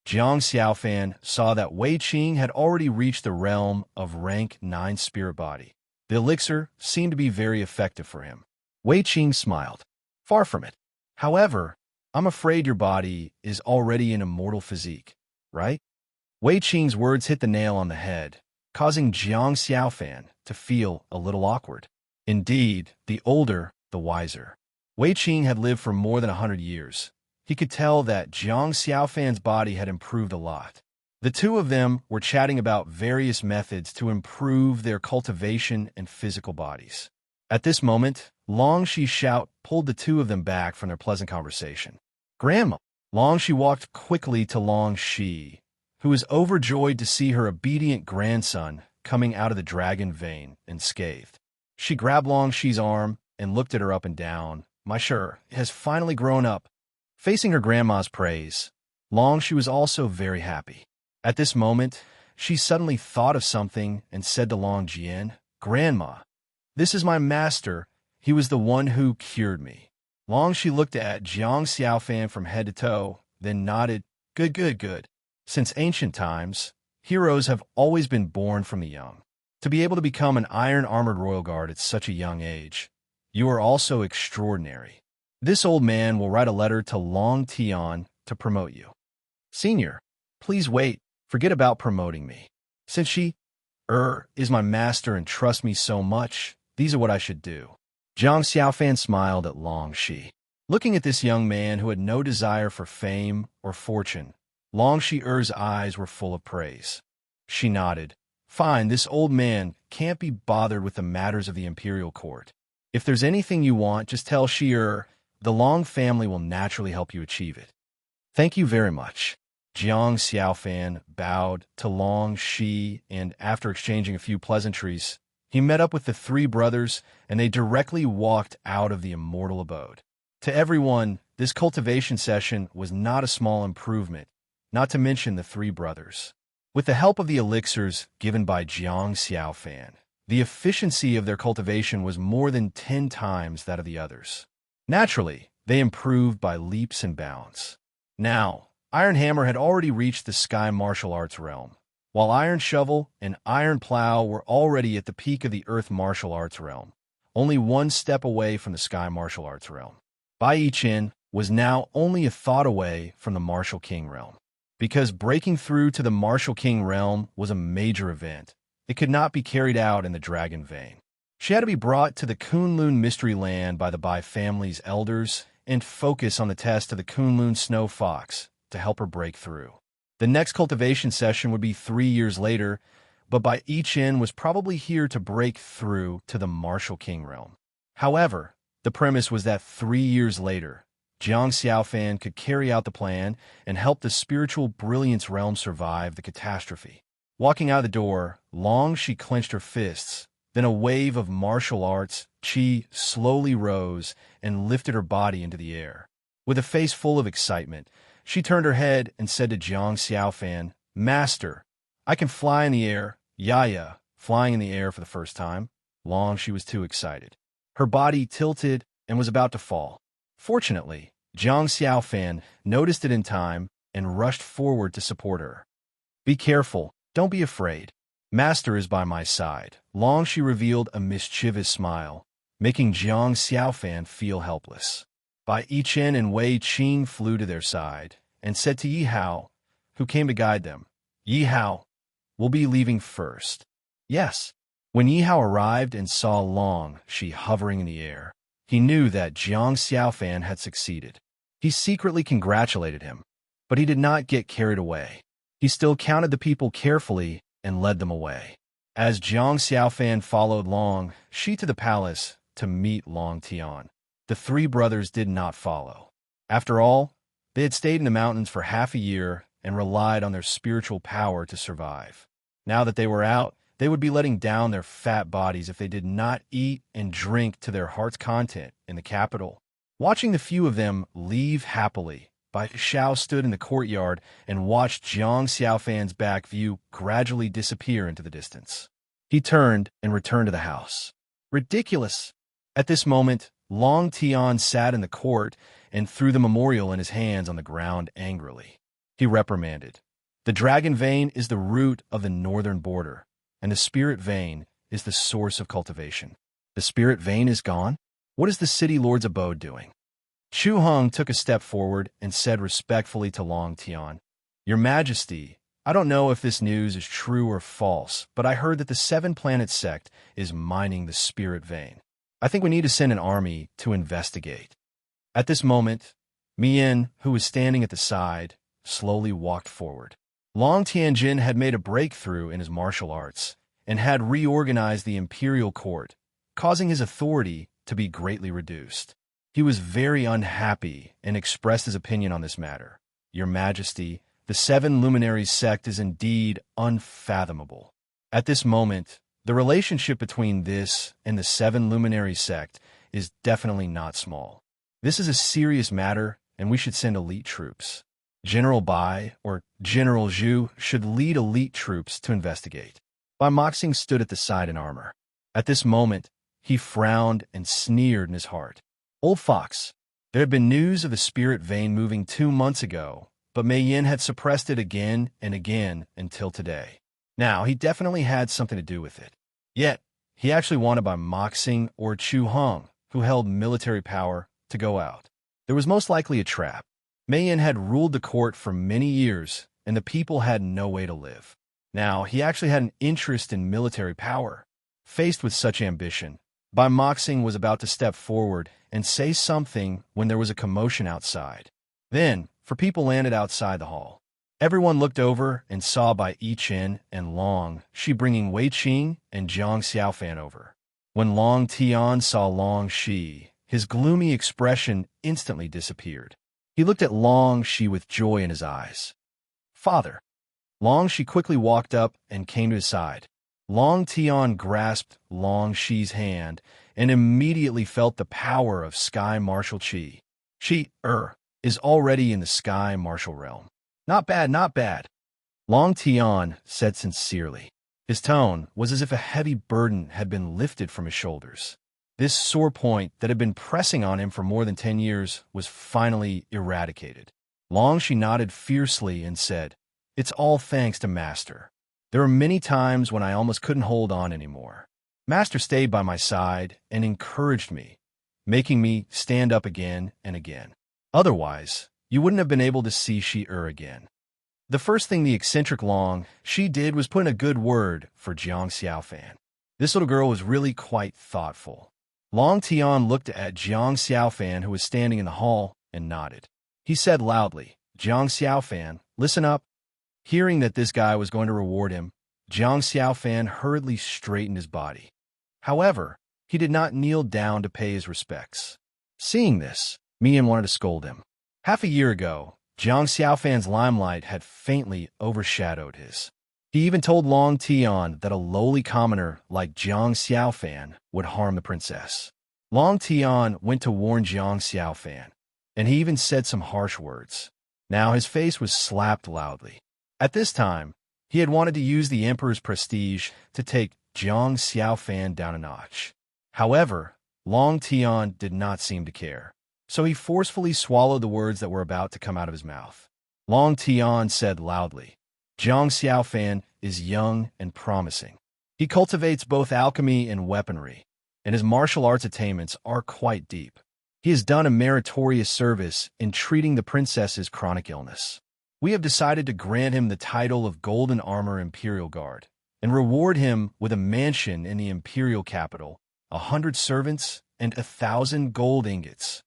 Jiang Xiaofan saw that Wei Qing had already reached the realm of rank 9 spirit body. The elixir seemed to be very effective for him. Wei Qing smiled. Far from it. However, I'm afraid your body is already an immortal physique, right? Wei Qing's words hit the nail on the head, causing Jiang Xiaofan to feel a little awkward. Indeed, the older, the wiser. Wei Qing had lived for more than 100 years. He could tell that Jiang Xiaofan's body had improved a lot. The two of them were chatting about various methods to improve their cultivation and physical bodies. At this moment, Long Shi's shout pulled the two of them back from their pleasant conversation. Grandma! Long Shi walked quickly to Long Shi, who was overjoyed to see her obedient grandson coming out of the dragon vein and scathed. She grabbed Long Shi's arm and looked at her up and down. My sure has finally grown up. Facing her grandma's praise, Long Shi was also very happy. At this moment, she suddenly thought of something and said to Long Jian, Grandma, this is my master. He was the one who cured me. Long Shi looked at Jiang Xiaofan from head to toe, then nodded, Good. Since ancient times, heroes have always been born from the young. To be able to become an iron-armored royal guard at such a young age, you are also extraordinary. This old man will write a letter to Long Tian to promote you. Senior, please wait. Forget about promoting me. Since she, is my master and trusts me so much, these are what I should do. Jiang Xiaofan smiled at Long Shi. Looking at this young man who had no desire for fame or fortune, Long Shi's eyes were full of praise. She nodded. Fine, this old man can't be bothered with the matters of the imperial court. If there's anything you want, just tell Shi the Long family will naturally help you achieve it. Thank you very much. Jiang Xiaofan bowed to Long Shi, and after exchanging a few pleasantries, he met up with the three brothers, and they directly walked out of the immortal abode. To everyone, this cultivation session was not a small improvement, not to mention the three brothers. With the help of the elixirs given by Jiang Xiaofan, the efficiency of their cultivation was more than 10 times that of the others. Naturally, they improved by leaps and bounds. Now, Iron Hammer had already reached the Sky Martial Arts realm, while Iron Shovel and Iron Plow were already at the peak of the Earth Martial Arts realm, only one step away from the Sky Martial Arts realm. Bai Yiqian was now only a thought away from the Martial King realm. Because breaking through to the Martial King realm was a major event, it could not be carried out in the Dragon Vein. She had to be brought to the Kunlun Mystery Land by the Bai family's elders and focus on the test of the Kunlun Snow Fox to help her break through. The next cultivation session would be 3 years later, but Bai Yiqian was probably here to break through to the Martial King realm. However, the premise was that 3 years later, Jiang Xiaofan could carry out the plan and help the spiritual brilliance realm survive the catastrophe. Walking out of the door, She clenched her fists. Then a wave of martial arts qi slowly rose and lifted her body into the air. With a face full of excitement, she turned her head and said to Jiang Xiaofan, Master, I can fly in the air. Yaya, flying in the air for the first time. She was too excited. Her body tilted and was about to fall. Fortunately, Jiang Xiaofan noticed it in time and rushed forward to support her. Be careful, don't be afraid. Master is by my side. She revealed a mischievous smile, making Jiang Xiaofan feel helpless. Bai Yiqian and Wei Qing flew to their side and said to Yi Hao, who came to guide them, Yi Hao, we'll be leaving first. Yes. When Yi Hao arrived and saw Shi hovering in the air, he knew that Jiang Xiaofan had succeeded. He secretly congratulated him, but he did not get carried away. He still counted the people carefully and led them away. As Jiang Xiaofan followed Shi to the palace to meet Long Tian, the three brothers did not follow. After all, they had stayed in the mountains for half a year and relied on their spiritual power to survive. Now that they were out, they would be letting down their fat bodies if they did not eat and drink to their heart's content in the capital. Watching the few of them leave happily, Bai Xiao stood in the courtyard and watched Jiang Xiaofan's back view gradually disappear into the distance. He turned and returned to the house. Ridiculous! At this moment, Long Tian sat in the court and threw the memorial in his hands on the ground angrily. He reprimanded, "The dragon vein is the root of the northern border, and the spirit vein is the source of cultivation. The spirit vein is gone? What is the city lord's abode doing?" Chu Heng took a step forward and said respectfully to Long Tian, "Your Majesty, I don't know if this news is true or false, but I heard that the Seven Planet sect is mining the spirit vein. I think we need to send an army to investigate." At this moment, Mian, who was standing at the side, slowly walked forward. Long Tianjin had made a breakthrough in his martial arts and had reorganized the imperial court, causing his authority to be greatly reduced. He was very unhappy and expressed his opinion on this matter. "Your Majesty, the Seven Luminaries sect is indeed unfathomable." At this moment, the relationship between this and the Seven Luminaries sect is definitely not small. This is a serious matter, and we should send elite troops. General Bai or General Zhu should lead elite troops to investigate. Bai Moxing stood at the side in armor. At this moment, he frowned and sneered in his heart. "Old fox, there had been news of the spirit vein moving 2 months ago, but Mei Yin had suppressed it again and again until today. Now, he definitely had something to do with it. Yet, he actually wanted Bai Moxing or Chu Heng, who held military power, to go out. There was most likely a trap. Mei Yin had ruled the court for many years, and the people had no way to live. Now, he actually had an interest in military power. Faced with such ambition, Bai Moxing was about to step forward and say something when there was a commotion outside. Then, for people landed outside the hall. Everyone looked over and saw Bai Yichen and Long Shi bringing Wei Qing and Jiang Xiaofan over. When Long Tian saw Long Shi, his gloomy expression instantly disappeared. He looked at Long Shi with joy in his eyes. "Father." Long Shi quickly walked up and came to his side. Long Tian grasped Long Shi's hand and immediately felt the power of Sky Martial Qi. She is already in the Sky Martial realm. "Not bad, not bad," Long Tian said sincerely. His tone was as if a heavy burden had been lifted from his shoulders. This sore point that had been pressing on him for more than 10 years was finally eradicated. Long Shi nodded fiercely and said, "It's all thanks to Master. There were many times when I almost couldn't hold on anymore. Master stayed by my side and encouraged me, making me stand up again and again. Otherwise, you wouldn't have been able to see Shi again." The first thing the eccentric Long Shi did was put in a good word for Jiang Xiaofan. This little girl was really quite thoughtful. Long Tian looked at Jiang Xiaofan, who was standing in the hall, and nodded. He said loudly, "Jiang Xiaofan, listen up." Hearing that this guy was going to reward him, Jiang Xiaofan hurriedly straightened his body. However, he did not kneel down to pay his respects. Seeing this, Mian wanted to scold him. Half a year ago, Jiang Xiaofan's limelight had faintly overshadowed his. He even told Long Tian that a lowly commoner like Jiang Xiaofan would harm the princess. Long Tian went to warn Jiang Xiaofan, and he even said some harsh words. Now his face was slapped loudly. At this time, he had wanted to use the emperor's prestige to take Jiang Xiaofan down a notch. However, Long Tian did not seem to care, so he forcefully swallowed the words that were about to come out of his mouth. Long Tian said loudly, "Jiang Xiaofan is young and promising. He cultivates both alchemy and weaponry, and his martial arts attainments are quite deep. He has done a meritorious service in treating the princess's chronic illness. We have decided to grant him the title of Golden Armor Imperial Guard and reward him with a mansion in the imperial capital, 100 servants, and 1,000 gold ingots."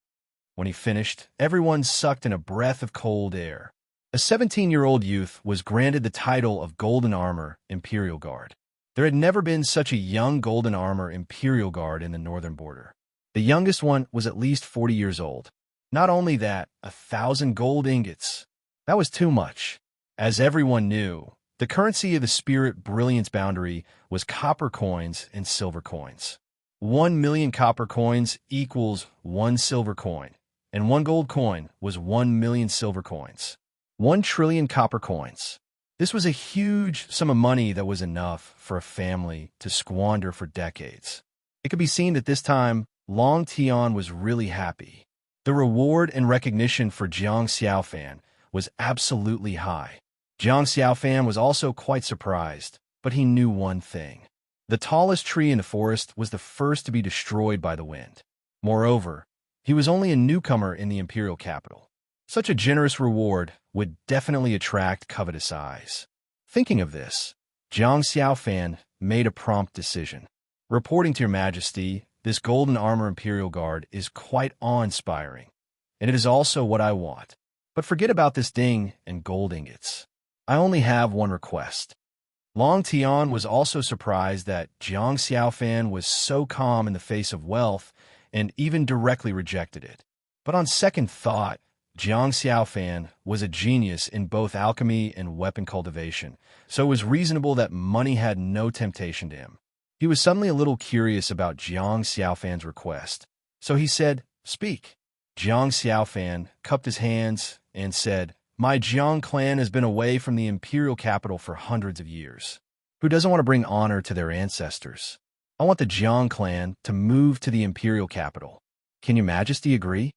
When he finished, everyone sucked in a breath of cold air. A 17-year-old youth was granted the title of Golden Armor Imperial Guard. There had never been such a young Golden Armor Imperial Guard in the northern border. The youngest one was at least 40 years old. Not only that, 1,000 gold ingots. That was too much. As everyone knew, the currency of the spirit brilliance boundary was copper coins and silver coins. 1 million copper coins equals 1 silver coin, and 1 gold coin was 1 million silver coins. 1 trillion copper coins. This was a huge sum of money that was enough for a family to squander for decades. It could be seen that this time, Long Tian was really happy. The reward and recognition for Jiang Xiaofan was absolutely high. Jiang Xiaofan was also quite surprised, but he knew one thing. The tallest tree in the forest was the first to be destroyed by the wind. Moreover, he was only a newcomer in the imperial capital. Such a generous reward would definitely attract covetous eyes. Thinking of this, Jiang Xiaofan made a prompt decision. Reporting to your majesty, this golden armor imperial guard is quite awe-inspiring, and it is also what I want. But forget about this ding and gold ingots. I only have one request. Long Tian was also surprised that Jiang Xiaofan was so calm in the face of wealth and even directly rejected it. But on second thought, Jiang Xiaofan was a genius in both alchemy and weapon cultivation, so it was reasonable that money had no temptation to him. He was suddenly a little curious about Jiang Xiaofan's request, so he said, "Speak." Jiang Xiaofan cupped his hands and said, "My Jiang clan has been away from the imperial capital for hundreds of years. Who doesn't want to bring honor to their ancestors? I want the Jiang clan to move to the imperial capital. Can your majesty agree?"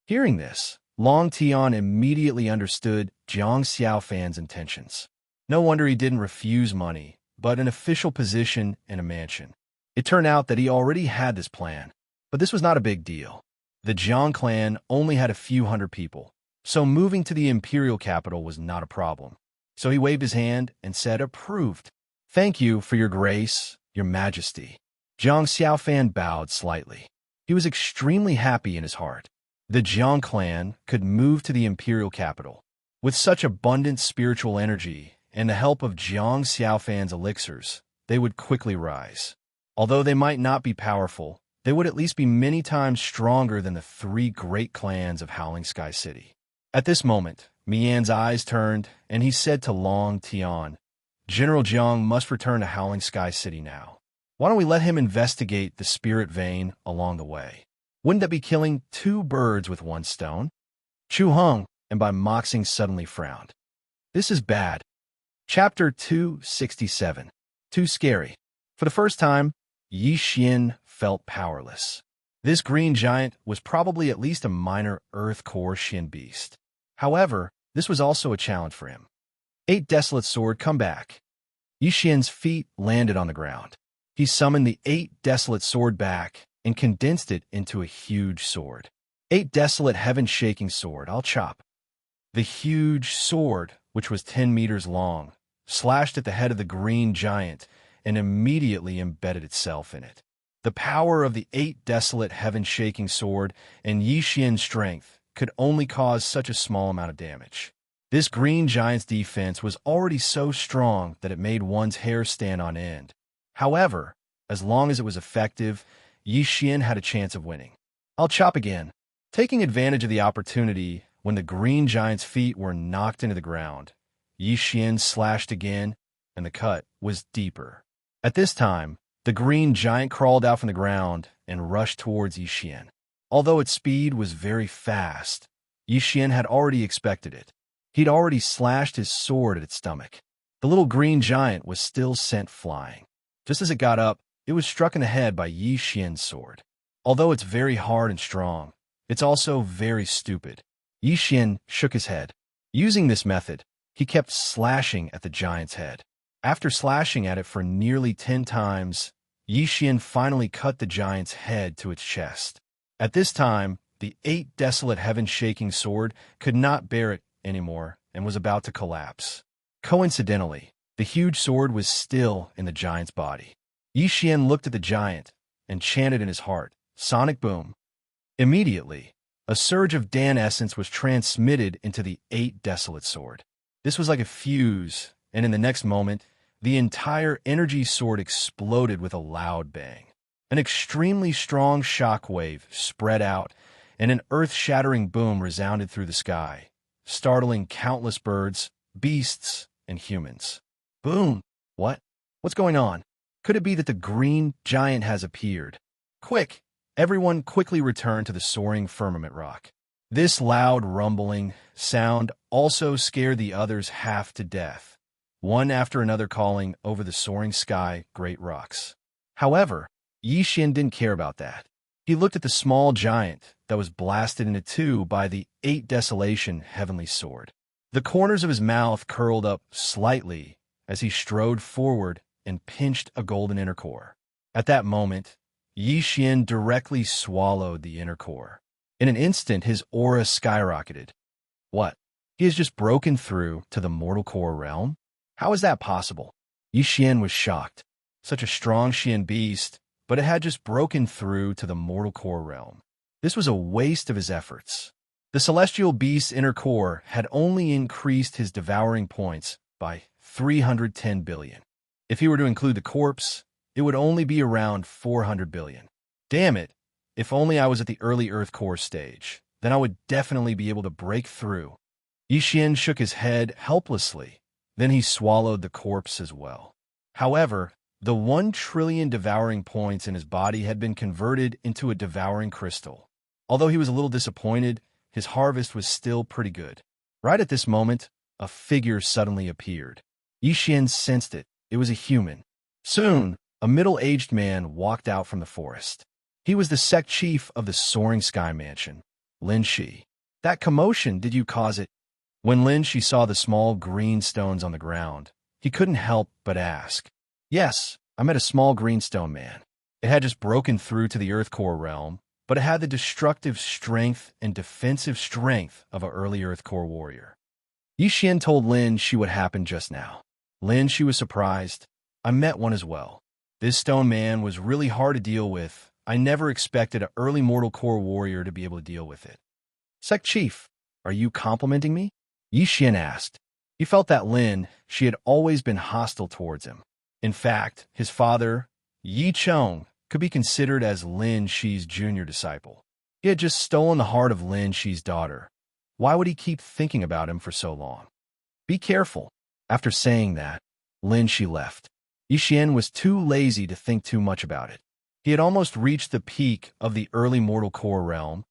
Hearing this, Long Tian immediately understood Jiang Xiaofan's intentions. No wonder he didn't refuse money, but an official position and a mansion. It turned out that he already had this plan, but this was not a big deal. The Jiang clan only had a few hundred people, so moving to the imperial capital was not a problem. So he waved his hand and said, "Approved. Thank you for your grace, your majesty." Jiang Xiaofan bowed slightly. He was extremely happy in his heart. The Jiang clan could move to the imperial capital. With such abundant spiritual energy and the help of Jiang Xiaofan's elixirs, they would quickly rise. Although they might not be powerful, they would at least be many times stronger than the 3 great clans of Howling Sky City. At this moment, Mian's eyes turned, and he said to Long Tian, "General Jiang must return to Howling Sky City now. Why don't we let him investigate the spirit vein along the way? Wouldn't that be killing 2 birds with 1 stone?" Chu Heng, and by Moxing suddenly frowned. "This is bad." Chapter 267. Too scary. For the first time, Yi Xian felt powerless. This green giant was probably at least a minor earth core Xian beast. However, this was also a challenge for him. 8 Desolate Sword, come back. Yi Xian's feet landed on the ground. He summoned the 8 Desolate Sword back and condensed it into a huge sword. 8 Desolate Heaven-Shaking Sword, I'll chop. The huge sword, which was 10 meters long, slashed at the head of the green giant and immediately embedded itself in it. The power of the 8 Desolate Heaven-Shaking Sword and Yi Xian's strength could only cause such a small amount of damage. This green giant's defense was already so strong that it made one's hair stand on end. However, as long as it was effective, Yi Xian had a chance of winning. "I'll chop again." Taking advantage of the opportunity, when the green giant's feet were knocked into the ground, Yi Xian slashed again, and the cut was deeper. At this time, the green giant crawled out from the ground and rushed towards Yi Xian. Although its speed was very fast, Yi Xian had already expected it. He'd already slashed his sword at its stomach. The little green giant was still sent flying. Just as it got up, it was struck in the head by Yi Xian's sword. Although it's very hard and strong, it's also very stupid. Yi Xian shook his head. Using this method, he kept slashing at the giant's head. After slashing at it for nearly 10 times, Yi Xian finally cut the giant's head to its chest. At this time, the 8 Desolate Heaven-Shaking Sword could not bear it anymore and was about to collapse. Coincidentally, the huge sword was still in the giant's body. Yi Xian looked at the giant and chanted in his heart, "Sonic Boom." Immediately, a surge of Dan essence was transmitted into the 8 Desolate Sword. This was like a fuse, and in the next moment, the entire energy sword exploded with a loud bang. An extremely strong shockwave spread out, and an earth-shattering boom resounded through the sky, startling countless birds, beasts, and humans. Boom! What's going on? Could it be that the green giant has appeared? Quick! Everyone quickly returned to the soaring firmament rock. This loud rumbling sound also scared the others half to death, one after another calling over the soaring sky great rocks. However, Xian didn't care about that. He looked at the small giant that was blasted into two by the 8 Desolation heavenly sword. The corners of his mouth curled up slightly as he strode forward and pinched a golden inner core. At that moment, Xian directly swallowed the inner core. In an instant, his aura skyrocketed. What? He has just broken through to the mortal core realm? How is that possible? Xian was shocked. Such a strong Xian beast, but it had just broken through to the mortal core realm. This was a waste of his efforts. The celestial beast's inner core had only increased his devouring points by 310 billion. If he were to include the corpse, it would only be around 400 billion. Damn it, if only I was at the early Earth core stage, then I would definitely be able to break through. Xian shook his head helplessly, then he swallowed the corpse as well. However, the 1 trillion devouring points in his body had been converted into a devouring crystal. Although he was a little disappointed, his harvest was still pretty good. Right at this moment, a figure suddenly appeared. Xian sensed it. It was a human. Soon, a middle-aged man walked out from the forest. He was the sect chief of the Soaring Sky Mansion, Lin Shi. That commotion, did you cause it? When Lin Shi saw the small green stones on the ground, he couldn't help but ask. Yes, I met a small green stone man. It had just broken through to the Earth core realm, but it had the destructive strength and defensive strength of an early Earth core warrior. Xian told Lin Shi what happened just now. Lin Shi was surprised. I met one as well. This stone man was really hard to deal with. I never expected an early mortal core warrior to be able to deal with it. Sect Chief, are you complimenting me? Xian asked. He felt that Lin Shi had always been hostile towards him. In fact, his father, Yi Chong, could be considered as Lin Shi's junior disciple. He had just stolen the heart of Lin Shi's daughter. Why would he keep thinking about him for so long? Be careful. After saying that, Lin Shi left. Xian was too lazy to think too much about it. He had almost reached the peak of the early mortal core realm,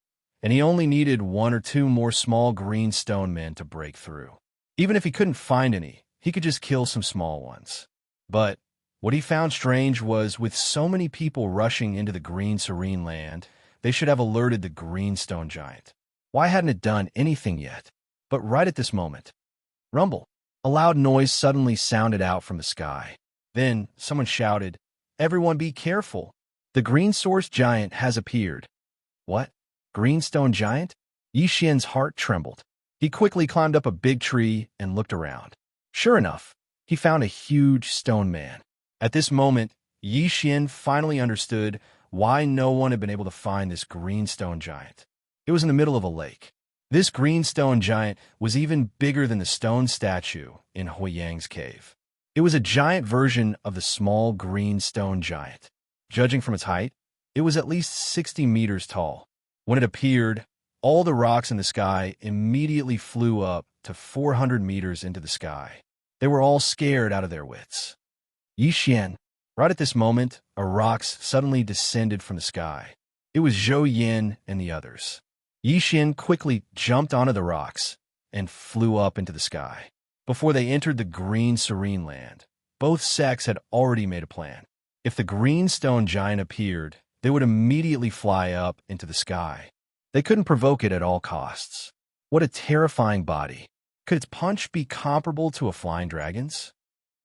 and he only needed 1 or 2 more small green stone men to break through. Even if he couldn't find any, he could just kill some small ones. But what he found strange was, with so many people rushing into the green serene land, they should have alerted the green stone giant. Why hadn't it done anything yet? But right at this moment, rumble. A loud noise suddenly sounded out from the sky. Then someone shouted, "Everyone be careful! The green source giant has appeared." What? Greenstone giant? Xian's heart trembled. He quickly climbed up a big tree and looked around. Sure enough, he found a huge stone man. At this moment, Xian finally understood why no one had been able to find this greenstone giant. It was in the middle of a lake. This greenstone giant was even bigger than the stone statue in Huiyang's cave. It was a giant version of the small green stone giant. Judging from its height, it was at least 60 meters tall. When it appeared, all the rocks in the sky immediately flew up to 400 meters into the sky. They were all scared out of their wits. Xian, right at this moment, a rock suddenly descended from the sky. It was Zhou Yin and the others. Xian quickly jumped onto the rocks and flew up into the sky. Before they entered the green serene land, both sects had already made a plan. If the green stone giant appeared, they would immediately fly up into the sky. They couldn't provoke it at all costs. What a terrifying body. Could its punch be comparable to a flying dragon's?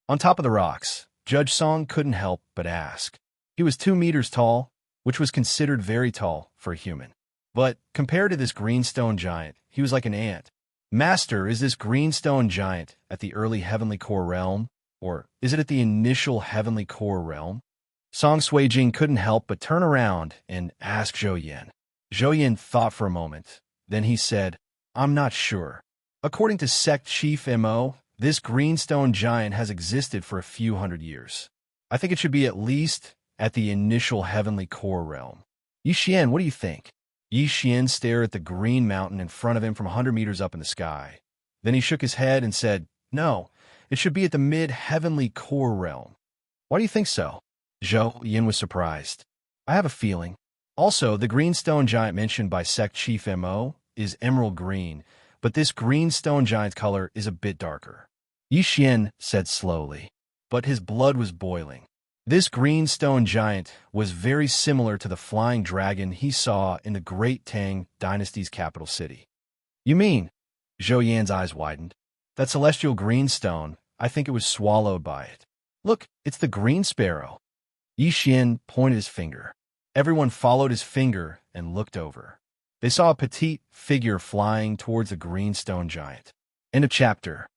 On top of the rocks, Judge Song couldn't help but ask. He was 2 meters tall, which was considered very tall for a human. But compared to this greenstone giant, he was like an ant. Master, is this greenstone giant at the early heavenly core realm, or is it at the initial heavenly core realm? Song Suijing couldn't help but turn around and ask Zhou Yin. Zhou Yin thought for a moment. Then he said, I'm not sure. According to Sect Chief Mo, this greenstone giant has existed for a few hundred years. I think it should be at least at the initial heavenly core realm. Xian, what do you think? Xian stared at the green mountain in front of him from 100 meters up in the sky. Then he shook his head and said, No, it should be at the mid-heavenly core realm. Why do you think so? Zhou Yin was surprised. I have a feeling. Also, the greenstone giant mentioned by Sect Chief Mo is emerald green, but this green stone giant color is a bit darker. Yixian said slowly, but his blood was boiling. This green stone giant was very similar to the flying dragon he saw in the Great Tang Dynasty's capital city. You mean? Zhou Yan's eyes widened. That celestial green stone, I think it was swallowed by it. Look, it's the green sparrow. Yixian pointed his finger. Everyone followed his finger and looked over. They saw a petite figure flying towards the green stone giant. End of chapter.